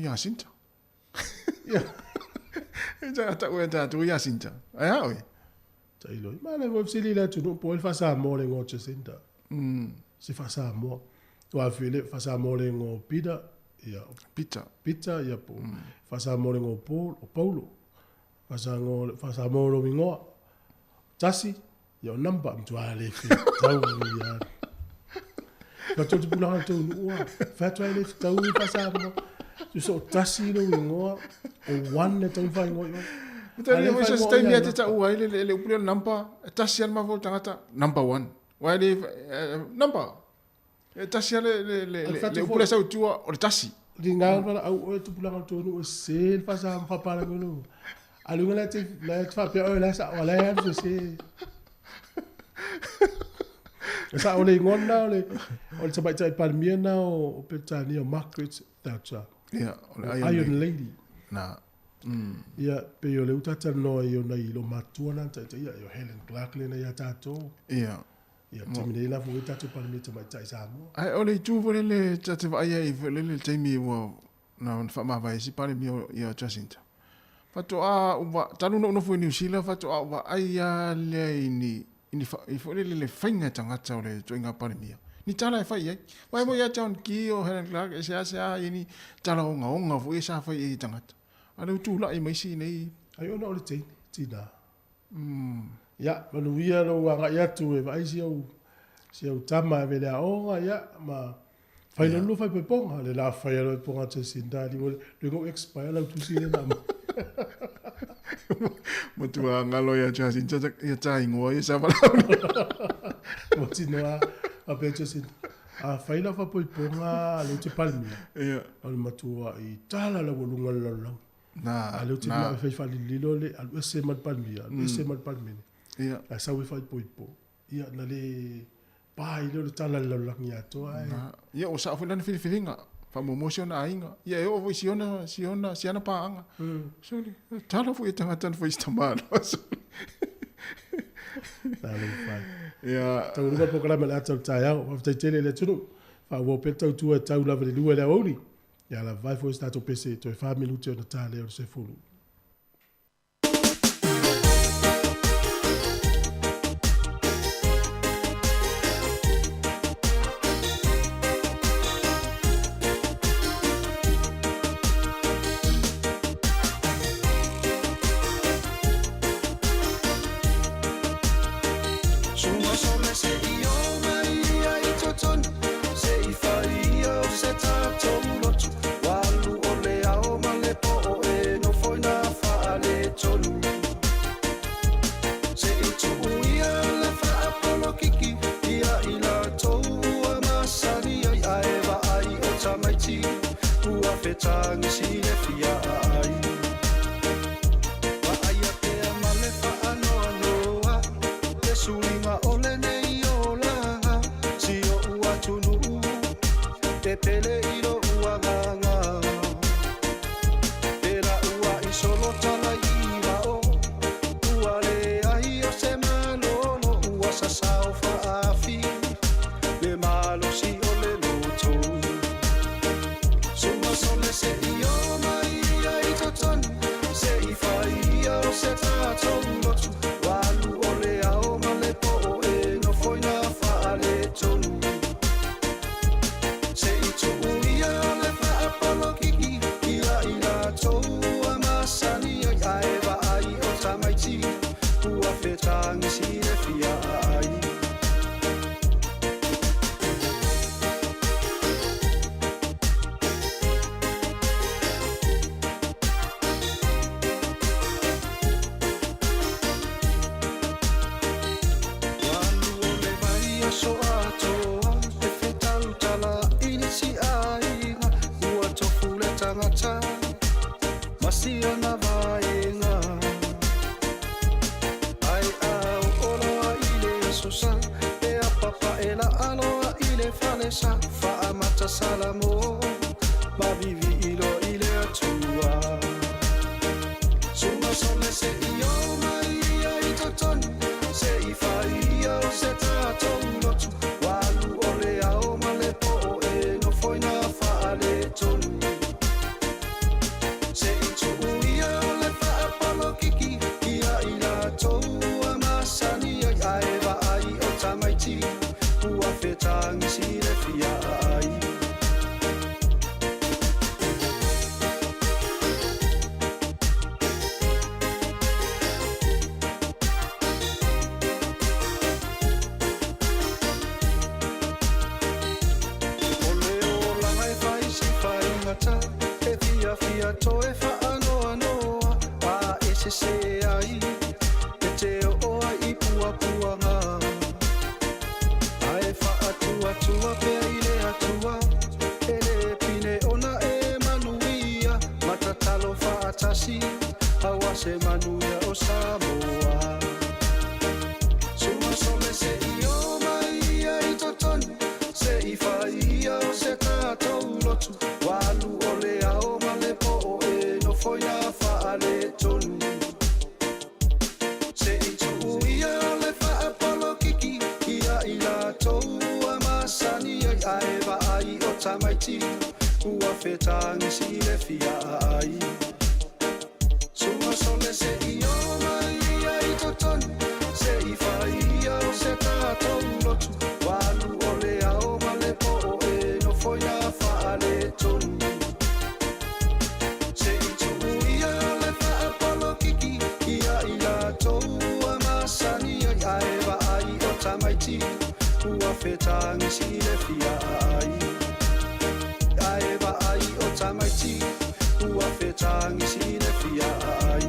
Jacinta. Ja. Ja ta o ta tu Jacinta. Ai oi. Tailo. Ma le mo sili la tu no po el fa sa mo le ngo Jacinda. Si fa sa mo. Wa file fa sa mo le ngo Pita ya. Pita ya po. Fa sa mo le ngo Paulo. Fa sa mo lo mingo. Tasi ya namba mtu ale fi. Tau ya. Ka tu pula tu no. Fa tu ale tau fa sa mo. Tu so tasi lo mingo. O one tau fa ngo yo. Tani mo sa stay mi ata u ai le upule number tasian ma volta ngata number 1. Wai le number. Tasian le upule sa utua o tasi. Dinga para au tu pula tu no se fa sa fa para ngo. Alunga la fa pe o la sa wala ya se. Sa o le ngona o sa bai tai palmiena o petani o Margaret Thatcher. Yeah, Iron Lady. Na. Ia pe yo le utata no yo na ilo matua na ta ia yo Helen Clark le na ya tato. Ia. Ia timine la fu tato palmieta mai tai sa mo. Ai ole tu vole le tata vai ai le temi wo na fa ma vai si pale mi ia Jacinta. Fato a wa tanu no fu New Zealand fato a wa ai ya le ni fa I fo le fainga tangata ole toinga pale mi. Ni tala fa ai. Wai mo ya John ki o Helen Clark e sa ini tala onga fu e sa fa I tangata. Ana tu la I mai si nei. Ai ona ole tina. Ya, manuia no wa ya tu e vai si au tama ve le onga ya ma fai no fai pe ponga le la fai lo ponga te sinda di le go expire la tu si le na. Mo tu ngalo ya Jacinta ya tai ngo ya sa bala. Mo tino a pe Jacinta. A fai la fa po ponga le te palmi. Ia. Al matua I tala la volunga la. Na. Alo te la fai fa lilo le al se mal palmi. Al se mal palmi. Ia. A sa we fai po. Ia na le pai le tala la la ngia to ai. Ia o sa fa na filinga. Fa mo mosiona ainga. Ia o vo siona pa anga. Soli. Tala fu tanga tan fu istamano. Tala fai. Ia. Tau ruga programa la tau tai au. Fa tele le tunu. Fa wo pe tau tua tau la le lua le oli. Ia la vai fo sta to pese to fa minuto na tale o se fulu. Walu o le ao ma le po o e no foi la aloa i le fale sa whaamata salamo mavivi ilo i le atua Suma sole se i o mai ai totoni Se i whai au se tātou lotu Walu o le ao ma le po e no foina whaale tonu Se i tuu ia o le whaapalo kiki Ia i la tou a masani ai aewa ai o tamaiti Ua whetangi si le fia ai Fia toe whaanoa noa a ese se ai e te o ai pua puanga Ae whaatua tua pea i le atua e le pine ona e manuia Matatalo whaatasi awa se manuia o Samoa Suma sole se i o mai ai totoni Se i whai au se tātou lotu Walu o le ao ma le po e no foina whaale tonu Se i tuu ia o le whaapalo kiki Ia i la tou a masani ai aewa ai o tamaiti Ua whetangi si le fia ai Suma sole se i o mai ai totoni Se i whai au se tātou lotu Walu o le ao ma le po e no foina whaale tonu Se i tuu ia o le whaapalo kiki Ia i la tou a masani ai aewa ai o tamaiti Ua whetangi si le fia ai Aewa ai o tamaiti Ua whetangi si le fia ai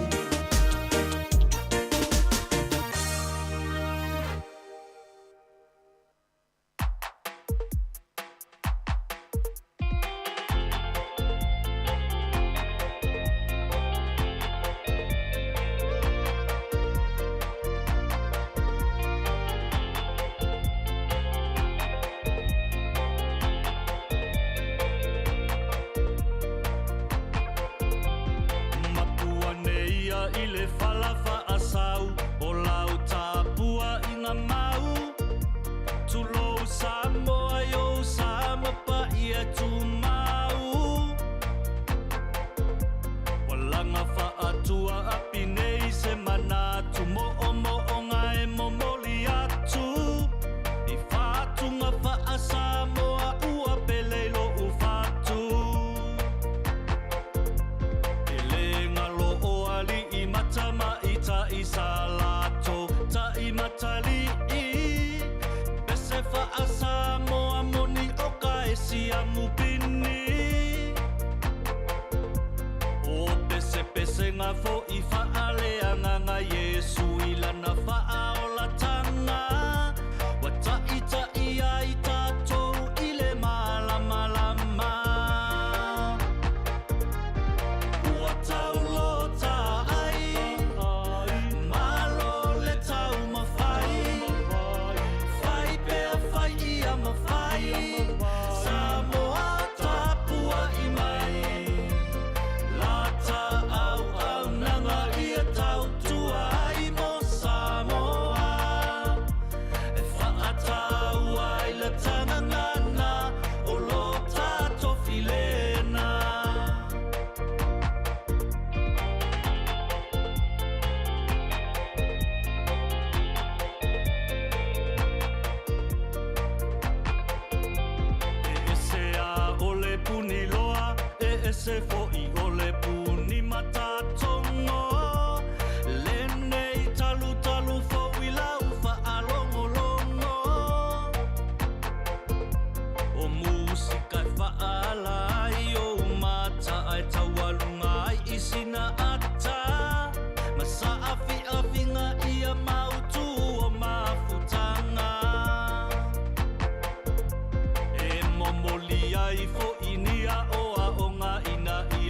Molia i fo inia o a o ngā ina i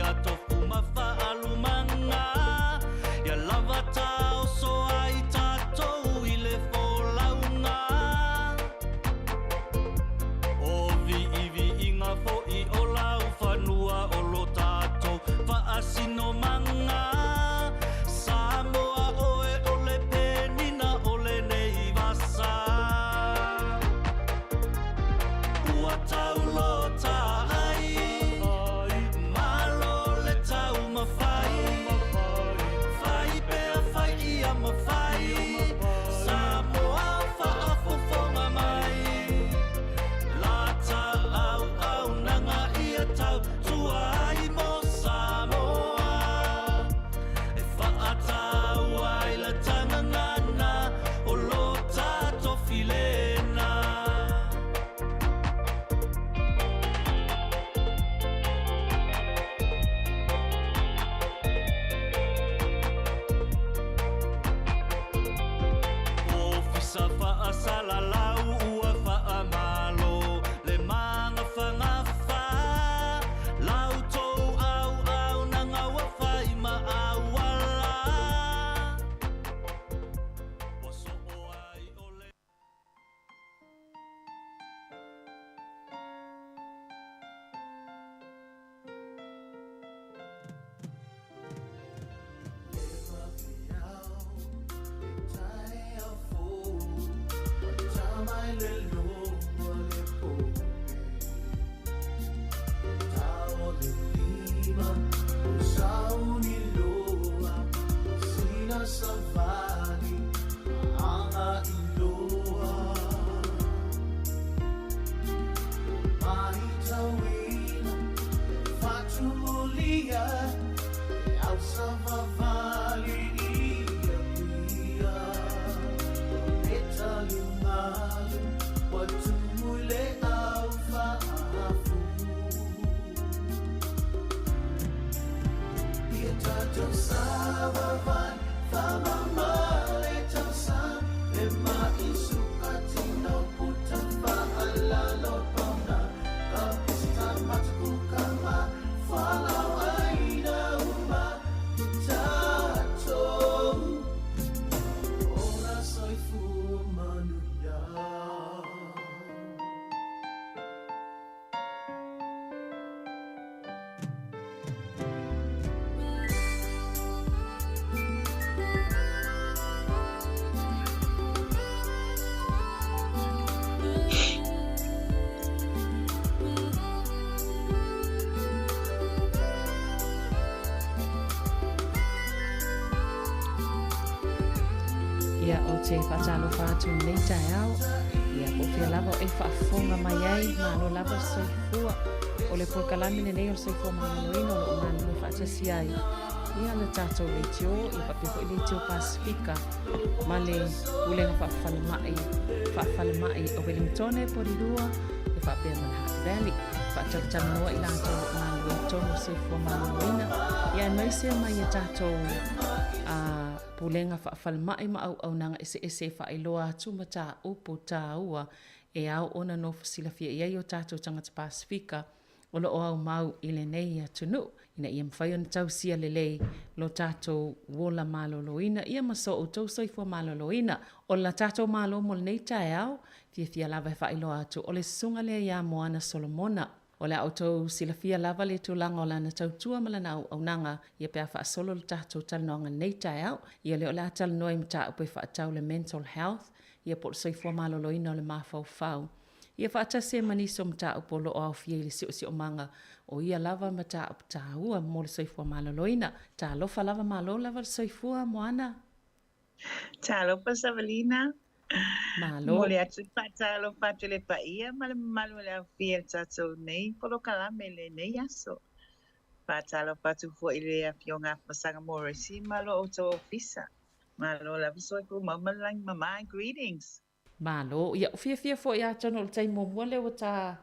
whalalau ua whaamalo le manga whangafa lau tōu au au na ngawa whai ma awala waso o ai ole Ia o te whatalo whātu nei tai au. Ia ko whia lava o e whaafonga mai ai, mālo lava soifua. O le pokalami nei o soifua māloino o lo mālo whaatasi ai. Ia na tātou le tio, i papeho i le tio Pasifika. Ma le ulenga whaafalamai o Wellington e Porirua, e whaapea Manhattan Valley. Whaatalitanga noa i lātou mālo e tono soifua māloina. Ia maise mai e tātou pulenga whaafalmai ma au nanga ese whaailoa atu ma tā upo tā ua e au ona no fasilafia iai o tātou tangata Pasifika o lo o au mau i le nei atunu. Ina ia mwhai ona tausia lelei lo tātou wola maloloina ia maso o tau soifua maloloina o la tātou malo mo nei tae au fia lava e whaailoa atu o le sunga lea ia Moana Solomona. O le autou silafia lava le tūlanga o lana tautua malana au nanga ia pēr whaasolo le tātou talanoanga nei tae au. Ia leo la talanoa i mta upe whaatau le mental health. Ia po soifua maloloina o le mawhau. Ia whaatase maniso mta upo lo o au fia ili si o manga o ia lava mta upo tāua mo le soifua maloloina. Tā lofa lava malo lava le soifua Moana. Tā lofa Savalina. Malo. Mole atu patalo patele paia malu le afia tato nei polo kalame le nei aso. Patalo patu fo ile afionga pasanga morisi malo auto officer. Malo la visoiku mamalang mama greetings. Malo ia fia fo ia tano le tai mo le o ta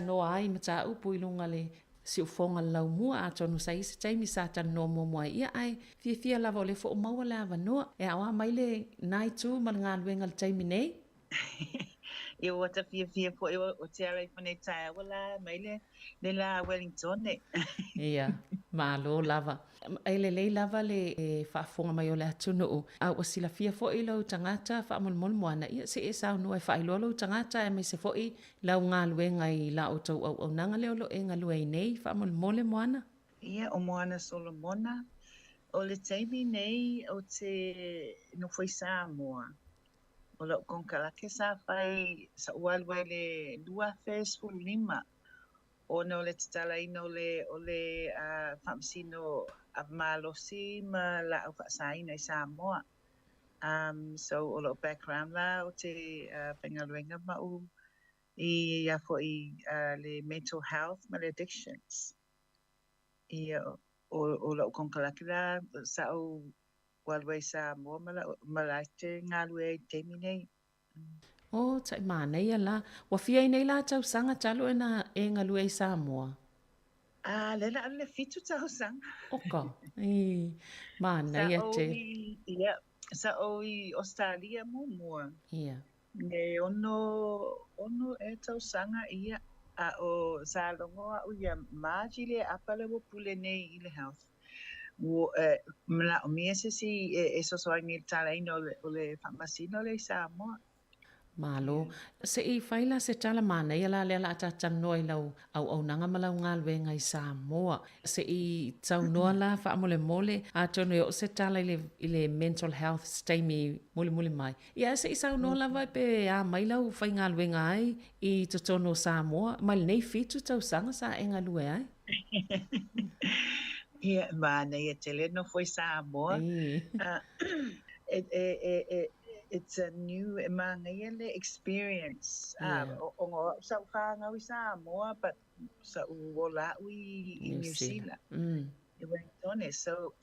no ai mata upu ilunga le si ufonga lau mua a tonu sa isi taimi sa tano mo ia ai fia lava le fo maua lava noa e awa mai le nai tu malanga luenga le taimi nei. Ia wata fia fo o te arai fane tae wala mai le la Wellington ne. Ia, malo lava. Ai le lava le whaafonga mai o le atunu a o sila fia fo i lau tangata whaamolmol moana ia se e sao no e whaailoa lau tangata e me se fo i lau ngā luenga i la o tau au nanga leo lo e ngā lue i nei whaamolmole moana. Ia o Moana Solomona o le taimi nei o te no foi Samoa. O lo con kalake sa fai sa ualwai le 2.5 o no le tala ino le o le famsino avmalosi ma la au fasaina i Samoa. So o lo background la o te pengaluenga ma u i a fo i le mental health ma le addictions. I o lo con kalake la sa o walway sa mo malaite ngalwe temine. O tai mana ia la wa fia nei la tau sanga talo e ngalwe sa mo. Lela le fitu tau sang. Oka. Mana ia te. Ia sa o i Australia mo. Ia. Ne ono e tausanga ia a o sa longoa o ia maji le apale wo pule nei i le health. Wo mla o mia se si e so so ngi tala ino o le famasino le sa mo. Malo. Se I faila se tala mana ia la le la tata noi lau au nanga malau ngal we ngai Samoa. Se I tau noa la fa mole a tono o se tala ile mental health stay me mole mai. Ia se I sau noa la vai pe a mai lau fai ngal we ngai I to tono Samoa. Mal nei fitu tau sanga sa enga lue ai. Ia mana ia tele no foi Samoa. It's a new mangayele experience. O sa nga wi Samoa but sa wala wi in New Zealand. So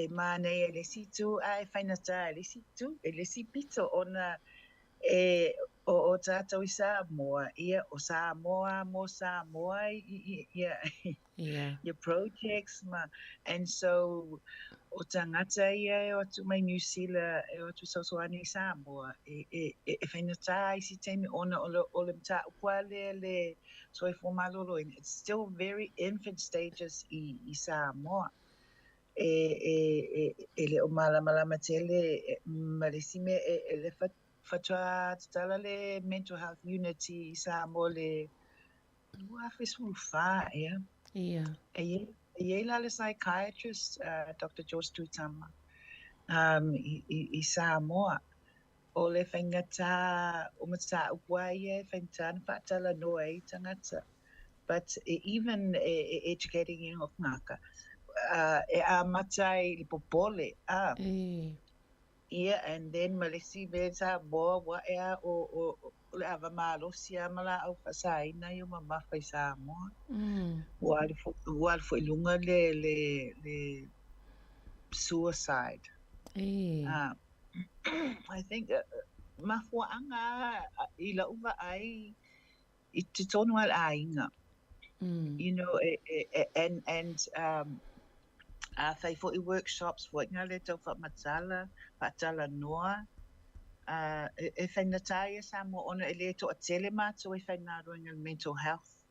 mana ele situ ai fainata ele situ ele sipito ona o tata wi Samoa ia o Samoa mo Samoa ia your projects ma and so o tangata ia o tu mai New Zealand e o tu sosoani Samoa e whainata I si teimi ona o le mta upuale le soifua malolo it's still very infant stages I Samoa e le o malama tele malisime e le fatwa tala le mental health unity I Samoa le lua fisu fa Yeah. Yela le psychiatrist, Dr. George Tutama, I Samoa. O le whaingata o mata upuaia whaingata whaatala noa I tangata. But even educating in ngaka, e a matai li popole. Yeah, and then malisi beta bo wa ea o le ava malo sia mala au fasai na yo mama fai Samoa. Wal fo ilunga le suicide. I think mafuanga ila uva ai I te tonu al ainga. You know, and fai fo I workshops fo nga le tau fa matala noa. E whainataia Samoa ona e le to a tele mātou e whainaroinga mental health.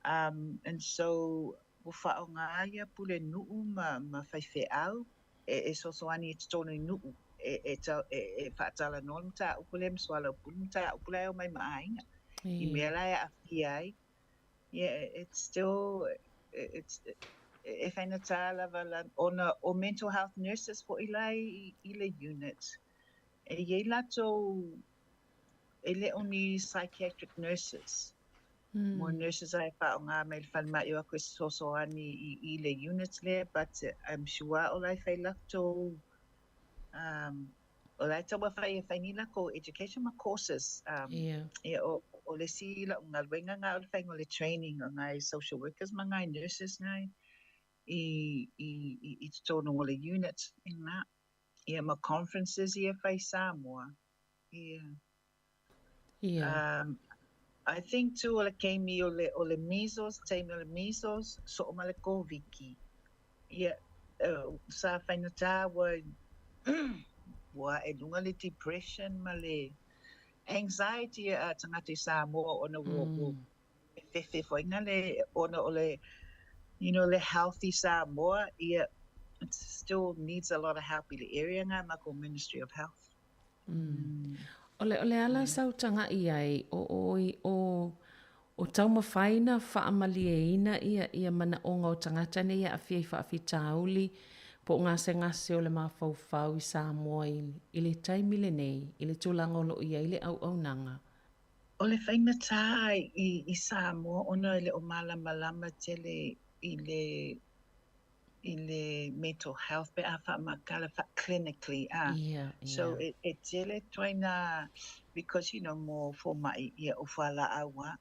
And so wha ngā ia pule nuu ma whaiwhe au e sosoani e tonu nuu e whaatala noa mta upule mswala upule mta upule au mai maainga I mea lai a awhi ai it's still it's e whainatala wala ona o mental health nurses fo ilai I le unit e ye lato e le oni psychiatric nurses more nurses I found nga may falma yo ako sosoani I le units le but I'm sure all I feel to all I tell fai nila ko education ma courses o le si la nga wenga nga fai le training nga social workers ma nga nurses nga I tono le units in that ma conferences fai Samoa I think too ole kemi ole measles, tame ole measles, so male koviki. Sa whainata wa e lunga le depression male anxiety tangati Samoa ona wo fefe foinga le ona ole you know le healthy Samoa it still needs a lot of help in the area nga mako Ministry of Health. Ole ala sau tanga I ai o tau mawhaina whaamalieina ia mana o ngau tangata ne ia awhiai whaawhitauli po ngase o le mawhauwhau I Samoa I le taimile nei, I le tūlangolo ia I le au nanga. O le whainata I Samoa ona le o malama tele I le mental health pe a whaamakala clinically so it tele toina because you know more for my ia o whala awa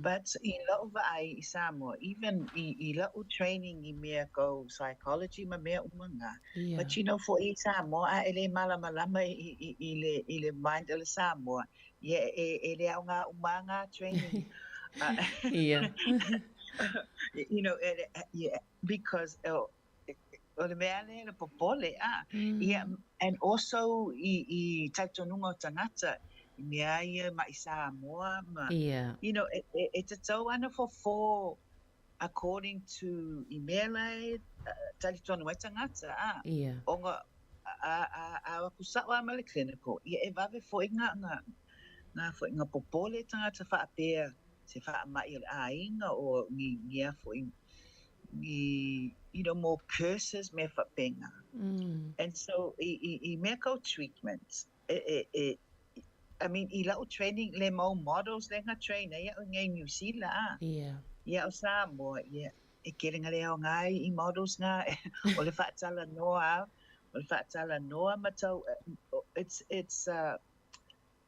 but I love I Samoa even I love training I mea go psychology ma mea umanga but you know for I Samoa ele malama I le mind ele Samoa ele nga umanga training you know because o le mea le popole ia and also I taitonunga o tangata I mea ia ma I Samoa ma you know it's a tau ana for according to I mea lai taitonu e tangata onga a kusawa ma le clinical ia e vave fo nga fo nga popole tangata fa apea se fa mai le ainga o ngia fo you know more curses me fa penga and so I medical treatments I mean I lau training le mo models le nga train ia o ngai New Zealand ia o Samoa ia e kere nga leo ngai I models nga o le whaatala noa o le whaatala noa matau it's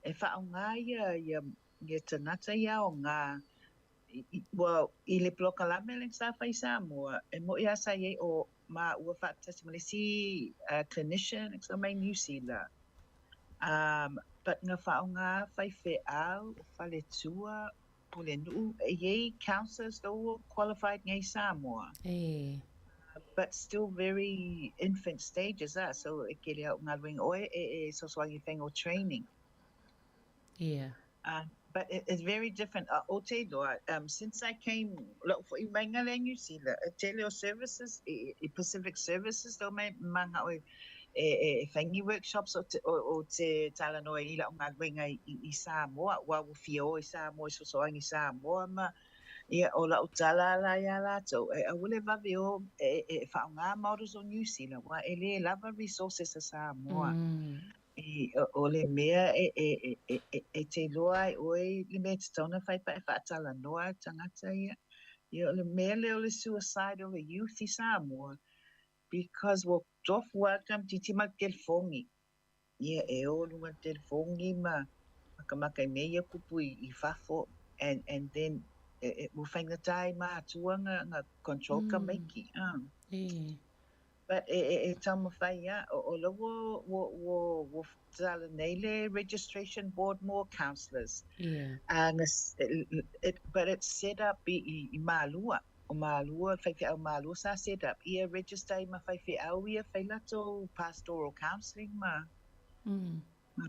e whao ngā ia tanata ia o ngā well I le ploka lame le sa whai Samoa e mo ia sa ye o ma ua whaatasi malesi clinician so mai New Zealand but nga whao ngā whai whe au o whale tua pule nuu ye counselors though qualified ngai Samoa but still very infant stages so e kere au ngā ring oe so swangi whengo training but it's very different. Since I came, look for New Zealand, Teleo Services, Pacific Services, though my manga whangi workshops o te talanoa I la ngā ringa I Samoa, wa fio I Samoa, so soangi Samoa ma, ia o la utala la ia la so a wule vavi o whaonga models o New Zealand, wa ele lava resources a Samoa. O le mea te loa oi le mea te tauna whai pa whaatala noa tangata ia o le mea leo le suicide o le youth I Samoa because we'll drop welcome titi ma telefongi ia e o lunga telefongi ma makamaka I mea kupu I whafo and then we'll find the time ma tuanga nga control ka maiki but tama whai o la wo tala nei le registration board more counsellors but it's set up I malua o malua whai whi au malua sa set up ia register I ma whai whi au ia whai lato pastoral counselling ma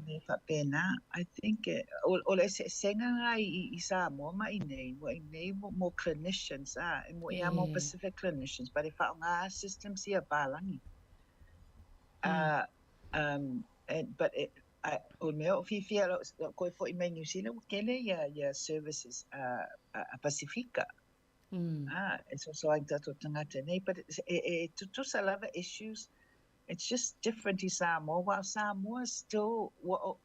me whapena I think o le senga ngai I Samoa ma I nei more clinicians mo ia more Pacific clinicians but if ngā systems ia balangi but o mea o whiwhia koe fo I mai New Zealand kele ia services Pacifica so I tato tangata nei but tutusa lava issues it's just different I Samoa while Samoa is still o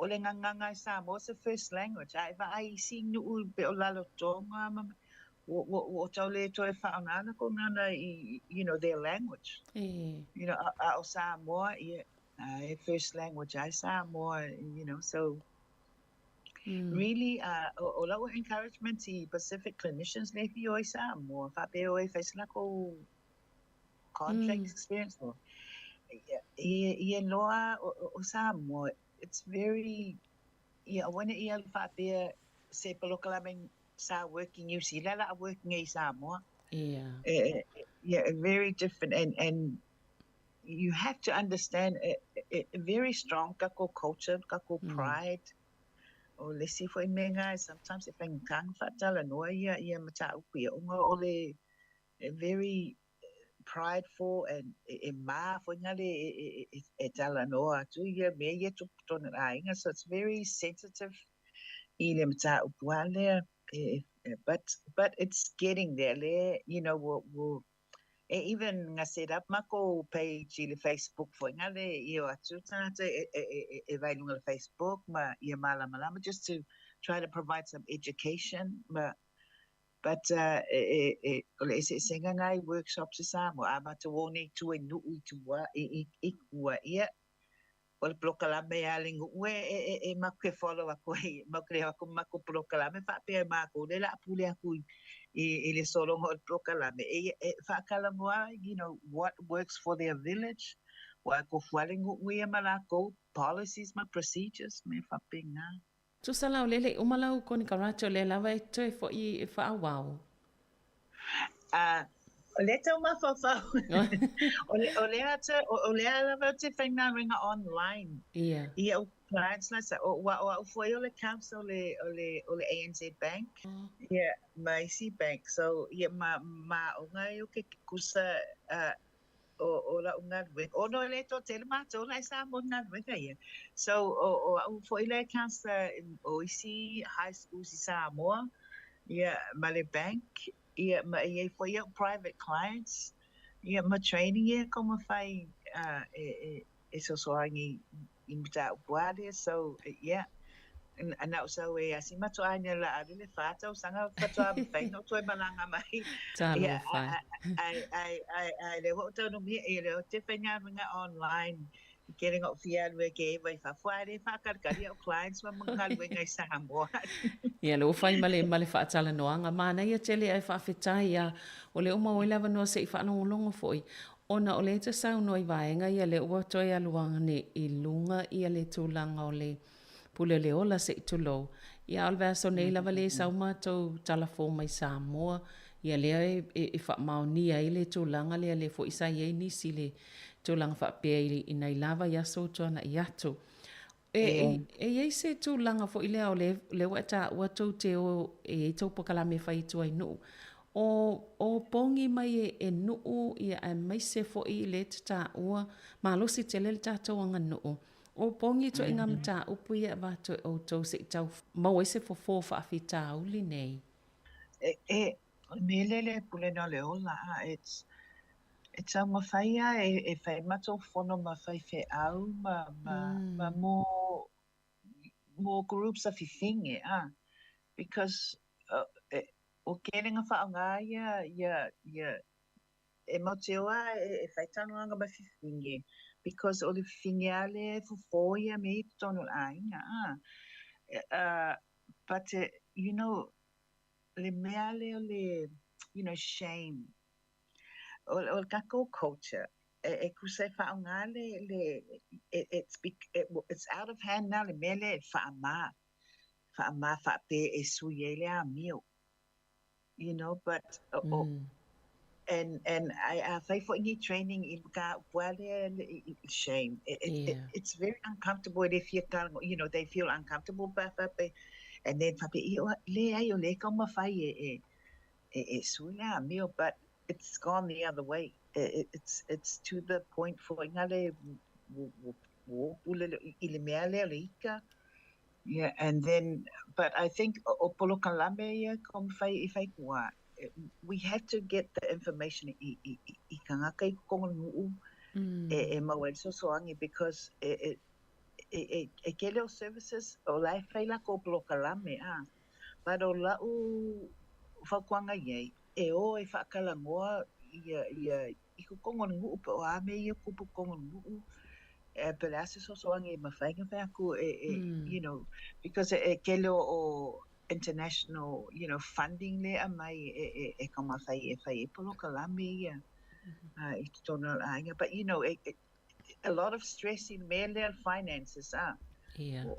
le nganganga I Samoa is the first language I see nuu be o lalo tonga o tau le toi whaonana ko ngana you know their language you know o Samoa first language I Samoa you know so really o lau encouragement I Pacific clinicians le fi o I Samoa whape o whaisila ko contract experience o ia loa o Samoa it's very wana ia whape se palokalameng sa working New Zealand la working I Samoa very different and you have to understand a very strong kako culture kako pride o le sifo I menga sometimes if I'm kang fatala no ia mata upi o le very prideful and ma fo ngale tala no atu ia me ia tu tona ainga so it's very sensitive I le mata upwale but it's getting there le you know we'll even nga set up mako page I le Facebook fo ngale ia atu tata vai lunga le Facebook ma ia malama just to try to provide some education but ole se ngai workshops sa mo ama to woni to nu to wa wa ia ol proclame aling we ma ke follow ko ma crea ko ma ko proclame fa pe ma ko de la pule aku le solo ol proclame fa kala mo you know what works for their village wa ko fualing we ma la ko policies ma procedures me fa pinga tu sala lele umalau ko ni karacho le lava to fo I fa wow Le tau mawhawhau. O le ala te whainga ringa online. Ia. Ia o clients na sa o foi o le council o le ANZ Bank. Ia mai si bank. So ia ma o ngai o ke kusa o la unga wing. O no le to te ma to la sa mo nga winga ia. So o foi le council o isi high school si Samoa. Ia ma le bank. Ia ma ia foi o private clients. Ia ma training ia como fai so soangi imita buade. So yeah. And so asi mato anya la adile fata o sanga fata fai no toi malanga mai. Talo fai. I le ho to no mi e le te fanya ringa online getting up fiad we gave vai fa fuare fa karkari o clients ma mangal we ngai Samoa. Ia lo fai male whaatala noanga mana ia tele ai whaafetai ia o le uma o lewa noa se i whaanongolongo foi. Ona o le te sau noi vaenga ia le ua toi aluanga ne i lunga ia le tūlanga o le pule le ola se i tulo. Ia alvea so nei lava le sau mātou talafo mai Samoa. Ia lea e whaamaonia i le tūlanga lea le fo isa iei nisi le tūlanga whaapea i nei lava ia so tuana i atu. E se tūlanga fo i lea o le wata ua tau te o e tau pakalame whai tua i nuu. O pongi mai e nuu ia e maise fo i le tata ua malosi te le tata anga nuu. O pongi to inga mta upu ia vato o tau se tau mau ese fo wha afi ta uli nei. Me lele pule no le ola it's a mawhaia e whai mato whono mawhai whe au ma more groups of thingy because o kerenga whaanga ia e moteoa e whai tanuanga ma thingy because o le fingale fo ia me i tonu ainga but you know le mea le shame o kako culture e kusai whaonga it's out of hand now le mele whaama whaape e suiele a mio you know but and I for any training in ka shame it's very uncomfortable if you they feel uncomfortable and then le ai o le ka mawhai e suila a mio but it's gone the other way. It's to the point for ngale yeah, and then but I think opolo kalame kom fai kwa we had to get the information I kangaka kongu e mawel soangi because e kele services o lai fai la ko opolo kalame but o la u fakwanga ye e o e whakalangoa ia i ko kongo ngu upa o ame ia kupu kongo ngu but as so soangi mawhainga whai aku you know because kele o international funding le a mai e kama whai e whai e polo kalame ia I don't know but a lot of stress in mainland finances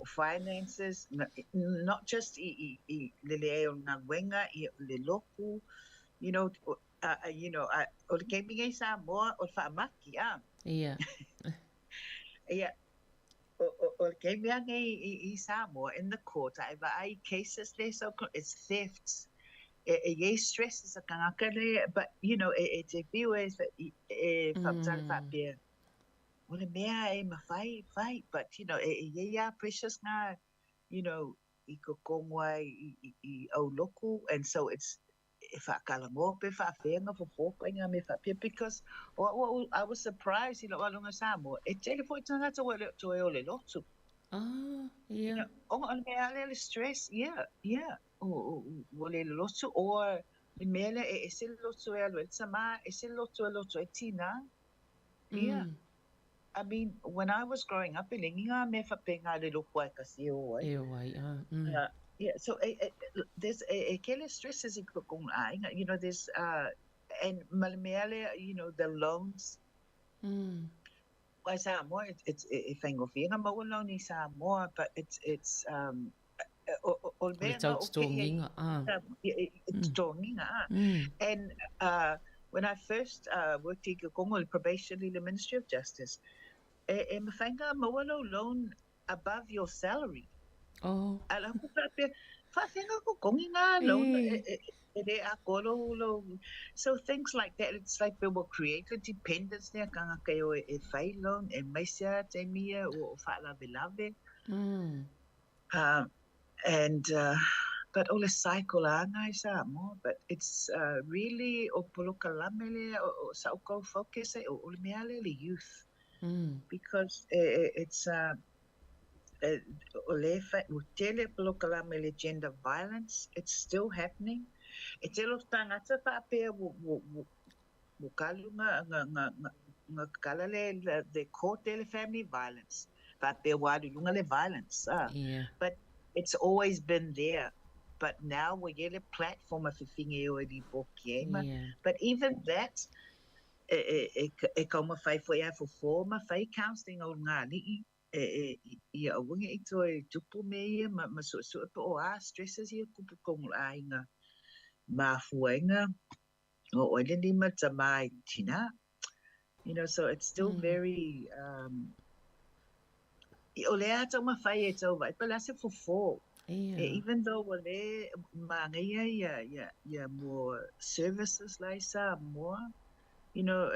finances not just I le leo na wenga I le loku o le gaming ai Samoa o whaamaki yeah o le gaming ai Samoa in the court ai cases le so it's thefts stresses a kangaka le but te viewers whaamtale whaapea o le mea e mawhai but ia precious nga I ko kongwa I au loku and so it's whaakalango pe whaawhenga whawhōpainga me whaapea because I was surprised I walunga Samoa e tele fo I tangata wa le toe o le lotu yeah o le mea le stress yeah o le lotu or le mea le e se lotu e alu e sama e se lotu e tina yeah I mean, when I was growing up, ilinga me whapenga le loku ai kasi o ai. Yeah, so there's a kele stresses I kong ai. There's and malameale, the loans. Why Samoa? It's fango finga ma wala ni Samoa, but it's It's strong and when I first worked in Kongo, probation in the Ministry of Justice, e mawhainga mawalo loan above your salary. Oh. Ala ko whatenga ko kongi ngā loan re a koro lo. So things like that, it's like we will create a dependence there kanga kai o e whai loan, e maisia te mia o whaalawe. And but ole cycle anga isa mo, but it's really o poloka lamele o sauko focus o ole meale le youth. Because it's tele poloka lamele gender violence, it's still happening. E te lo tangata whapea wo kalunga nga kalale the court tele family violence. Whapea wadu lunga le violence. But it's always been there. But now we get a platform of thingy o di bokiema. But even that, e kauma whai for forma whai counseling o ngā ni ia wunga i toi tupu me ia ma so o a stresses ia kupu kongu a inga ma fuenga o oile ni ma tamai tina. You know, so it's still very o lea tau ma whai e tau vai pa lase for even though wale manga ia more services like sa more, you know,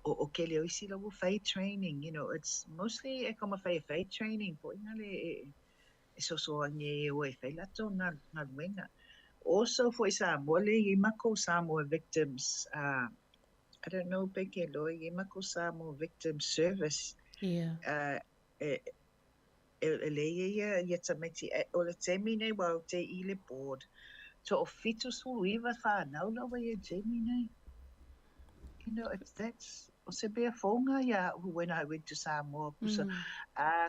o ke leo isi la whai training, you know, it's mostly e kama whai training po inga le e so ange o e whai lato na wenga. Also for Samoa le i mako Samoa victims, I don't know peke lo i mako Samoa victim service. Leia ia tameti o le temi nei wau te i le board to o fitu sulu iwa whanau la wa ia temi nei. You know, that's o se bea whaunga ia when I went to Samoa pusa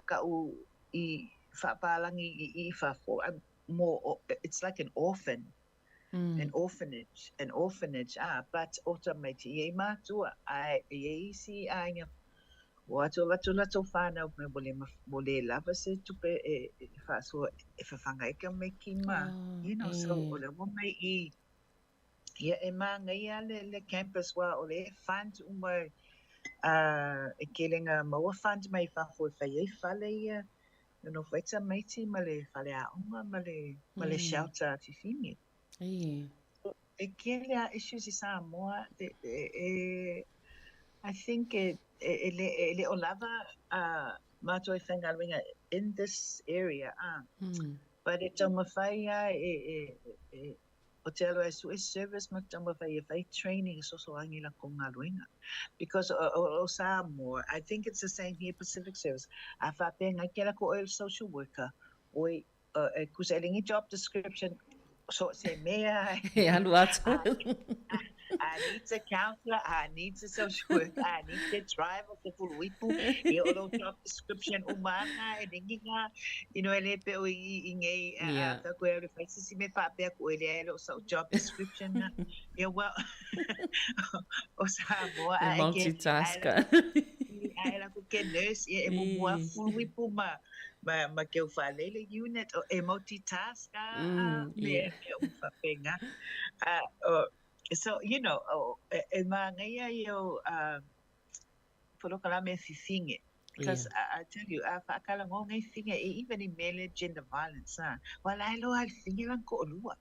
ka u i whapalangi i whafo. More, it's like an orphan, an orphanage, but otameti ia mātua ai ia isi ai Wato lato whanau me mole lava se tupe e whaasua e whawhangaika me ki ma. You know, so o le wamai i ia e mā ngai a le campus wa o le fund umai e kelenga maua fund mai whafo e whai e whale ia. You know, whaita maiti ma le whale a unga ma le shelter fifini. E kele a issues I Samoa, I think le o lava mātua I whangaruinga in this area. But e tau mawhaia o te alo e service ma tau mawhaia whai training so angi la ko ngaruinga. Because o Samoa, I think it's the same here, Pacific Service. A whapea ngai ke la ko oil social worker. Oi, kuselingi job description, so se mea. I need a counselor, I need a social worker, I need a driver for Puluipu, e o job description umana, e ringinga, you know, ele pe o I ngai, ka koe o le whaisi si me whapea ko ele elo so job description na. Yeah, well, o Samoa, a multitasker. Ai la ko ke nurse, e mua Puluipu ma ke o whalele unit, o e multitasker, me o whapenga. So, you know, e mangaia yo polokala me fifinge. Because I tell you, whakala ngō ngai finge, even in male gender violence, well, I know I finge lang ko olua.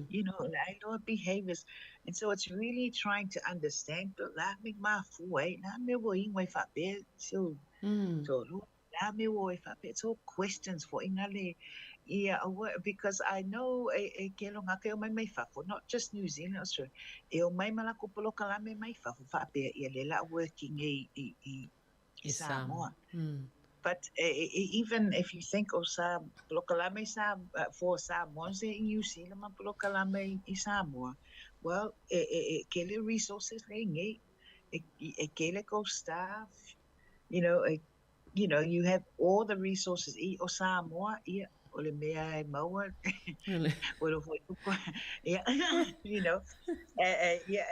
You know, I know behaviors. And so it's really trying to understand, but la me ma fuwe, na me wo ingwe whape, so, la me wo whape, so questions for ingale. Yeah, because I know ke longa ke o mai whafo, not just New Zealand, Australia. E o mai malako poloka la me mai whafo whape ia le la working i Samoa. But even if you think of poloka la me for Samoans in New Zealand, ma poloka la me i Samoa, well, ke le resources le ngai, ke le ko staff, you know, you have all the resources i o Samoa, yeah. Ole mea e maua, yeah, you know, yeah,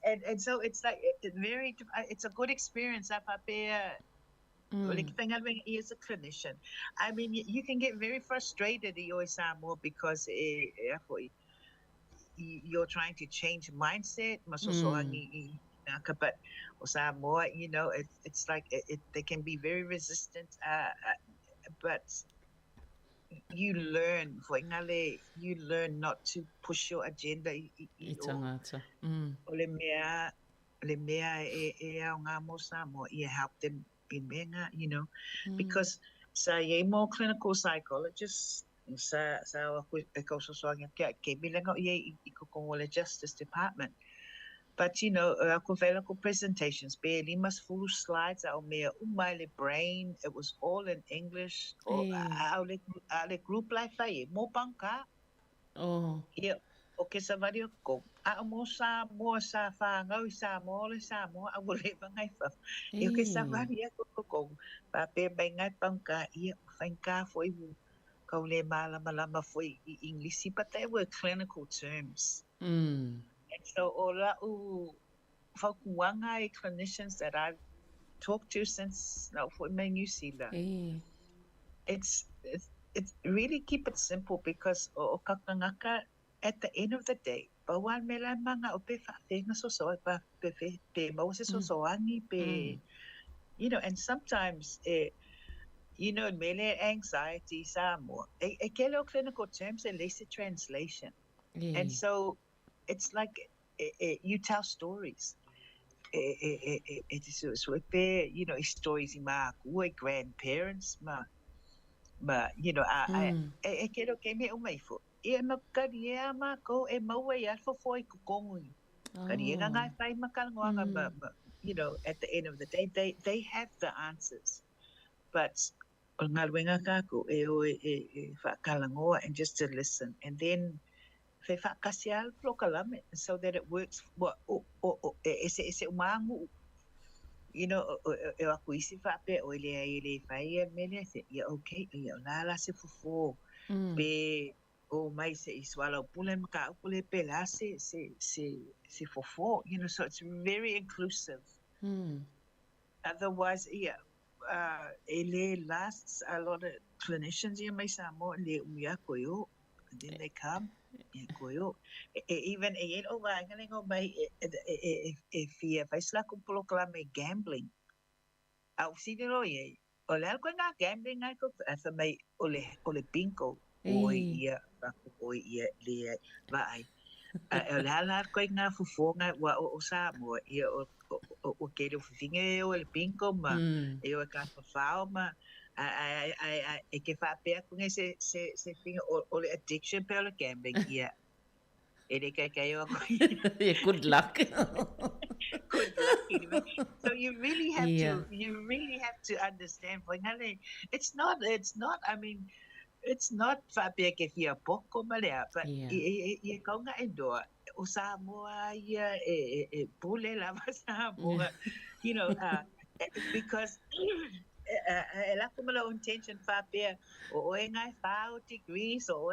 and so it's like it's a good experience. As a clinician, I mean, you can get very frustrated in your Samoa because you're trying to change mindset, masosoangi naka, but Samoa, you know, it's like they can be very resistant, but you learn, you learn not to push your agenda. Tangata. O le mea au ngā mo Samoa, help them in mea, you know, because sa ye more clinical psychologists, sa e kausosoangi ke bilenga ye I ko le Justice Department. But, you know, ako ko presentations, be limas full slides, au mea umai le brain, it was all in English, au le group life ai, mo pangka. Oh. Ia, o ke sa vario ko, mo sa whāngau sa mo le sa mo, a wole vangai wha. Ia ke sa vario ko, pa pe bai ngai pangka, ia whainka foi wu, kau le malama foi I English, but they were clinical terms. And so ola whakuanga clinicians that I've talked to since for New Zealand. It's really keep it simple because o kakangaka at the end of the day, bawan mela manga o pe whawhenga so pa pe mau se sosoangi pe, you know, and sometimes you know, mele anxiety Samoa. E kelo clinical terms and less translation. And so it's like you tell stories. It's so you know, stories ma grandparents ma you know, I kero ke me umaifo. E makariea ma ko e maua I alfa foi ko kongui. Kariega ngai whai makalangoanga you know, at the end of the day they have the answers. But ngā luenga kako e o e whakalangoa and just to listen and then fe whakasial plokalame so that it works ese umangu. You know, e aku isi whape o ele whaia mele se ia okay, ia la se fufo pe o mai se iswala pule maka pule pe la se fufo, you know, so it's very inclusive. Otherwise, yeah, ele lasts a lot of clinicians ia mai Samoa le uia koyo, and then they come. Even if I slack on gambling, I'll see the lawyer. O le alko nga gambling I go as a may ole bingo o ia le vai. O le alko nga fufo nga wa o Samoa ia o ke le finge o le bingo ma e o ka fao ma I ke fa pe ko se thing or addiction per gambling yeah good luck. Good luck. So you really have to understand it's not I mean it's not fa pe ke fia poco malea but e ko nga endo o Samoa ia e pule la Samoa you know because ela como la intention fa pe o ngai fa degrees o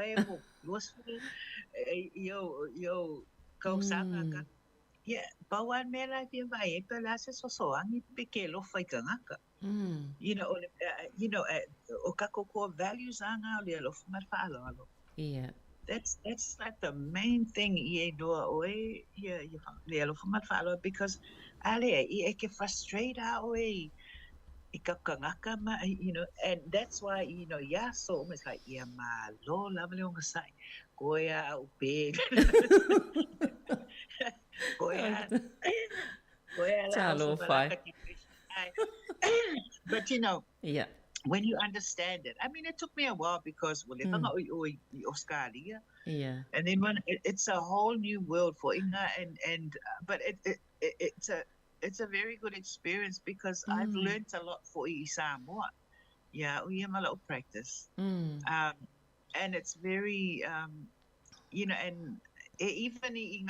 useful yo kausanga ka yeah bawan mela pe vai pe la se sosoangi pe ke lo fai kangaka you know o kako values anga le lo mar fa lo yeah that's like the main thing ye do o yeah le lo mar fa lo because ale e ke frustrate o you know, and that's why, you know, so it's like, yeah, my Lord, lovely on the side. Goya, big. Goya. But, you know, yeah, when you understand it, I mean, it took me a while because, well, Australia. Yeah. And then when it's a whole new world for Inga but it's a very good experience because I've learned a lot for Samoa. Yeah, we have a lot of practice. And it's very, you know, and even you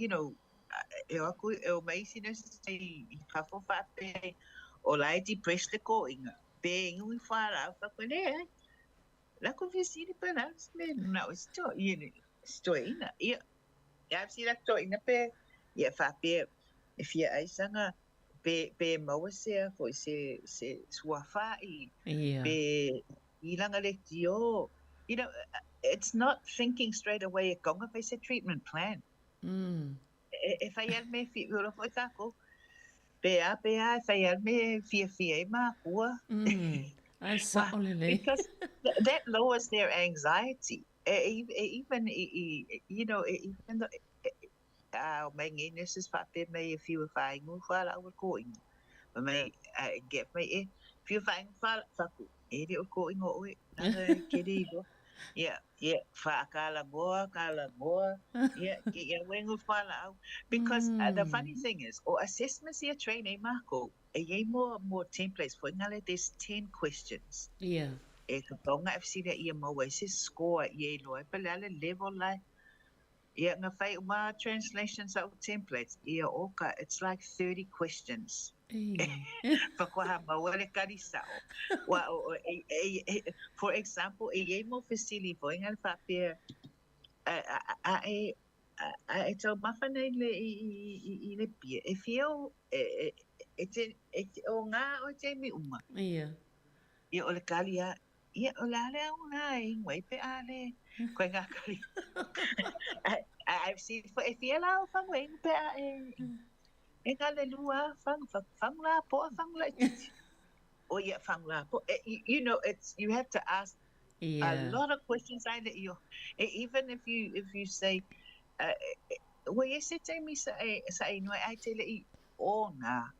know, o lai ti preste ko inga be ngui fara fa kone la confiesi pe na me na sto ina ia ya si la sto ina pe ia fa pe if ia aisanga pe mau se foi se suafa I pe ilanga le tio it's not thinking straight away a gonga face a treatment plan. If I had me fi uro foi tako, pea if I had me fi ma kua. Ai sa olele. Because that lowers their anxiety. Even even though my nurse is fat me if you find mu fala I would go in. But may get me if you find fala faku. It will go in o kirigo. Yeah, kala goa. Yeah, get your wing of fala. Because the funny thing is, or assessments here train a marco. A more templates for ngale there's 10 questions. Yeah. E ka tonga FC that ia mo we se score ye lo e pelale level like yeah nga fai uma translations of templates ia oka it's like 30 questions. Pakwa ma wale karisao. Wa for example ye mo facility for ngal fa pe I tell mafana le pia e fio o nga o te mi uma. Yeah. Ia o le kalia ia o la le una i ngwai pe ale ko nga kali. I've seen for if you allow fang wing pe e nga le lua fang la po fang la o ia fang la po it's you have to ask a lot of questions I let you even if you say well you say to me say no I tell you o nga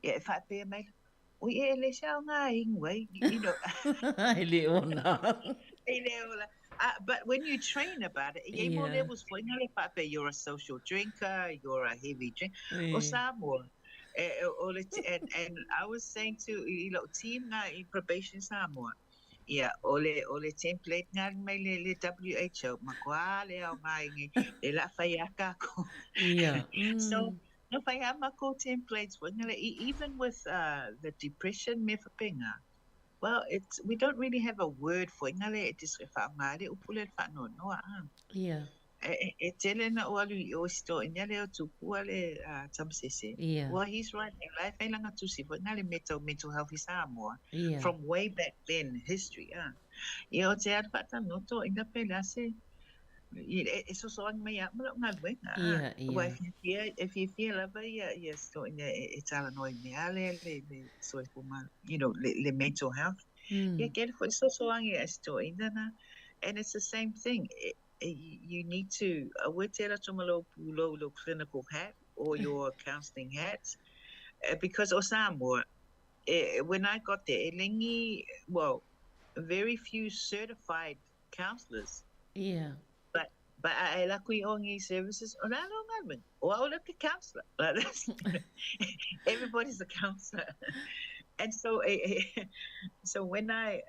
ia fa pe mai o ia le sa nga ingwai Ai le ona. But when you train about it, more levels for you're a social drinker, you're a heavy drinker, or Samoa. And I was saying to team in probation Samoa. Yeah, ole template nga may le WHO makwale au ngai la fayaka ko. Yeah. So no fayama ko templates even with the depression mefapinga. Well, we don't really have a word for ngale it is whangare upule whano noa. Yeah. E tele na oalu o sto ngale o tupuale tamsese. Yeah. Well, he's right. Life ain't langa tusi but ngale mental health is Samoa. Yeah. From way back then history. Yo te arpata noto inga pelase. Eso so ang maya mo ngal wenga. Yeah. If you feel ever yes so in it's all annoying me le so le mental health get for so ang esto indana and it's the same thing you need to wetera tumalo pulo lo clinical hat or your counseling hats because Osamo when I got there very few certified counselors. Yeah. But I like we only services or I don't know. Well, look at counselor. Everybody's a counselor. And so so when I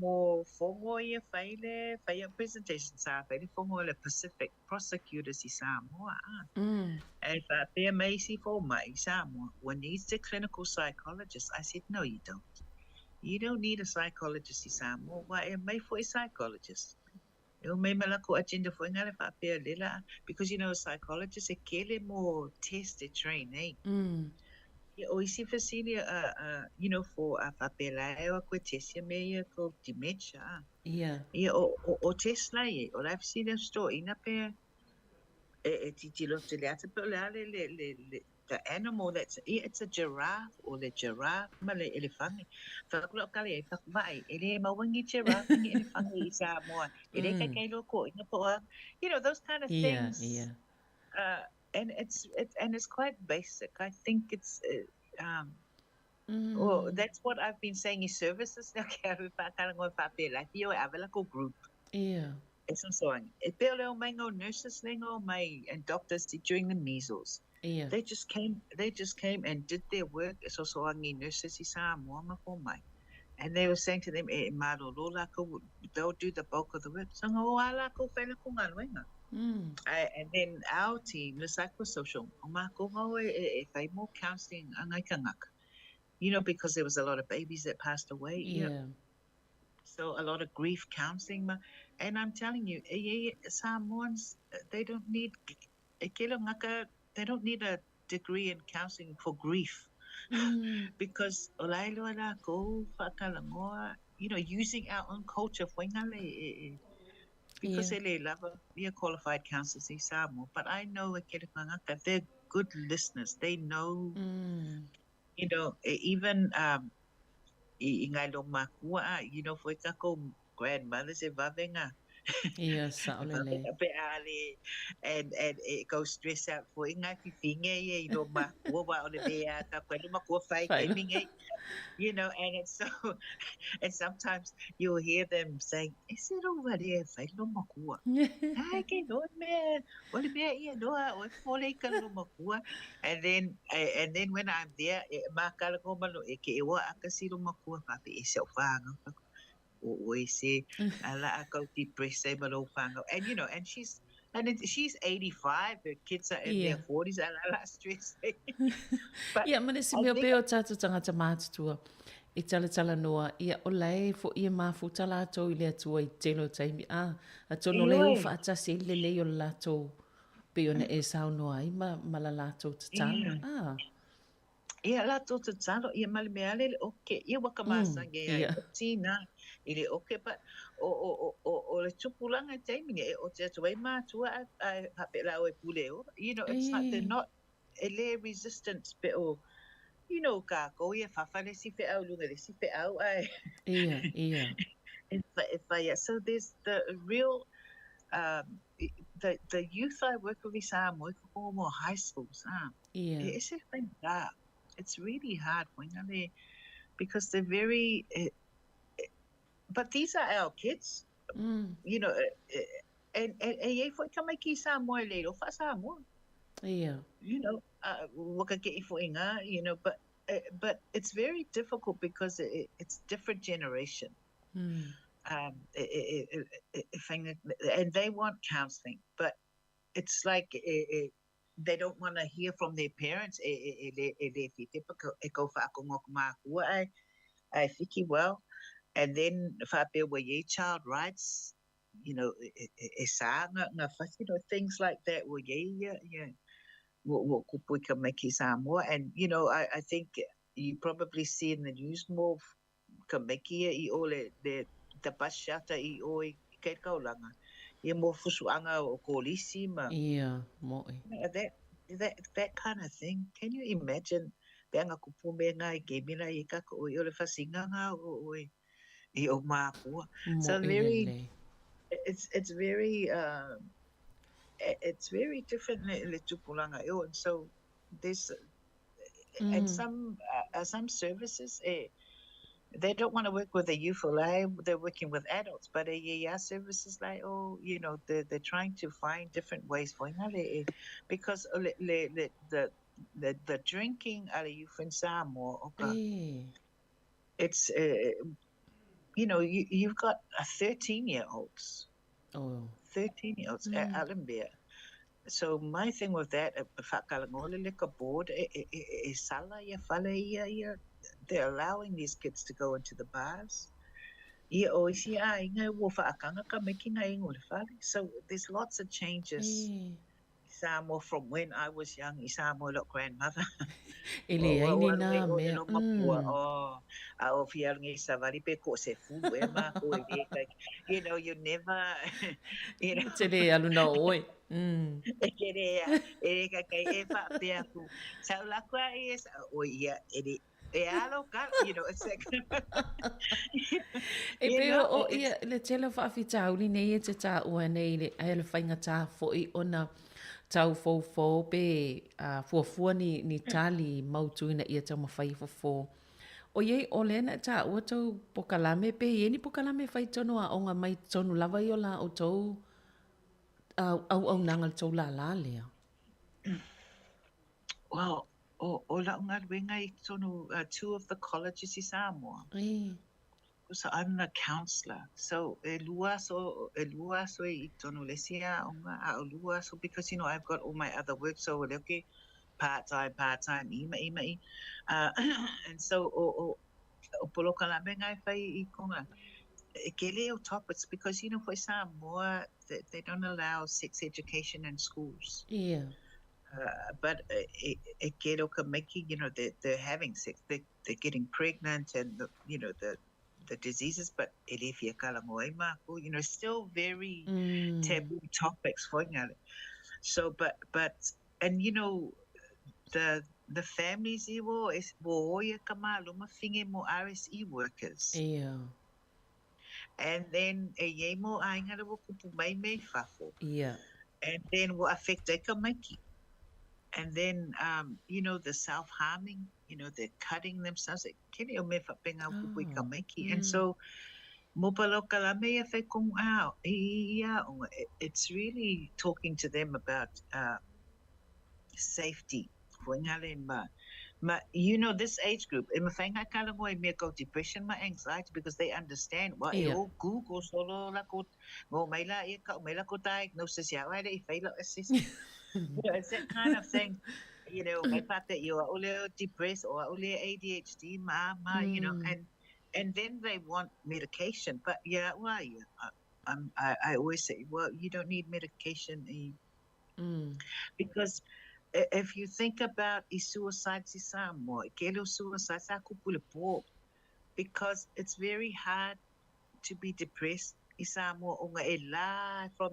more formal file presentation sa file formal Pacific prosecutors is Samoa. And if I may see for my Samoa when needs the clinical psychologist, I said no you don't. You don't need a psychologist in Samoa. Why am I for a psychologist? Eu may malako agenda for ngale fa pe lela because psychologists are more tested trained o isi facility for fa pe la e ko tesia me ko dementia o tesla o life see the story na pe titilo te le pe le the animal it's a giraffe or the giraffe male elephant fa ko kali fa vai ele mawangi giraffe ni elephant isa mo ele kai loko ina po those kind of things and it's quite basic I think it's well that's what I've been saying is services na kaya pa kalangon fa pe like yo avela ko group it's so on it pelo mango nurses lengo my and doctors during the measles. They just came and did their work. So nurses and they were saying to them, they'll do the bulk of the work. And then our team, the psychosocial, more counseling, because there was a lot of babies that passed away. So a lot of grief counseling. And I'm telling you, Samoans, they don't need a degree in counseling for grief because using our own culture. Because they love a qualified counselors in Samoa. But I know they're good listeners. They know, even i ngai lo makua, foi kako grandmothers e vavenga. Ia, saolele. And it goes stress out for inga fifinge e lo makua wa ole bea ka kwelo makua fai gaming and it's so and sometimes you'll hear them saying, is it over there fai lo makua? Ai ke no me ole bea ia noa o fole ka lo makua. And then when I'm there makala ko malo e ke wa akasi lo makua pa pe e se fanga o se ala akau ti prese malo fanga. And and she's 85, her kids are in their 40s, ala stress. But ia, mana si mea peo tātou tangata mātutua. I tala noa, ia o lai fo ia mafuta lātou I le atua I telo taimi. A tono leo whaatasi le leo lātou peo na e sao noa I mala lātou te talo. Ia lātou te talo, ia male mea le oke, ia wakamasanga ia tina, I le oke, but o le tupulanga taimi, o te atua I mātua a hape lau e puleo. It's not, they're not, ele resistance pe o, ka ko ia whawhane si fe au lunga le si fe au ai. Ia. So there's the real, the youth I work with in Samoa, more high schools, it's a thing that it's really hard because they're very, but these are our kids, and ye foi ka mai ki Samoa le lo fa Samoa. Waka ke I foi nga, but it's very difficult because it's different generation. And they want counseling, but it's like they don't want to hear from their parents. Well, and then child rights, things like that. And I think you probably see in the news more kamakia I ole the bus shelter I oi kei kaulanga I mo fusuanga o kolisi ma that kind of thing. Can you imagine beanga kupu me ngai gemina I ka ko I ole fasinga nga o I o makua. So very it's very different le tupulanga and so this and some services they don't want to work with the youth they're working with adults, but services like they're trying to find different ways for because the drinking at a youth in Samoa it's you've got 13-year-olds 13-year-olds at Allenbeer. So my thing with that, board, they're allowing these kids to go into the bars. So there's lots of changes. Samoa from when I was young, Samoa look grandmother. You never, it's like o ia le tele whaafitauli nei te tā ua nei le hele whainga tā foi ona tau fō pe fuafua ni tali mautuina ia tau mawhai fō. O iei o lena tā ua tau pokalame pe ieni pokalame whai tono a onga mai tonu lava I o la o tau au nangal tau la lea. Well, o la unga wenga I tonu 2 of the colleges I Samoa. So I'm a counselor. So luaso I tonu lesia onga a luaso because I've got all my other work so okay part-time ima and so o poloka la benga fai I konga kele o topics because for Samoa they don't allow sex education in schools. But they're having sex, they're getting pregnant and the the diseases, but still very taboo topics for ngale. So, but, and the families is kamaluma finge mo RSE workers. Yeah. And then mo ainga wo kupu mai me fafo. Yeah. And then will affect ekamaki. And then the self-harming, they're cutting themselves. And so it's really talking to them about safety. This age group, may go depression, my anxiety, because they understand what Google solo diagnosis, it's that kind of thing. My fact that you are only depressed or only ADHD, and then they want medication. But I always say, well, you don't need medication, because if you think about suicides, because it's very hard to be depressed. From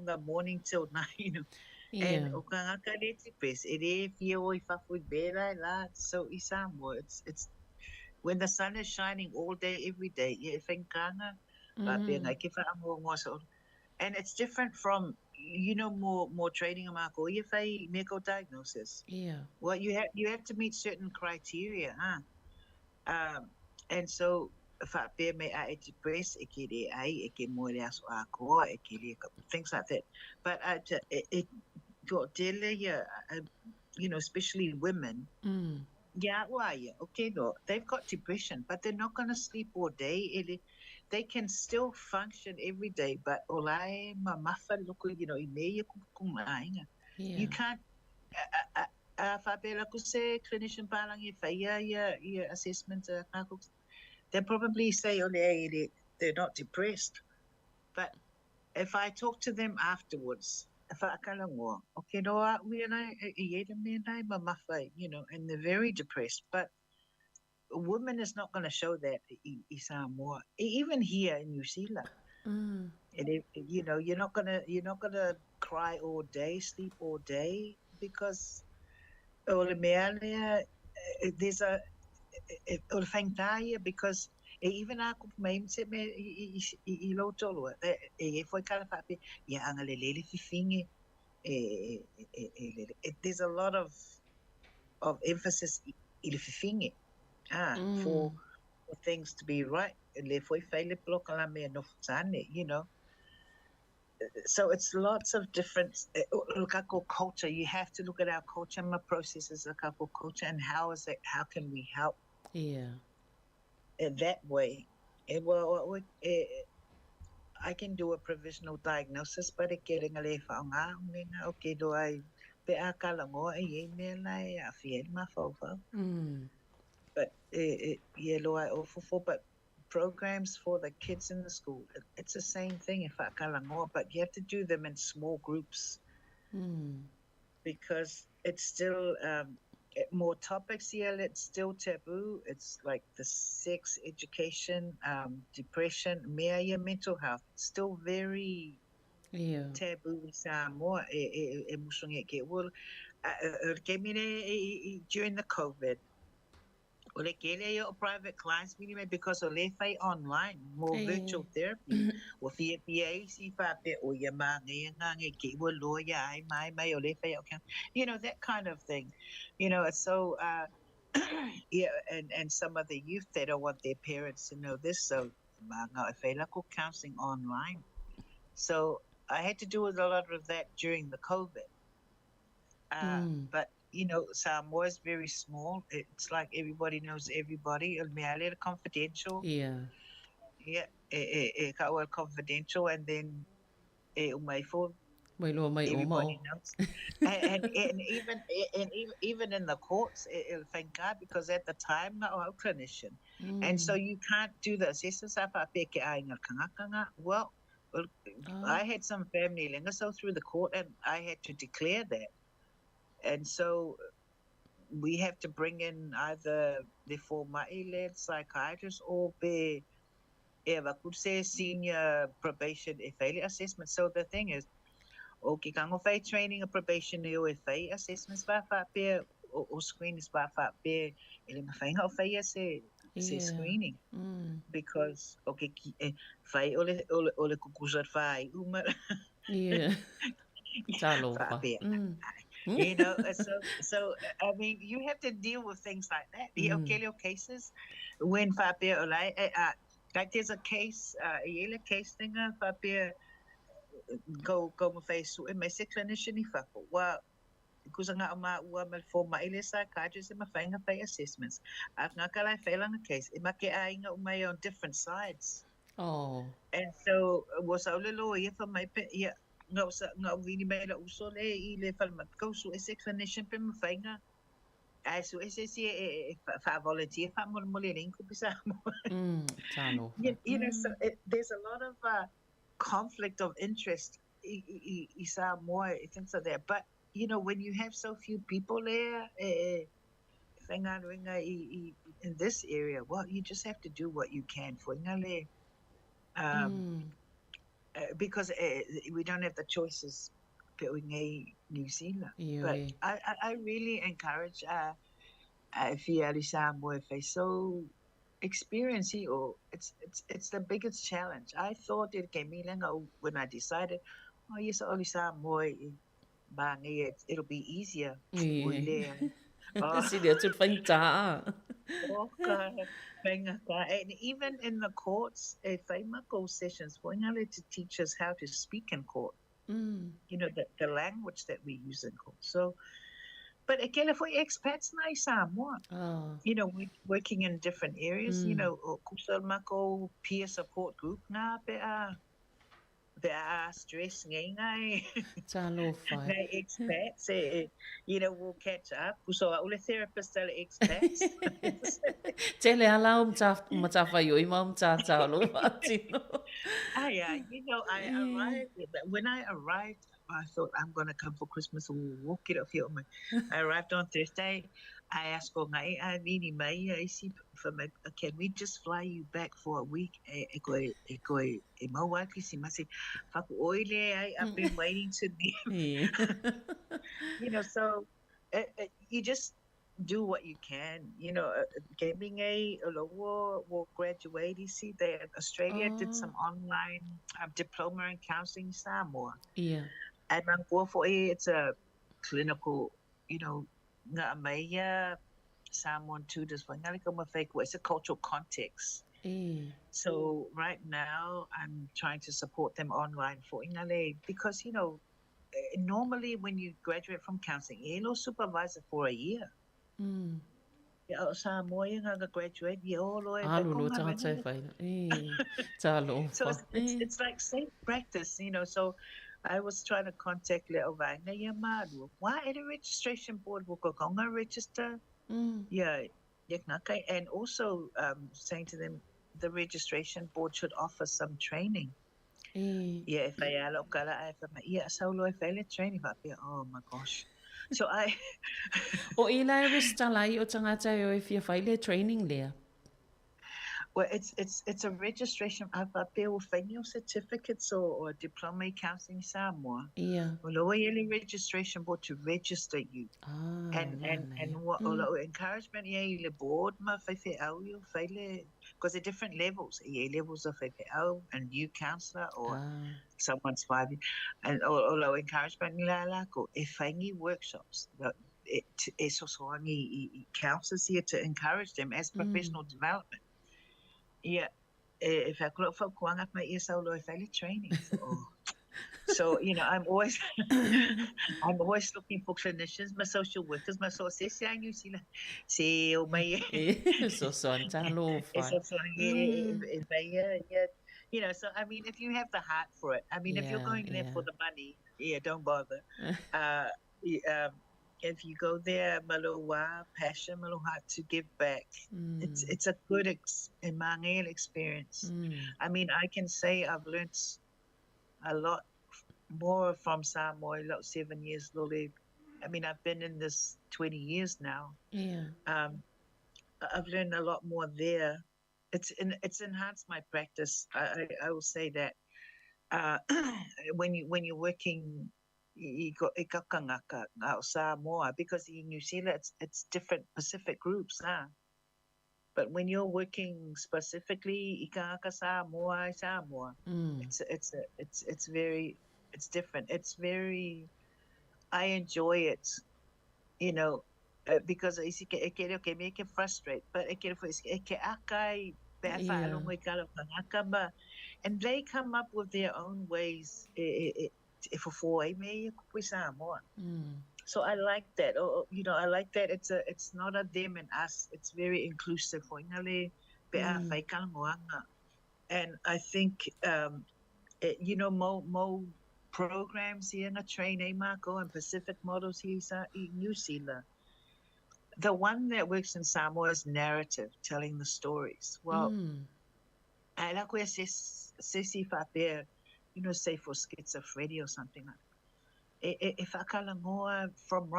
the morning till night, and so it's when the sun is shining all day, every day, and it's different from more training medical diagnosis. Well, you have to meet certain criteria, and so things like that. But it got especially women. They've got depression, but they're not going to sleep all day. They can still function every day, but you can't. Clinician assessment, they probably say they're not depressed. But if I talk to them afterwards, and they're very depressed, but a woman is not going to show that Samoa, even here in New Zealand. And you're not gonna cry all day, sleep all day, because there's a because even ako maimse me ilo tolo foi kala papi ya angalele fifinge there's a lot of emphasis il fifinge for things to be right, le foi faile bloka me no tsane, so it's lots of different culture. You have to look at our culture and processes of culture, and how can we help in that way. I can do a provisional diagnosis, but do I but I offer for, but programs for the kids in the school, it's the same thing, but you have to do them in small groups, because it's still more topics here. It's still taboo. It's like the sex education, depression, mental health, still very taboo in Samoa. During the COVID, private clients because of online, more virtual therapy. That kind of thing. So and some of the youth, they don't want their parents to know this, so counseling online. So I had to do a lot of that during the COVID. But Samoa is very small. It's like everybody knows everybody. Confidential. Confidential, and then everybody knows. and even in the courts, thank God, because at the time I'm a clinician, and so you can't do the assistance. Well, I had some family so through the court, and I had to declare that. And so we have to bring in either the former led psychiatrist or be I could say senior probation FA assessment. So the thing is, okay, kango fai training a probation o FA assessments ba fa pe o screen is ba fa pe ele mafai ho fai se screening because okay fai ole kukusar fai uma Yeah. Talo fa fa. pe. So I mean, you have to deal with things like that. Okay, cases when fa pe olai like there's a case, a case thing fa pe go mo face with my clinician if well because nga ma ua mal for my psychiatrist ma fainga pay assessments at nga kala failing a case e make ainga umay on different sides and so was a little if my yeah no nga really made a uso le I le fal mat go so is clinician pe ma fainga ai so is fa volunteer fa mo mo le ko bisa you know so there's a lot of conflict of interest isa more things are there but you know when you have so few people there in this area well you just have to do what you can for because we don't have the choices New Zealand but I really encourage if you are so experience or it's the biggest challenge. I thought it came in when I decided, oh yes, only some more it'll be easier. Si dia tut fain ta. And even in the courts, if I go sessions, we're not to teach us how to speak in court. You know, the language that we use in court. So but again, if we expats na Samoa, you know, we're working in different areas, you know, kusal mako peer support group na be stress ngay expats, you know, we'll catch up. So ule therapist are expats. Tele ala matafa yo ima mtata lo matino. You know, I arrived when I arrived. I thought I'm going to come for Christmas. Walk it off here. I arrived on Thursday. I asked for can we just fly you back for a week? I've been waiting to leave. You know, so you just do what you can. You know, gaming will graduate. You see, Australia did some online diploma in counseling Samoa. Yeah. And I'm going for it's a clinical, you know, Samoan tutors. It's a cultural context. So right now I'm trying to support them online for Ingale because you know normally when you graduate from counseling, you're supervisor for a year. Samoa nga graduate so it's like safe practice, you know. So I was trying to contact le ovanga yamadu. Why at a registration board will go register? Yeah, and also saying to them the registration board should offer some training. Yeah, if I training, oh my gosh. So I o ila restalai o tangata yo if you file training there. Well, it's a registration of certificates or diploma counseling Samoa. Yeah. Well, registration board to register you. And what encouragement the board because there are different levels. Levels of a new counselor or someone's 5 years. And although encouragement if any workshops counselors here to encourage them as professional development. Yeah, if I could for Kwanga my ear solo if I training. So you know, I'm always looking for clinicians, my social workers, my sources. You see, my so antalo you know. So I mean, if you have the heart for it, I mean, if you're going there for the money, don't bother. If you go there, Maloa, passion, Maloha to give back. It's a good experience. I mean, I can say I've learned a lot more from Samoa, 7 years, Loli. I mean, I've been in this 20 years now. Yeah. I've learned a lot more there it's enhanced my practice. I will say that when you're working i ka ngaka ngā o Samoa, because in New Zealand it's different Pacific groups, but when you're working specifically i ka ngaka Samoa, it's very, it's different. It's very, I enjoy it, you know, because okay, make it frustrate, but it akai and they come up with their own ways. So I like that. You know, I like that. It's not a them and us. It's very inclusive. And I think you know, mo programs here in a train Marco and Pacific models here in New Zealand. The one that works in Samoa is narrative, telling the stories. Well, I like where says you know, say for schizophrenia or something like that. If I kalangoa from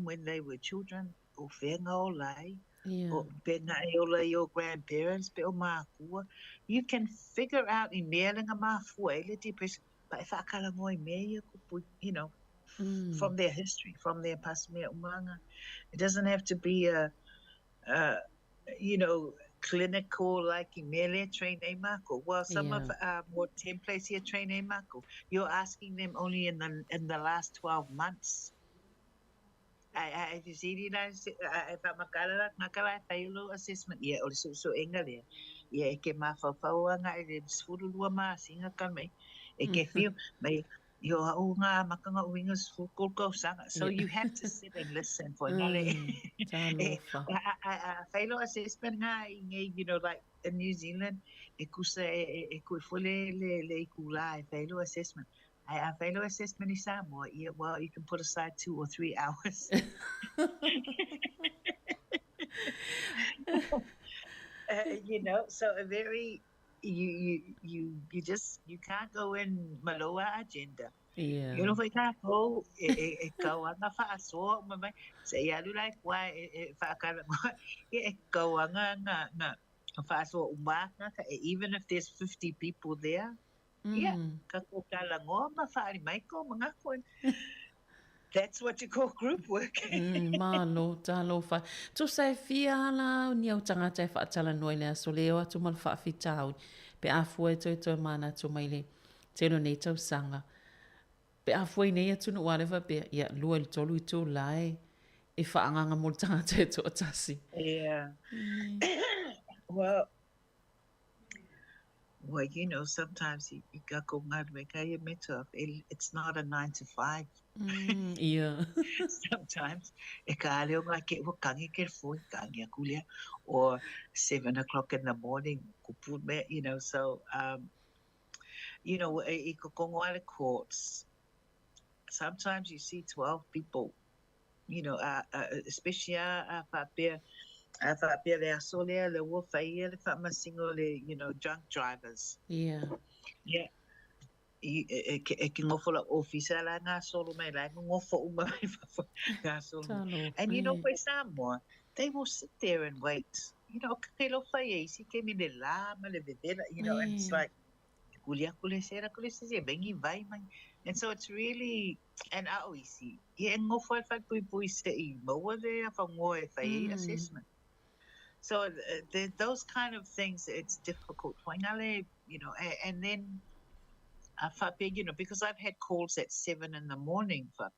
when they were children, o whenga o lai, o pena e o lai o grandparents, pe o mākua, you can figure out in mealinga mafua, but if I kalangoa I mea, you know, from their history, from their pasmea umanga, it doesn't have to be a you know, clinical like Email train a Marco. Well, some of more templates here train a Marco. You're asking them only in the last 12 months. I you see if I'm a failo assessment, yeah, or so English. Yeah, ke mafawanga e sfuru ma singa kame. E ke feel may yo nga makanga wingas full sanga. So you have to sit and listen for failo assessment nga you know, like in New Zealand e kusa e kuifule le kula failo assessment. I failure assessment is Samoa. Yeah, well, you can put aside 2 or 3 hours. You know, so a very you just you can't go in Maloa agenda. Yeah. You know, if I can't go, go on the fast walk, say, yeah, you like why if I can't go on a fast walk, even if there's 50 people there. Yeah, that's what you call group work. Malo, talo fa. Tu sai fia la ni au tangata e whaatala noi lea so leo atu mal whaafitau. Pe afua e toi mana tu mai le teno nei tau sanga. Pe afua i nei atu no whatever pe ia lua i tolu i tō lai e whaanganga mo tangata e tō atasi. Yeah. Well, you know, sometimes it's not a 9 to 5. Yeah. Sometimes or 7 o'clock in the morning, you know, so you know, courts. Sometimes you see 12 people, you know, especially you know, drunk drivers. Yeah. Yeah. Officer and you know, for Samoa, they will sit there and wait. You know, you know, and it's like and so it's really, and I always see assessment. So those kind of things, it's difficult. You know, and then you know, because I've had calls at 7 in the morning and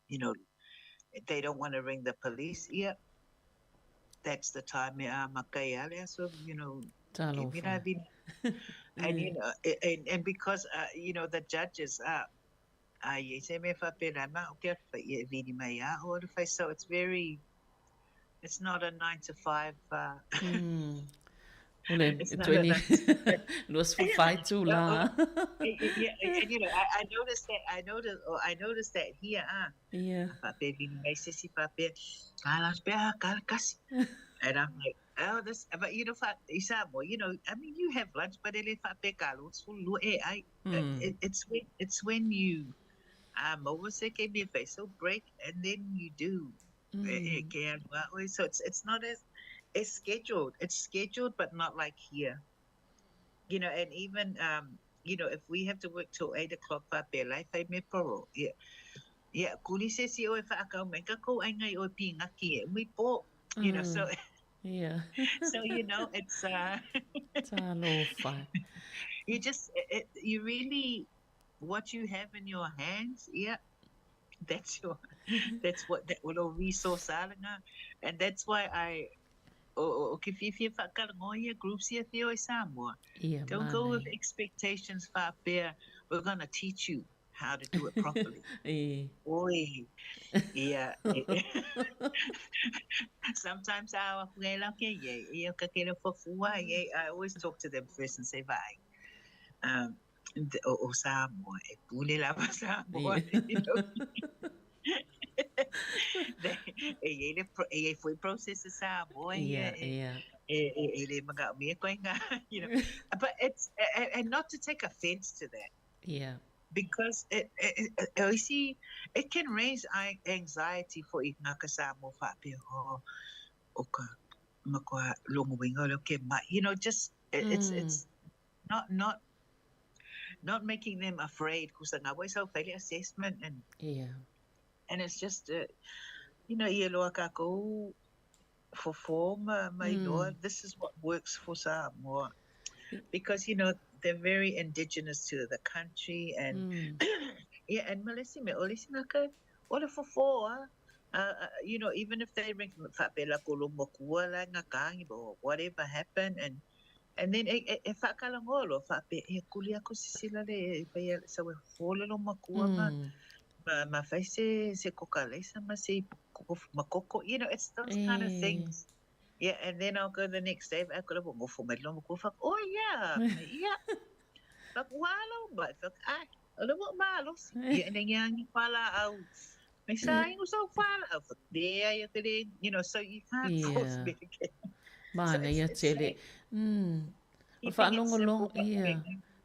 you know, they don't want to ring the police. Yeah, that's the time. So you know, and you know, and because you know, the judges so it's very, it's not a 9 to 5. It's 20. Los for fight too la. Yeah, and you know, I noticed that here. Yeah. And I'm like, oh, this, but you know, you know, I mean, you have lunch, but it's when you so break, and then you do. So it's not as, It's scheduled, but not like here. And even if we have to work till 8 o'clock, life I me poro. Yeah, kuli se si o fa ka me ka ko ai ngai o pinga ki we po. So Yeah. so it's Talofa. you just you really what you have in your hands, that's what that will resource alanga, and that's why I if groups here Theo Samoa. Yeah, Don't go with expectations for bear. We're gonna teach you how to do it properly. Oi. Yeah. Sometimes I always talk to them first and say bye. O Samoa, pule lava Samoa. They foi process sa boy. Yeah. But it's and not to take offense to that. Yeah. Because it can raise anxiety for iknaka sa mo fa pe ho oka makwa longwinga loke ma just it's not making them afraid because nga boy so failure assessment and it's just yelo ka ko for form my lord, this is what works for Samoa because they're very indigenous to the country and and Melissa me olisina ka ola for even if they ring fa pela kolomokua la nga kangi or whatever happened and then e fa kalangolo fa pe e kulia ko sisila le pe sa we folelo makua ma fai se kokalesa ma se makoko it's those kind of things. Yeah, and then I'll go the next day. I could have go for my long fuck. Oh yeah. Fuck walo, but fuck I. Ano mo malos? Yeah, and then yang pala out. May saying so far out. There you could, so you can't force me again. Mana ia tele.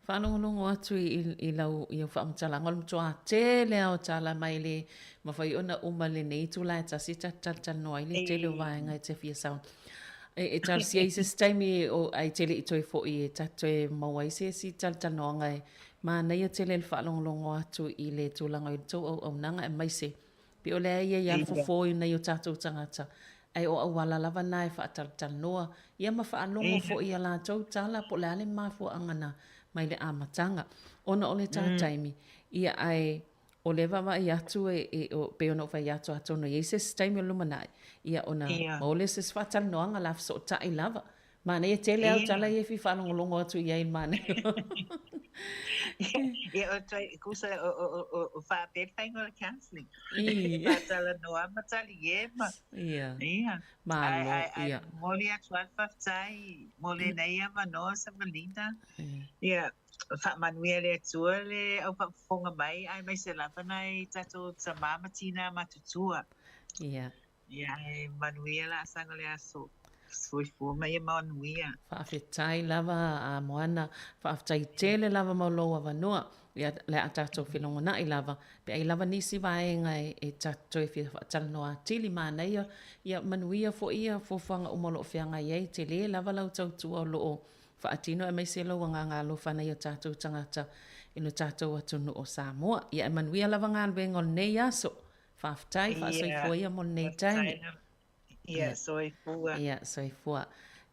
Whanongolongo atu I lau I whaamtalanga o mtua tele au tala mai le mawhai ona umale nei tula e tasi tatanoa I le tele o vaenga e te fia saun. E tal si ai se staimi o ai tele I toi fo I e tato e mawai se si tatanoa ngai ma nei a tele le whanongolongo atu I le tulanga I tau au nanga e mai se. Pe o lea ia ia fofo I nei o tato tangata. Ai o awala lava nai whaatalanoa. Ia ma whaanongo fo I ala tau tala po le ale mafo angana. Mai le amatanga. Ona ole tātaimi. Ia ai o le wawa I atu o pe ona whai atu atono. Ia se staimi o lumanai. Ia ona maole se sfatala noanga laf so tai lava. Mana ia tele au tala ia fi whanongolongo atu ia I mana. Ia o tai kusa o whaapet whaingola counselling. Whatala noa matali iema. Ia. Malo. Ia. Moli atu alwhaftai. Moli neia manoa sa malina. Ia. Manuia le atua le au whaafonga mai. Ai mai se lava nai tato sa mamatina matutua. Ia. Ia. Manuia la asanga le aso. Soifua mai manuia. Whaafetai lava a moana. Whaafetai tele lava mauloa vanua. Ia le a tato whilongo na I lava. Pe ai lava nisi vaenga e tato e whaatala noa tili mana ia manuia fo ia fo whanga umalo whianga iei te le lava lau tautua o loo whaatino e mai se lau ngā lo whana ia tato tangata ino tato atunu o Samoa. Ia e manuia lava ngā luengo nei aso. Whaafetai, whaasoifua ia mo nei taimi. Ia, soifua. Ia, soifua.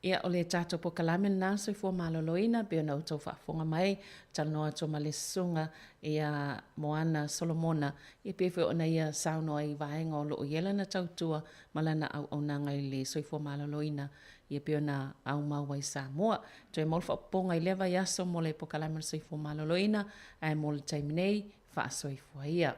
Ia o le tato po kalamen nā soifua maloloina, pe ona utau whaafonga mai, tanoa to malesunga, ia Moana Solomona, ia pewe ona ia saunoa I vaenga o loo iela na tautua, malana au nanga I le soifua maloloina, ia pe ona au maua I Samoa. Toi mol whaaponga I lewa yaso mo le po kalamen soifua maloloina, ai mo le taiminei, whaasoifua ia.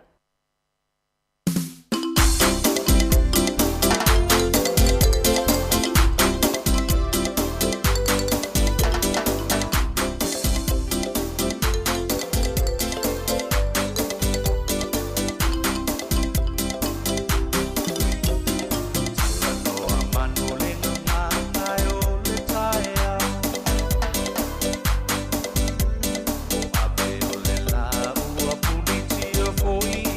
Foi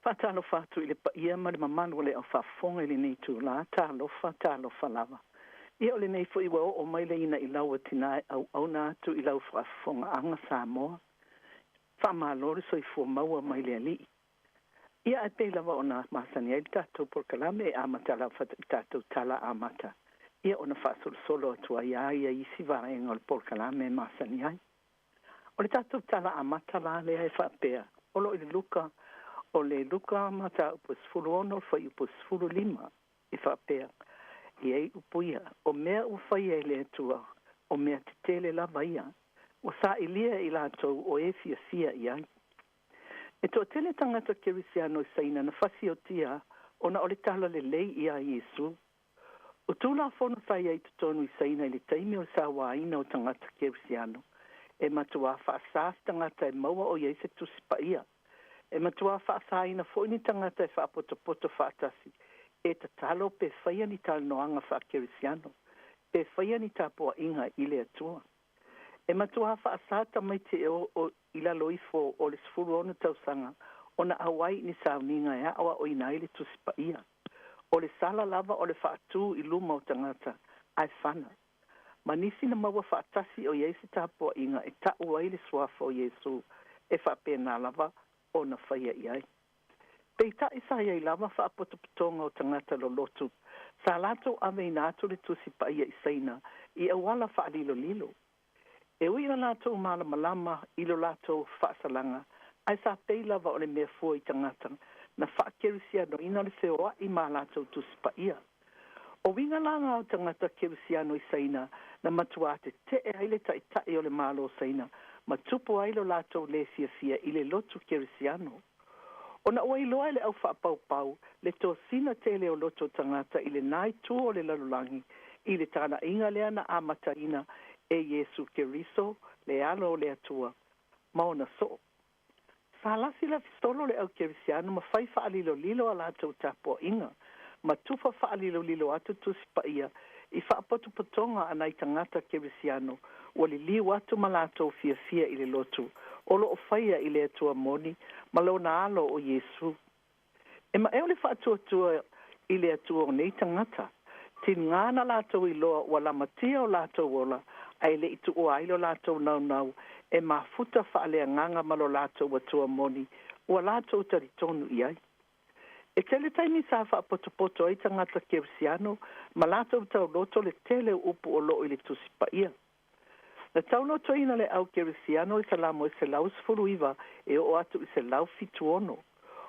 Whatalofa atu i le paia ma le mamanu le au whafonga i le nei tu la talofa lava. Ia o le nei fo iwa o mai le ina i lau atina au na atu i lau whafonga anga Samoa. Whamalori soifua maua mai le ali. Ia e pei lava o na masani ai tātou por kalame e amata lau tātou tala amata. Ia o na whaasolo atua ia isi varaenga o le por kalame e masani ai. O le tātou tala amata la le e whapea. Olo i le luka o le luka mata upus fulu ono fai upus fulu lima i whapea. Iei upuia o mea ufai e le atua o mea te tele lava ia. O sa ilia i lātou o e fia iai. E toa tele tangata kerisiano i saina na whasi o tia o na o le tala le lei ia Iesu. O tūla whono sai ai tutonu i saina i le taimi o sa waina o tangata kerisiano. E matua whaasās tangata e maua o Iesu tusipa ia. E matua whaasaina fōini tangata e whaapoto whaatasi. E ta talo pe whaia ni tā noanga whaakerisiano. Pe whaia ni tā poa inga i le atua. E matua whaasata mai te o ila loifo o le sfuru ono tausanga o na awai ni sauninga ea awa o ina ile tusipa ia. O le sala lava o le whaatu i luma o tangata ai whana. Manisi na maua whaatasi o Iesu tāpua inga e ta uai le swafa o Iesu e whapena lava o na whaia iai. Pei ta isa iai lava whaapotopotonga o tangata lo lotu. Sa lato ame inatu le tusipa ia isaina i awala whaalilo lilo. E ui na lato malama ilo lato whaasalanga ai sa pei lava o le mea fua i tangata na whaakerisiano ina le whioa i ma lato tusipa ia. O winga langa o tangata kerisiano i saina na matuate te e aile tai o le malo saina ma tupo ailo lato le fia i le lotu kerisiano. O na oi loa le au whaapau le to sina tele o loto tangata i le nai tu o le lalulangi i le tana inga lea na amataina e Iesu Keriso le alo o le atua. Maona so. Sa lasi la fistolo le au kerisiano ma fai whaalilo lilo a lato tapo inga. Ma tufa whaalilo lilo atu tusipa ia i whaapotopotonga anai tangata kerisiano o li liu atu malato fia i le lotu o lo o whaia i le atua moni ma lo na alo o Iesu. E ma eo le whaatuatua i le atua o nei tangata tin ngana lato i loa o la matia o lato ola ai le itu o ailo lato nau e ma futa whaalea nganga malo lato o atua moni o lato taritonu iai. E tele taimi sa whaapotopoto ai tangata kerisiano ma lato tau loto le tele upu o lo i le tusipa ia. Na tauno toina le au kerisiano i se lamo i se lau sfuru iwa e o atu i se lau fitu ono.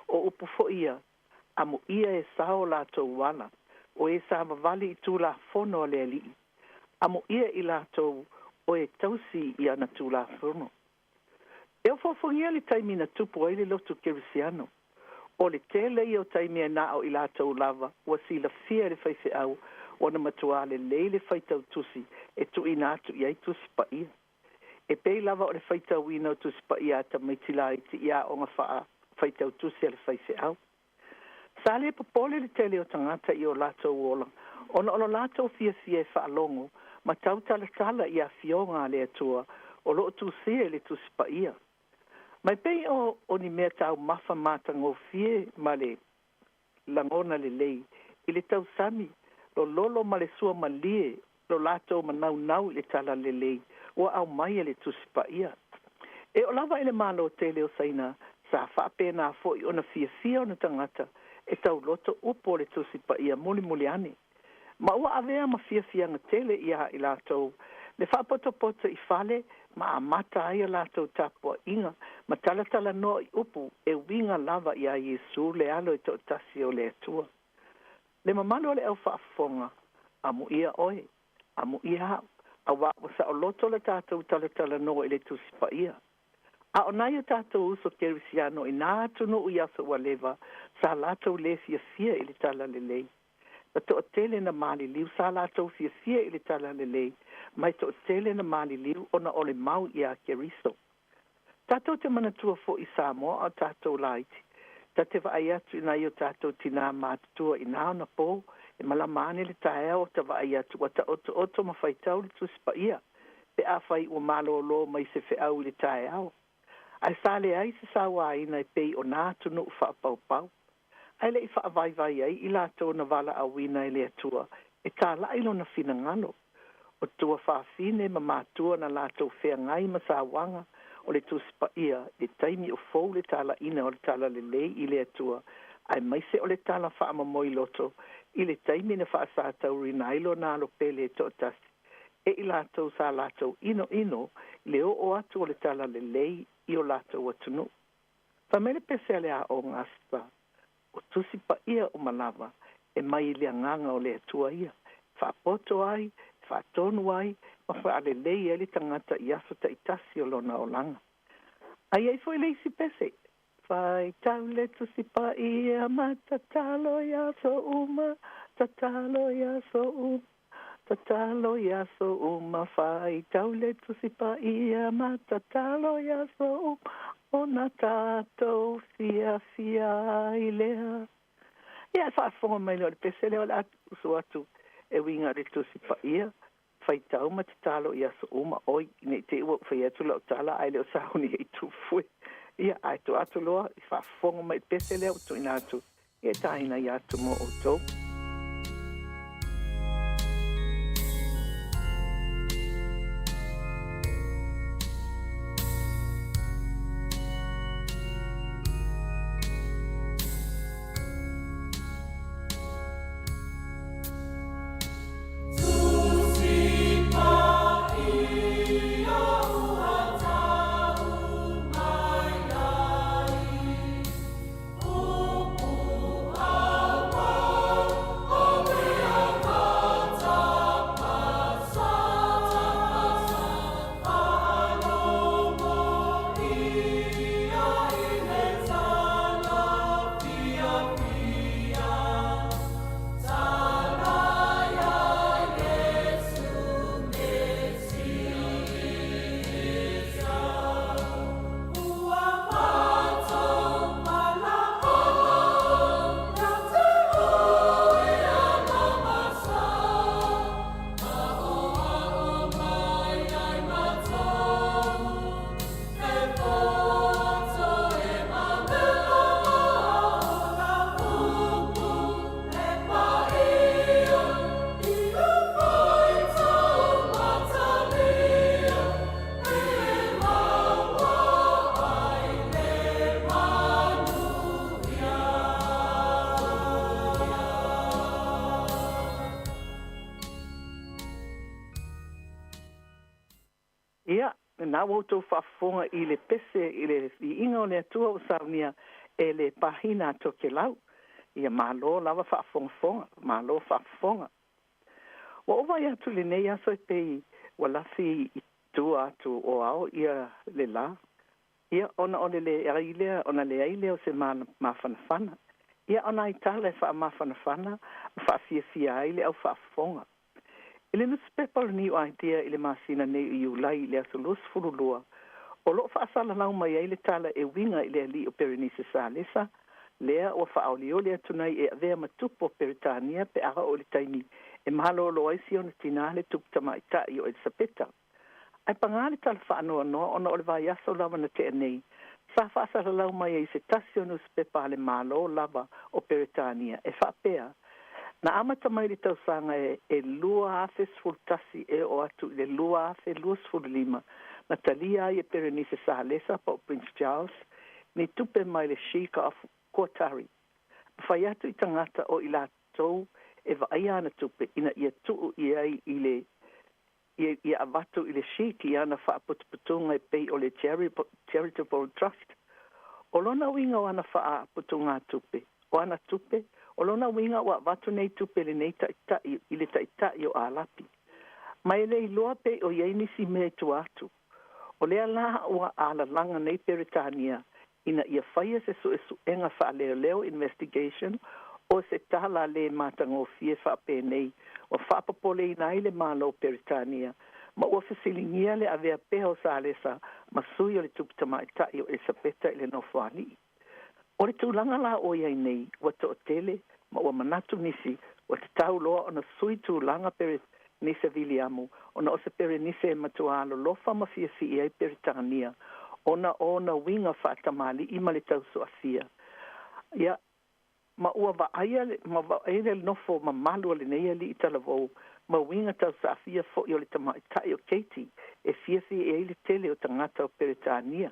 O upu fo ia, amo ia e sao lato wala, o e sa mawali i tu la fono le ali. Amo ia i lato o e tausi i ana tu la fono. E o fofongia li taimi na tupu ai le lotu kerisiano. O le tele i o taimi e nao i lato lava, o si la fia le faife au, o na matua le leile faitau tusi e tu ina atu i ai tusi pa ia. E pei lava o le faitau ina o tusi pa ia ta maitila i ti ia o nga faa faitau tusi a le faife au. Sale popole le tele o tangata i o lato uola, o na olo lato fia e faa longo, ma tau tala i a fionga le atua, o lo tusi e le tusi pa ia. Mai pei o ni mea tau mafa matango fie ma le langona le lei, i le tau sami, lo lolo ma le sua malie, lo lato ma nau le tala le lei, o au mai le tusipa ia. E o lava ele malo tele o saina, sa whaapena fo i ona fia o na tangata, e tau loto upo le tusipa ia muli ane. Ma ua avea ma fia nga tele ia i lato, le whaapoto i fale, ma amata ai a lato tapua inga, ma tala no i upu, e winga lava ia Iesu le alo i to tasi o le atua. Le mamano le au whaafonga, amu ia oe, amu ia hau, a wako sa o loto le tātou tala no i le tusipa ia. A o nai o tātou uso kerisiano i nā tunu ui asa ua lewa, sa lātou le fia i le tala le lei. Na to o tele na mali liu, sa lātou fia i le tala le lei, mai to o tele na mali liu o na ole mau i a keriso. Tātou te manatua fo i Samoa o tātou laiti. Ta te vai atu ina i o tātou tina mātua i nao na pō, e malamane le tae o ta vai atu wa ta oto mawhaitau le tusipa ia, pe a whai ua malo lo mai se wheau le tae au. Ai sale ai se sa wa ina pe o na tu no fa pau pau. Ai le fa vai vai ai I la to na vala a wina I le atua. E tā la ilo na fina ngano. O tua fa fine ma matua na la to fea ngai ma sa wanga. O le tu spa ia e taimi o fou le tala ina o le tala le lei I le atua. Ai mai se o le tala fa ama moi loto. I le taimi na fa sa tau rinailo na alo pele to tasi. E I la to sa la to ino le o atu o le tala le lei I o la to watunu. Fa mele pese ale a o ngasta. O tusi pa ia o malava. E mai le nganga o le atua ia. Fa poto ai, fa tonu ai, ma fa ale lei ele tangata I aso ta itasi o lona o langa. Ai ai foi leisi pese. Fai tau le tusi pa ia ma tatalo ia so uma, tatalo ia so uma. Tatalo ia so uma fai tau le tusi pa ia ma tatalo ia so uma. Ona tatou fia I lea. Ia fa fonga mai le pese le ala so atu e winga le tusi pa ia. Fai tau ma tatalo ia so uma oi ne te ua fai atu lo tala ai le o sauni e tu fue. Ia ai tu atu loa I fa fonga mai pese le o tu inatu. Ia taina ia tu mo o tau. Ia, na woto whafonga I le pese, I le inga o le atua o saunia e le pahina toke lau. Ia malo lava whafonga, malo whafonga. Wa ova ia tu le nei aso e pei walafi I tua atu o ao ia le la. Ia ona o le ailea, ona le ailea o se mafanafana. Ia ona I tala e wha mafanafana, wha fia aile au whafonga. Ele no spepal ni o idea ile masina nei I ulai ile aso los fululua. O lo fa asala lau mai ile tala e winga ile li o Berenice Salesa. Lea o fa aulio le tunai e avea matupo Peritania pe ara o le taimi. E mahalo lo aisi o na tinale tupta mai ta I o el sapeta. Ai pangale tala fa anoa noa ona o le vai aso lava na te nei. Sa fa asala lau mai e se tasio no spepale malo lava o Peritania. E fa pea. Na amata mai le tausanga e lua afe sfultasi e o atu le lua afe lua sfulima. Na talia e Berenice Salesa pa o Prince Charles ni tupe mai le shika of Kotari. Fai atu I tangata o I la tou e vaia ana tupe ina ia tuu I ai I le ia avatu I le shiki ana wha putuputunga e pei o le Charitable Trust. O lona winga o ana wha putunga tupe. O ana tupe o lona winga wa watu nei tupe le nei taitai I le taitai o alapi. Mai le iloa pe o iei nisi me tu atu. O lea la ua ala langa nei Peritania ina ia whaia se su enga wha leo investigation o se tala le matango fie wha pe nei o wha papole ina ile malo Peritania ma ua fesilingia le avea peho sa alesa ma sui o le tupitama itai o Elisabeta ile no whani. O le tūlanga la o iai nei, wa to tele, ma ua manatu nisi, wa te tau loa o na sui tūlanga pere nise Viliamu, o na o se pere nise e matualo lofa ma fia si iai Peritania, ona winga whaatamali i ma le tau soafia. Ia, ma ua aile nofo ma malu le neia li i talavou, ma winga tau soafia fo i o le tamaitai o Katie, e fiafi e ile tele o tangata o Peretania.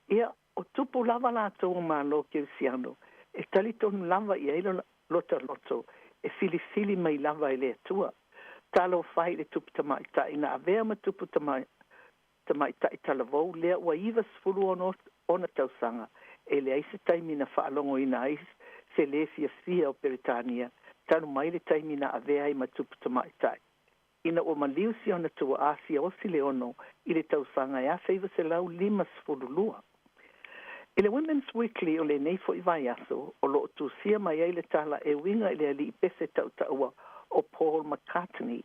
Ia, o tupu lava la tau malo ke siano, e tali tonu lava i eilo loto, e fili mai lava i le atua. Talo fai le tupu tamaitai, na avea ma tupu tamaitai talavou, lea ua iwa sfulu ona tausanga, e le aise taimina whaalongo ina ais, se le fia o Peretania, tanu mai le taimina avea i ma tupu tamaitai. Ina o maliu si ona tua asia o si leono, i le tausanga e a feiva se lau 5 sfulu lua. I le Women's Weekly o le neifo i vai aso, o lo tu sia mai ai le tala e winga i le ali i pese tautaua o Paul McCartney,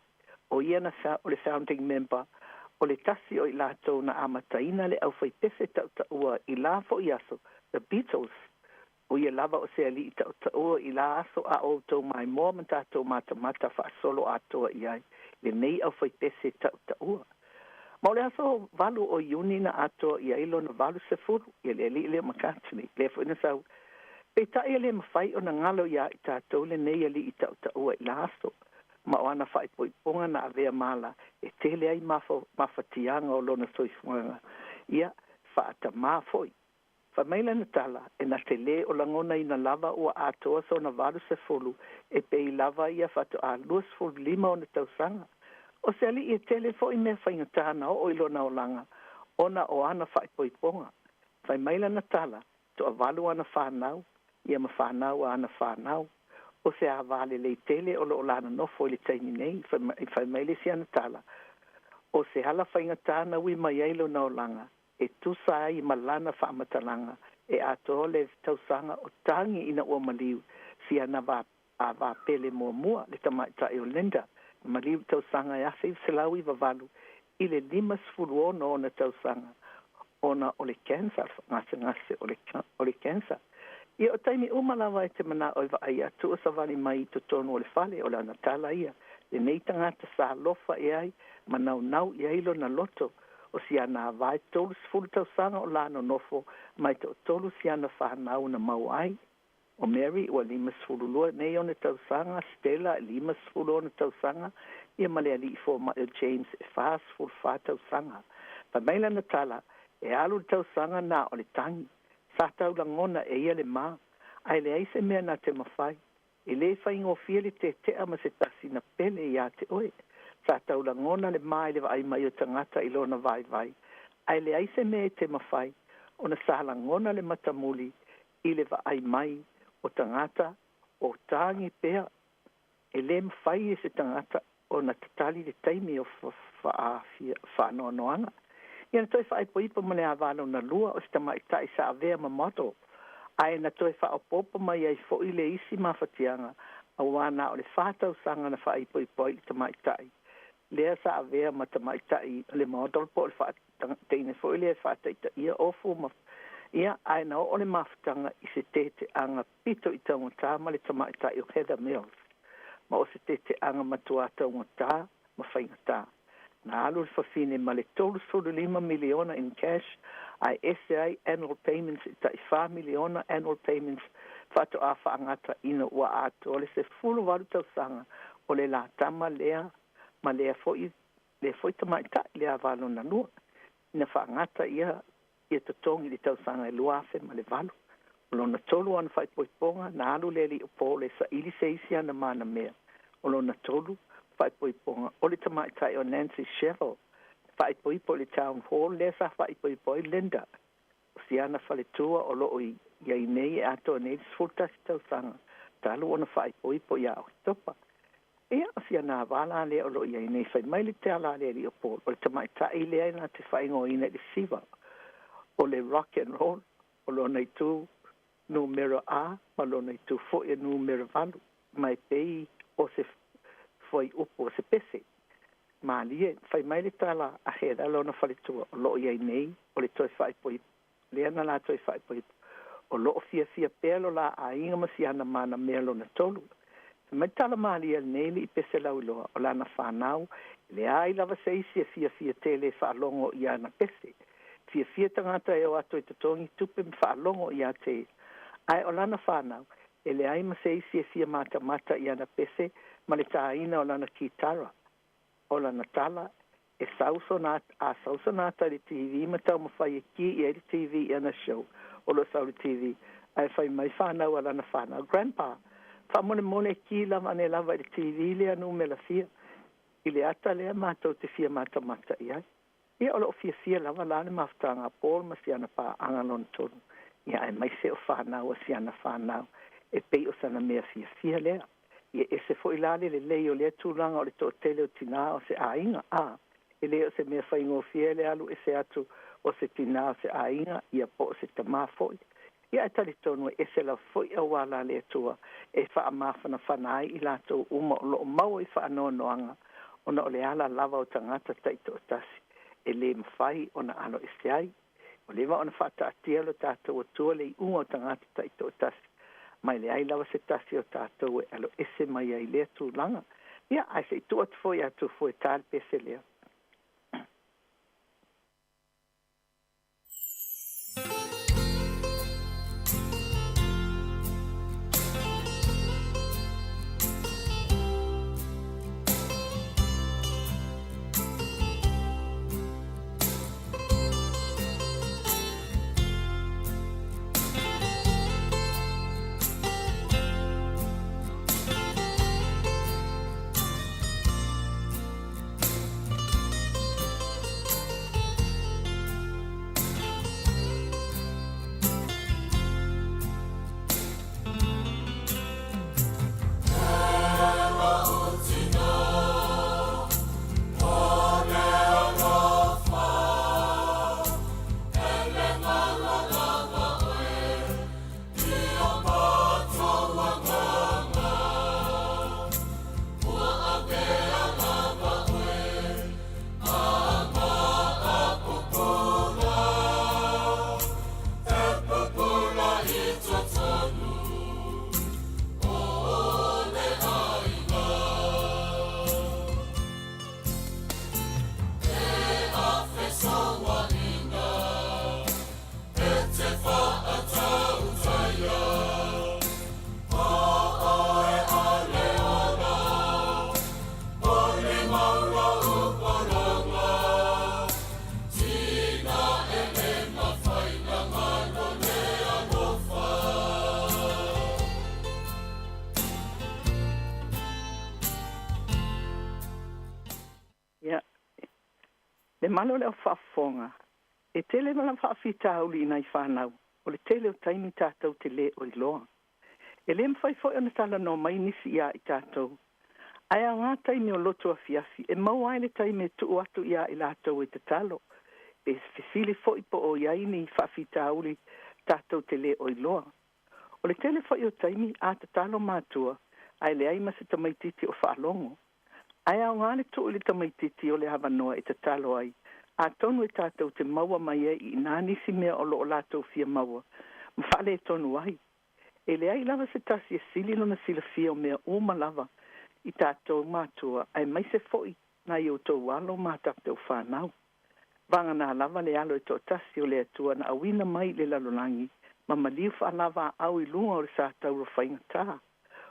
o iana o le founding member, o le tasi o i lātou na amataina le au fai pese tautaua i la fo i aso, The Beatles, o ia lava o se ali i tautaua i la aso a o tau mai moa man tātou mata fa solo atoa i ai, le nei au fai pese tautaua. Ma le aso valu o iuni na ato i ailo na valu se furu, i le li le makatini, le fu ina sau. Pe tai le mawhai o na ngalo ia i tātou le nei ali i tautaua i la aso. Ma o ana whai poiponga na avea mala, e tele ai mawhatianga o lona soifuanga. Ia, whaata mawhoi. Whamaila na tala, e na te le o langona i na lava ua atoa so na valu se furu, e pe i lava ia whato a 2.5 o na tausanga. O se ali i tele fo i mea whaingatana o ilo na o langa, ona o ana whai poiponga. Whai maila na tala, to a walu ana whanau, ia ma whanau a ana whanau. O se a wale le tele o lo lana nofo i le taimi nei, whai maile si ana tala. O se hala whaingatana ui mai eilo na o langa, e tusa ai malana whaamatalanga, e ato le tausanga o tangi ina ua maliu, si ana a va pele mua le tamaitai o Linda. Maliu tausanga e ase se lau i wavalu i le 5 sfulu ona tausanga ona o le cancer ngase o le cancer i o taimi umalawa e te mana o iwa aia tu o savali mai to tonu o le fale o la natala ia le nei tangata sa lofa e ai manau i ailo na loto o si ana vai tolu sfulu tausanga o la no nofo mai to tolu si ana whanau na mau ai o Mary o 5 sfulu lua nei ona tausanga, Stella 5 sfulu ona tausanga, ia male ali fo ma James e 5 sfulu tausanga. Pa maila na tala, e alu tausanga na o le tangi, sa tau langona e ia le ma, ai le aise mea na te mawhai, e le whai ngofia le te ama se tasi na pele ia te oe, sa tau langona le ma e le vai mai o tangata i lona vai, ai le aise mea te mawhai, o na sa langona le matamuli, i le vai mai, o tangata, o tangi pea, e le mwhai e se tangata o na tatali le taimi o whaanoanoanga. Ia na toi whae poipa mane a wano na lua o se tamaitai sa avea ma moto. Ai na toi wha opopa mai ai fo i le isi mawhatianga a wana o le whātau sanga na whae poipa i tamaitai. Lea sa avea ma tamaitai le moto po le whateine fo i le whātaita ia ofu ma ia ai na o le mafutanga i se tete anga pito i taungata ma le tamaitai o Heather Mills. Ma o se tete anga matua taungata ma whaingata. Na alu le whawhine ma le 3.5 miliona in cash ai SAI annual payments i ta i 5 miliona annual payments whato a whaangata ina ua ato le se fulu waru tausanga o le la tama lea ma lea foi tamaitai lea valo na lua. Ina whaangata ia to tongi li tausanga e luafe ma le valu. O lona tolu ana whai poiponga, na alu leli o po le sa ili se isi ana mana mea. O lona tolu whai poiponga, o le tamaitai o Nancy Sheryl, whai poipo le town hall, le sa whai poipo i Linda. O si ana whale tua o loo i iai nei e ato nei sfultasi tausanga. Talu ona whai poipo ia o topa. Ia si ana wala le o loo iai nei whai mai le te ala le li o po, o le tamaitai le aina te whai ngoina le siva. O le rock and roll, o lo nei tu numero A, ma lo nei tu foi numero valu, mai pei o se foi upo o se pese. Ma lie, fai mai le tala a hera lo na falitua, o lo iai nei, o le toi fai poi, le ana la toi fai poi, o lo fia pelo la a inga masiana mana mea lo na tolu. Mai tala ma lie nei li pese lau iloa, o la na whanau, le ai lava se isi fia tele wha longo i ana pese. fia tangata e o ato e tatongi tupe mwhaalongo i a te. Ai o lana whanau, e le ai masei fia mata i ana pese, ma le tāina o lana kitara, o lana tala, e sausonata le TV, ma tau mawhai e ki i le TV i ana show, o lo sau le TV, ai whai mai whanau o lana whanau. Grandpa, whamone ki lava ane lava i le TV le anu me la fia, i le ata lea mātou te fia mata i ai. Ia o lo fia lava lane mawhtanga Paul ma siana pa angalon tonu. Ia e mai se o whanau a siana whanau. E pei o sana mea fia lea. Ia e se fo ilale le lei o lea tūlanga o le tō tele o tina o se ainga. E lea o se mea whaingo fia le alu e se atu o se tina o se ainga. Ia po o se tamā foi. Ia e tali tonu e se la foi a wala lea tua. E wha mawhana whanai i lato uma o lo mau i wha noanga. Ona o le ala lava o tangata taito o tasi. E le mawhai ona ano e se ai. O lewa ona whata atia lo tātou o tua le i unga o tangata taito o tasi. Mai le ai lawa se tasi o tātou e alo ese mai ai lea tūlanga. Ia, ai se tu atu foi atu foi tāle pese lea. Le malo le whaafonga. E tele mana whaafita uli nai whanau. O le tele o taimi tātou te le o iloa. E le mwhai foi ana tala no mai nisi ia i tātou. Ai a ngā taimi o loto a fiafi. E mau ai le taimi e tuu atu ia i lātou e te talo. E fesili foi po o iai ni whaafita uli tātou te le o iloa. O le tele foi o taimi a te talo mātua. Ai le ai masa tamaititi o whaalongo. Ai au ngāle tū le tamaititi o le hawanoa e te talo ai. A tonu e tātou te maua mai e i nā nisi mea o lo o lātou fia maua. Mwhale e tonu ai. E le ai lava se tasi e sili lona sila fia o mea uma lava i tātou mātua. Ai mai se foi nā i o tau walo mātātou whanau. Vanga nā lava le alo e tō tasi o le atua na awina mai le lalonangi. Ma maliu wha lava au i lunga o le sātau ro whainga tā.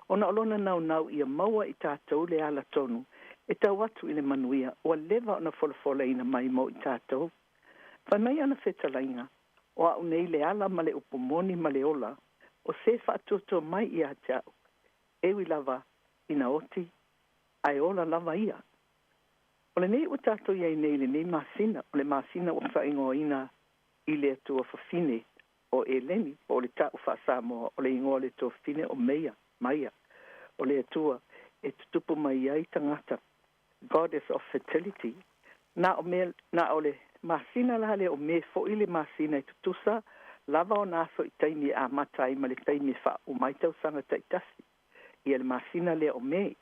Ona olona nau ia maua i tātou le ala tonu. E tau atu i le manuia, o lewa ona wholafola ina mai mo i tātou. Whai mai ana whetalainga, o au nei le ala ma le upomoni ma le ola, o se whaatoto mai i a te au. Ewi lava ina oti, ai ola lava ia. O le nei o tātou iai nei le nei masina, o le masina o whaingo ina i le atua whawhine o e leni, o le tau whaasamoa, o le ingoa le tō whine o meia, maia, o le atua e tutupu mai ai tangata. Goddess of fertility. Na o le masina la le o me fo ile masina i tutusa, lava o naso i taimi a matai ma le taimi wha o mai tau sanga taitasi. I le masina le o me.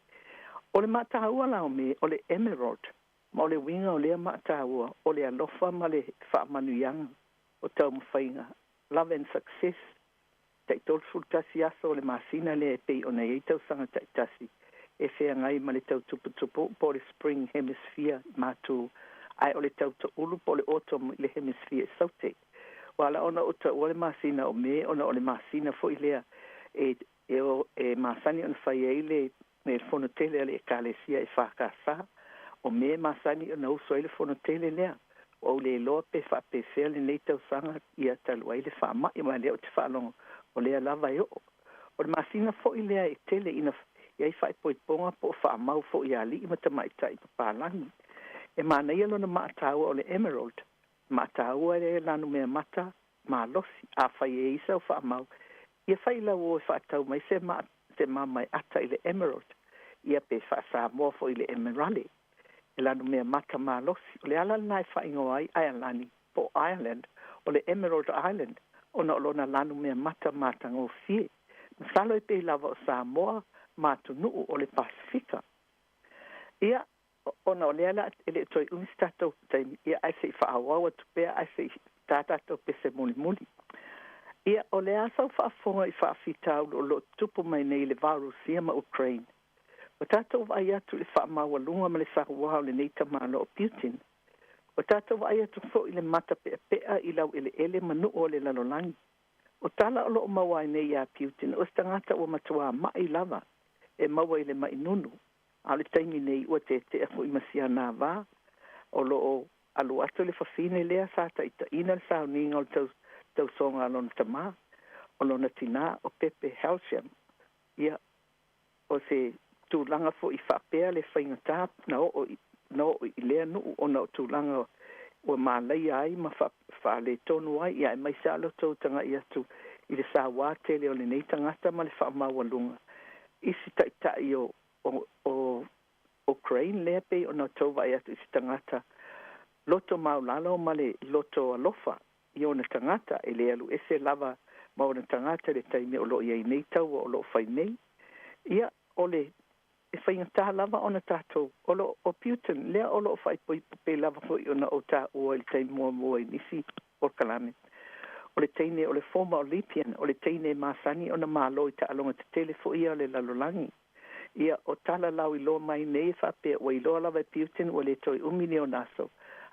O le mataua la o me, o le emerald, ma o le winga o lea mataua, o le alofa ma le wha manuianga, o tau mwhainga. Love and success. Taitol sultasi aso o le masina le e pei o nei tau sanga taitasi. E whea ngai ma le tau tupu po le spring hemisphere mātu ai o le tauta ulu po le oto mo le hemisphere saute. Wala ona o ta ole masina o me, ona ole masina fo i lea e masani ona fai eile me fonotele ale e kalesia e whakasa. O me masani ona uso eile fonotele lea. O le loa pe wha pe fea le nei tau sanga ia talua eile wha mai ma leo te whalongo o lea lava e o. O le masina fo i lea e tele ina iai wha e poiponga po wha mau fo i ali ima ta mai tai pa palangi. E mana ia lona maataua o le Emerald. Maataua e lanu mea mata ma losi a whai e isa o wha mau. Ia whai lau o e wha tau mai se ma mai ata i le Emerald. Ia pe wha sa mua fo i le Emerald. E lanu mea mata ma losi. O le ala nai wha ingo ai Ireland po Ireland o le Emerald Island. Ona o lona lanu mea mata matango fie. Masalo e pe lava o Samoa matunuu o le Pasifika. Ia ona o le ala ele toi umstato taimi ia ai se whaawawa tupea ai se tātato pese muli. Ia o le asa whaafonga i whaafitau o lo tupu mai nei le varusia ma Ukraine. O tātou vai atu le whaamaua lunga ma le sahuaha o le neita malo o Putin. O tātou vai atu fo i le mata pea i lau ele manu o le lalolangi. O tala o loo maua i nei a Putin o stangata o matua mai lava e maua i le mai nunu. A le taimi nei ua te a fo i masia nā wā. O loo alu atu le whawhine lea sa ta ita ina le sauninga o tau songa alona tamā. O lona tina o Pepe Halsham. Ia o se tūlanga fo i whapea le whaingatā na o i lea nuu o na o tūlanga o mālai ai ma whale tonu ai ia e mai salo tautanga i atu i le sā wātele o le nei tangata ma le whaamaua lunga. Isi taitai o Ukraine lea pe o na tau vai atu isi tangata loto maulalo ma le loto alofa i o na tangata e le alu ese lava ma o na tangata le taime o lo iei nei tau o lo whai nei. Ia o le e whaingatā lava o na tātou o Putin lea o lo whai pe lava fo i o na o tā ua i taime mua i nisi o kalame. O le teine o le former Olympian o le teine masani o na malo i ta alonga te tele fo ia o le lalolangi. Ia o tala lau i loa mai nei whapea o i loa lava Putin o le toi umini o naso.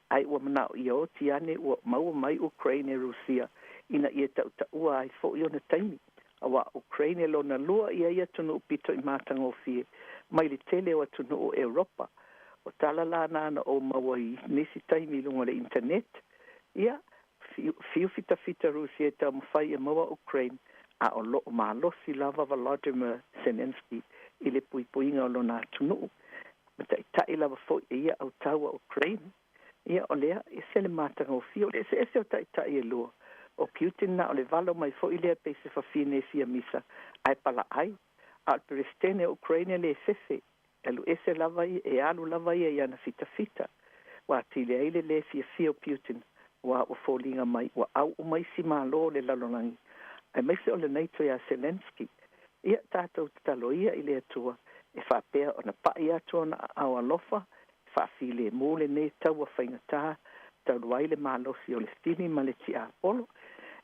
Ai ua manao i o tiane ua maua mai Ukraine e Rusia ina ia tau ta ua ai fo i o na taimi. Awa Ukraine lo na lua ia ia tunu upito i mātanga o fie. Mai le tele o tunu o Europa. O tala la nana o maua i nisi taimi lunga le internet. Ia fiu fita Rusia e tau mawhai e maua Ukraine a o loo malosi lava Volodymyr Zelensky i le puipuinga o lona tunu. Mata i tai lava fo ia au taua Ukraine. Ia o lea e se le mātanga o fio. Le se o tai e lua. O Putin na o le valo mai fo i lea peise whawhine fia misa. Ai pala ai. Al perestene Ukraine le fefe. Elu ese lava i e alu lava i e ana fita. Wa tile aile le fia o Putin. Wa o fōlinga mai. Wa au o mai si malo le lalonangi. Ai mai se o le neito ia Zelensky. Ia tātou talo ia i le atua. E whapea o na pai atua na au alofa. Whawhile mōle ne tau a whaingatā. Tau ruaile malosi o le stini ma le ti a polo.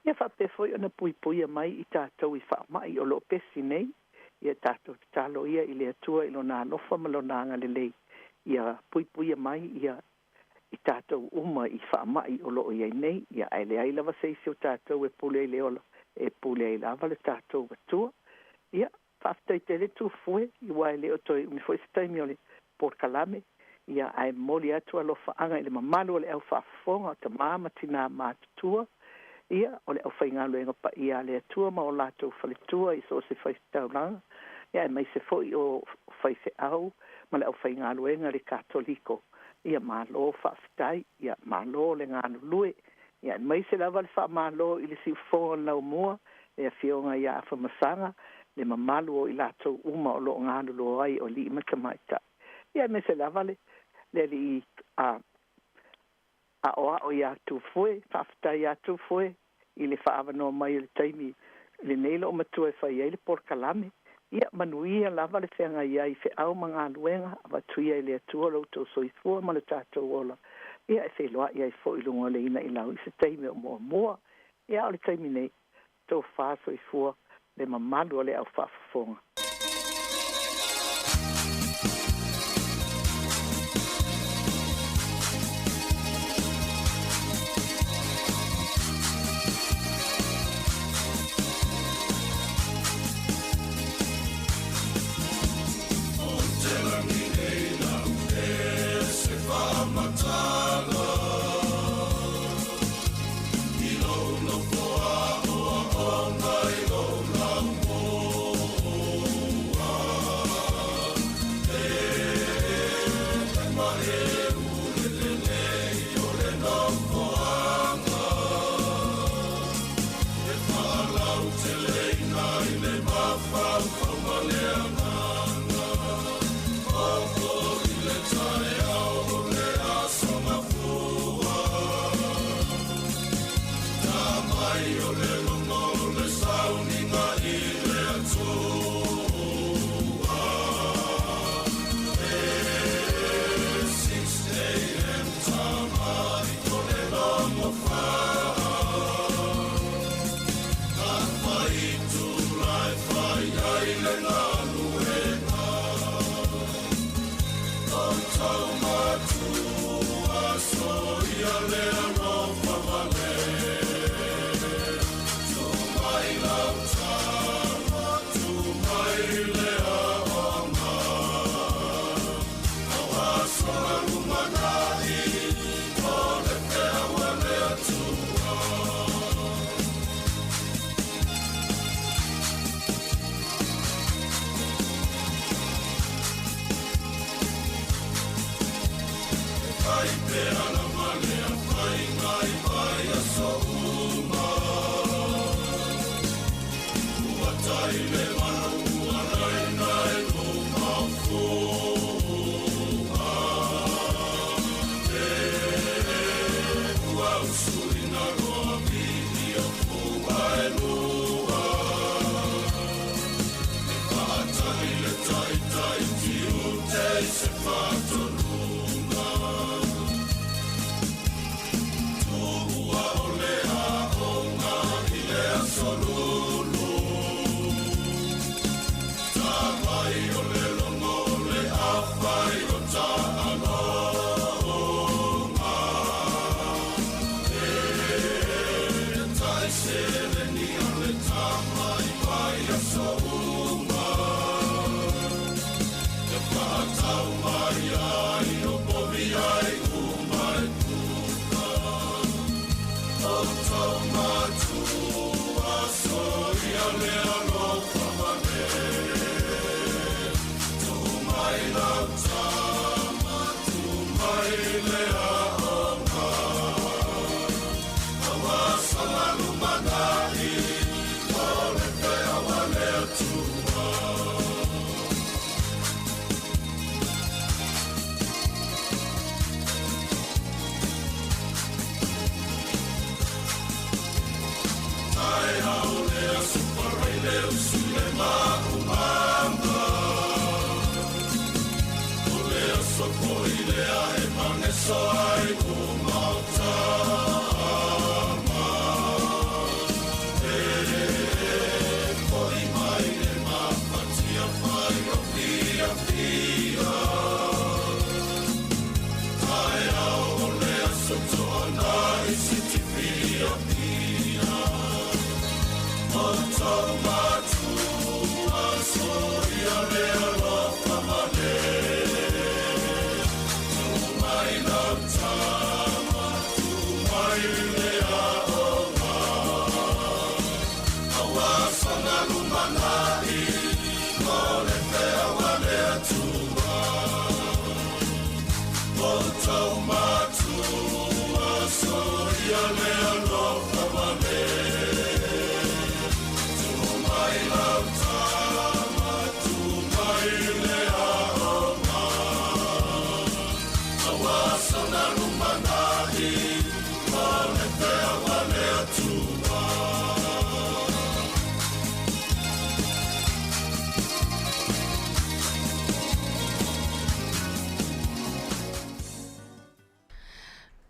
Ia whapea foi o na puipuia mai i tātou i whamai o lo pesi nei. Ia tātou talo ia i le atua i lo nā alofa ma lo nā ngalelei. Ia puipuia mai ia i tātou uma i whamai o lo iai nei. Ia aile ailava seisi o tātou e pule i le ola. E pule ai lava le tātou watua. Ia, whaftai te le tu fue, i wai leo toi, mi foi se taimi o le Port Kalame, ia ai moli atu alo whaanga i le mamalu o le au whafonga o ta māma tina mātutua, ia o le au whaingalo e ngopa ia le atua ma o lātou whaletua i so se whaitauranga, ia e mai se foi o whaife au, ma le au whaingalo e ngare katoliko, ia malo whaftai, ia malo le ngānu lue, ia mai se lava le whamalo i le si fonga lau mua, e a fionga ia a whamasanga, le mamalu o i lātou uma o lo ngānu lo ai o li ima tamaita. Ia me se lava le li a oa o ia tu fue, whafta ia tu fue, i le whaavano mai le taimi, le neilo o matua e whai le Port Kalame. Ia manuia lava le whenga ia i whe au mga luenga, awa tuia i le atua loutou soifua ma le tātou ola. Ia e wheloa ia i fo i lunga le ina i lau i se taimi o mua. Ia o le taimi nei, tō wha soifua, le mamalu o le au whaafafonga.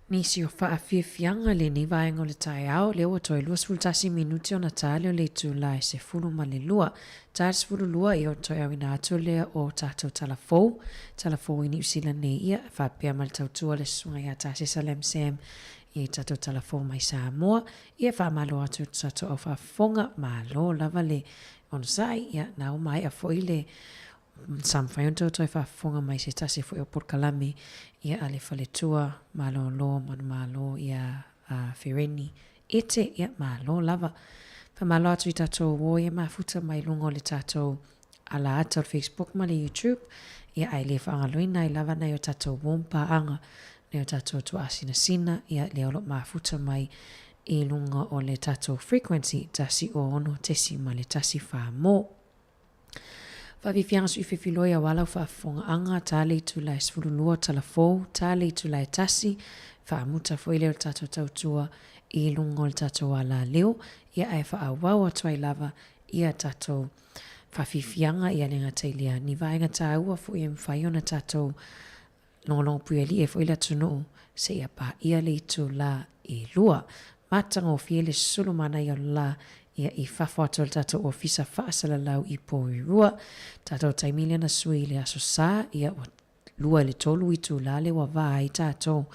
Nisi o whaawhiawhianga le ni vaenga o le tai au, leo o toi 2 minuti o Natale o le tūlai se fulu ma le lua. Tārs fulu lua i o toi au ina atu lea o tātou talafou. Talafou i New Zealand nei ia, whapea mal tautua le sunga ia tāsi Salem Sam i tātou talafou mai Samoa. Ia whamalo atu tātou au whafonga malo lava le onsai, ia nau mai a foi le samfai on toi whafonga mai se tasi foi o Porkalami. Ia ale whaletua, malo lo, malo ia Fereni. Ete ia malo lava. Whamalo atu i tātou o ia mafuta mai lungo le tātou ala ata o Facebook ma le YouTube. Ia ai le whaangaloina i lava nei o tātou wompa anga. Nei o tātou tu asina sina. Ia le olo mafuta mai i lungo o le tātou frequency. Tasi o ono tesi ma le tasi whaamo. Whawiwhianga su i whiwhiloia walau whaafonga anga, tāle i tūlai sfululua talafou, tāle i tūlai tasi, whaamuta fwoi leo tātou tautua i lungo le tātou ala leo, ia ai whaawau atua i lava, ia tātou whawhiwhianga i alenga teilia, ni vaenga tāua fwoi e mwhaiona tātou longalonga pueli e fwoi la tunu, se ia pa ia le i tūla i lua, matanga o fiele sulumana i o la, ia i whawhatu al tātou ofisa whaasala lau i Porirua. Tātou taimilia na sui le aso sā, ia o lua le tolu i tū lale wa vā i tātou.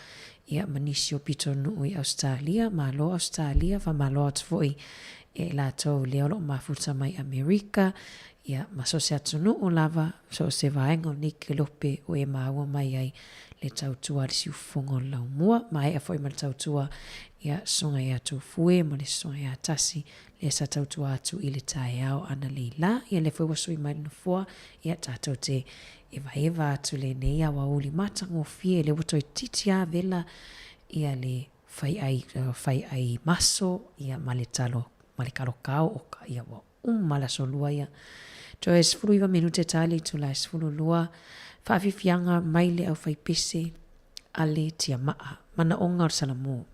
Ia manisi o pito nuu i Australia, malo Australia, wa malo atfoi e lātou leolo mafuta mai Amerika. Ia maso se atu nuu lava, so se vaenga o nike lope o e maua mai ai le tautua le siufongo lau mua. Mai a foi mal tautua ia songa ia tu fue, ma le songa ia tasi, e sa tautua atu i le tae au ana leila ia le fwoi wasui mai nufua ia tātou te eva atu le nei a wauli matangofie le wato i titi a vela ia le fai ai maso ia male talo male kalokau o ka ia wa mala solua ia to es fruiva minute tali tu la sfulu lua fa fianga mai le au fai pese ale tia maa mana onga o Samoa.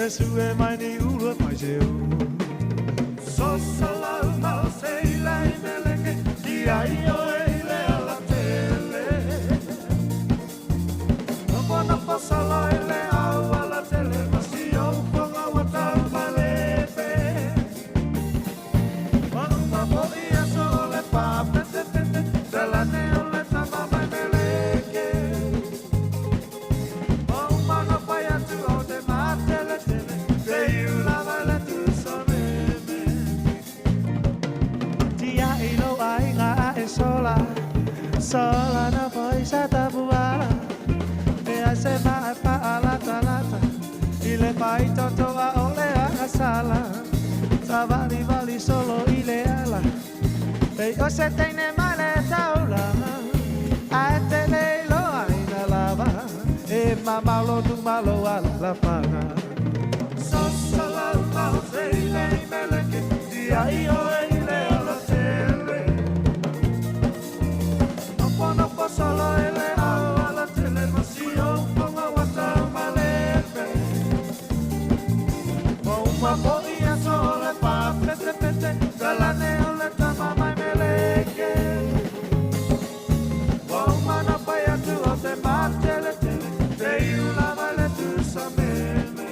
le sue mani ulu mai se so sala ma sei lai mele che ti ai io e le alla tele no posso la le alla tele ma si io pongo a tal malepe ma poi a sole pa pete della neole tama mai mele che sola na poi sa tabuala e a se ma pa ala talata ile pai toto a ole a sala savali vali solo ile ala e o se tene male taula a te le lo ai na lava e mama lo tu malo ala la paga so sala ma se ile mele che dia io ile ala tele no posso la le alla tele ma si io pongo a guardare malepe ma poi a sole pa pete dalla neole tama mai meleke ma no poi a tu o te matele te io la vale tu sa meme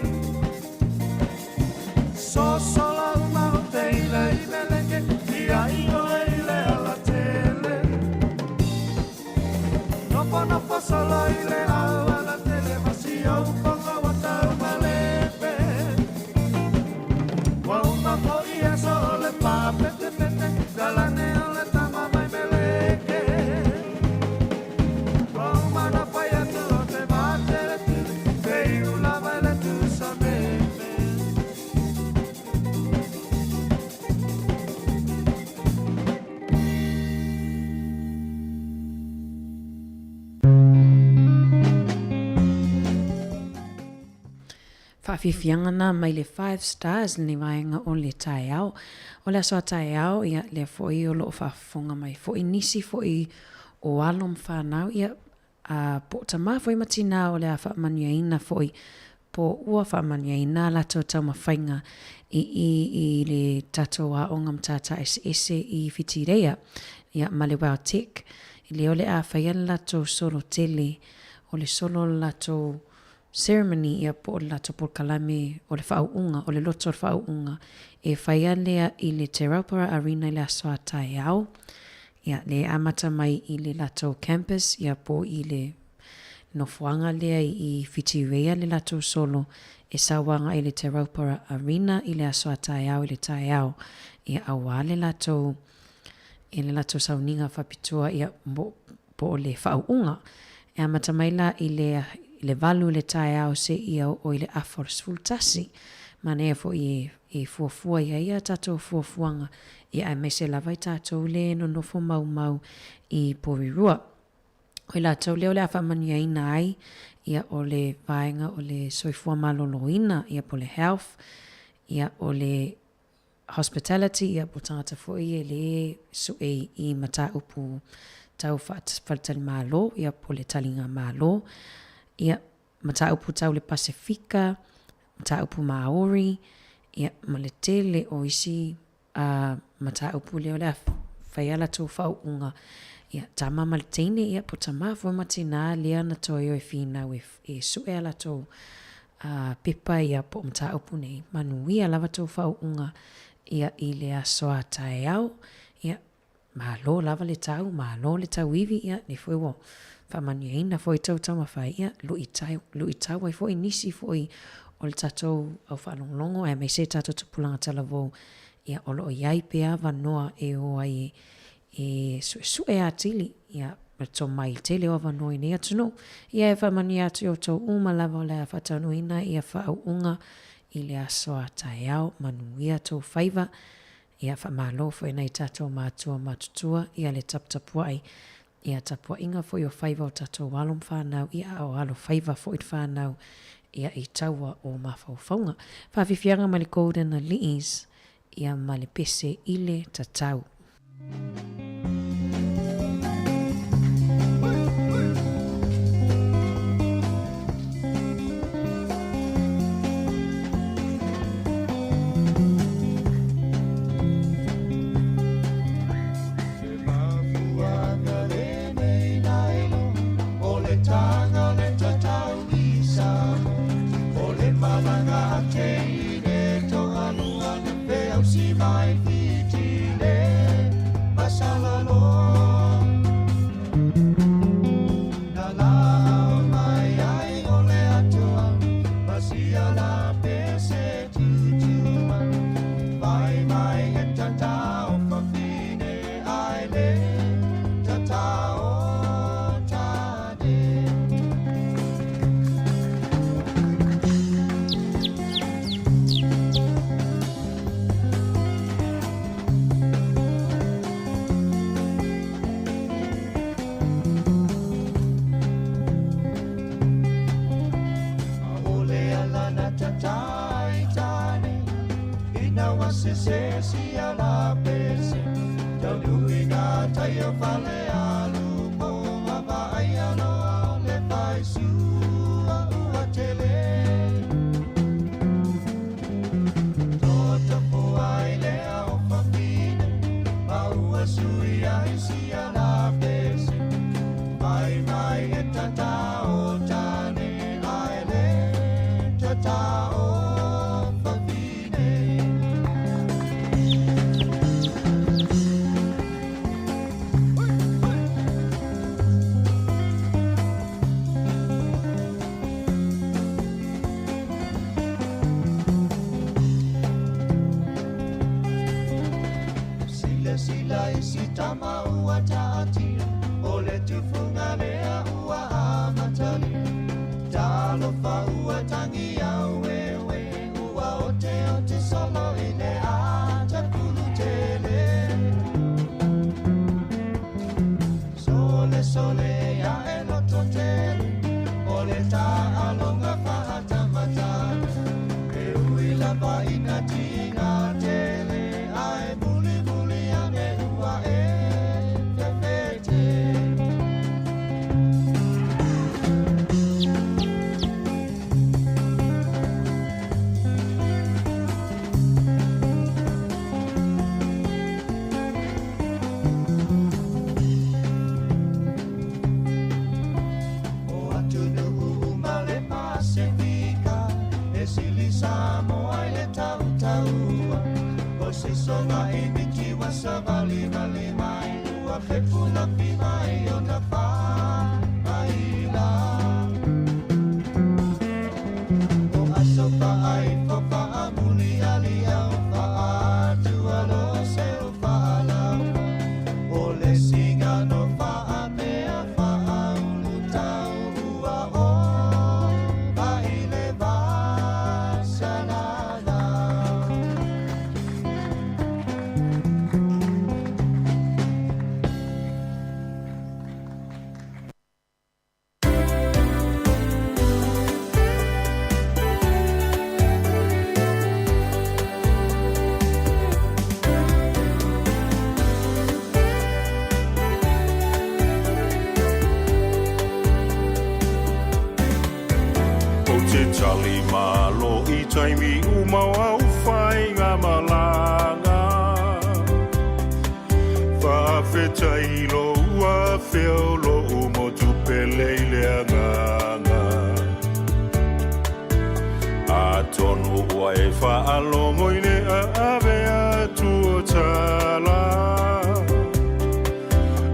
so solo ma te ile meleke dia io ile alla tele no posso la ile alla tele ma si io pongo a guardare malepe ma poi a sole pa pete dalla neole tama mai meleke ma no poi a tu te matele te io la vale tu sa meme Whawhiwhiangana mai le 5 stars ni vaenga o le tae au. O le asoa tae au ia le foi o loo whawhonga mai. Foi nisi foi o alom whanau ia po tama foi matina o le a whaamanuaina foi po ua whaamanuaina lato tau mawhainga i le tato a ongam tata ese i whitireia ia ma le Wow Tech. I le ole a whaian lato solo tele o le solo lato ceremony ia po la topol kalame o le whauunga o le loto o le whauunga e whaia lea i le Te Raupara Arena le asoa tae au ia le amata mai i le lato campus ia po i le nofuanga lea i whitirea le lato solo e sawanga i le Te Raupara Arena i le asoa tae au i le tae au ia awa le lato sauninga whapitua ia po le whauunga e amata mai la i le valu le tae au se ia o i le aforas fultasi mana e fo i fuafua ia tatou fuafuanga ia me se lava i tatou le nonofo mau i porirua o i latou leo le awhamaniaina ai ia o le vaenga o le soifua maloloina ia po le health ia o le hospitality ia po tangata fo i le su i mata upu tau whaatali malo ia po le talinga malo ia mata upu tau le Pasifika, mata upu Maori, ia ma le tele o isi mata upu leo le whaiala tō whauunga. Ia tama ma le teine ia po tama fo matina lea na toi o e whina e sue ala tō pipa ia po mata upu nei manuia lava tō whauunga ia i le asoa tae au. Ia malo lava le tau, malo le tau iwi ia ni fwe wo. Whamaniaina fo i tau mawhai ia lu i tau ai fo i nisi fo i o le tatou au whanonglongo e mei se tatou tupulanga talavou ia o loo iai pea wanoa e o ai e sue a tili ia to mai tele o wanoa i nea tunu ia e whamani atu o tau lava o le a whatanuina ia whauunga i le asoa tae au manuia tau whaiva ia whamalo fo i nei tatou mātua matutua ia le taputapua ai ia tapua inga fo i o whaiva o tatou walom whanau ia o alo whaiva fo i whanau ia i taua o mawhauwhaunga. Whawhiwhianga ma le Golden Lilies ia ma le pese i le tatau. wa se si ala pese tau luinga tai o fale alu mo mama ai alo le pai su ua tele tota po ai le o fafine ma ua sui ai si ala pese mai e tata o tane ai le tata o sila isi tama ua taati o le tufunga lea ua amatali talo fa ua tangi au wewe ua ote solo ile ata kulu tele sole ya eloto tele o le ta alonga fa atamata e uila ba inatinga tele ai Samoa le tau o se songa e miki wa sa vali mai ua fefuna pi mai o na fa ai la o aso pa ai fo pa amuni ali au fa atu alo se o fa ala o le singa no fa amea fa aulu tau ua o ai le va Tali malo I taimi umau au whai ngā malanga Whawhetai lo ua whio lo umo tupelei lea nganga A tonu ua e whaalongo I ne a awe atu o tala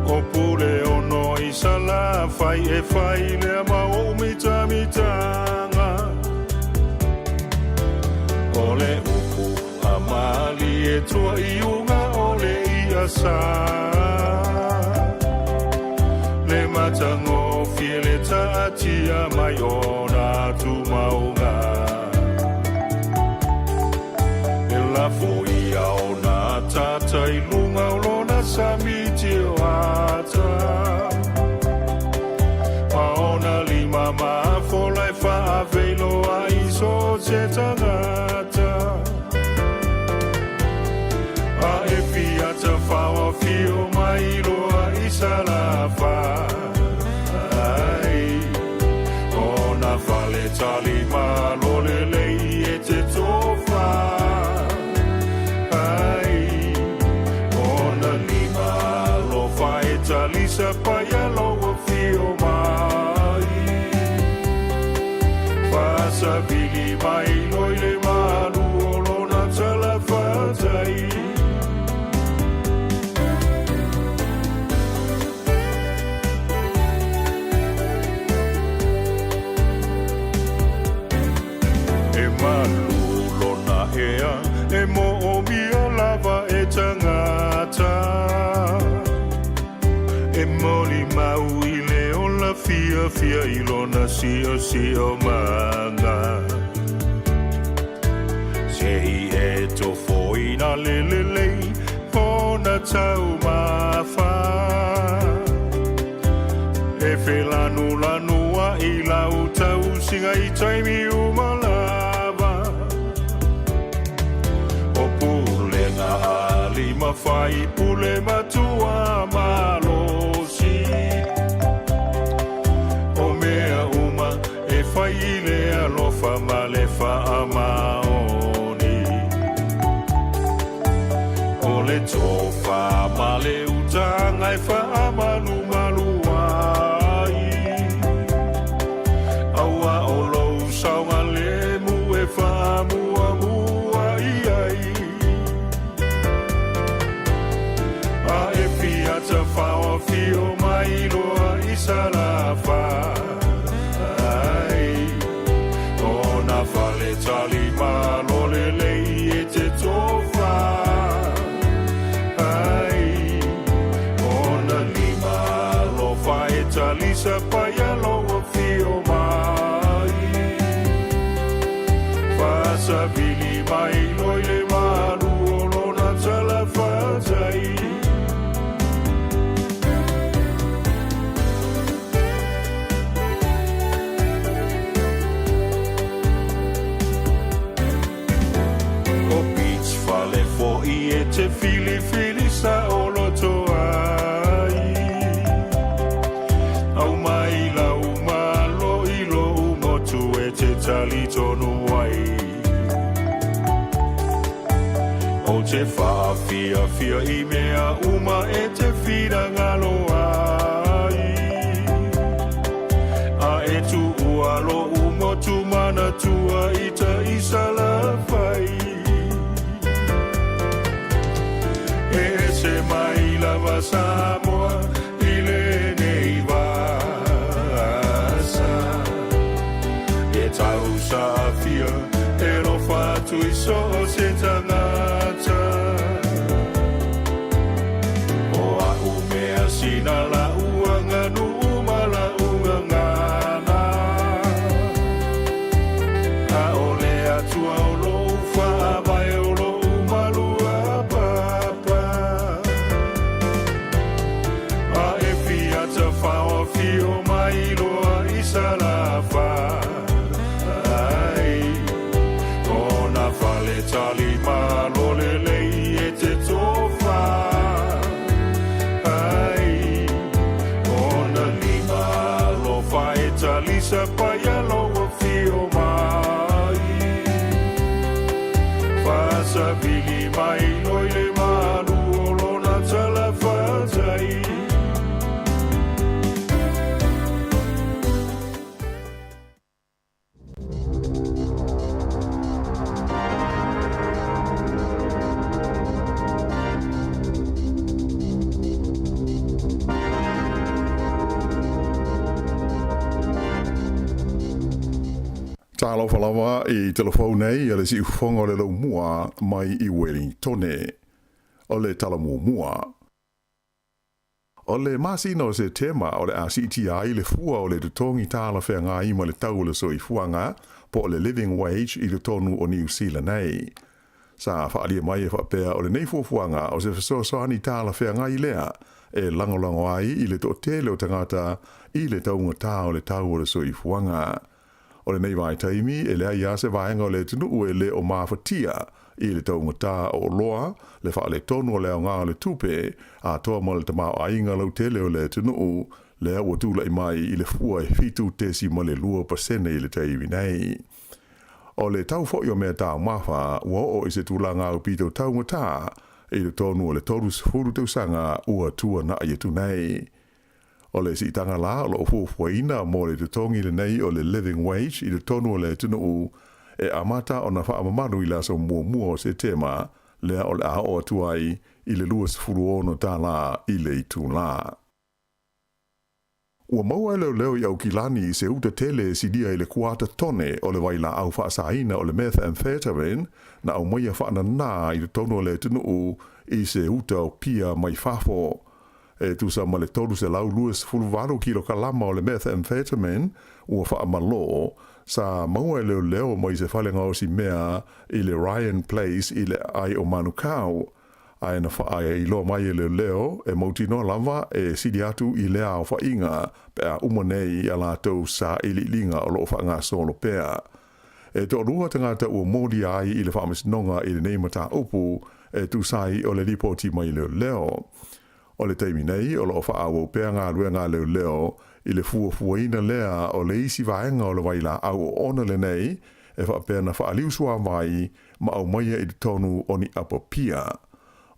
O pule ono I sala whai e whai lea ma o mita Ole upu amali e tua I unga ole I asa Le matango fiele taatia mai ona tu maunga E la foi a ona tata I lunga olona samiti o ata Maona lima ma fola e fa avelo a iso se tangata A e fiata fawa fio mai loa isala fa Ai Ona fale tali malo le lei e te tofa Ai Ona lima lo fa e tali sa paia loa fio mai Fasa bili mai loi le malu olona tala fatai E malu lona ea e mo o mia lava e tangata E moli mau I le o la fia I lona si o manga Sei e to foi na lelelei Ona tau mafa E whelanu lanua I lau tau singa I taimi umalava O pu si mawhai pule matua malosi. O mea uma e whai le alofa ma le wha maoni. O le tofa ma le utanga e wha manu maluai. Aua o lou saunga le mu e wha mua mua iai. A e fiata whawa fio mai loa i salafa. Ona whale tali malo le lei e te tofa. Ona lima lo whae tali sa paia loa fio mai. Whasa vili mai loi le malu o lona tala whatai. E te fili sa o loto ai. Au mai lau malo i lo umotu e te tali tonu ai. O te whaafia fia i mea uma e te whira ngalo ai. A e tu ua lo umotu mana tua i ta isala whai. Se mai lava Samoa i le nei vasa. E tau sa fia e lo fatu i so se tangata. O a umea sina la uanga nu uma la unga ngana. A ole atua o lo ufa vai o lo umalua papa. Whawa fio mai loa i salafa. Ona whale tali malo le lei e te tofa. Ona lima lo whae tali sa paia loa fio mai. Whasa vili mai loi le manu o lona tala whatai. Talo whalawa i telefonei ale si ufonga le lau mua mai i Wellingtone. O le tala mua. O le masino se tema o le ACTI le fua o le tutongi tala whea ngā ima le tau le soifuanga po le living wage i le tonu o New Zealand nei. Sa whaalia mai e whapea o le nei fuafuanga o se whasosoani tala whea ngā i lea e langolango ai i le to tele o tangata i le taunga tā o le tau o le soifuanga. O le nei vai taimi e lea ia se vaenga o le tunu ue le o mawhatia i le taunga tā o loa le wha le tonu o leo ngā o le tupe a toa mo le tamao ainga lau tele o le tunu lea ua tūla i mai i le fua e fitu tesi mo le 2% i le taimi nei. O le tau fo o mea tā mawha ua o i se tūla ngā upito taunga tā i le tonu o le torus furu tausanga ua tua na i tu nei. O le si tanga la o le ofuafuaina mo le tutongi le nei o le living wage i le tonu o le tunu e amata o na whaamamanu i la so mua o se tema lea o le a o atuai i le luas furuono tā la i le itu la. Ua maua leo i au kilani i se uta tele si dia i le kuata tone o le waila au whaasaina o le methamphetamine na au maia whaana nā i le tonu o le tunu i se uta o pia mai whafo. E tusa ma le tolu se lau luas fulvaru kilo kalama o le methamphetamine ua wha amalo sa maua leo mai se whalenga o si mea i le Ryan Place i le ai o Manukau. Ai na wha ai i loa mai leo e mautino lava e sidi atu i lea o wha inga pe a umonei a lātou sa ili linga o loo wha ngā solo pea. E to rua tangata ua mōdi ai i le wha amisnonga i le neimata upu tu sai o le ripoti mai leo. O le teimi nei, o lo wha awo pēr ngā rua ngā leo, i le fuafuaina lea o le isi vaenga o le waila au o ona le nei, e wha pēr na wha aliusua mai, ma au maia i te tonu o ni apapia.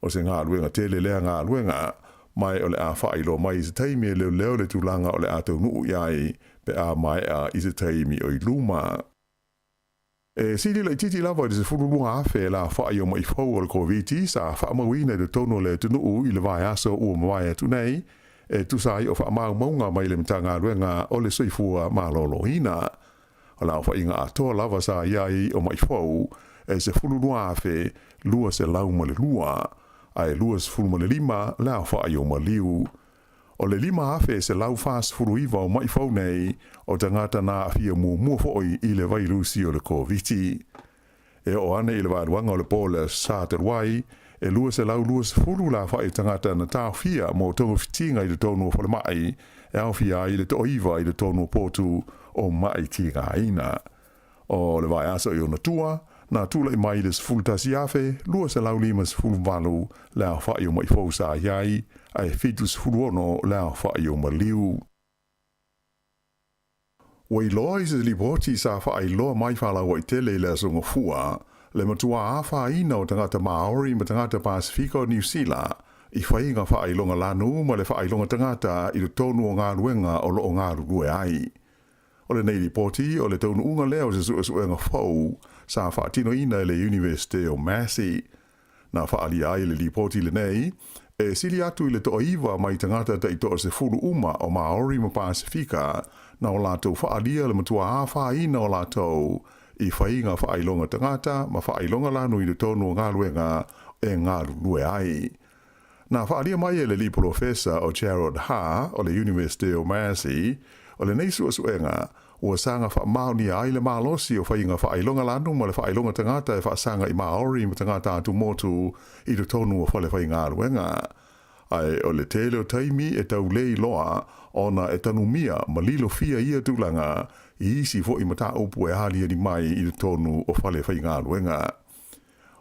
O se ngā ruenga tele lea ngā ruenga, mai o le a whailo mai i se teimi e leo le tūlanga o le a tau nuu iai, pe a mai a i se teimi o i luma. E siri la titi lava de se furulunga afe la whai o mai fau o le COVID sa whaamawina de tono le tunuu i le vai aso ua mawai atu nei, e tusai o whaamau maunga mai le mtanga ruenga o le soifua malolo hina. O la whainga atoa lava sa iai o mai fau, e se furulunga afe lua se lau ma le lua, ai lua se furu ma le lima la whai o ma liu. O le lima afe se lau fast furu iwa o mai fau nei o tangata na afia mua foi i le vairusi o le COVID. E o ane i le waruanga o le pole sa te ruai, e lua se furu la whai tangata na tau fia mo tonga fitinga i le tonu o whale mai, e au fia i le to iwa i le tonu o potu o mai tinga ina. O le vai aso i o na tua, na tula i mai le sfulu tasi afe, lua se lima sfulu valu la whai o mai fau sa iai, ai fitu sfulu ono la whai o maliu. Wai loa i se liboti sa whai loa mai whala wai tele le songa fua, le matua a wha ina o tangata Maori ma tangata Pasifika o New Zealand, i whainga whai longa lanu ma le whai longa tangata i le tonu o ngā ruenga o lo o ngā rue ai. O le nei liboti o le tonu unga leo se suenga fau, sa whaatino ina le University o Massey. Na whaali ai le liboti le nei, e sili atu i le toa iwa mai tangata ta i toa se furu uma o Maori ma Pasifika, na o lātou whaalia le matua a whaina o lātou, i whainga whaailonga tangata, ma whaailonga lanu i le tonu o ngā luenga e ngā lue ai. Na whaalia mai e le li professor o Gerald Ha o le University o Massey, o le neisu asuenga, ua sanga whaamauni ai le malosi o whainga whaailonga lanu ma le whaailonga tangata e whaasanga i Maori ma tangata atu motu i le tonu o whale whainga aluenga. Ai o le tele o taimi e tau lei loa ona e tanumia ma lilo fia ia tūlanga i isi fo i mata upu e halia ni mai i le tonu o whale whainga aluenga.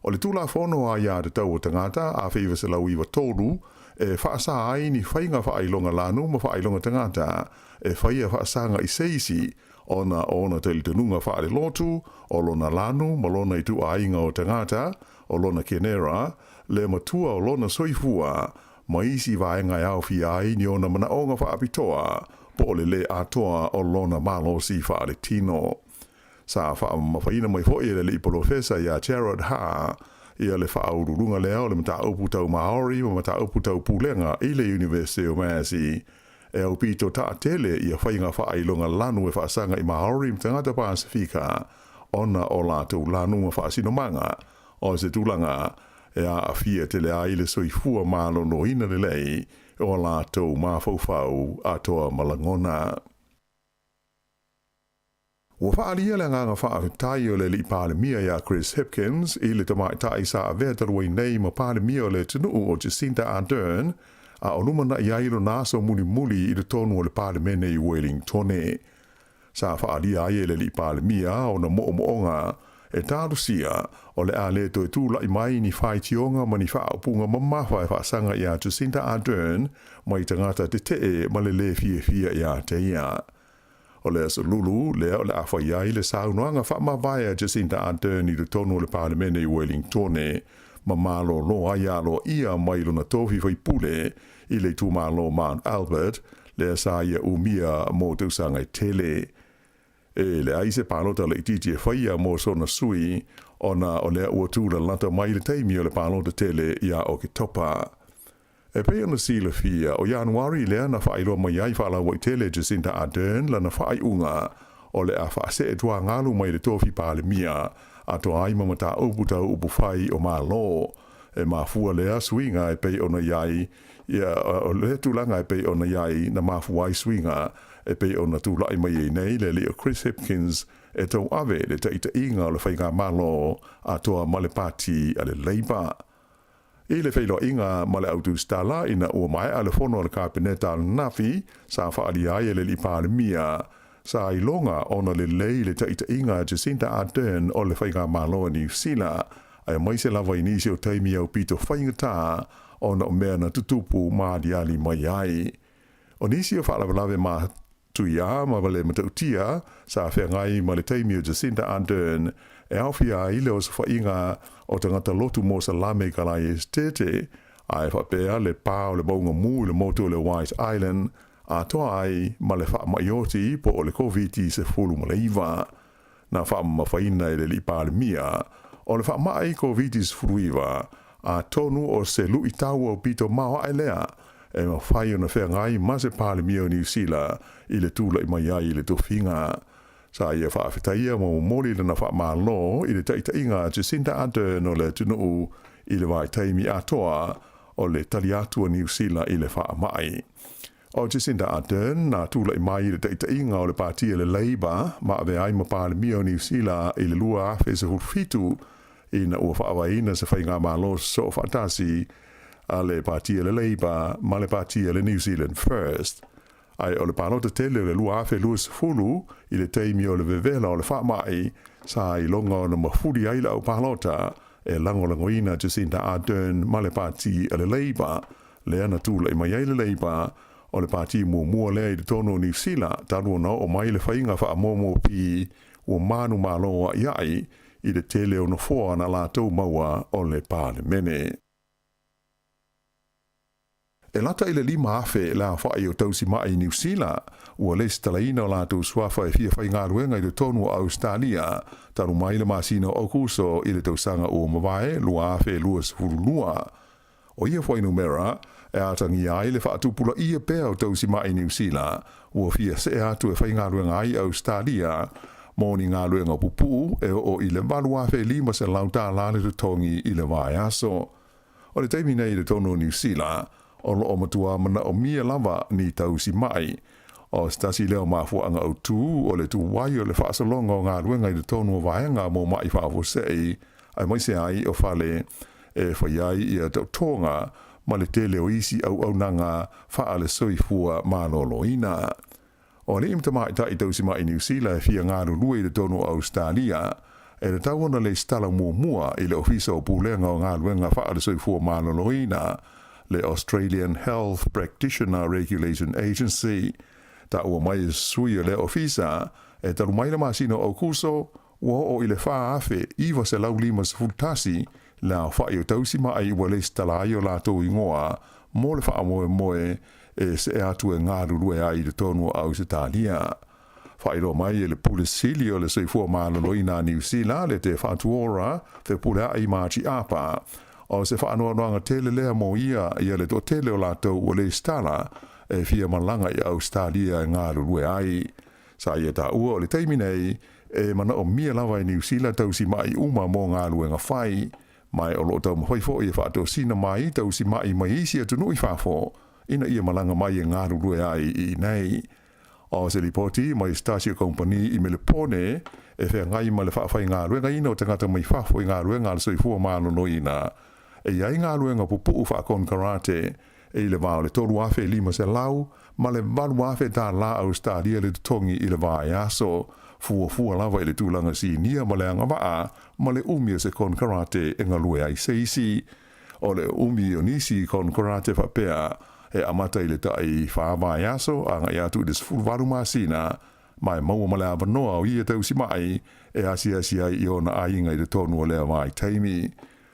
O le tūla whono a ia te tau o tangata a whiwa se lau iwa tōru e whaasa ai ni whainga whaailonga lanu ma whaailonga tangata e whaia whaasanga i seisi ona te tenunga whaare lotu, o lona lanu, ma lona i tu ainga o tangata, o lona kenera, le matua o lona soifua, ma isi vaenga e au fi ai ni ona mana onga whaapitoa, po le atoa o lona malo si whaare tino. Sa whaina mai fo le li professor ia Gerald Ha, ia le whaururunga leo le mata upu tau Maori, ma mata upu tau Pulenga i le University o Massey, e au pito ta tele ia whainga whaailonga lanu e whaasanga i Maori i tangata Pasifika, ona o lātou lanu ma whaasinomanga, o se tūlanga e a fia tele a ile soifua malo no ina le lei, o lātou mawhauwhau atoa malangona. Ua whaalia le nganga whaahutai o le li pālemia ia Chris Hipkins i le tamai tai sa a vetarua nei ma pālemia o le tunuu o Jacinta Ardern, a onumana i ailo naso muli i le tonu o le pālemene i Wellingtone. Sa whaalia ai le li pālemia o na moonga e tārusia o le a le to e tūla i mai ni whaitionga ma ni whaapunga mamawha e whaasanga i a Jacinta Ardern ma i tangata te te ma le fia i a te ia. O le aso lulu, lea o le awhai ai le saunoanga whaamawai a Jacinta Ardern i le tonu o le pālemene i Wellingtone, ma malo lo ai alo ia mai lona tofi whai pule i le tūmalo Mount Albert, le sa ia umia mō tausanga i tele. E le aise pālota le ititi e whaia mō sona sui, ona o lea ua tūra lanta mai le teimi o le pālota tele ia o ki topa. E pei ana sila fia, o Januari lea na whaeloa mai ai whaalawa i tele Jacinta Ardern la na whae unga, o le a whaase e tua ngalu mai le tofi pālemia, a toa ai mamata uputa upu whai o mā lo, e mā fua lea swinga e pei ona iai, ia o le tūlanga e pei ona iai na mā fuai swinga, e pei ona tūlai mai e nei le leo Chris Hipkins e tau ave le taita inga o le whainga mā lo, a toa male pati a le Labour. I le whailo inga ma le autu stala ina ua mai a le whono le kāpeneta al nafi sa whaali ai le li pālemia sa ilonga ona le lei le taita inga Jacinta Ardern o le whainga māloa New Zealand Ai mai se lava inisi o taimi au pito whaingata o na o mea na tutupu maa diali mai ai. O nisi o whaalawalawe maa tuia ma wale matautia sa whea ngai ma le taimi o Jacinda Ardern e awhia i leo sa whainga o tangata lotu mo sa lame kalai estete ai whapea le pā o le maunga mū le moto le White Island a toa ai ma le wha maioti po o le COVID se fulu ma le iwa na wha mawhaina e le li pā le mia o le wha mai COVID se fulu iwa a tonu o se lui tau o pito mao ai lea e ma whai o na whea ngai ma se pā le mia o New Zealand i le tūla i mai ai i le tofinga. Sa ia whaafetaia mo mori le na wha maa lo i le taitainga Jacinda Ardern o le tunuu i le vai taimi atoa o le taliatua New Zealand i le wha mai. O Jacinda Ardern na tūla i mai i le taitainga o le pātia le Labour ma ave ai ma pā le mia o New Zealand i le lua awhe se hulfitu i na ua whaawaina se whainga maa lo so whaatasi a le pātia le Labour ma le pātia le New Zealand First. Ai o le palota tele o le lua afe lua sefulu i le teimi o le vevela o le whaamai sa i longa o na mafuri aila o palota e langolangoina Jacinda Ardern ma le pāti a le Labour le ana tūla i mai ai le Labour o le pāti mua lea i le tono New Zealand tanu na o mai le whainga wha momo pi o manu maloa iai i le tele o na foa na lātou maua o le pāle mene. E lata i le lima afe la whai o tausi mai i New Zealand, ua le stalaina o lātou swafa e fia whai ngā ruenga i le tonu o Australia, taru mai le masina o kuso i le tausanga o mawae, lua afe lua sifurulua. O ia whai numera, e atangi ai le whaatupula ia pēr o tausi mai i New Zealand, ua fia se atu e whai ngā ruenga ai Australia, mōni ngā ruenga pupu e o i le walu afe lima se lauta lāne tu tongi i le vai aso. O le teimi nei le tonu o New Zealand, o lo matua mana o mia lava ni tausi mai. O stasi leo mafuanga au tū o le tuwai o le whaasalonga o ngā ruenga i le tonu o vaenga mō mai whaafosei, ai mai se ai o whale e whaiai i a tautonga ma le tele o isi au nanga wha le soifua maloloina. O le imta mai ta i tausi mai New Zealand e fia ngā rurua i le tonu o Australia, e le tauana le stala mua i le ofisa o pulenga o ngā ruenga wha le soifua maloloina, le Australian Health Practitioner Regulation Agency. Ta ua mai sui le ofisa, e taru mai le masino o kuso, ua o i le wha afe, iwa se lau lima se fultasi, la whai o tausi mai ua le stalai o lātou ingoa, mo le wha moe e se atu e ngā rurue ai le tonu au se tālia. Whai ro mai e le pulisili o le soifua maloloina New Zealand, le te whatuora, te pule ai māti apa, o se whaanoanoanga tele lea mo ia le to tele o lātou o le stala e fia malanga i Australia e ngā rurue ai. Sa ia tā ua o le teimi nei e mana o mia lawa i New Zealand tausi mai uma mo ngā ruenga whai. Mai o lo tau mawhaifo i whaatou sina mai tausi mai mai isi atu nui whafo ina ia malanga mai e ngā rurue ai i nei. O se ripoti mai Stasio Company i Melepone e whea ngai ma le whaafai ngā ruenga ina o tangata mai whafo i ngā ruenga le soifua mānonoina. E iai ngā ruenga pupu whaakon karate e le vāo le toru afe lima se lau, ma le valu afe tā la Australia le tongi i le vāi aso, fua lava i le tūlanga si nia ma le anga waa, ma le umi se kon karate e ngalue ai seisi. O le umi o nisi kon karate whapea e amata i le tai whaavai aso, anga i atu des fulvaru masina, mai maua ma le avanoa o ia tausi mai, e asi ai i ona ainga i le tonu o lea vai taimi.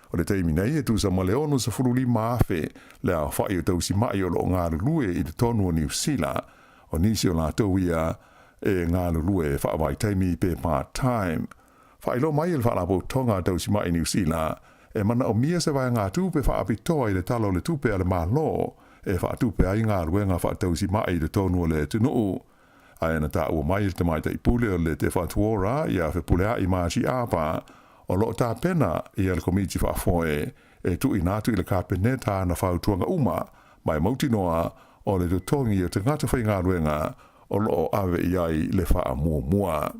O le teimi nei e tūsa ma leono sa furuli maafe le a whai o tausi mai o lo ngā rurue i te tonu o New Zealand. O nisi o lātou ia e ngā rurue whaawai teimi pe part-time. Whai lo mai il whaalapo tonga tausi mai New Zealand e mana o mia se vai ngā tūpe whaapitoa i le talo le tūpe ale maa lo e whaatupe ai ngā ruenga whaatausi mai i le tonu o le tunuu. Aina tā ua mai il te mai te ipule o le te whaatuora i a whipulea i maaji apa o lo tā pena i al komiti whaafoe e tu inatu i le kāpeneta na whautuanga uma mai mautinoa o le tutongi o te ngata whai ngā ruenga o lo ave i ai le wha mua.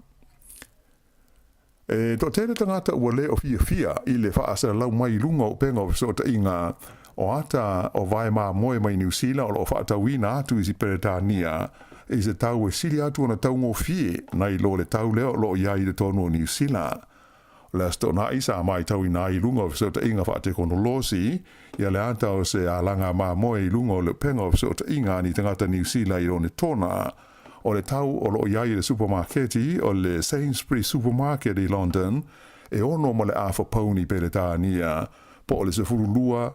E to tēne tangata ua le o fia i le wha asa lau mai lunga o penga o sota inga o ata o vai maa moe mai New Zealand o lo wha atawina atu i si Peretania i se tau e sili atu ona tau ngō fie na i lo le tau leo lo iai le tonu o New Zealand. Le sto na isa mai tau ina I lunga o so te inga fa te kono losi ia le anta o se alanga ma mo I lunga o le penga o so te inga ni tangata New Zealand I one tona o le tau o lo iai le supermarketi o le Sainsbury supermarket I London e ono mo le afa pauni pe le tānia po o le se furulua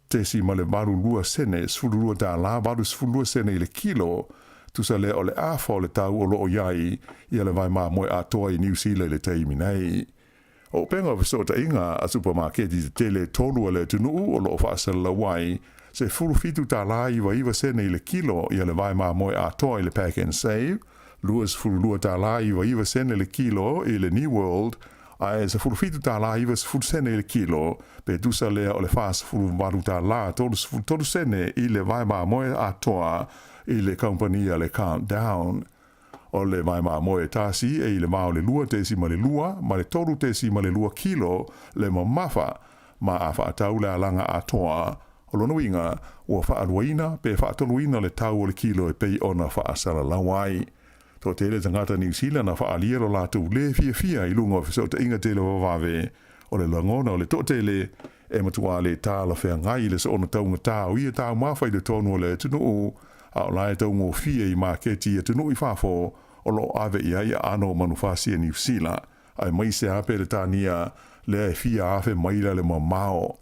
te si ma le maru lua sene furulua tā la maru furulua sene I le kilo tu sa le o le afa o le tau o lo iai ia le vai ma mo a toa I New Zealand le teimi nei o penga o so ta inga a supermarket I te le tolu le tunu o lo whaasala la wai se furufitu ta la iwa sene I le kilo ia le vai ma moe a toa I le pack and save luas furulua ta la iwa sene le kilo I le New World ai se furufitu ta la iwa furu sene I le kilo pe dusa lea o le whaas furu maru ta la tolu sene I le vai ma moe a toa I le compania le countdown o le mai ma moe tasi e le mao le lua tesi ma le lua ma le toru tesi ma le lua kilo le mamafa ma a whaatau le alanga a toa o lono inga ua whaaruina pe whaatoluina le tau o le kilo e pei ona whaasara lawai. To tele tangata New Zealand na whaaliero lātou le fia I lunga o so te inga tele wawawe o le langona o le totele e matua le tāla whea ngai le so ona taunga tāu ia tāu mawhai le tonu o le tunu o a o lai tau ngō fia I marketi e tunu I whafo o lo ave ia ia ano manufasia New Zealand ai mai se ape le tania le fia afe maila le mamao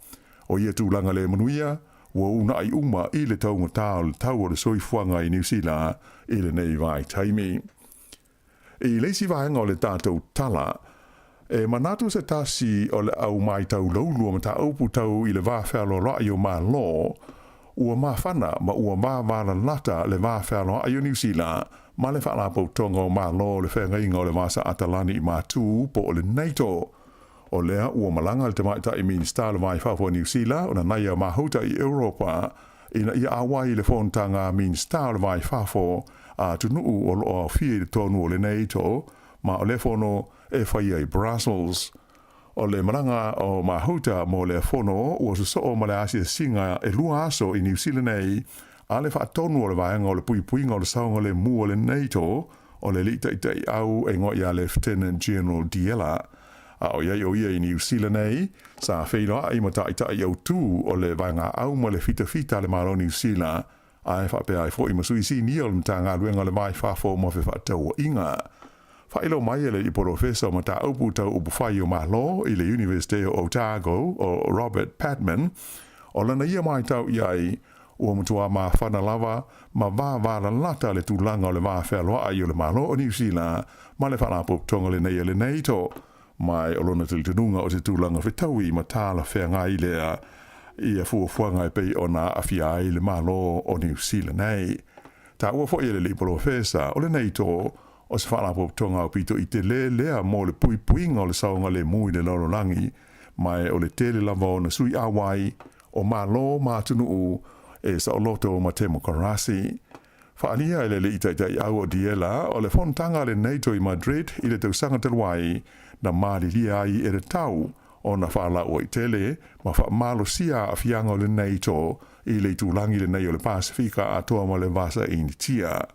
o ia tūlanga le manuia ua una ai uma I le taunga tau o le soifuanga I New Zealand I le nei vai taimi e leisi vaenga o le tātou tala e manatu se tasi o le au mai tau laulua ma ta aupu tau I le vāwhalo rai o mā lo ua mawhana ma ua mawala lata le vāwhalo ai o New Zealand ma le whalapo tonga o mā lo le whengainga o le vasa atalani I mātū po o le NATO o lea ua malanga le tamaita I Minister le mai whafo New Zealand o na naia mahouta I Europa ina ia awai le whontanga Minister le mai whafo a tunuu o lo fie le tonu o le NATO ma o le whono e whai ai Brussels o le maranga o mahouta mo le whono ua so ma le asia singa e lua aso I New Zealand nei a le whaatonu o le vaenga o le puipuinga o le saunga le mu o le NATO o le lita I au e ngoi a Lieutenant General Diela a o iai o ia I New Zealand nei sa whainoa I mata I au tū o le vaenga au mo le fita le maro New Zealand a e whapea I fo I masuisi ni o le mta ngā luenga le mai whafo mo whawhatau o inga whailo mai ele I professor ma ta aupu tau upu whai o malo I le University of Otago o Robert Patman o lana ia mai tau iai ua mutua ma whana lava ma vāvāra lata le tūlanga o le vāwhealoa ai o le malo o New Zealand ma le whanapop tonga le nei le NATO mai o lona te tununga o te tūlanga whetaui ma tāla whea ngai lea ia fuafuanga e pei o na awhia ai le malo o New Zealand nei. Ta ua fo ele li profesa o le NATO o se whanapop tonga o pito I te lea mo le puipuinga o le saunga le mui le lorolangi mai o le tele lava o na sui awai o malo mātunu e sa o loto ma temo karasi. Whaalia ele le itai au o diela o le fontanga le NATO I Madrid I le tausanga te luai na maali lia ai e le tau o na whaala o I tele ma wha malo sia a fianga o le NATO I le tūlangi le nei o le Pasifika a toa ma le vasa initia.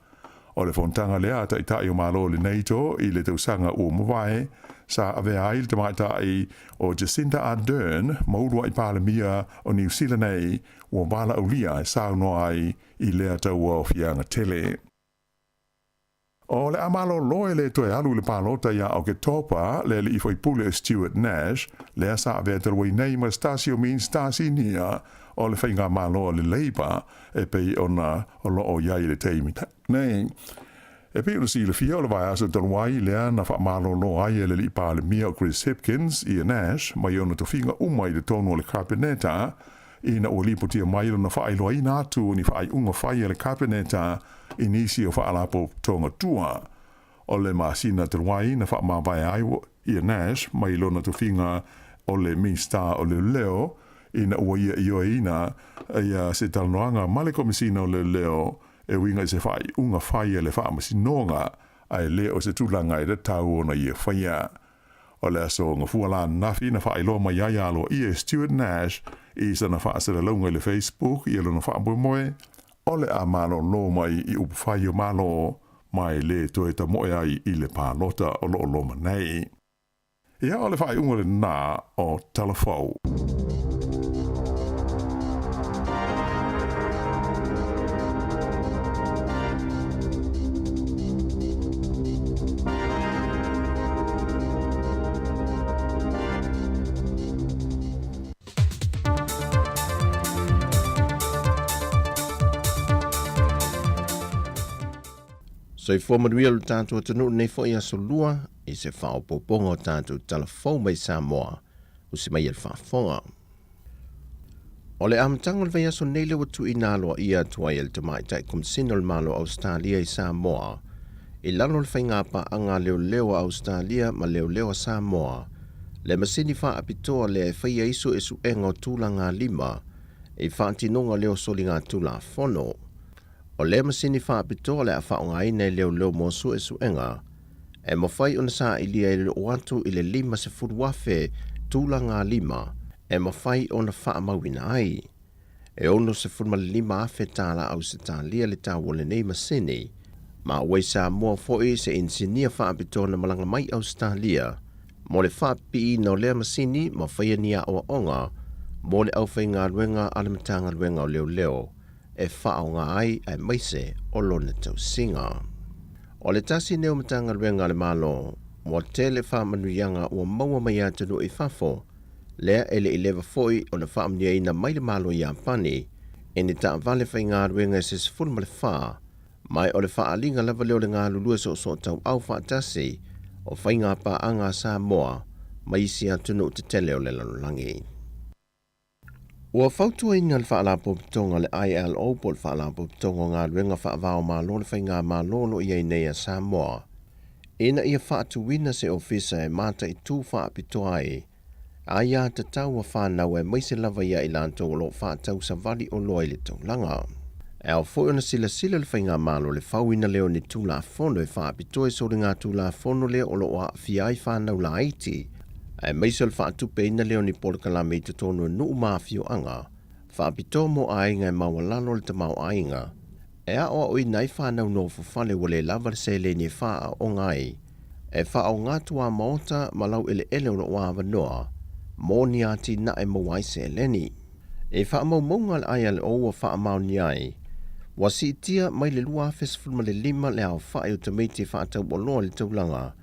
O le fontanga lea tai o malo le NATO I le tausanga o mawai sa avea ai le tamaitai o Jacinda Ardern maurua I palemia o New Zealand nei ua wala ulia e saunoa ai I lea taua o fianga tele. O le amalo loe le toe alu le palota ia o ke topa le I foi pule Stuart Nash lea sa avea talwai nei ma stasio min stasi nia o le whainga malo le Labour e pei ona o lo o iai le teimita. Nei, e pei si le fia o le vai aso talwai lea na wha malo lo ai le li pale mia o Chris Hipkins I Nash mai ona to finga umai le tono le kabineta ina o lipo tia mai na wha ailoa I nātu ni wha ai unga whai le kabineta I nisi o wha alapo tonga tua. O le masina talwai na wha mawai ai I Nash mai lona to finga o le minsta o le leo ina ua ia ioa ina ia se talanoanga male komisina o le leo e winga se whai unga whai le wha masinonga ai leo se tūlanga I le tau ona ia whaia. O le aso ngā fuala nafi na whai loa mai aialo I Stuart Nash I sana wha asera launga le Facebook I lona wha moe o le a malo lo mai I upu whai o malo mai le toe ta moe ai I le pālota o lo loma nei. Ia o le whai unga le nā o telefou. Soifua manuia le tātou atanu nei fo ia solua i se whao poponga o tātou telefou mai Samoa o se mai il whaafonga. O le amatanga le vaya so nei le watu i naloa ia tuai el te mai tai kumsina le malo Australia i Samoa i lano le whaingapa anga leo Australia ma leo Samoa le masini wha apitoa le whaia iso e suenga o tūlanga 5 i whaantinonga leo soli ngā tūla fono. O le masini wha apitoa le a whaonga i nei leo mo su e suenga e mo whai ona sa i lia i le oatu i le 5 se furuafe tūlanga 5 e mo whai ona wha mawina ai. E ono se furma le 5 afe tāla au se tālia le tā wole nei masini ma wei sa mua foi se insinia wha apitoa na malanga mai Australia mo le wha pi no le masini ma whaia nia o onga mo le au whainga ruenga ale matanga ruenga o leo e whaonga ai ai maise o lona tau singa. O le tasi neo matanga ruenga le malo, mo tele wha manuyanga ua maua mai atanu i whafo, lea ele i lewa foi o na wha mnia ina mai le malo i ampani, e ni ta vale whai ngā ruenga se se fulma le wha, mai o le wha alinga lava leo le ngā lulua so tau au wha tasi, o whai ngā pa anga Samoa, mai isi atanu te tele o le lanulangi. Ua whautua inga le whaalapo pitonga le ILO po le whaalapo pitonga ngā ruenga whaavao mālo le whainga mālolo i nei a Samoa. Ina ia whaatuwina se ofisa e mata i tū whaapitoa e, a ia te tau a whanau e maise lava ia i lanto o lo whaatau sa vali o loa i le taulanga. E au fo ona sila le whainga mālo le whauina leo ni tū la fono e whaapitoa e sori ngā tū la fono leo o lo a fiai whanau la iti. Ai maisol whaatupe ina leo ni Polokalame i te tonu nuu mafio anga, whaapito mo ainga e mawalalo le tamau ainga, e a oa oi nai whanau no fufale wale lava se le ni whaa o ngai, e wha o ngatua maota malau ele o lo wawa noa, mo ni ati na e mawai se leni. E wha mau maunga le aiale o wa wha mau ni ai, wa si itia mai le lua fesfulma le 5 le au wha e o tamiti wha atau o loa le taulanga,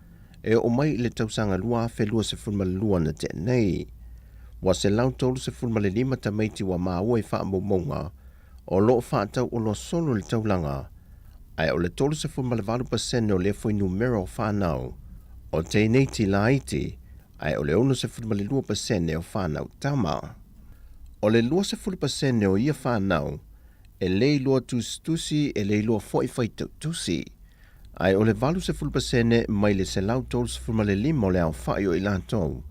e o mai le tausanga lua fe lua se fulma le lua na te nei. Wa se lau tolu se fulma le 5 ta meiti wa maa ua i wha maumonga, o loo wha atau o lo solo le taulanga, ai o le tolu se fulma le 20% o le fwoi numero o whanau, o te neiti la iti, ai o le ono se fulma le 2% o whanau tama. O le lua se fulma o ia whanau, e lei lua tusi e lei lua fwoi whaitau tusi. Ai o le 20% mai le se lau tolu se fulma le 5 o le au whaio i lantou.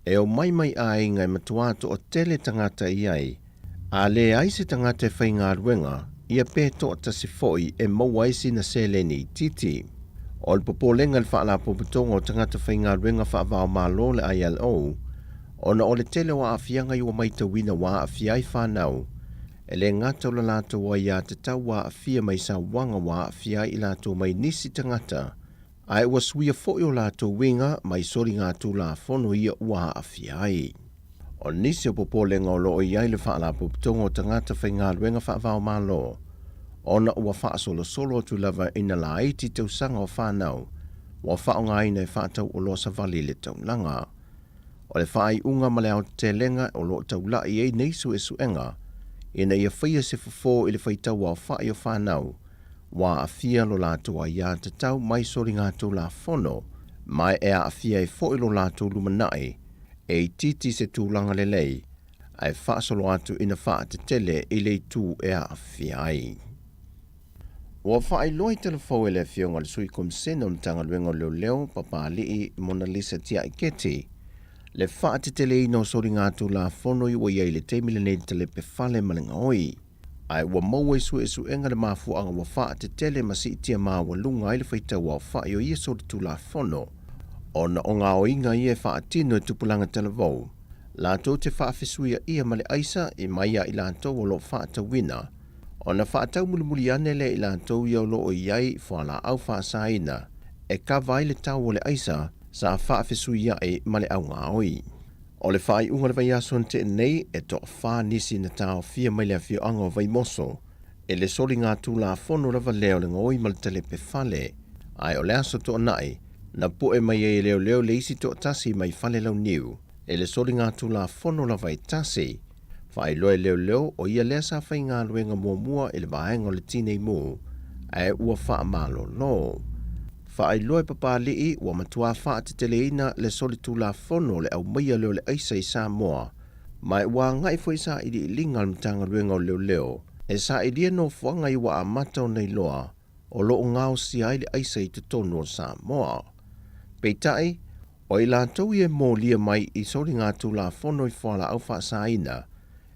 E o mai ai ngai matuato o tele tangata i ai. A le ai se tangata e whai ngā ruenga, ia pēto ta se foi e mauaisi na se leni titi. O le popolenga le whaalapo putonga o tangata whai ngā ruenga whaavao mālo le ILO, ona o le tele wa afianga i o mai tawina wa afiai whanau, e le ngata o la lato wa ia te tau wa afia mai sa wanga wa afia i lato mai nisi tangata, ai wa suia foi o lato winga mai sori ngā tū la fono ia wa afia ai. O nisi o popolenga o loo iai le whaalapo putonga o tangata whai ngā ruenga whaavao mālo, ona ua whaasolo solo tu lava ina la iti tau sanga o whanau, wa whaonga ina e whaatau o lo sa vali le tau langa. O le whaai unga ma le au te lenga o lo tau la i ei neisu e suenga, ina ia whaia se fufo i le whaitau au whai o whanau, wa a fia lo lātua ia te tau mai sori ngā tū la fono, mai e a fia e fo i lo lātua lumanai, e i titi se tūlanga le lei, ai whaasolo atu ina wha te tele i le tū e a fia ai. Wa whaai loi telefau e le fionga le sui kom sena mtanga luenga leo papa lii Mona Lisa tia i keti, le wha te tele ino sori ngā tū la fono i wa iei le teimile nei tele pe fale malinga oi. Ai wa maua i su enga le mafu anga wa wha te tele masi itia maa wa lunga i le whaita wa wha i o ia sori tū la fono. Ona o ngā o inga i e wha atino e tupulanga televou. Lātou te wha afesuia ia male aisa i maia i lātou o lo wha ta wina. Ona wha atau mulimuli ane le i lātou i au lo o iai wha la au wha saina. E ka vai le tau o le aisa sa whaafesuia e male au ngaoi. O le whai unga le vai aso te nei e to wha nisi na tau fia mai lea fio anga o vai moso, e le soli ngā tūla whono rawa leo le ngoi mal tele pe whale, ai o le aso to nai, na poe mai e leo le isi to tasi mai whale lau niu, e le soli ngā tūla whono rawa i tasi, whai loe leo o ia lea sa whai ngā luenga mua e le vaenga o le tinei mū, e ua wha malo lo. Whaai loe papalii ua matua wha te teleina le soli tūla whono le au maia leo le aisa i Samoa, mai ua ngai fwoi sa ili ilinga le mtanga luenga o leo, e sa ilia no whanga i wa amata o nei loa, o loo ngao si ai le aisa i te tonu o Samoa. Peitai, o i lātou i e mō lia mai i soli ngā tūla whono i whala au wha sa ina,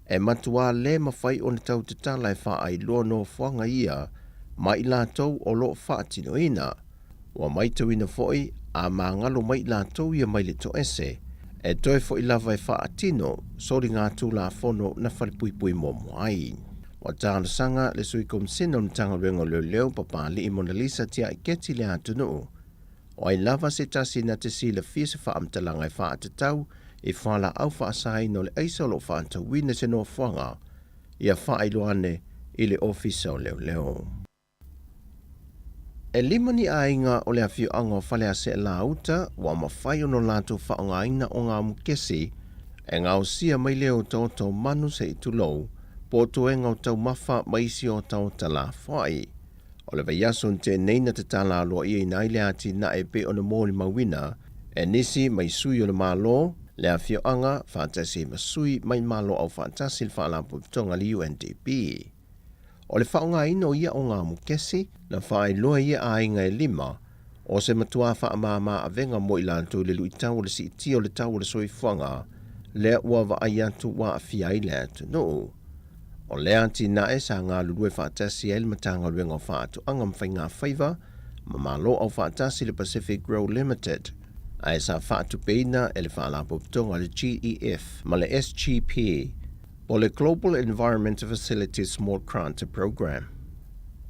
e matua le mawhai o ne tau te tala e whaai loa no whanga ia, mai i lātou o loo wha tino ina, wa mai tawina foi a mangalo mai lātou ia mai le to ese, e toi foi lava e wha atino, sori ngā tūla whono na whalipuipui mō moai. Wa tāna sanga le sui komsina o tanga rengo leo papali i Mona Lisa tia i keti le atunu. O ai lava se tasi na te si le fia se wha amtalanga e wha atatau, e whala au wha asai no le eisa lo wha antawina se no whanga, ia wha ailoane i le ofisa o leo. E limani ainga o le awhiu anga o whale a se la uta, wa mawhai ono lātou whaonga aina o ngā mukesi, e ngā usia mai leo tau manu se i tulou, po toenga o tau mawha maisi o tau tala whai. O le vaiaso te neina te tala aloa ia i nai le ati na e pe o na mōli mawina, e nisi mai sui o le malo, le awhiu anga whātasi masui mai malo au whātasi le whaalapu tonga li UNDP. O le whaonga ino ia o ngā mukesi, na whae loa ia a inga e lima, o se matua wha mama a venga mo i lantou le lui tau le si iti o le tau le soifua le ua wa ai atu wa a fiai le atu no. O le anti na e sa ngā lulue whaatasi e le matanga luenga o whaatu angam whai ngā whaiva, ma malo au whaatasi le Pacific Grow Limited, a e sa whaatu peina e le whaalapo putonga le GEF, ma le SGP, o le Global Environmental Facilities Small Grant Program.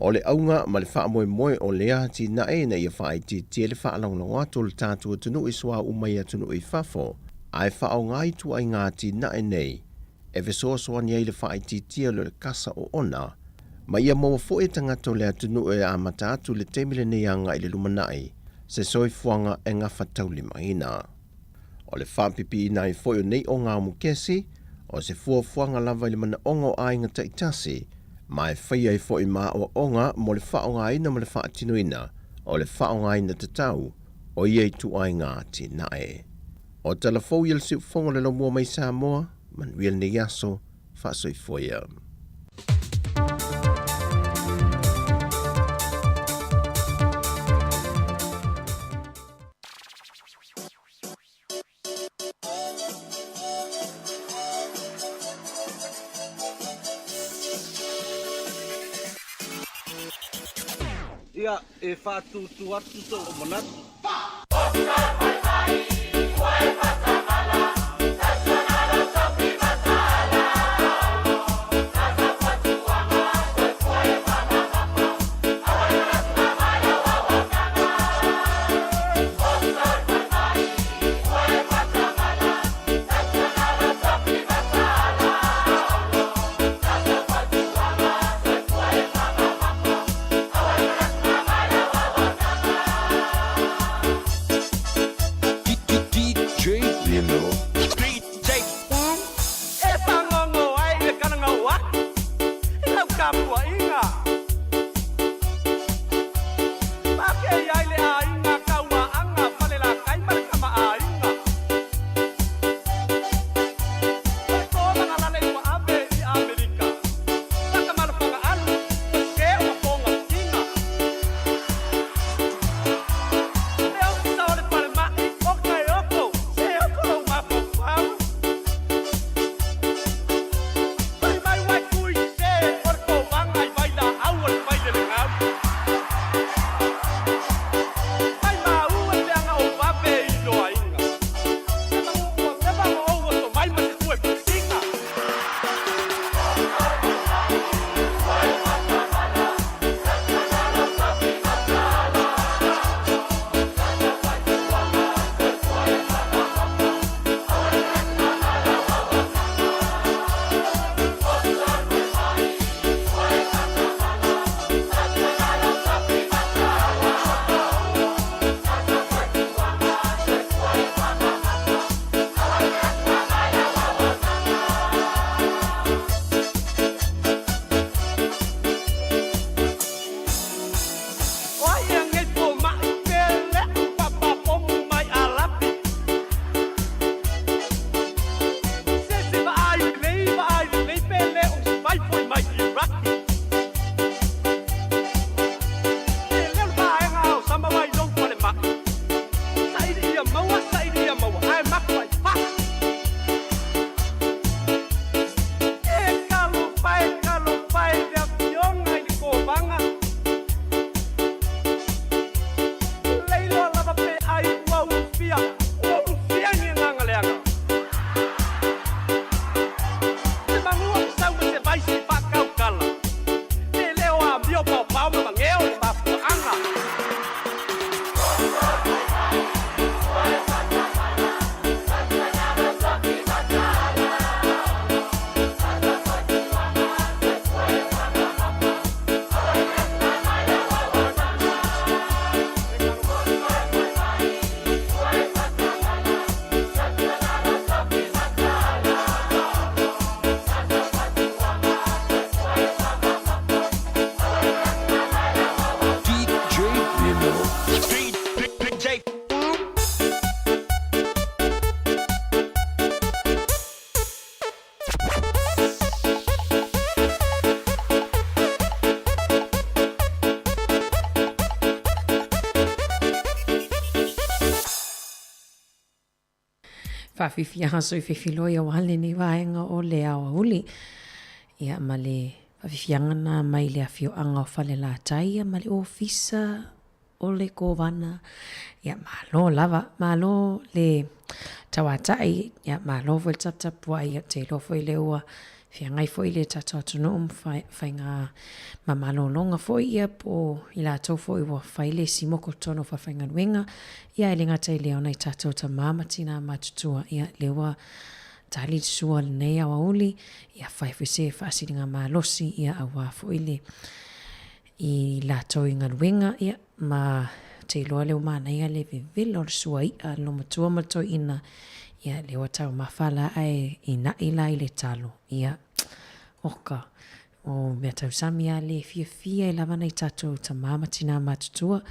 O le aunga ma le wha moe o le ati na e na ia wha iti tia le wha along no atu le tātua tunu i swa umai atunu i whafo, ai wha au ngai tu ai ngāti na e nei, e vesoa soani ai le wha iti tia le kasa o ona, ma ia maua fo e tangato le atunu e a mata atu le temile nei anga i le lumanai, se soifuanga e ngā whatau li maina. O le wha pipi nai fo nei o ngā mukesi, o se fuafuanga lava i le mana ongo a inga taitasi, mai whaia i fo i maa o onga mo le whaonga ina mo le wha atinuina, o le whaonga ina te tau, o iei tu ai ngā ti nae. O tala fau i le siu fonga le lo mua mai Samoa, manuia le yaso, wha soifua. Ia e whātutu atu so o manatu. whawhiwhianga so i whiwhiloi o wale ni waenga o le awa uli. Ia ma le whawhiwhianga na mai le awhio anga o whale la taia ma le ofisa o le kōwana. Ia malo lava, malo le tawatai. Ia malo fo le taptapua ia te lofo i le ua. Whiangai fo i le tata tunu whainga mamalo longa fo ia po i la tau fo i wa whaile si moko tono whawhainga nuenga. Ia e linga tei leo nei tatou ta mamatina matutua. Ia lewa tali sua le nei awa uli. Ia whaifise whaasiringa malosi ia awa fo i le i la tau inga nuenga. Ia ma te loa leo mana ia le vivilo le sua i a lo matua mato ina. Ia lewa tau mawhala ai ina ila i le talo. Ia oka o mea tau samia le fia i lava nei tatou ta mamatina matutua.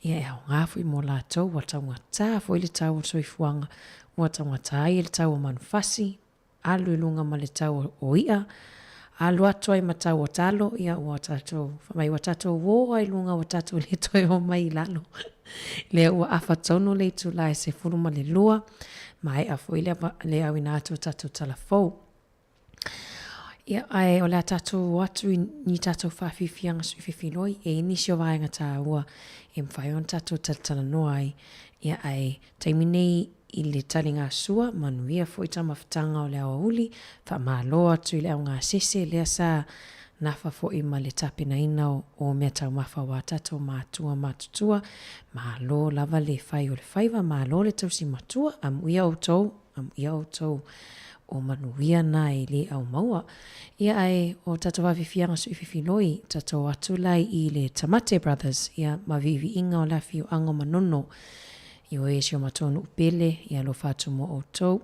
Ia e au ngafu i mo la tau wa tau ngata fo i le tau o soifuanga. Wa tau ngata i le tau o manufasi. Alu ilunga ma le tau o ia. Alu atua i matau o talo. Ia wa tatou whamai wa tatou wo ai lunga wa tatou le toi o mai lalo. Le ua afa tono le tu lai se furuma le lua. Mai a fo le au ina atu tatou talafou. Ia ai o le tatou atu ni tatou whawhiwhianga suiwhiwhiloi e inisio vaenga tā ua e mwhai on tatou talatala noa ai. Ia ai taimine i le talinga sua manuia fo i tamawhatanga o le awa uli wha māloa atu i le au ngā sese lea sa nafa fo i ma le tapina ina o mea tau mawha wa tatou mātua matutua. Mālo lava le whai o le whaiva, mālo le tau si matua, am ia o tau o manuia na i le au maua. Ia ai o tatou whawhiwhianga sui whiwhiloi, tatou atulai i le Tamate Brothers, ia mavivi inga o lafi o ango manono. I o e sio matonu upele, ia lo whatu mo o tau.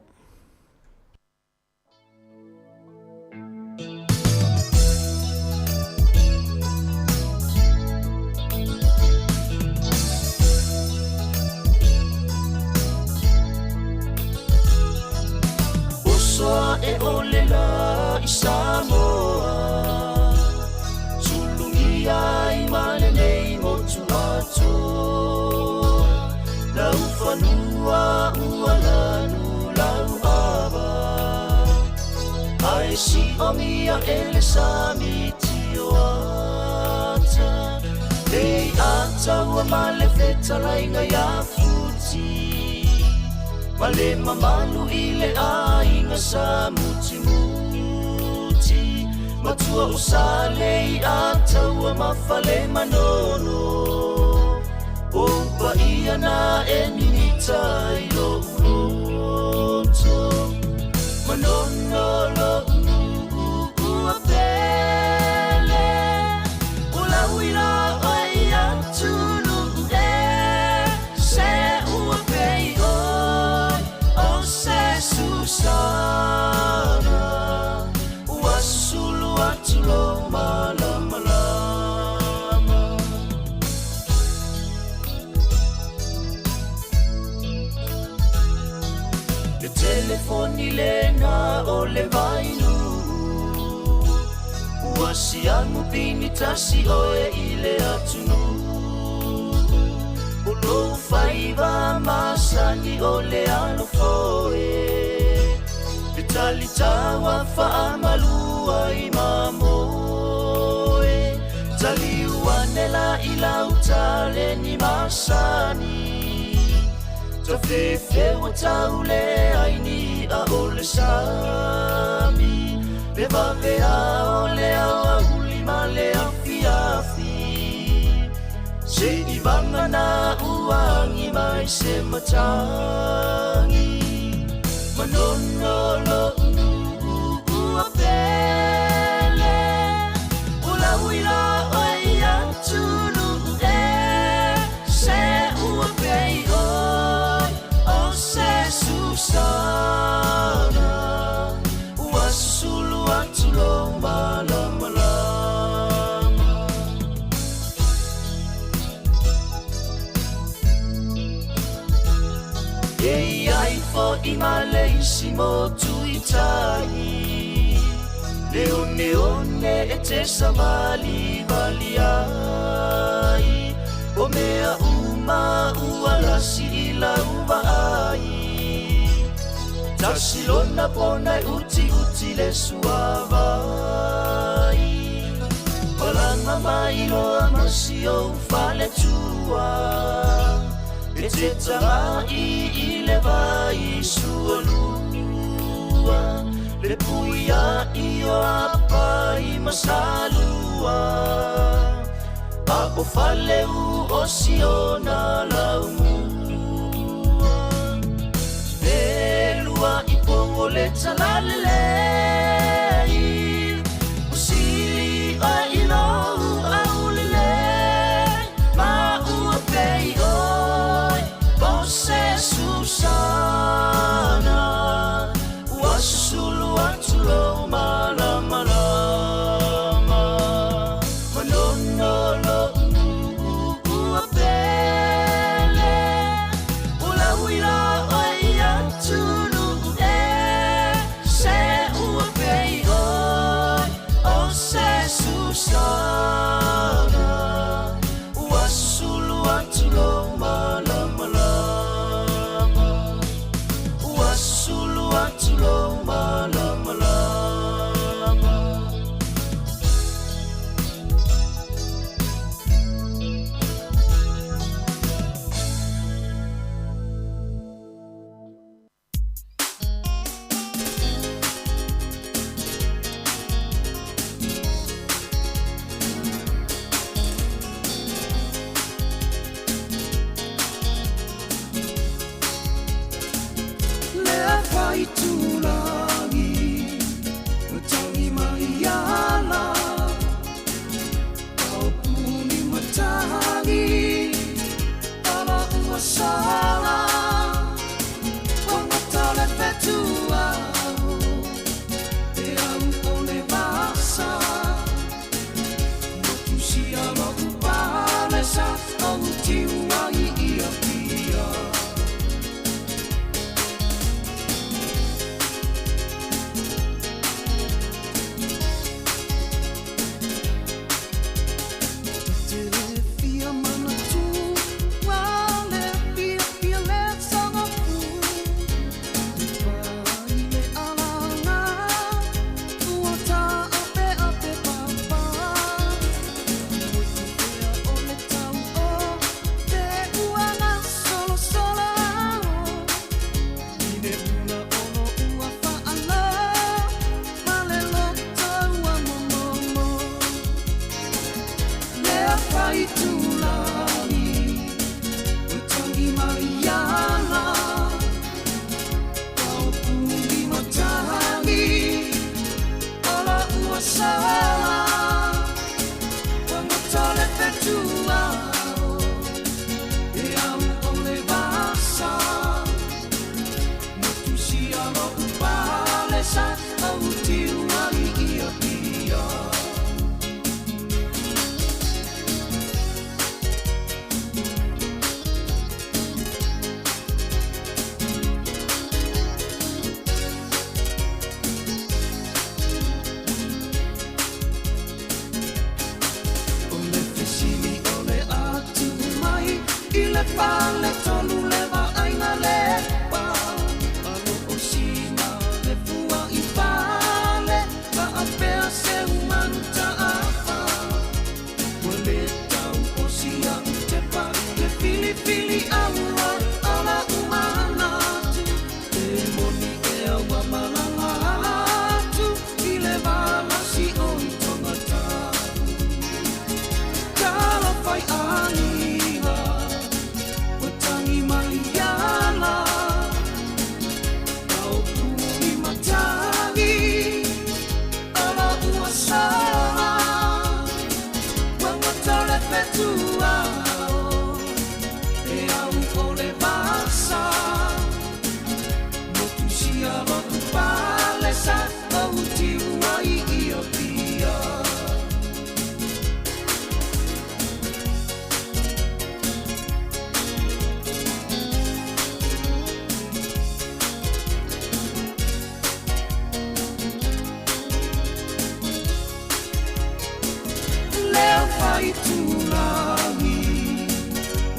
Soa e ole la i Samoa Tulungi ai male nei motu ato Lau whanua ua lanu lau awa Ai si omia ele sami tio ata Ei ata ua male feta lainga ya futi Male mamalu ile ainga sa muti Matua usale i ataua mafale manono Opa ia na e minita i lo uloto Manono lo ua pele Ula uila oi atunu e Se ua pei Susana Wasulu atulo malama lama Le telefoni lena o le vainu Wasiamu pini tasi oe ile atunu Ulo faiva masani o le alofoe Talitawa whaamalua i mamoe Taliuanela i lautale ni masani Tawhewhe wa taule aini a ole sami Le vavea o le awa uli ma le afiafi Se i vanga na uangi mai se matangi Manono lo ua pele Ula uila oi atunu e Se ua pei oi o se Susana Ua susulu atulo malama lama Ei ai fo i maleisimo tuitai Leone one e te savali valiai O mea uma ua lasi i la uva ai Tasilona pona uti le suavai Palanga mailo amasio fale tua E te tarai ile vai sualua Le puia io apai masalua Ako fale u osiona laumua Elua ipongo le talalelei Usili a ilo aulele Ma ua pei oi Bose Susana Wasusulu atulo malama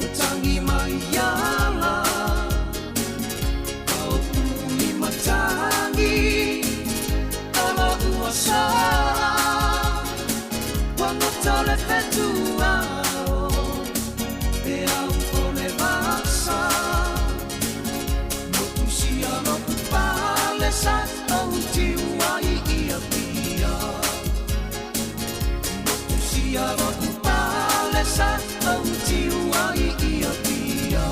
Utangi mai yala, kau puni mata. whakata le whetua e au o le masa motu sia lopu pale sa au tiua I ia pia motu sia lopu pale sa au tiua I ia pia.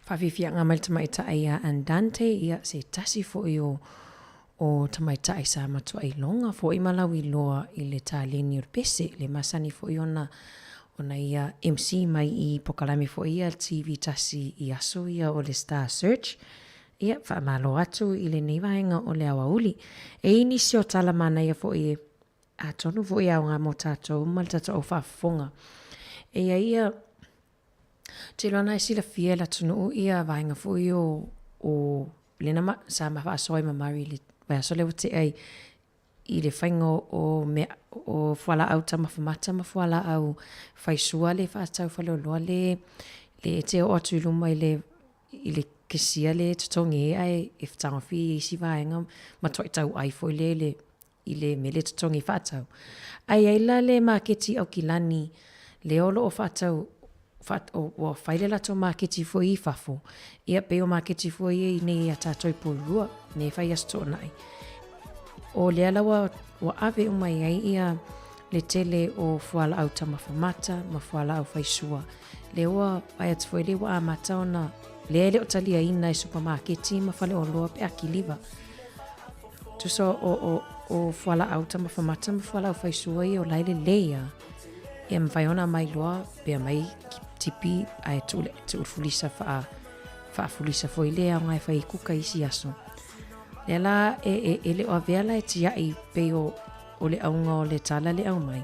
Whawhiwhianga mai tamaita ai a Andante ia se tasi fo o tamaita ai sa matua i longa fo I malawi loa I le tāleni o pese le masani fo I ona ia MC mai I pokalami fo ia TV tasi I aso ia o le Star Search ia whamalo atu I le neiwaenga o le awauli e inisi o tala mana ia fo I a tonu fo ia o ngā mo tātou maltata o whafonga e ia te loana I sila fia la tunu ia vainga fo I o le nama sa mawa asoi mamari le vai aso le te ai I le whainga o me o whala au tamawhamata ma whala au whaisua le whaatau whaloloa le te o atu iluma I le kesia le tutongi ai e whatangafi I si vaenga ma toi tau ai fo I le mele tutongi whaatau. Ai la le maketi au kilani Leo lo o whaatau o whaile lato maketi fo I fafo. Ia pe o maketi fo I nei a tātoi pōrua, nei whai asto nai. O lea lawa wa ave o mai ai ia le tele o fuala au tamawhamata, ma fuala au whaisua. Leo ai atu fo lewa a mata ona lea leo talia ina I supermarketi ma whale o loa pe aki liva. Tuso o fuala au tamawhamata ma fuala au whaisua I o laile lea. Ia mwhaiona mai loa pia mai tipi ai tu fulisa wha fulisa fo I lea o ngai whai kuka isi aso. Lea la e le o aveala e tia I pe o le aunga o le tala le au mai.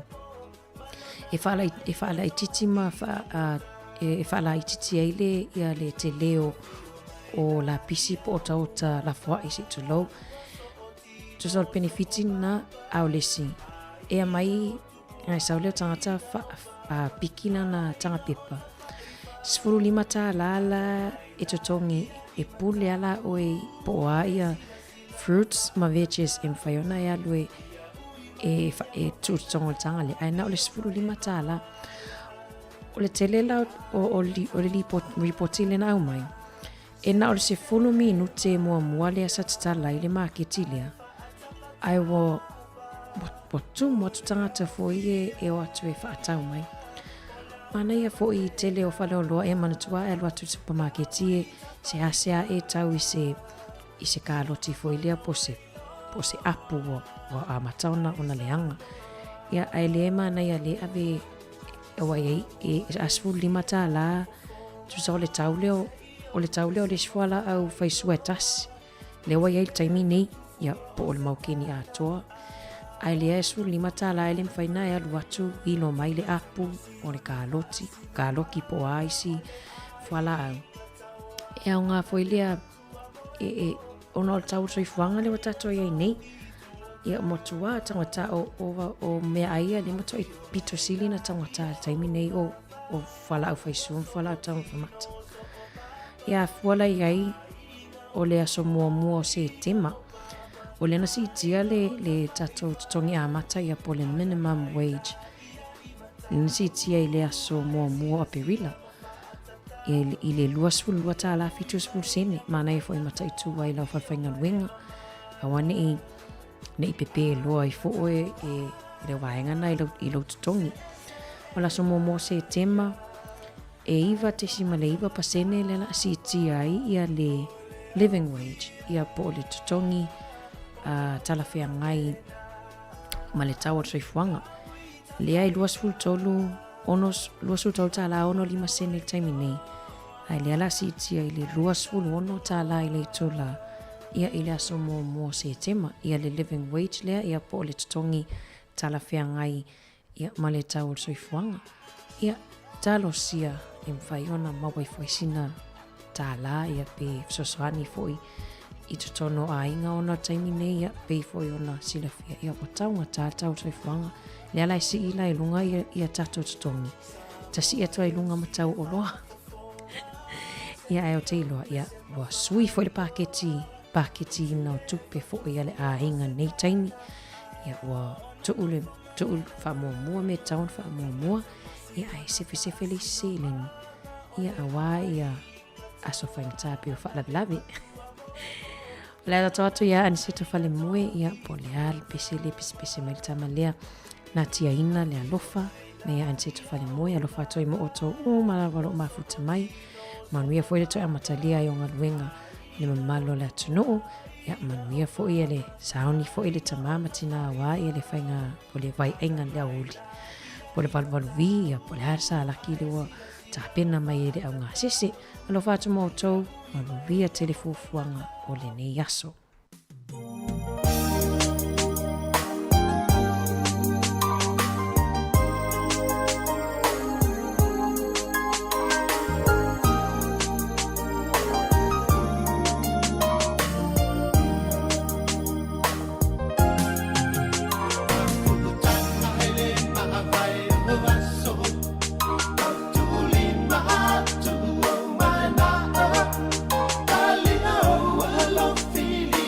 E whaala I titi ma e whaala I titi eile ia le te leo o la pisi po o tauta la fwa isi tu lau. Tu sol benefiti na au lesi. Ea mai ngai sau leo tangata pikina na tanga pepa. 15 ta lala e totongi e pule ala o e poa ia fruits ma veggies e mwhaiona ia lue e tutongo le tanga le. Aina o le 15 ta la o le telela o le reportile na au mai. E na o le 10 minute mua le asa tatala I le maketi lea. Ai wo tu mo tangata fo I o atu e whaatau mai. Mana ia fo I tele o whale o loa e manatua e loa tu supermarketi se asea e tau I se kāloti fo I lea po se apu o a mataona o na leanga. Ia ai le mana ia le ave o ai e asfu 5 ta la tu sa o le tauleo o le sfuala au whaisua tasi. Le wai ai taimi nei ia po o le maukeni a toa. Ai le esu 5 ta la ele mwhaina e alu atu I no mai le apu o le kāloki po a isi whala au. E au ngā whoilea ona o le tau soifuanga le watato iai nei. Ia motua tangata o mea aia le motua I pito sili na tangata taimi nei o whala au whaisua whala au tau whamata. Ia fuala iai o le aso mua o se tema. O le nasi tia le tato tutongi a mata ia po le minimum wage. Le nasi tia I le aso mua a perila. I le luasfulu ta la fitusfulu sene. Mana I fo I mata I tua I lau whawhainga luenga. Awane I pepe loa I fo e le waenga na I lau tutongi. O la so mua se tema. E iwa te sima le iwa pasene le la si tia I ia le living wage. Ia po le tutongi. Talawhea ngai ma le tau o soifuanga. Lea I luasfulu tolu ta la ono 5 sene taimi nei. Ai lea la si tia I le luasfulu ono ta la I le tola. Ia I le aso mua se tema. Ia le living wage lea ia po le tutongi talawhea ngai ia ma le tau o soifuanga. Ia talo sia I mwhaiona mawai whaisina ta la ia pe sosoani foi I tutono a inga ona taimi nei ia pei foi ona silafia ia o taunga tātau soifuanga. Lea lai si ila I lunga ia tato tutongi. Ta si atua I lunga matau o loa. Ia ai o te iloa ia wa sui foi le paketi ina o tupe foi ia le a inga nei taimi. Ia wa tuule whamua me taun whamua. Ia ai sefe le seleni. Ia awa ia aso whaingatapi o whaalabilabi. Lea tatu ia aniseto whale mue ia po lea pese mai tama lea na tia ina lea lofa me ia aniseto whale mue alofa atoi mo oto o malawalo mafuta mai manuia foi le toi amatalia I o ngaluenga le mamalo le atunoo ia manuia foi ia le saoni foi le tamama tina awa ia le whainga po le vai ainga lea uli po le valvaluvi ia po le harsa alaki le ua tapena mai ele au ngā sese alofa atu mo oto maluvia telefufuanga o le nei aso. Feeling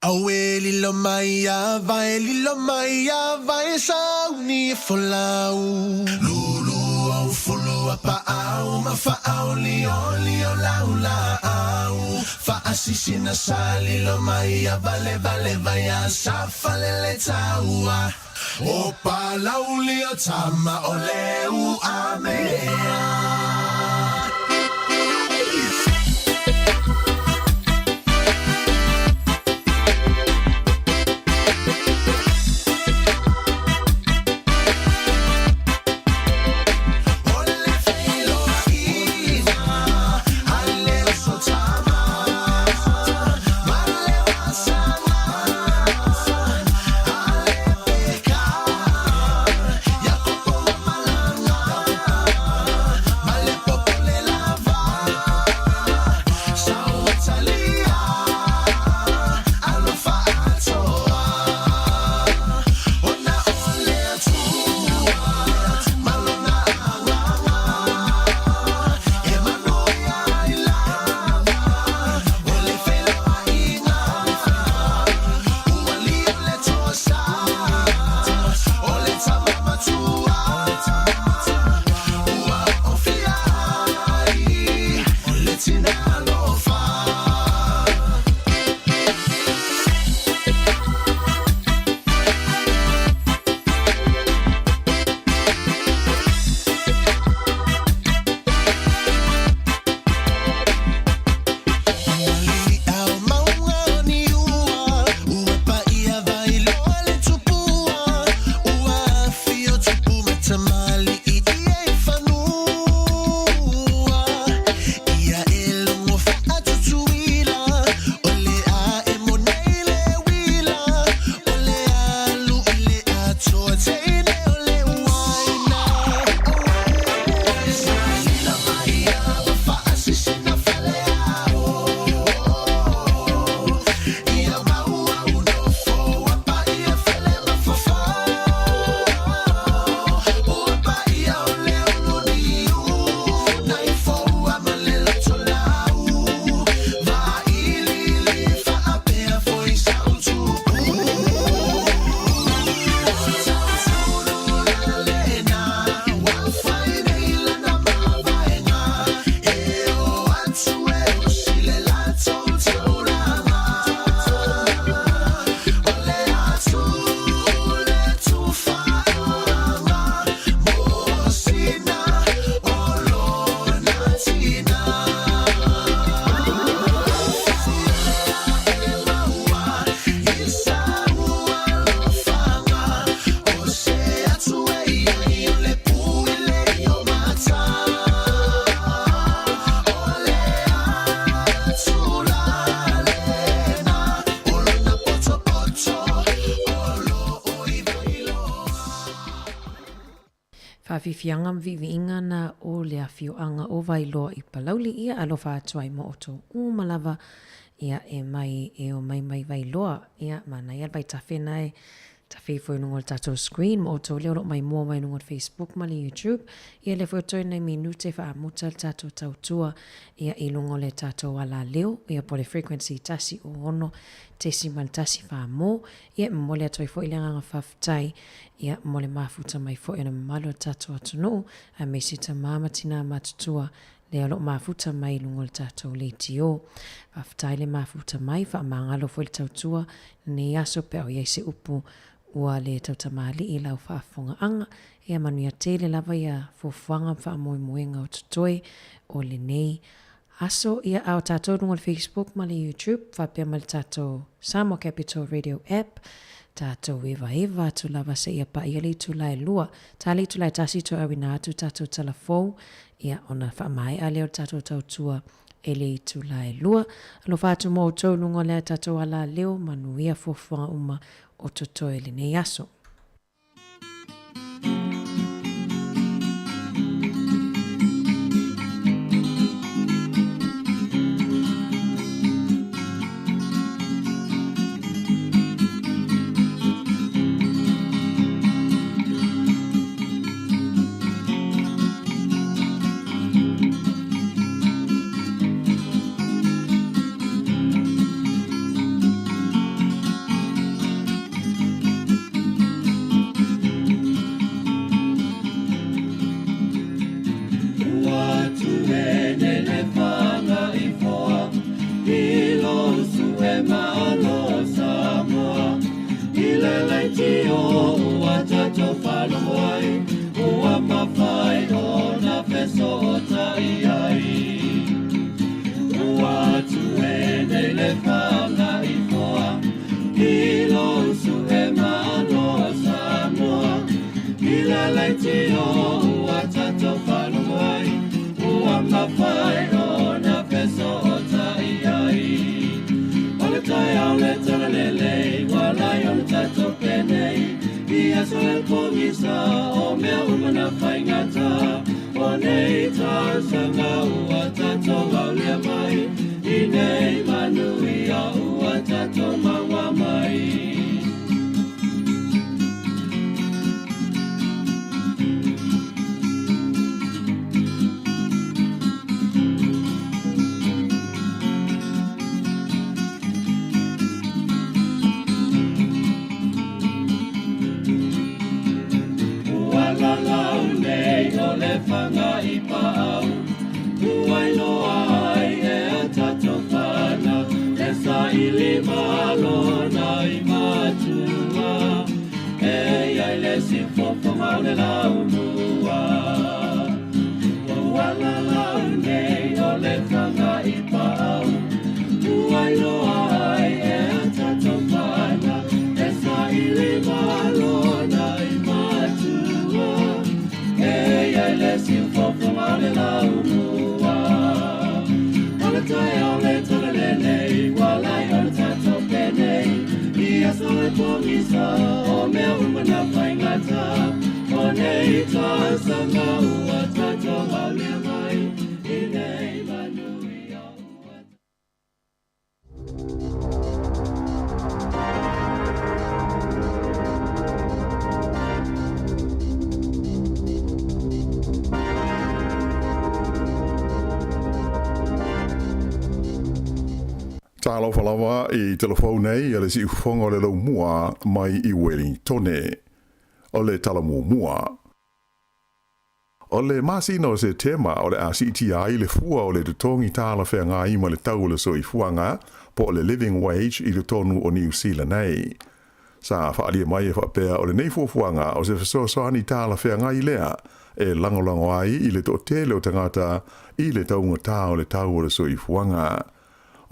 Aue lilo maia vai sauni folau. Lulu au fulu apa au mafa au lio lau au. Fa asisi na sali lo maia vale vai asa falele taua. Opa lau lio tama oleu amea. So Whawhiwhianga mvivinga na o lea whioanga o Wailoa I Palauli ia alofa atuai mo o tō umalava ia e mai e o mai Wailoa ia mana ia bai tawhena e tawhi fwoi nungol tatou screen mo o tō leo lo mai mua mai nungol Facebook ma le YouTube ia le fwoi toi nei minute wha amuta le tatou tautua ia I lungo le tatou ala leo ia po le frequency tasi o ono tesi mal tasi wha mo ia mole atoi fwoi le nganga whaftai ia mole mafuta mai fwoi na malo tatou atunu a mesi ta mamatina matutua le alo mafuta mai lungo le tatou le tio whaftai le mafuta mai wha mangalo fwoi le tautua ne aso pe au iei se upu ua le tautamali I lau whaafonga anga ia manuia tele lava ia fufuanga whaamoemoenga o tutoe o le nei aso ia au tatou nungo le Facebook ma le YouTube whapea ma le tatou Samoa Capital Radio app tatou eva tu lava se ia pa ia le tulai lua tali tulai tasi to awina atu tatou talafou ia ona whaamai a leo tatou tautua e le tulai lua alo whatu mo tau nungo le tatou ala leo manuia fufuanga uma o tutoe le nei aso. Talo falawa I telefone nei ele si ufonga le lau mua mai I Wellingtone. O le talamu mua. O le masino se tema o le ACTI le fua o le tutongi tala whea ngā ima le tau le soifuanga po o le living wage I le tonu o New Zealand nei. Sa whaalia mai e whapea o le nei fuafuanga o se whasoani tala whea ngā I lea e langolango ai I le to tele o tangata I le taunga tā o le tau o le soifuanga.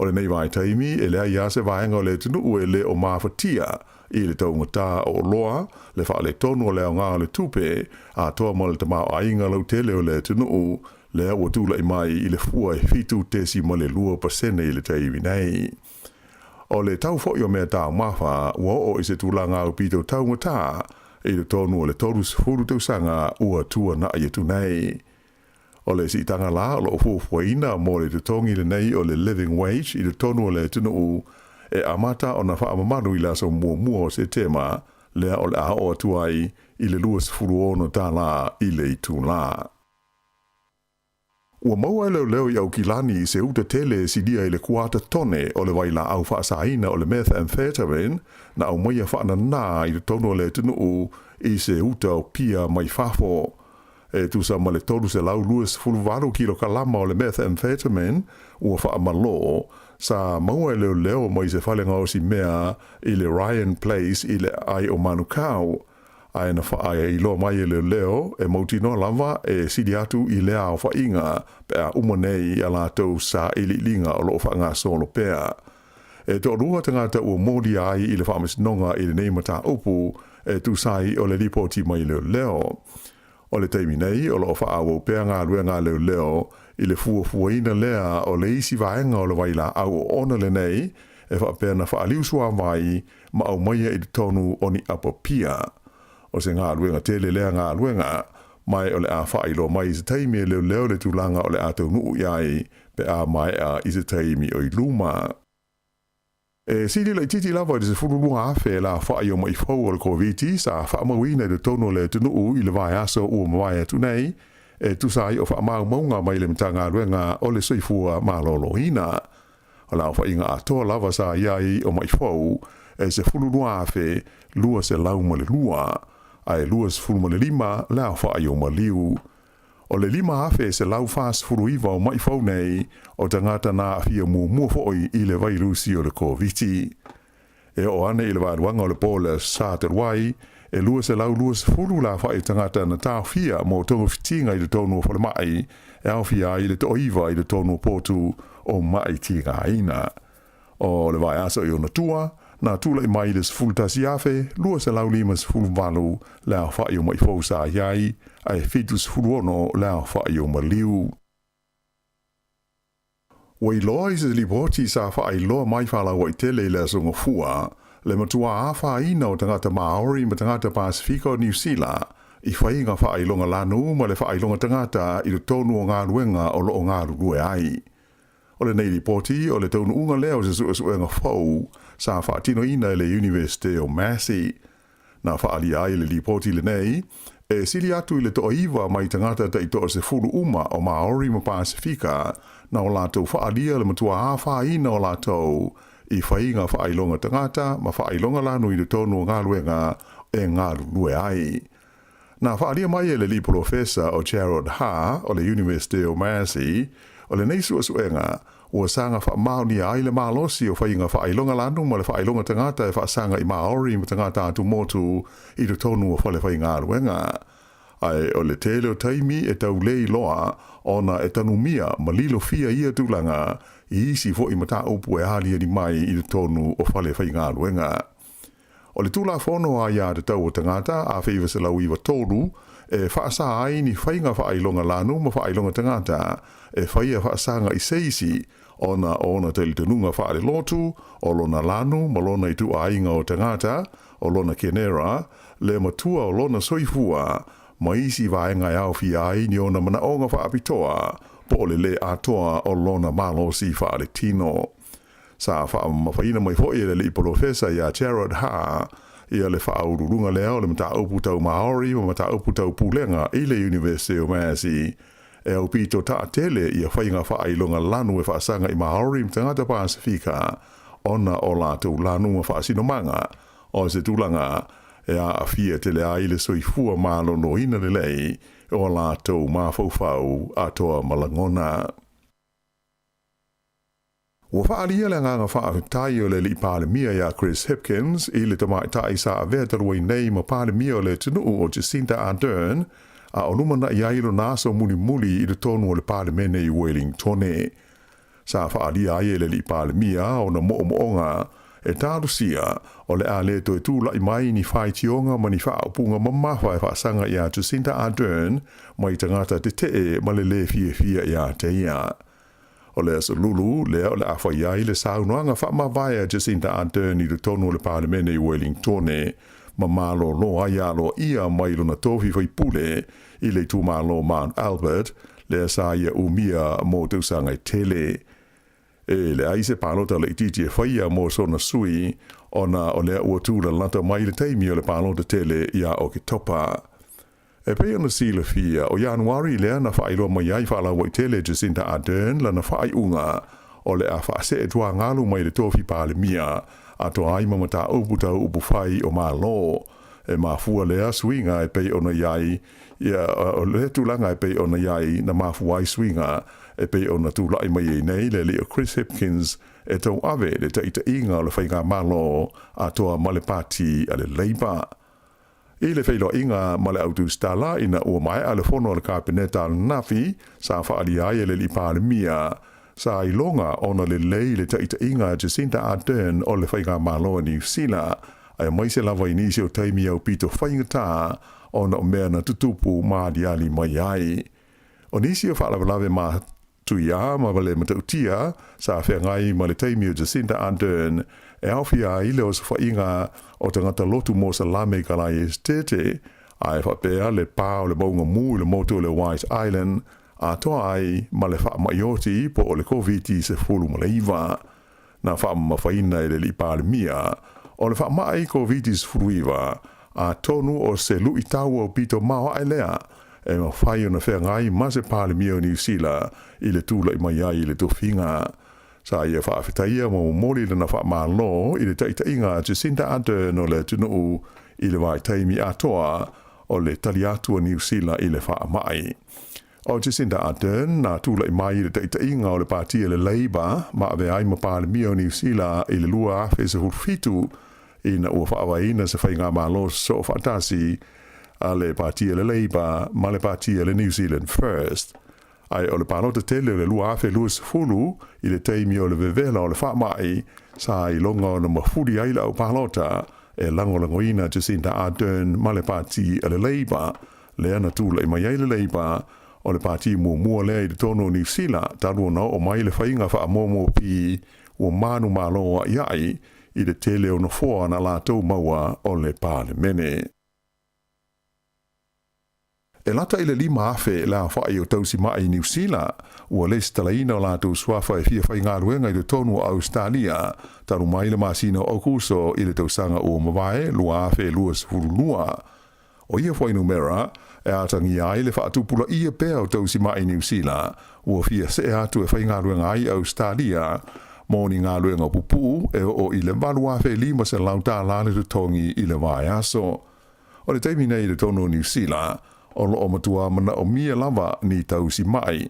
O le nei vai taimi e lea ia se vaenga o le tunu e le o mawhatia i le taungata o loa, le wha le tonu o le o ngā le tupe, a toa mo le tamau ainga lau tele o le tunu, lea ua tūla i mai i le fua e fitu tesi mo le 2% i le taimi nei. O le tau fo i o mea tau mawha, ua o i se tūlanga o pito taungata, i le tonu o le toru sifuru tausanga ua tua na i tu nei. O le si tanga la o le ufuafuaina mo le tutongi le nei o le living wage i le tonu o le tunu e amata o na wha amamanu i la so mua o se tema lea o le a o atuai i le 2.0 tā la i le itu la. Ua maua e leo i au kilani i se uta tele si dia i le kuata tone o le waila au whaasaina o le methamphetamine na au maia whaana nā i le tonu o le tunu i se uta o pia mai whafo. E tu sa ma le tolu se lau 2.0 kilo kalama o le methamphetamine ua whaamalo sa maua e leo mai se whalenga o si mea i le Ryan Place i le ai o Manukau. Ai na whaaya i loa mai e leo e mautino lava e sidi atu i lea o whainga pe a umanei a lātou sa ili linga o loo whaanga solo pea. E to rua tangata ua mōdi ai i le whaamisinonga i le neimata upu e tu sai o le ripoti mai leo. O le taimi nei o loo whaawo pea ngā lue ngā leo i le fuafuaina lea o le isi vaenga o le waila au ona le nei e whaapea na whaaliusua mai ma au maia i le tonu o ni apapia. O se ngā luenga tele lea ngā luenga, mai o le a whailo mai i se taimi e leo le tūlanga o le atau nuu iai, pe a mai a i se taimi o i luma. E sidi la i titi lava i se furulunga awhe la whaio mai fau o le COVID sa whaamawina i le tono le tunuu i le vai aso ua mawai atu nei, e tusai o whaamau maunga mai le mta ngā luenga o le soifua malolo hina. O la whainga atoa lava sa iai o mai fau, e se furulunga awhe lua se lau ma le lua. Ai luas fulu le lima la whaio ma liu. O le lima hafe se lau fast fulu iwa o mai fau nei o tangata na afia mua foi i le vairusi o le COVID. E o ane i le waruanga o le pola sa te wai, e luas se lau luas fulu la whai tangata na tā fia mo tonga fitinga i le tonu o whale mai, e au fia i le to iwa i le tonu o potu o mai tinga aina. O le vai aso i o natua, na tula i mai les fultasi afe, lua se lau limas fulvalu lea whaio mai fausa iai, ai fitus fuluono lea whaio ma liu. Wai loa i se lipoti sa whai loa mai whala wai tele le songa fua, le matua a whaina o tangata Maori ma tangata Pasifika o New Zealand, i whainga whai longa lanu ma le whai longa tangata i le tonu o ngā luenga o loo ngā lue ai. O le nei lipoti o le tonu unga leo se suenga fau, sa whaatino ina le University o Massey. Na whaali ai le lipoti le nei, e sili atu i le toa iwa mai tangata ta i toa se furu uma o Maori ma Pasifika, na o lātou whaalia le matua a whaina o lātou, i whainga whailonga tangata, ma whailonga lanu i le tonu o ngā luenga e ngā lue ai. Na whaalia mai e le li professor o Gerard Ha o le University o Massey, o le nei suenga, ua sanga whaamau ni ai le malosi o whainga whailonga lanu ma le whailonga tangata e whaasanga i Maori ma tangata atu motu i le tonu o whale whainga aruenga. Ai o le tele o taimi e tau lei loa ona e tanumia ma lilo fia ia tūlanga i isi fo i mata upu e halia ni mai i le tonu o whale whainga aruenga. O le tūla whono a ia te tau o tangata a whiwa se lau iwa tolu e whaasa ai ni whainga whailonga lanu ma whailonga tangata e whaia whaasanga i seisi ona te li tununga whaare lotu, o lona lanu, ma lona i tu ainga o tangata, o lona kenera, le matua o lona soifua, ma isi vaenga au fi ai ni ona mana onga whaapitoa, po le atoa o lona malo si whaare tino. Sa whaamawhaina mai fo le li professor ia Gerard Ha, ia le whaaururunga leo le mata upu tau Maori, ma mata upu tau Pulenga i le University o Massey, e au pito ta tele ia whainga whailonga lanu e whaasanga i Maori mtangata Pasifika, ona o lātou lanu ma whaasino manga, o se tūlanga e a fia tele a ile soifua malo no ina le lei, o lātou mawhauwhau atoa malangona. Ua whaalia le nganga whaawitai o le li pālemia ia Chris Hipkins i le tamaitai sa a vetarua nei ma pālemia o le tunuu o Jacinta Ardern, a o numana i ailo naso muli i le tonu o le pālemene i Wellingtone. sa whaalia ai le li pāle mia o na moonga e tārusia o le a le toi tūla i mai ni whai tionga ma ni whaapunga mamawhai whaasanga i a Jacinda Ardern mai tangata te te ma le fia i a te ia. O le aso lulu, lea o le awhai ai le saunoanga whaamawai a Jacinda Ardern i le tonu le Parlemene i Wellingtone ma malo lo ai alo ia mai luna tohi whai pule i le tu malo Mount Albert lea sa ia umia mo tausanga i tele. E le aise palota le iti whaia mo sona sui ona o lea ua tūla lata mai le teimi o le palota tele ia o ke topa. E pe ona sila fia o Januari lea na whailo mai ai whaala wai tele Jacinda Ardern la na whai unga o le a whaase e tua ngalu mai le tofi pāle mia a to ai mamata uputa upu whai o mā lo. E mā fua lea swinga e pe ona iai ia o le tūlanga e pe ona iai na mā fuai swinga e pe ona tūlai mai e nei le leo Chris Hipkins e tau ave le taita inga o le whainga malo a toa male pati a le Labour. I le whailo inga male autu stala ina ua mai a le fono le kabineta al nafi sa whaali ai e le li pāle mia sa i longa ona le lei le taita inga Jacinda Ardern o le whainga malo ni Usila ai mai se lava inisi o taimi au pito whaingata ona o mea na tutupu maadi ali mai ai. O nisi o whaalawalawe ma tuia ma wale matautia sa whengai ma le taimi o Jacinda Ardern e awhia i leo sa whainga o tangata lotu mo sa lame kalai estete ai whapea le pā o le maunga mu le moto le White Island a toa ai ma le wha maioti po o le COVID se fulu ma le iwa na wha mawhaina e le li pāle mia o le wha mai COVID se fulu iwa a tonu o se lui tau o pito mawa ai lea e ma whai o na whengai ma se pāle mia o New Zealand i le tūla i mai ai i le tofinga. Sa ia whaafetaia mo mori le na wha malo i le taita inga Jacinda Ardern o le tunu i le vai taimi atoa o le tali atua New Zealand i le wha mai. O Jacinda Ardern na tūla i mai i le taita inga o le pātia le Labour ma ave ai ma pāle mia o New Zealand i le lua awhe se hulfitu i na ua whaawaina se whainga malo so whaatasi a le pātia le Labour ma le pātia le New Zealand First. Ai o le palota tele le lua afe lua sefulu i le teimi o le vevela o le whaamai sa i longa o na mafuri aila o palota e langolangoina Jacinda Ardern ma le pāti a le Labour le ana tūla i mai ai le Labour o le pāti mua lea i le tono New Zealand taruna o mai le whainga whaamomo pi o manu maloa iai i le tele o na fua na lātou maua o le Parlemene. E lata i le lima afe la whaai o tausi mai New Zealand ua le stalaina o lātou swafa e fia whai ngāruenga i le tonu o Australia taru mai le masina o kuso i le tausanga o mawae lua afe lua sifurunua. O ia whai numera e atangi ai le whaatupula ia pēr o tausi mai New Zealand ua fia se atu e whai ngāruenga ai Australia mō ni ngāruenga pupu e o i le malu afe lima se lauta lale tu tongi i le vai aso. O le teimi nei le tonu New Zealand o lo matua mana o mia lava ni tausi mai.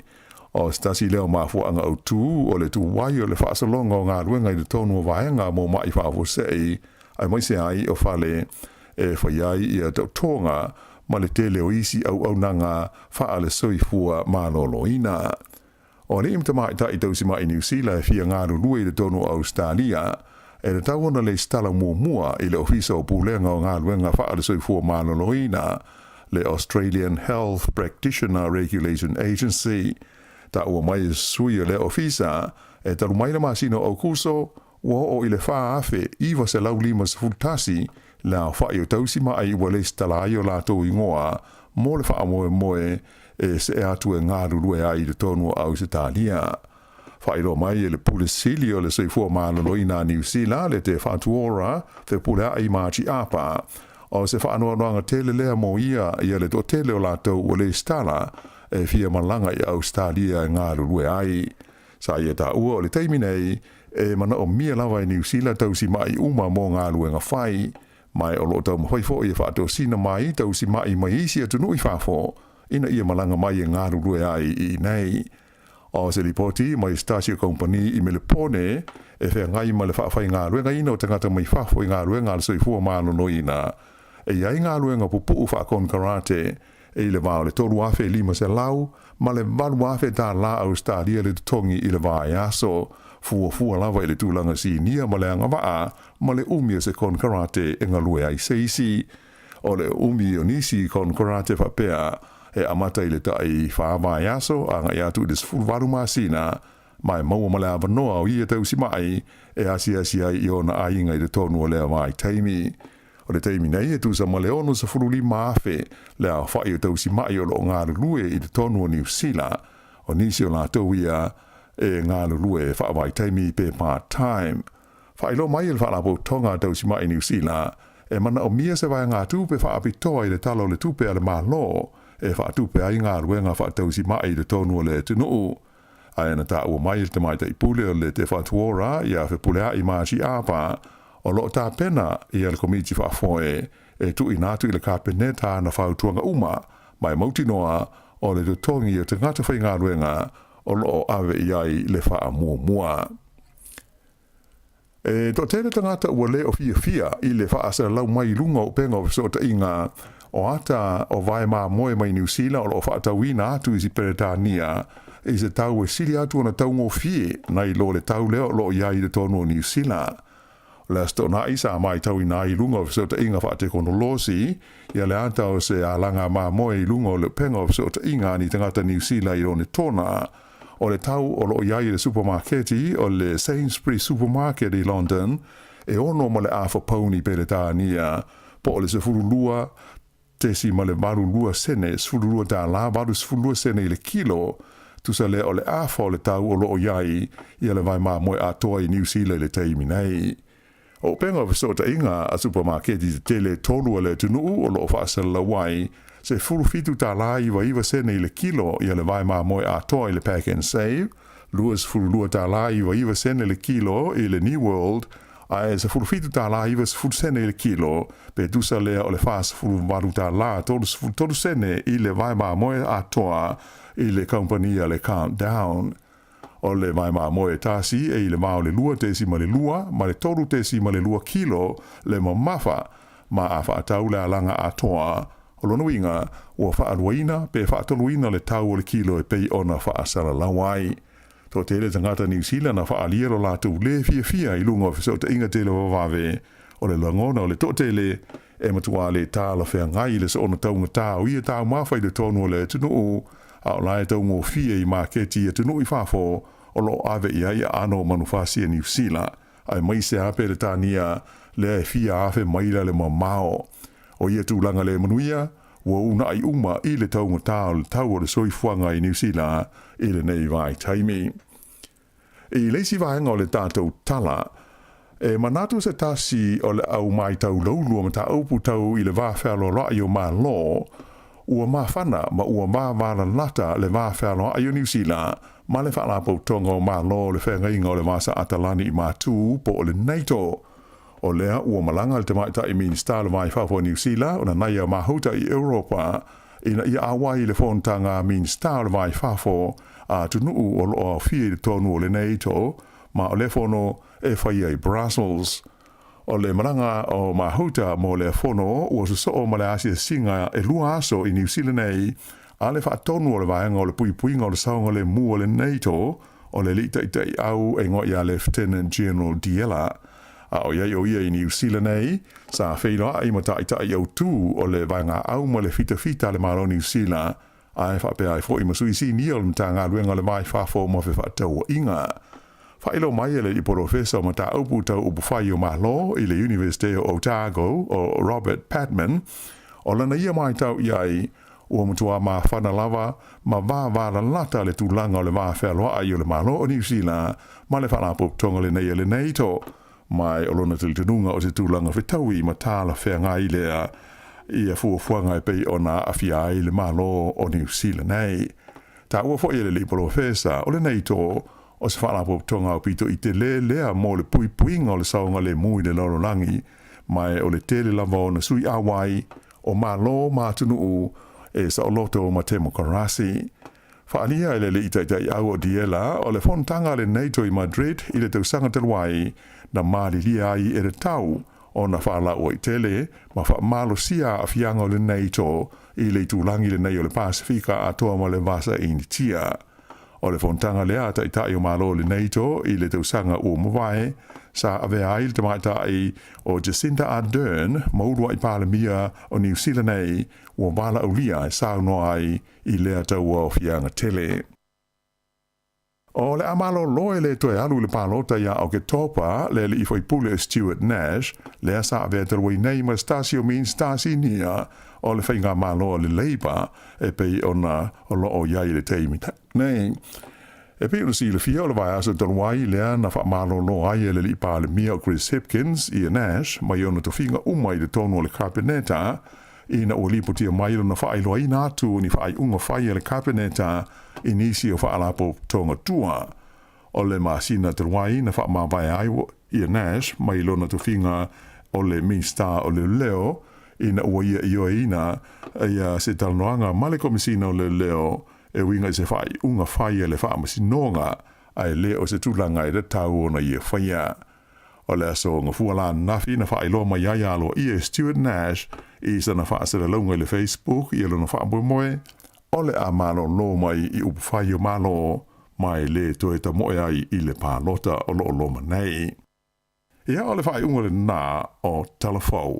O stasi leo mafuanga o tū o le tū wai o le whaasalonga o ngā ruenga i le tonu o vaenga mō mai whaafosei ai mai se ai o whale e whaiai i a tautonga ma le tele o isi au nanga whaale soifua māloloina. O le imta mai tai tausi mai New Zealand e fia ngā rurua i le tonu o Australia e le tauona le stala mua i le ofisa o pūlenga o ngā ruenga whaale soifua māloloina le Australian Health Practitioner Regulation Agency. Ta ua mai sui le ofisa e taru mai le masino o kuso ua o i le wha afe iwa se lau lima se fultasi la wha i o tausi mai ua le stalai o lātou ingoa mo le wha moe e se e atu e ngā rurue ai le tonu au se tālia. Wha i ro mai e le pulisili o le soifua māloloina New Zealand le te whatuora te pule ai māti apa o se whaanoanoanga tele lea mo ia le to tele o lātou o le stala e fia malanga i Australia ngā rurue ai. Sa ia tā ua o le teimi nei e mana o mia lawa i New Zealand tausi mai uma mō ngā ruenga whai. Mai o lo tau mawhaifo i whaato sina mai tausi mai mai isi atu nui whafo ina ia malanga mai e ngā rurue ai i nei. O se ripoti mai Stasio Company i Melepone e whea ngai ma le whaafai ngā ruenga ina o tangata mai whafo i ngā ruenga al soifua mālonoina. E iai ngā ruenga pupu whaakon karate e le vā le tolu afe 5 se lau, ma le valu afe tā la Australia le tongi i le vā aso, fua lava i le tūlanga si nia ma le anga waa, ma le umi se kon karate e ngalue ai seisi, o le umi o nisi kon karate whapea, e amata i le tai whaava aso, anga i atu i le sfulwaru masina, mai maua ma le avanoa o ia tau si mai, e asia ai i ona ainga i le tonu o lea mai taimi. O le taimi nei e tu sa ma le ono sa furuli maafe, le a whai o tau si mai o lo ngā lue i le tonu o New Zealand, o nisi o la tau ia, e ngā lue whaavai taimi pe part-time. Whai lo mai il whaalapo tonga tau si mai New Zealand, e mana o mia se vai ngā tupe whaapitoa i le talo le tupe ale maa lo, e whaatupe ai ngā ruenga whaatau si mai le tonu o le tunuu. Aina ta ua mai te mai tai pule o le te whaatuora i a whipulea i maa si apa, o lo ta pena i al komiti whaafoe, e tu inatu i le kāpeneta na whautuanga uma, mai mauti noa o le tutongi o te ngata whai ngā ruenga, o lo ave i ai le wha mua. E to tēne tangata ua le o fia i le wha asa lau mai lunga o penga o visota inga, o ata o vai maa moe mai New Zealand o lo whaatawina atu i si Peretania, i se tau e sili atu ana tau ngō fie, nai lo le tau leo lo iai le tonu o New Zealand. Le asto na isa mai tau ina i lunga o visota inga whaate kono losi, ia le anta o se alanga maa moe i lunga o le penga o visota inga ni tangata New Zealand i rone tona, o le tau o lo iai le supermarketi o le Sainsbury Supermarket i London, e ono ma le afa pauni pe le tānia, po o le se furulua, tesi ma le marulua sene, sfululua tā la, varu sfululua sene i le kilo, tu sa le o le afa o le tau o lo iai, ia le vai maa moe atoa i New Zealand le teimi nei. O penga visota inga a supermarketi te tele tolu o le tunuu o lo whaasala wai, se furufitu tā la iwa sene i le kilo ia le vai maa moe atoa i le pack and save, luas furulua tā la iwa sene le kilo i le New World, ai se furufitu tā la iwa furu sene i le kilo, pe tusa lea o le whaas furu maru tā la tolu sene i le vai maa moe atoa i le compania le Countdown. O le vai maa moe tasi e i le mao le lua tesi ma le lua, ma le toru tesi ma le lua kilo le mamafa, ma a whaatau le alanga atoa, o lono inga, ua whaaluaina, pe whaatoluina le tau o le kilo e pei ona whaasara lawai. Tō tele tangata New Zealand na whaaliero lātou le fia i lunga o fisota inga tele wawawe, o le langona o le tō tele, e matua le tāla whea ngai le sa ona taunga tāu, ia tāu mawhai le tonu o le tunuu, a o lai tau ngō fia i māketi e tunuu i whafo, o lo ave i ai ano manufasi e New Zealand, ai mai se ape le tānia le fia afe maila le mamao. O ia tūlanga le manuia, ua una ai uma i le taunga tāu le tau o le soifuanga i New Zealand, i le nei vai taimi. I leisi vaenga o le tātou tala, e manatu se tasi o le au mai tau laulua ma ta aupu tau i le vāwhalo rai o mā lo, ua mawhana ma ua mawala lata le vāwhalo ai o New Zealand, ma le whalapo tonga o mā lo le whengainga o le vasa atalani i mātū po o le NATO. O lea ua malanga le te maita i minister le mai whawha New Zealand, o na naia mahuta i Europa, ina ia awai le whontanga minister le mai whawha a tunuu o loa fie le tonu o le NATO, ma o le whono e whaia i Brussels. O le maranga o mahuta mo le whono ua suso ma le asia singa e lua aso i New Zealand nei, a le whaatonu o le vaenga o le puipuinga o le saunga le mua o le NATO, o le lita i au e ngoi a Lieutenant General Diela. A o iai o ia i New Zealand nei, sa whainoa i mata i au tū o le vaenga au ma le fita le maro New Zealand, a e whapea i fo i masui si ni o le mta ngā ruenga le mai whafo mo fe whaatau inga. Whailo mai ele i professor o mata aupu tau upu whai o malo i le University of Otago o Robert Patman, o lana ia mai tau iai ua mutua ma whana lava ma vāvāra lata le tūlanga o le vāwhealoa ai o le malo o New Zealand, ma le whanapop tonga le nei le NATO, mai o lona tili tununga o te tūlanga whitaui ma tāla whea ngai lea i a fuafuanga e pei o na awhia ai le malo o New Zealand nei. Tā ua fo i le professor o le NATO, o se whanapop tonga o pito i te lea mo le puipuinga o le saunga le mui le lorolangi, mai o le tele lava o na sui awai o malo mātunuu e sa o loto ma te mokarasi. Whaalia ele le itai au o Diela o le whontanga le NATO i Madrid i le tausanga te luai na maalilia ai e le tau o na whaala o i tele, ma wha malo sia a fianga o le nei tō i le tūlangi le nei o le Pasifika a toa ma le vasa i ni tia. O le fontanga le ata i tai o malo le nei tō i le tausanga o mawai, sa ave ail te maitai o Jacinda Ardern, maurua i Palamia o New Zealand nei, o wala ulia e sauno ai i lea taua o fianga tele. O le amalo loe le toe alu le palota ia o ke topa le li foi pule Stuart Nash, le asa ave terwei nei ma stasio min stasi nia o le whainga malo le Labour e pei ona o lo o iai le teimita. Nei, e pei ona si le fia o le vai asa terwai lea na wha malo lo ai le li pa le mia o Chris Hipkins i Nash, mai ona to finga umai le tono o le kabineta, ina o liputia mai na whaailoa i nātu ni whaai unga whai le kabineta i nisi o whaalapo tonga tua. O le masina terwai na wha mawai ai i Nash, mai lona to finga o le minsta o le leo, ina ua ia ina ia se talanoanga male komisina o le leo e winga i se whaai unga whai le wha masinonga ai leo se tūlanga i le tau ona ia whaia. O le aso ngā fuala nafi na wha ilo mai ai alo i Stuart Nash i sa na wha asera launga i le Facebook i alo na wha moe o le a malo lo mai i upu whai o malo mai le toe ta moe ai i le pālota o lo loma nei. Ia o le whai unga le nā o Talafou.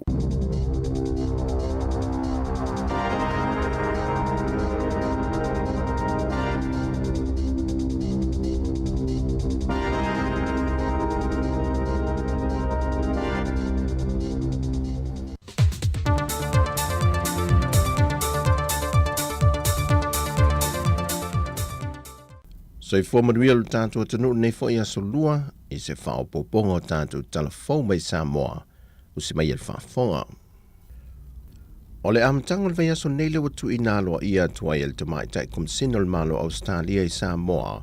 Soifua manuia lo tātou atanu nei fo ia solua i se whao poponga o tātou Talafou mai Samoa o se mai el whaafonga. O le amatanga le vai aso nei le watu i nāloa ia tuai el tamai tai kumsino le malo Australia i Samoa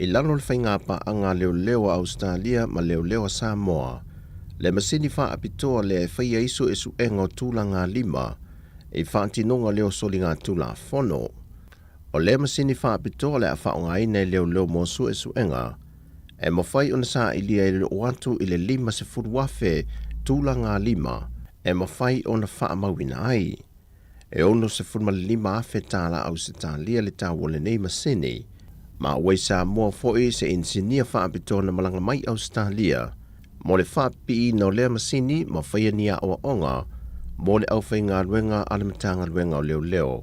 i lalo le whaingapa anga leo leo Australia ma leo leo Samoa le masini wha apitoa le whaia iso esu enga o tūlanga lima i whaantinonga leo soli ngā tūla fono. O le masini wha apitoa le a whaonga i nei leo leo mosu e suenga, e mawhai ona sa i lia i le oatu i le lima se furu wafe tūla ngā lima, e mawhai ona wha mawina ai. E ono se furu ma le lima afe tāla au se tā lia le tā wale nei masini, ma wei sa mua foi se insinia wha apitoa na malanga mai Australia, mo le wha pi i no lea masini ma whaia nia o onga, mo le au whai ngā ruenga alamatanga ruenga o leo leo,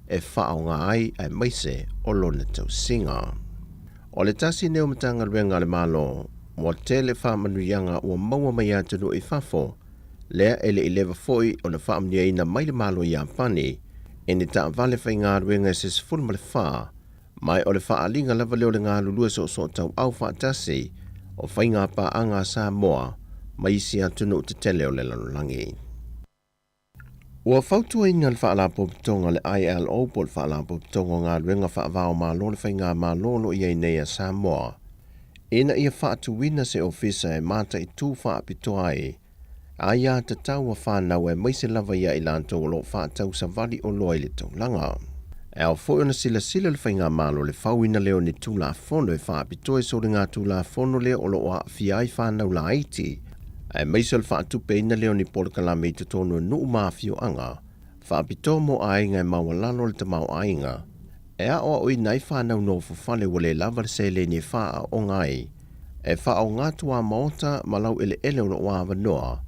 e whao ngā ai ai maise o lona tau singa. O le tasi neo matanga ruenga le malo, mo tele wha manuianga ua maua mai atunu i whafo, lea ele i lewa foi o na wha amnia ina mai le malo i Ampani, e ni ta vale whai ngā ruenga se sifuru ma le wha, mai o le wha alinga lava leo le ngā lulua so tau au wha tasi, o whai ngā pa anga Samoa, mai isi atunu te tele o le lanolangi. Ua whautua inga le whaalapo pitonga le ILO po le whaalapo pitonga ngā ruenga whaavao malo le whainga malo lo ia nei a Samoa. Ina ia whaatuwina se ofisa e mata i tū whaapitoa e, a ia te tau a whanau e maise lava ia i lanto o lo whaatau sa vali o loa i le taulanga. E au fo ona sila le whainga malo le whauina leo ni tūla fono e whaapitoa e so le ngā tūla fono leo o lo a fiai whanau la aiti, ai maisel whaatupe ina leo ni Polokalame i te tonu nuu mawhio anga, whaapito mo ainga e mawalano le tamau ainga, e a oa oi nai whanau no fufale wale lava le sele ni whaa o ngai, e wha o ngatua maota malau ele o no wāwa noa,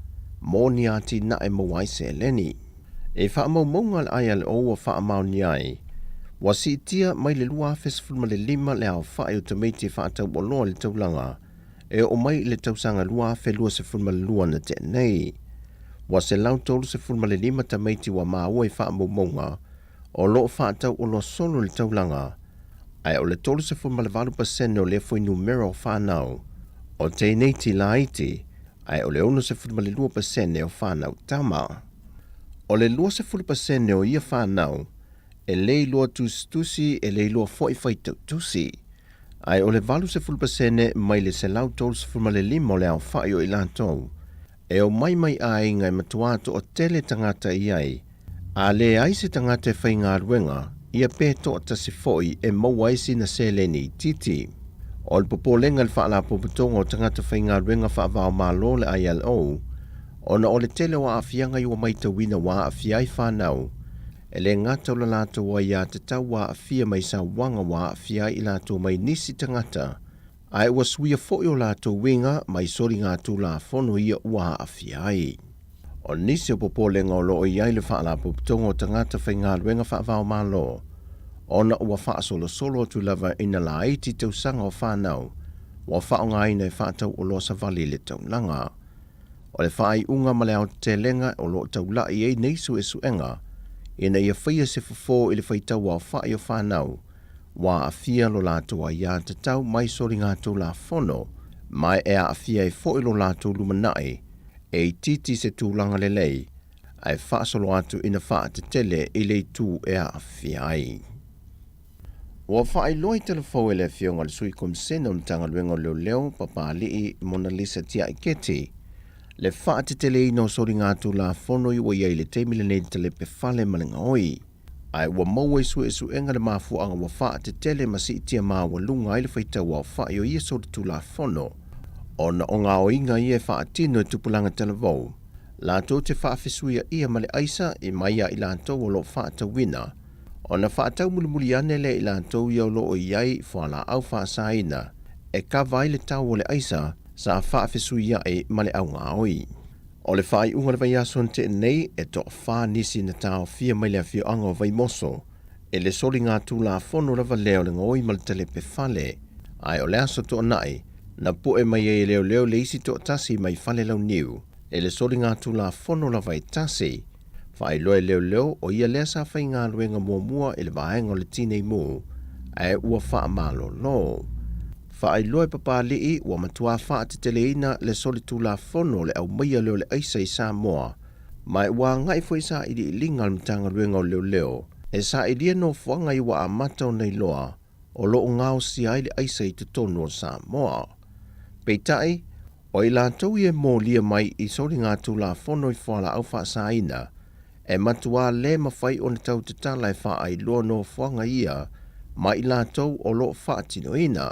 mō ni ati na e mawai se leni. E wha mau maunga le aia le oua wha mau ni ai, wa si tia mai le lua fesfulma le lima le au wha e o tameiti whaatau o loa le taulanga, e o mai le tausanga lua fe lua se fulma le lua na te nei. Wa se lau tolu se fulma le lima ta meiti wa maa ua i wha maumonga, o loo wha tau o lo solo le taulanga, ai o le tolu se fulma le 20% o le foi numero o whanau, o te neiti la iti, ai o le ono se fulma le 2% o whanau tama. O le lua se fulma o ia whanau, e lei lua tusi e lei lua foi fai tau tusi. Ai o le valu se fulpasene mai le se lau tolu se fulma le lima o le au whai o i lantou. E o mai a inga e matuato o tele tangata i ai. A le ai se tangata e whai ngā ruenga, ia pēto o tasi foi e mauaisi na se leni titi. O le popolenga le whaala popotonga o tangata whai ngā ruenga whaavao malo le ILO, Ona o le tele wa afianga i wa maitawina wa afiai whanau. E le ngata o la lato wa ia te tau wa afia mai sa wanga wa afiai i lato mai nisi tangata. Ai wa suia fo'i o lato winga mai sori ngā tū la fono ia wa afiai. O nisi o popolenga o loo iai le wha la puputongo tangata whai ngā luenga wha vau malo. Ona ua wha solo tu lava ina la iti tau sanga o whanau. Wa wha o ngā ina e wha o lo sa vali le tau langa. O le whaai unga ma le au te lenga o lo tau la i ei neisu e suenga. Ina ia whaia se fufo i le whaitau wa whaai o whanau. Wa a fia lo lātua ia te tau mai sori ngā tū la fono. Mai e a fia e fo i lo lātua lumanai. E titi se tūlanga le lei. Ai whaasolo atu ina wha te tele i le tū e a fia ai. Wa whaai loi telefo e le fionga le sui kom sena mtanga luenga leo leo papa lii Mona Lisa tia i keti. Le wha te tele ino sori ngā tū la fono i wa iei le teimile nei tele pe whale malinga oi. Ai wa maua isu e su enga le mafuanga wa wha te tele masi itia maa wa lunga i le whaitau wa wha i o ia sori tū la fono. Ona o ngā o inga i e wha atino e tupulanga televou. Lātou te wha awhisuia ia male aisa i maia i lātou o lo wha ta wina. Ona wha tau mulimuli ane le i lātou i au lo o iai whala au wha saina. E ka vai le tau o le aisa sa wha awhisuia e male au ngā oi. O le whai unga le vai ason te nei e to wha nisi na tau fia mai le fio anga o vai moso. E le soli ngā tū la fono lava leo le ngoi mal tele pe whale. Ai o le aso to nai, na po e mai e leo le isi to tasi mai whale lau niu. E le soli ngā tū la fono lava i tasi. Whai loe leo o ia lea sa whai ngā luenga mua e le vaenga o le tinei mu. Ai ua wha malo lo. Whaai loe papa lii ua matua wha te teleina le soli tū la fono le au maia leo le aisa i Samoa. Mai ua ngai fwoi sa ili i linga al mtanga luenga o leo. E sa ili no fuanga i wa amata o nei loa o loo ngao si ai le aisa i te tonu o Samoa. Peitai, o i la tau e mō lia mai i soli ngā tū la fono i whala au wha saina. E matua le mawhai o ne tau te tala e wha ai loa no fuanga ia mai i la tau o loo wha tino ina.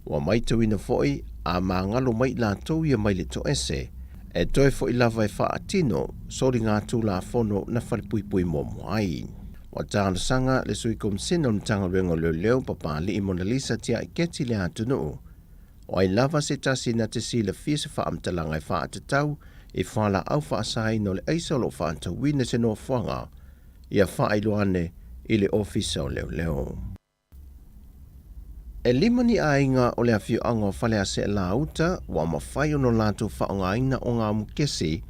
Wa mai tau ina foi a ma ngalo mai la tau ia mai le to ese. E toi foi lava e wha atino, sori ngā tū la fono na whalipui mo moai. Wa tāna sanga le sui kom sina mtanga luenga leo papa li i Mona Lisa tia i keti le atunu. O ai lava se tasi na te si le fia se wha amtalanga e wha atatau e whala au wha asai no le eisa lo wha antawina se no whanga ia wha ailoane i le ofisa o leo. E lima ni ainga o le awhio anga o whale a se la uta, wa mawhai ono lato whaonga aina o ngā mukesi,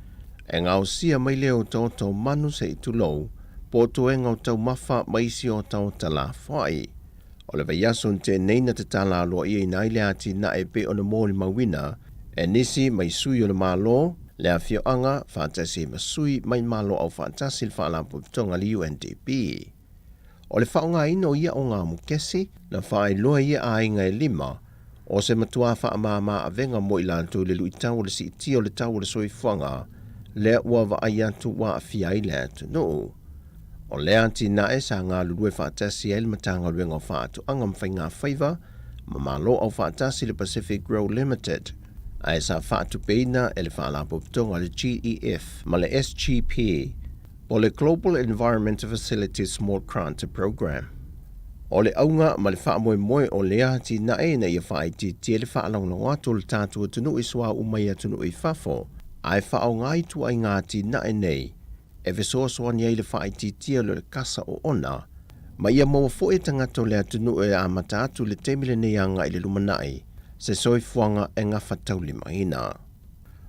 e ngā o sia mai leo tau manu se i tulou, po toenga o tau mawha maisi o tau tala whai. O le vaiason te neina te tala aloa ia ina ile ati na e pe o na mōri mawina, e nisi mai sui o le malo, le awhio anga, whātasi masui mai malo au whātasi le whālampu vitonga li UNDP. O le whaonga ino ia o ngā mukesi, na whae loa ia a inga e lima, o se matua wha a venga mo i lantu le lui tau le si iti o le tau le soifuanga, lea ua wa ai atu wa a fiai le atu no. O lea ti na e sa ngā lulue whaatasi e le matanga luenga o whaatu anga mwhai ngā whaiva, ma malo au whaatasi le Pacific Grow Limited, a e sa whaatu peina e le whaalapo pitonga le GEF, ma le SGP, o le Global Environmental Facilities Small Grant Program. O le aunga ma le wha moe o lea ti na e na ia wha ti tia le wha along no atu le tātua tunu i sua umai atunu i whafo, ai wha au ngai tu ai ngā ti na e nei, e vesoa soa ni ai le wha ti tia le kasa o ona, ma ia maua fo e tangato le atunu e a mata atu le temile nei anga i le lumanai, se soifuanga e ngā whatau lima ina.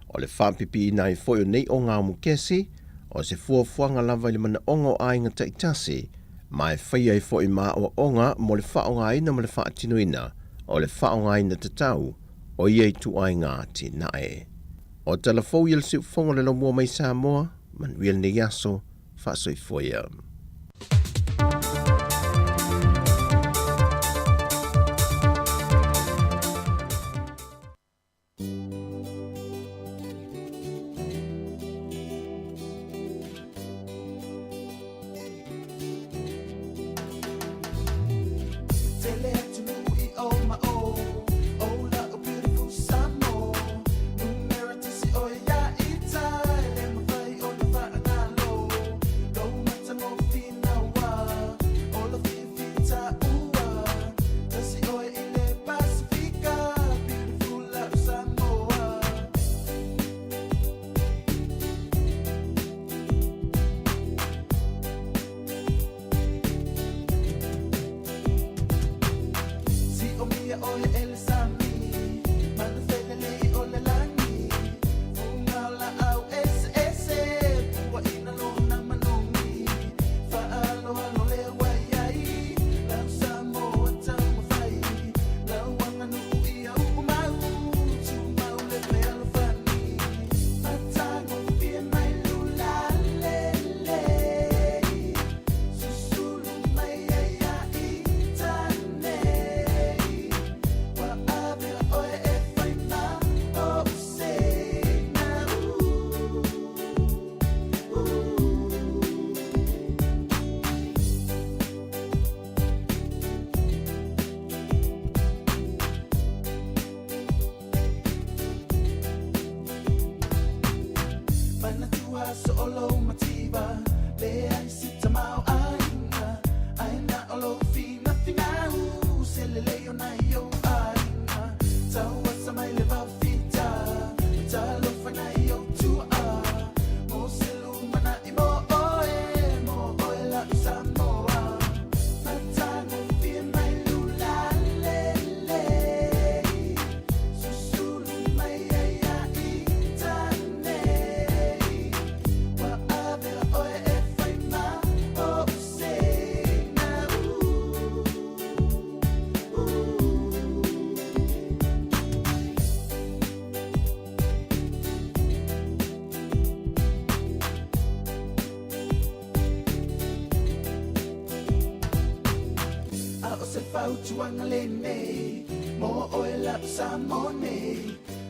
O le wha pipi ina i fo nei o ngā mukesi, o se fuafuanga lava i le mana onga o ainga taitasi, mai whaia i fo i maa o onga mo le whaonga aina mo le wha atino ina, o le whaonga aina te tau, o iei tu ainga ti nae. O telefou i le siu fonga le lo mua mai Samoa, manuia ne yaso, wha soifua. Oh, like a beautiful Samoa. No merit to see, oh, yeah, it's time. mativa le ai sita mau aina aina olo fina fina se le leo na yo aina tawa sama le va fita talo fana yo tu a mo selu mana imo oe la Samoa matango fie mai lula le susulu mai ya itane wa ave oe e fai ma o se na o se fau tuanga lene mo oe la Samone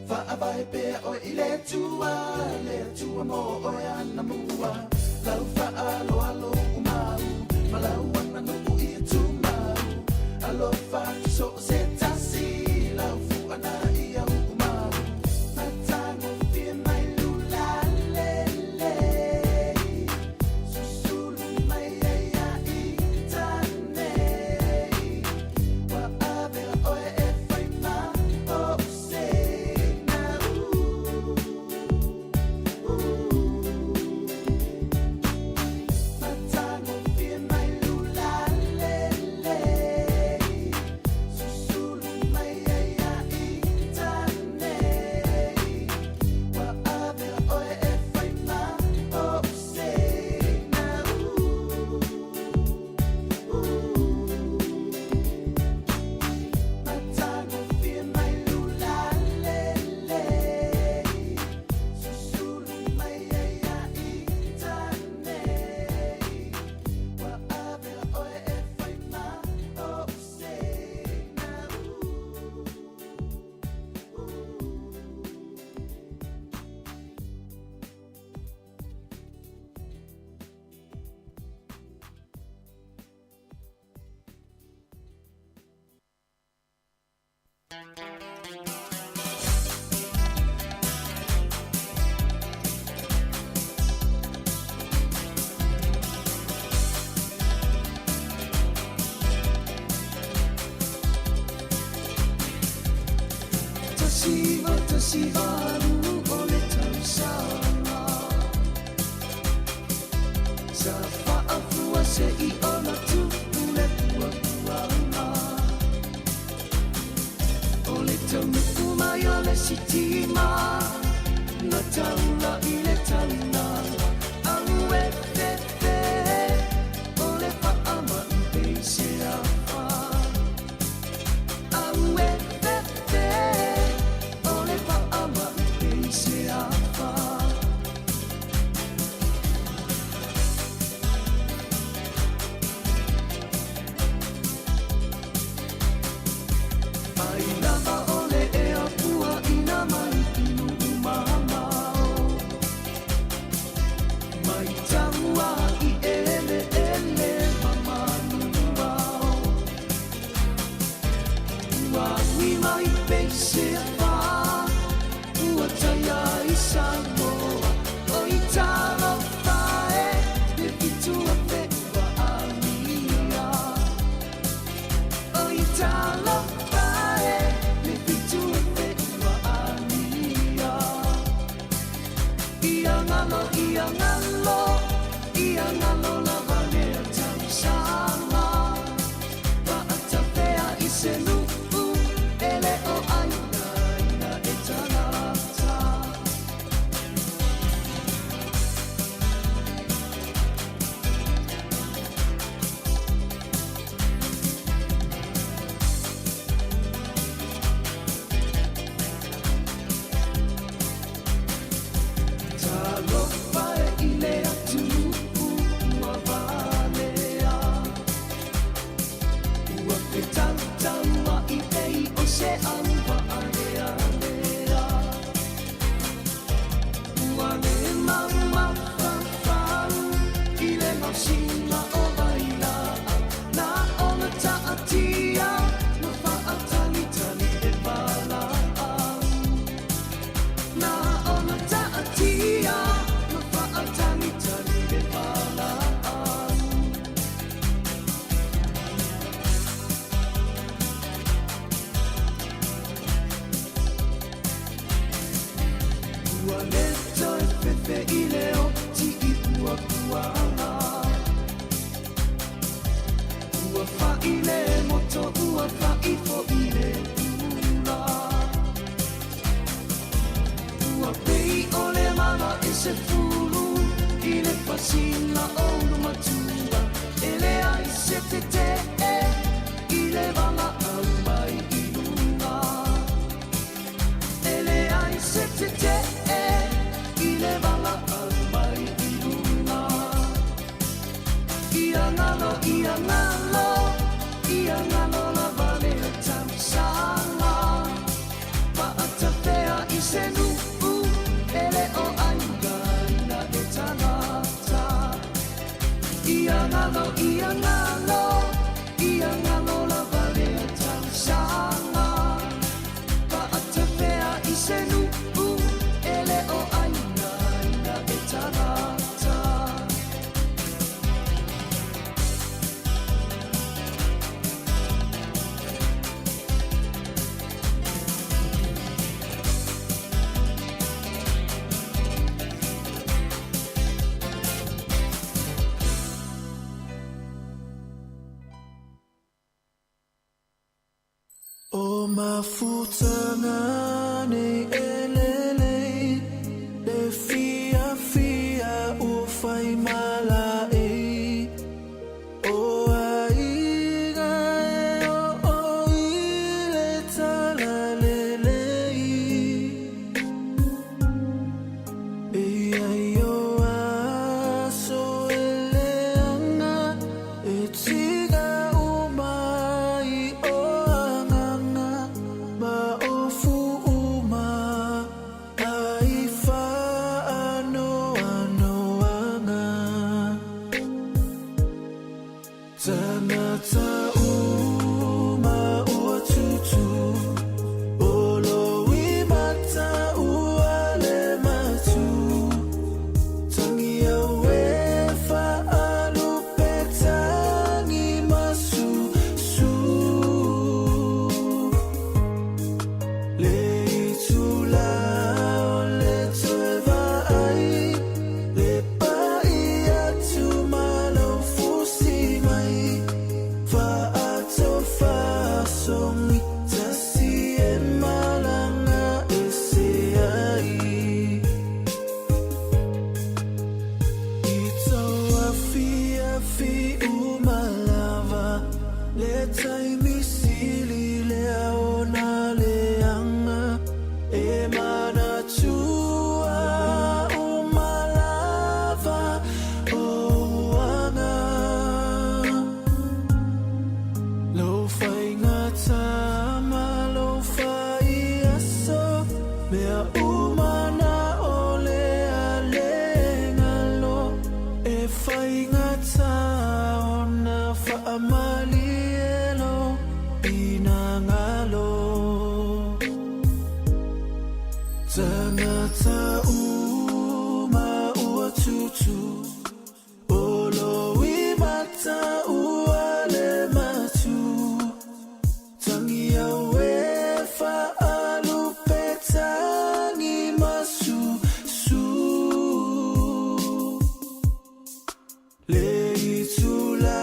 fa avai pe o ile tua mo oe ana mua lau fa alo alo umau malau ana no i tu mau alo fa so se tasi lau fu ana ia umau matango fie mai lula lele susulu mai ia itane wa ave oe e fai ma o se na matango fie mai lula lele susulu mai ia itane wa ave oe e fai ma o se na matango fie mai lula lele susulu mai ia itane wa ave oe e fai ma o se na Tasiva lu ole tausanga sa fa afua se I ona tu ule puanga ole tamu kuma ole sitima na taula ile tauna aue pepe ole pa ama se afa aue pepe ole pa ama se afa ai lava ole e apua ina mai inu umama sina oulu matua, ele ai se te i le wala au mai i lunga. Ele ai se te i le wala au mai i lunga. Ia ngalo la vale tamsanga. Paata pea i se nuku, ele o ainga ina e tangata. Ia ngalo la vale tamsanga. Paata pea i se nuku, ele o ainga ina e tangata. O mafutana nei elele, le fia o fai mala e. O aiga e o ile tala lelei. E ai o aso ele anga e tiga o mai o ma o fuuma ai fa ano anga tana ta uma o tutu o lo wi mata o ale matu tangi awe fa alu petangi masu su le tula o le tueva ai le pai atu malo fusi mai fa ato fa songi tasi e malanga e se ai i toa fi umalava le taimi sili le aona le anga e mana tua umalava o anga lo fai ngata ma lo fai aso mea umana ole alengalo e fai ngata ona fa amalielo inangalo tanata uma ua tutu olo wimata ua le matu tangi awe fa alu petangi masu su le itula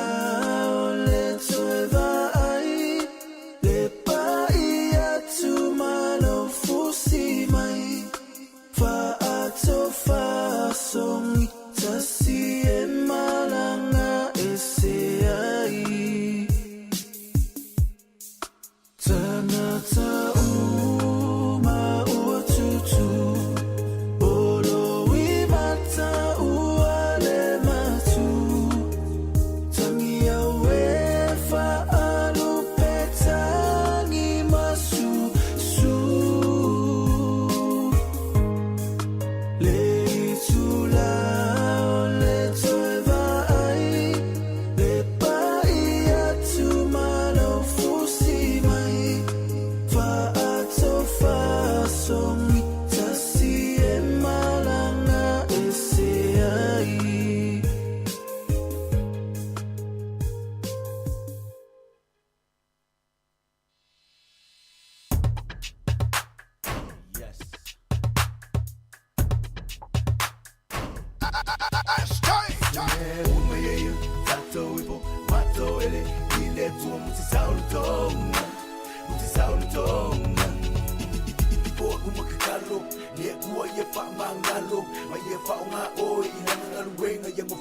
o le tueva ai le pai atu malo fusi mai fa ato fa songi tasi e malanga e se ai tanata uma ua tutu olo wimata ua le matu tangi awe fa alu petangi masu su le tula o le tueva ai le pai atu malo fusi mai fa ato fa songi tasi e malanga e se ai Mangalo, my ye fa nga o ina nga luwenga ye mo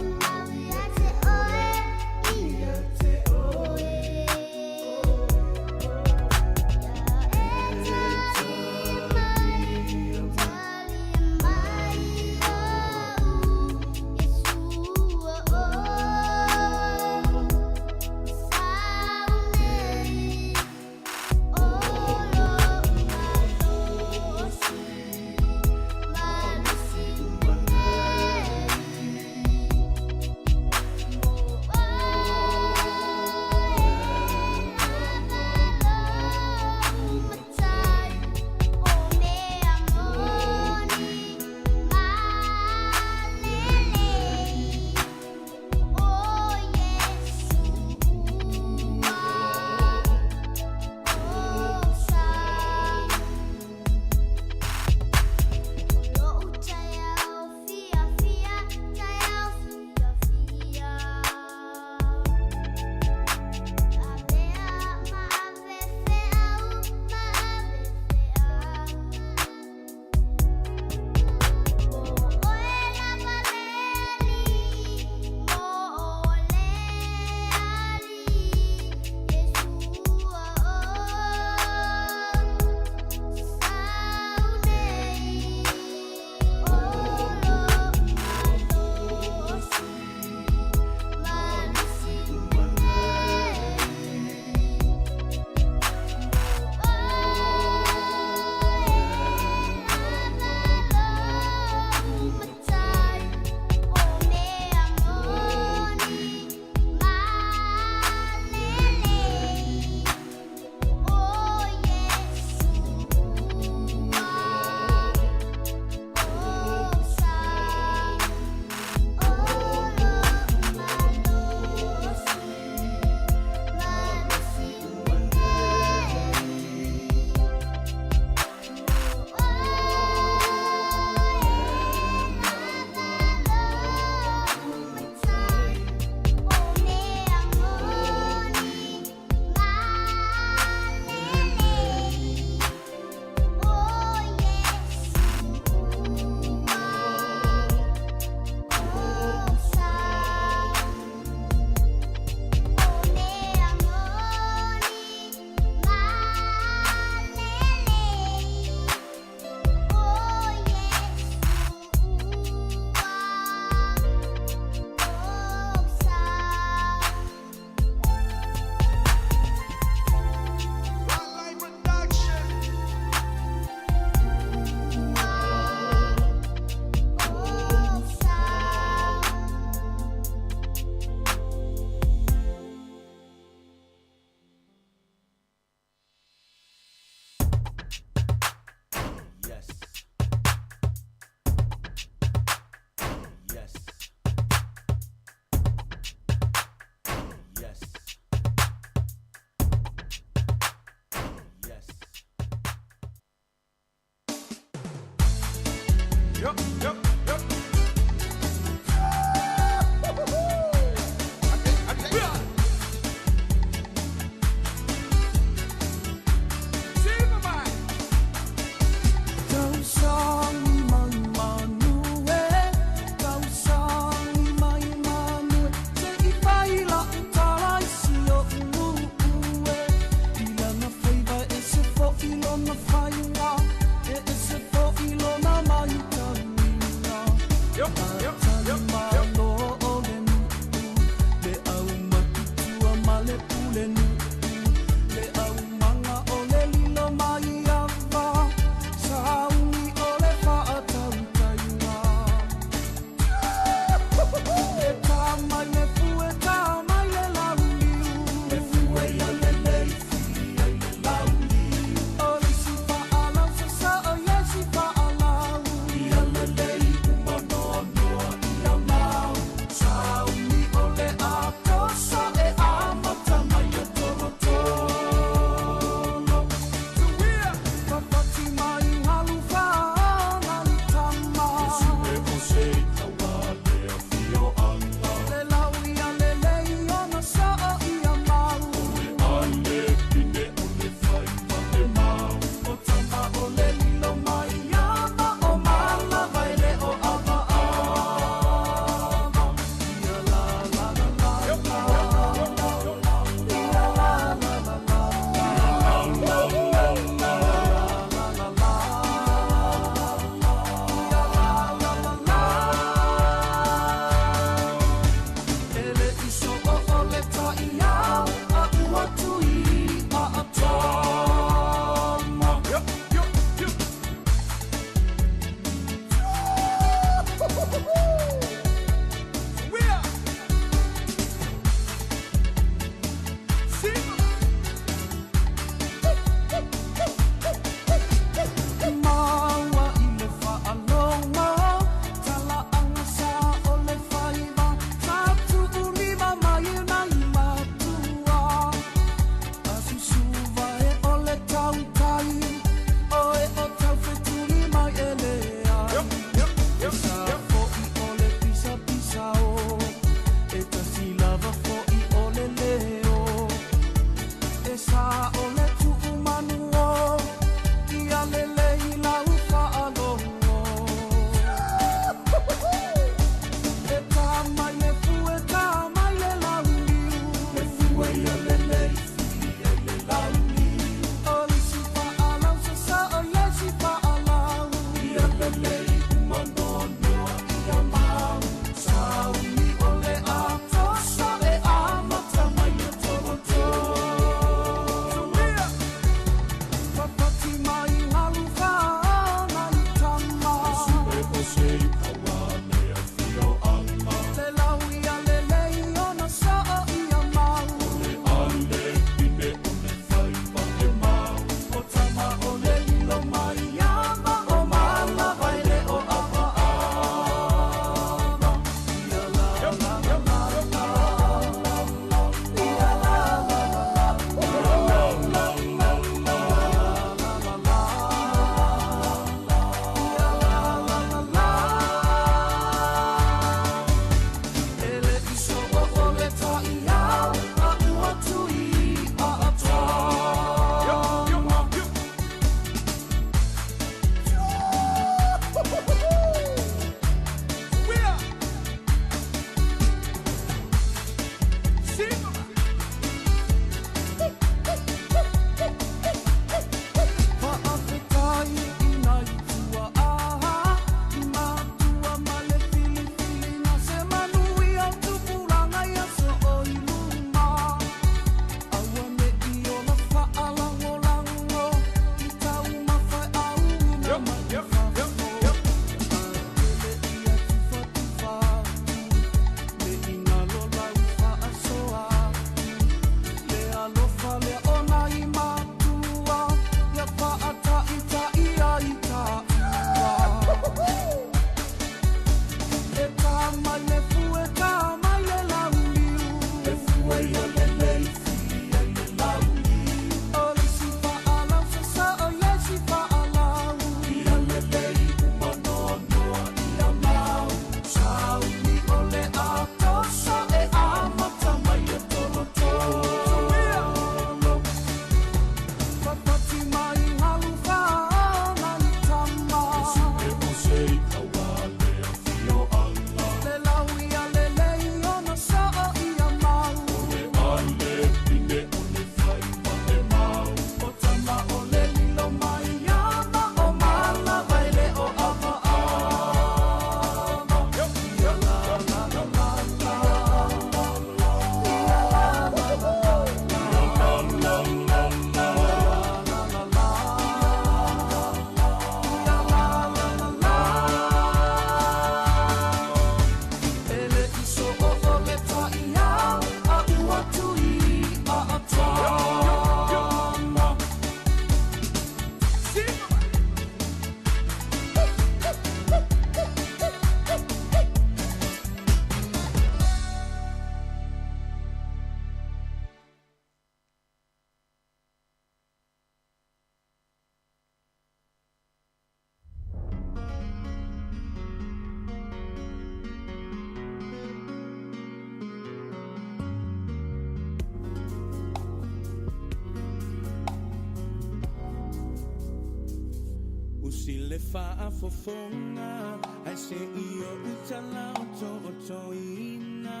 le fa fofonga ai se io utala o ina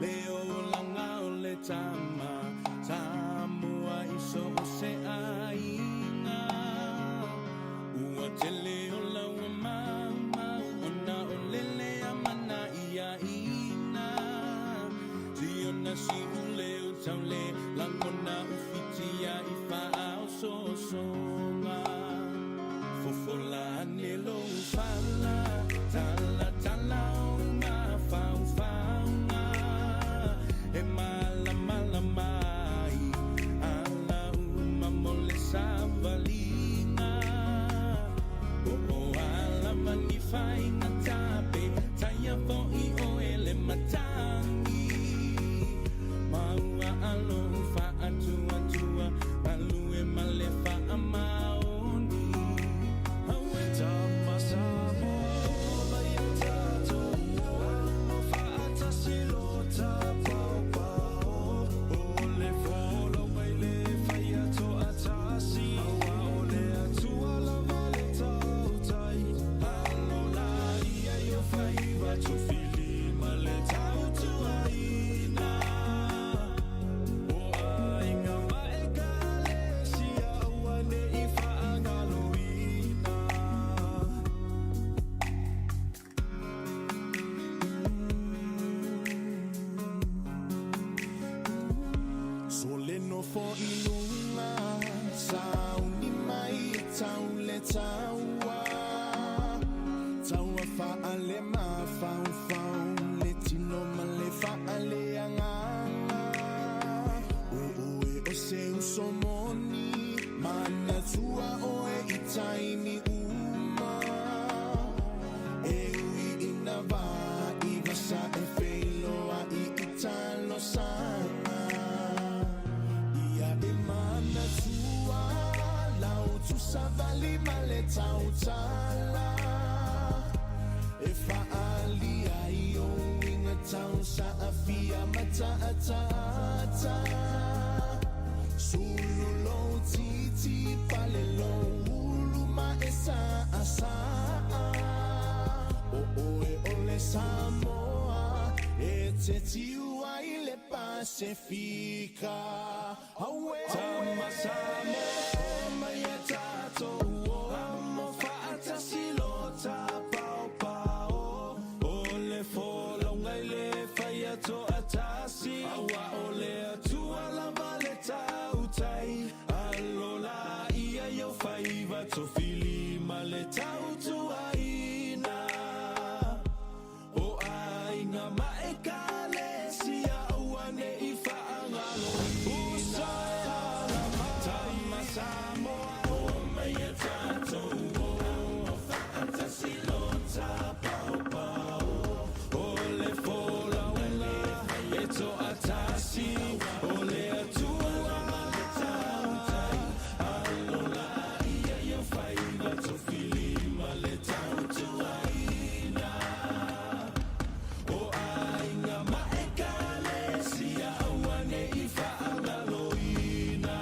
le o langa o le tama Samoa iso se aina ua tele o la ua mama ona o lele amana ia ina si ona si ule o taule langona ufitia ifa ao songa fofola nelo fala tala o ma faunga e mala mai ala uma mole savalina o ala mani fai na tape taya fo I o ele matangi maua alo fa atua alu e male fa amaoni tama samo mai tato mo fa atasilo tapa ole folo mai le fai ato atasi awa ole atua la vale tautai alo la ia io fai va tu fili male tautua ina o ai nga mai kale si awa ne ifa angaloina sole no fo ilunga sauni mai taule taua fa ale ma fa le tino ma le fa ale anga o se usomoni mana tua o e itaini uma e ui inava I vasa e felo a I italo sana ia e mana tua lau tu savali male tautala e fa'ali ai o inga tau sa afia mata sulu lo titi pale lo ulu ma esa asa o e ole Samoa e te tiu ai le Pacifica awe tama Samoa mai tato mo fa'ata silota to atasi awa ole atua la vale tautai alola ia yo faiva to fili male tautua ina o aina maekale si awane ifa angalo usaya la tama Samoa o mai tato o atasi lota pau ole fola to atasi ole atua tautai alola ia yo faiva to fili male tautua ina o ainga maekale si awane ifa angaloina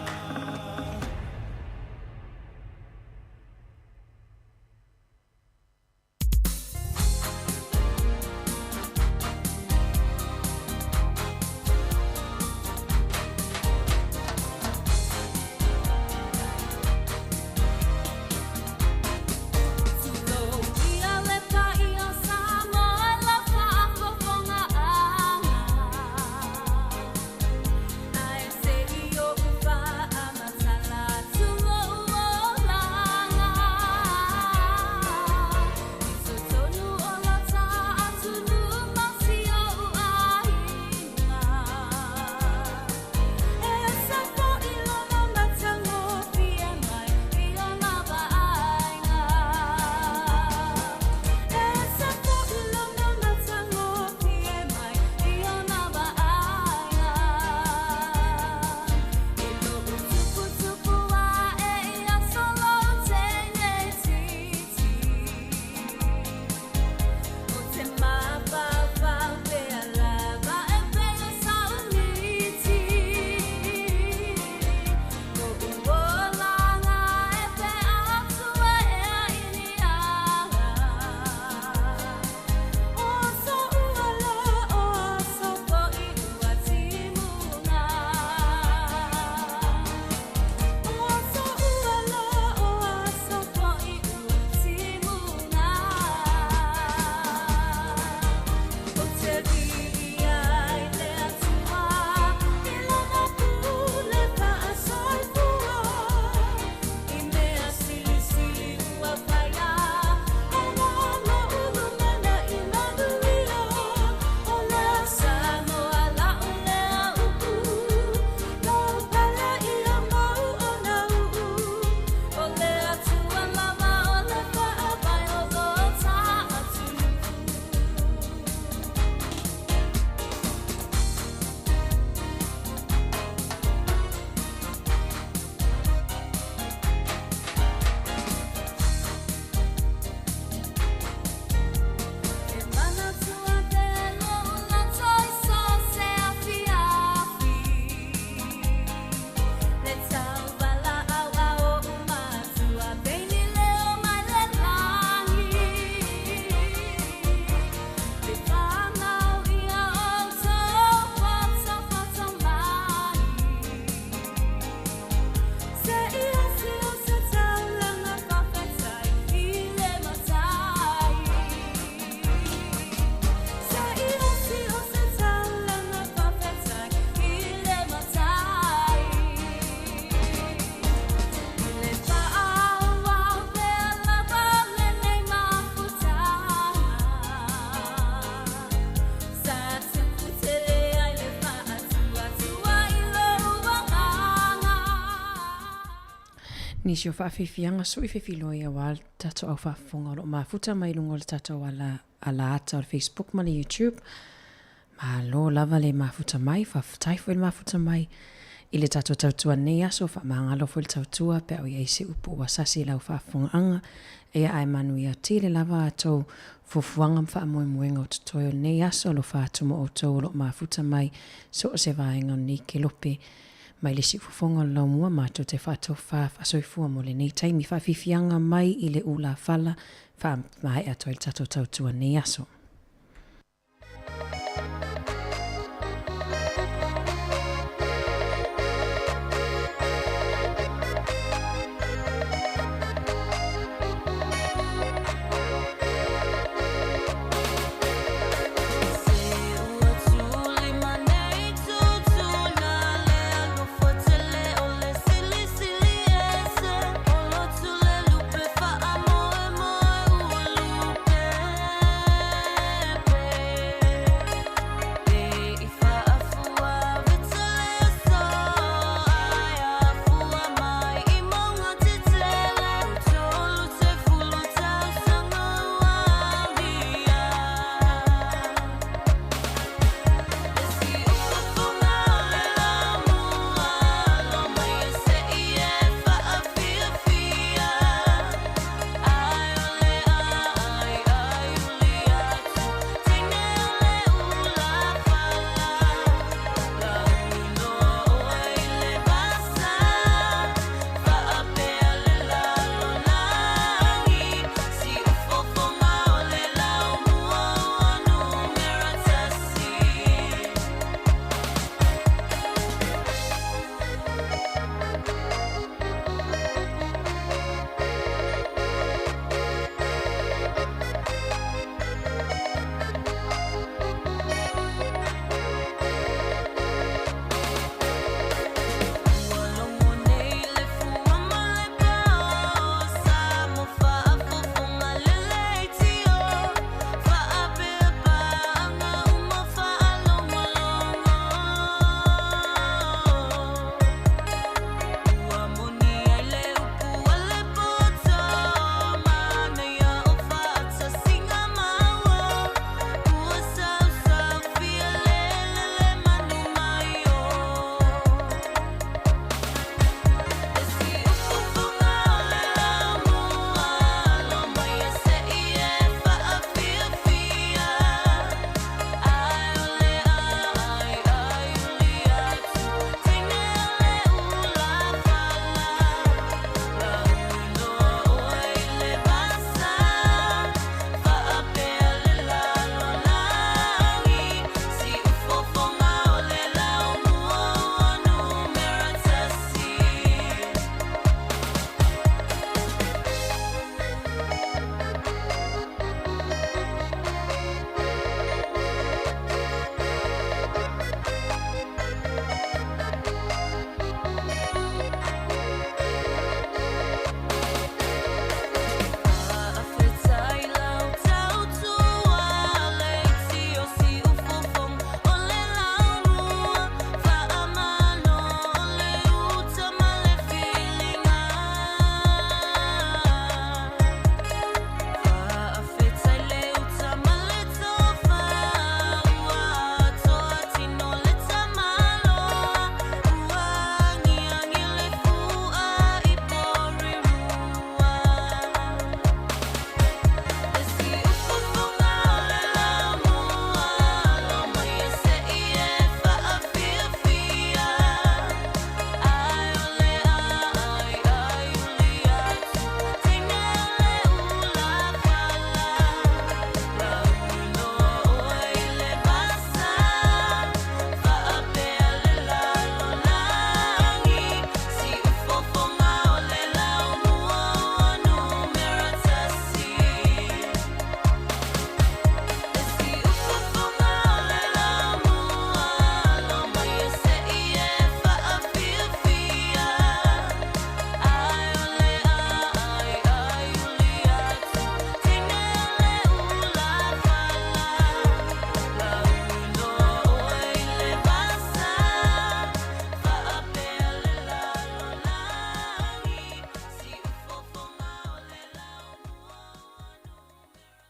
Ni sio whaafifianga sui whiwhilo ia wal tato au whaafonga o lo mafuta mai lungo le tato ala ata o Facebook ma le YouTube. Ma lo lava le mafuta mai, whaafutai fo le mafuta mai. I le tato tautua nei aso whaamangalo fo le tautua pe au iei se upu wa sasi lau whaafonga anga. Ea ai manuia ti le lava atou fufuanga mwha moe muenga o tutoio nei aso lo whaatuma o tau lo mafuta mai so o se vaenga ni ke lope. Mai le si fufonga lau mua mātou te whātou soifua mo le nei taimi whaafifianga mai i le ula fala wha mai ato i le tato tautua nei aso.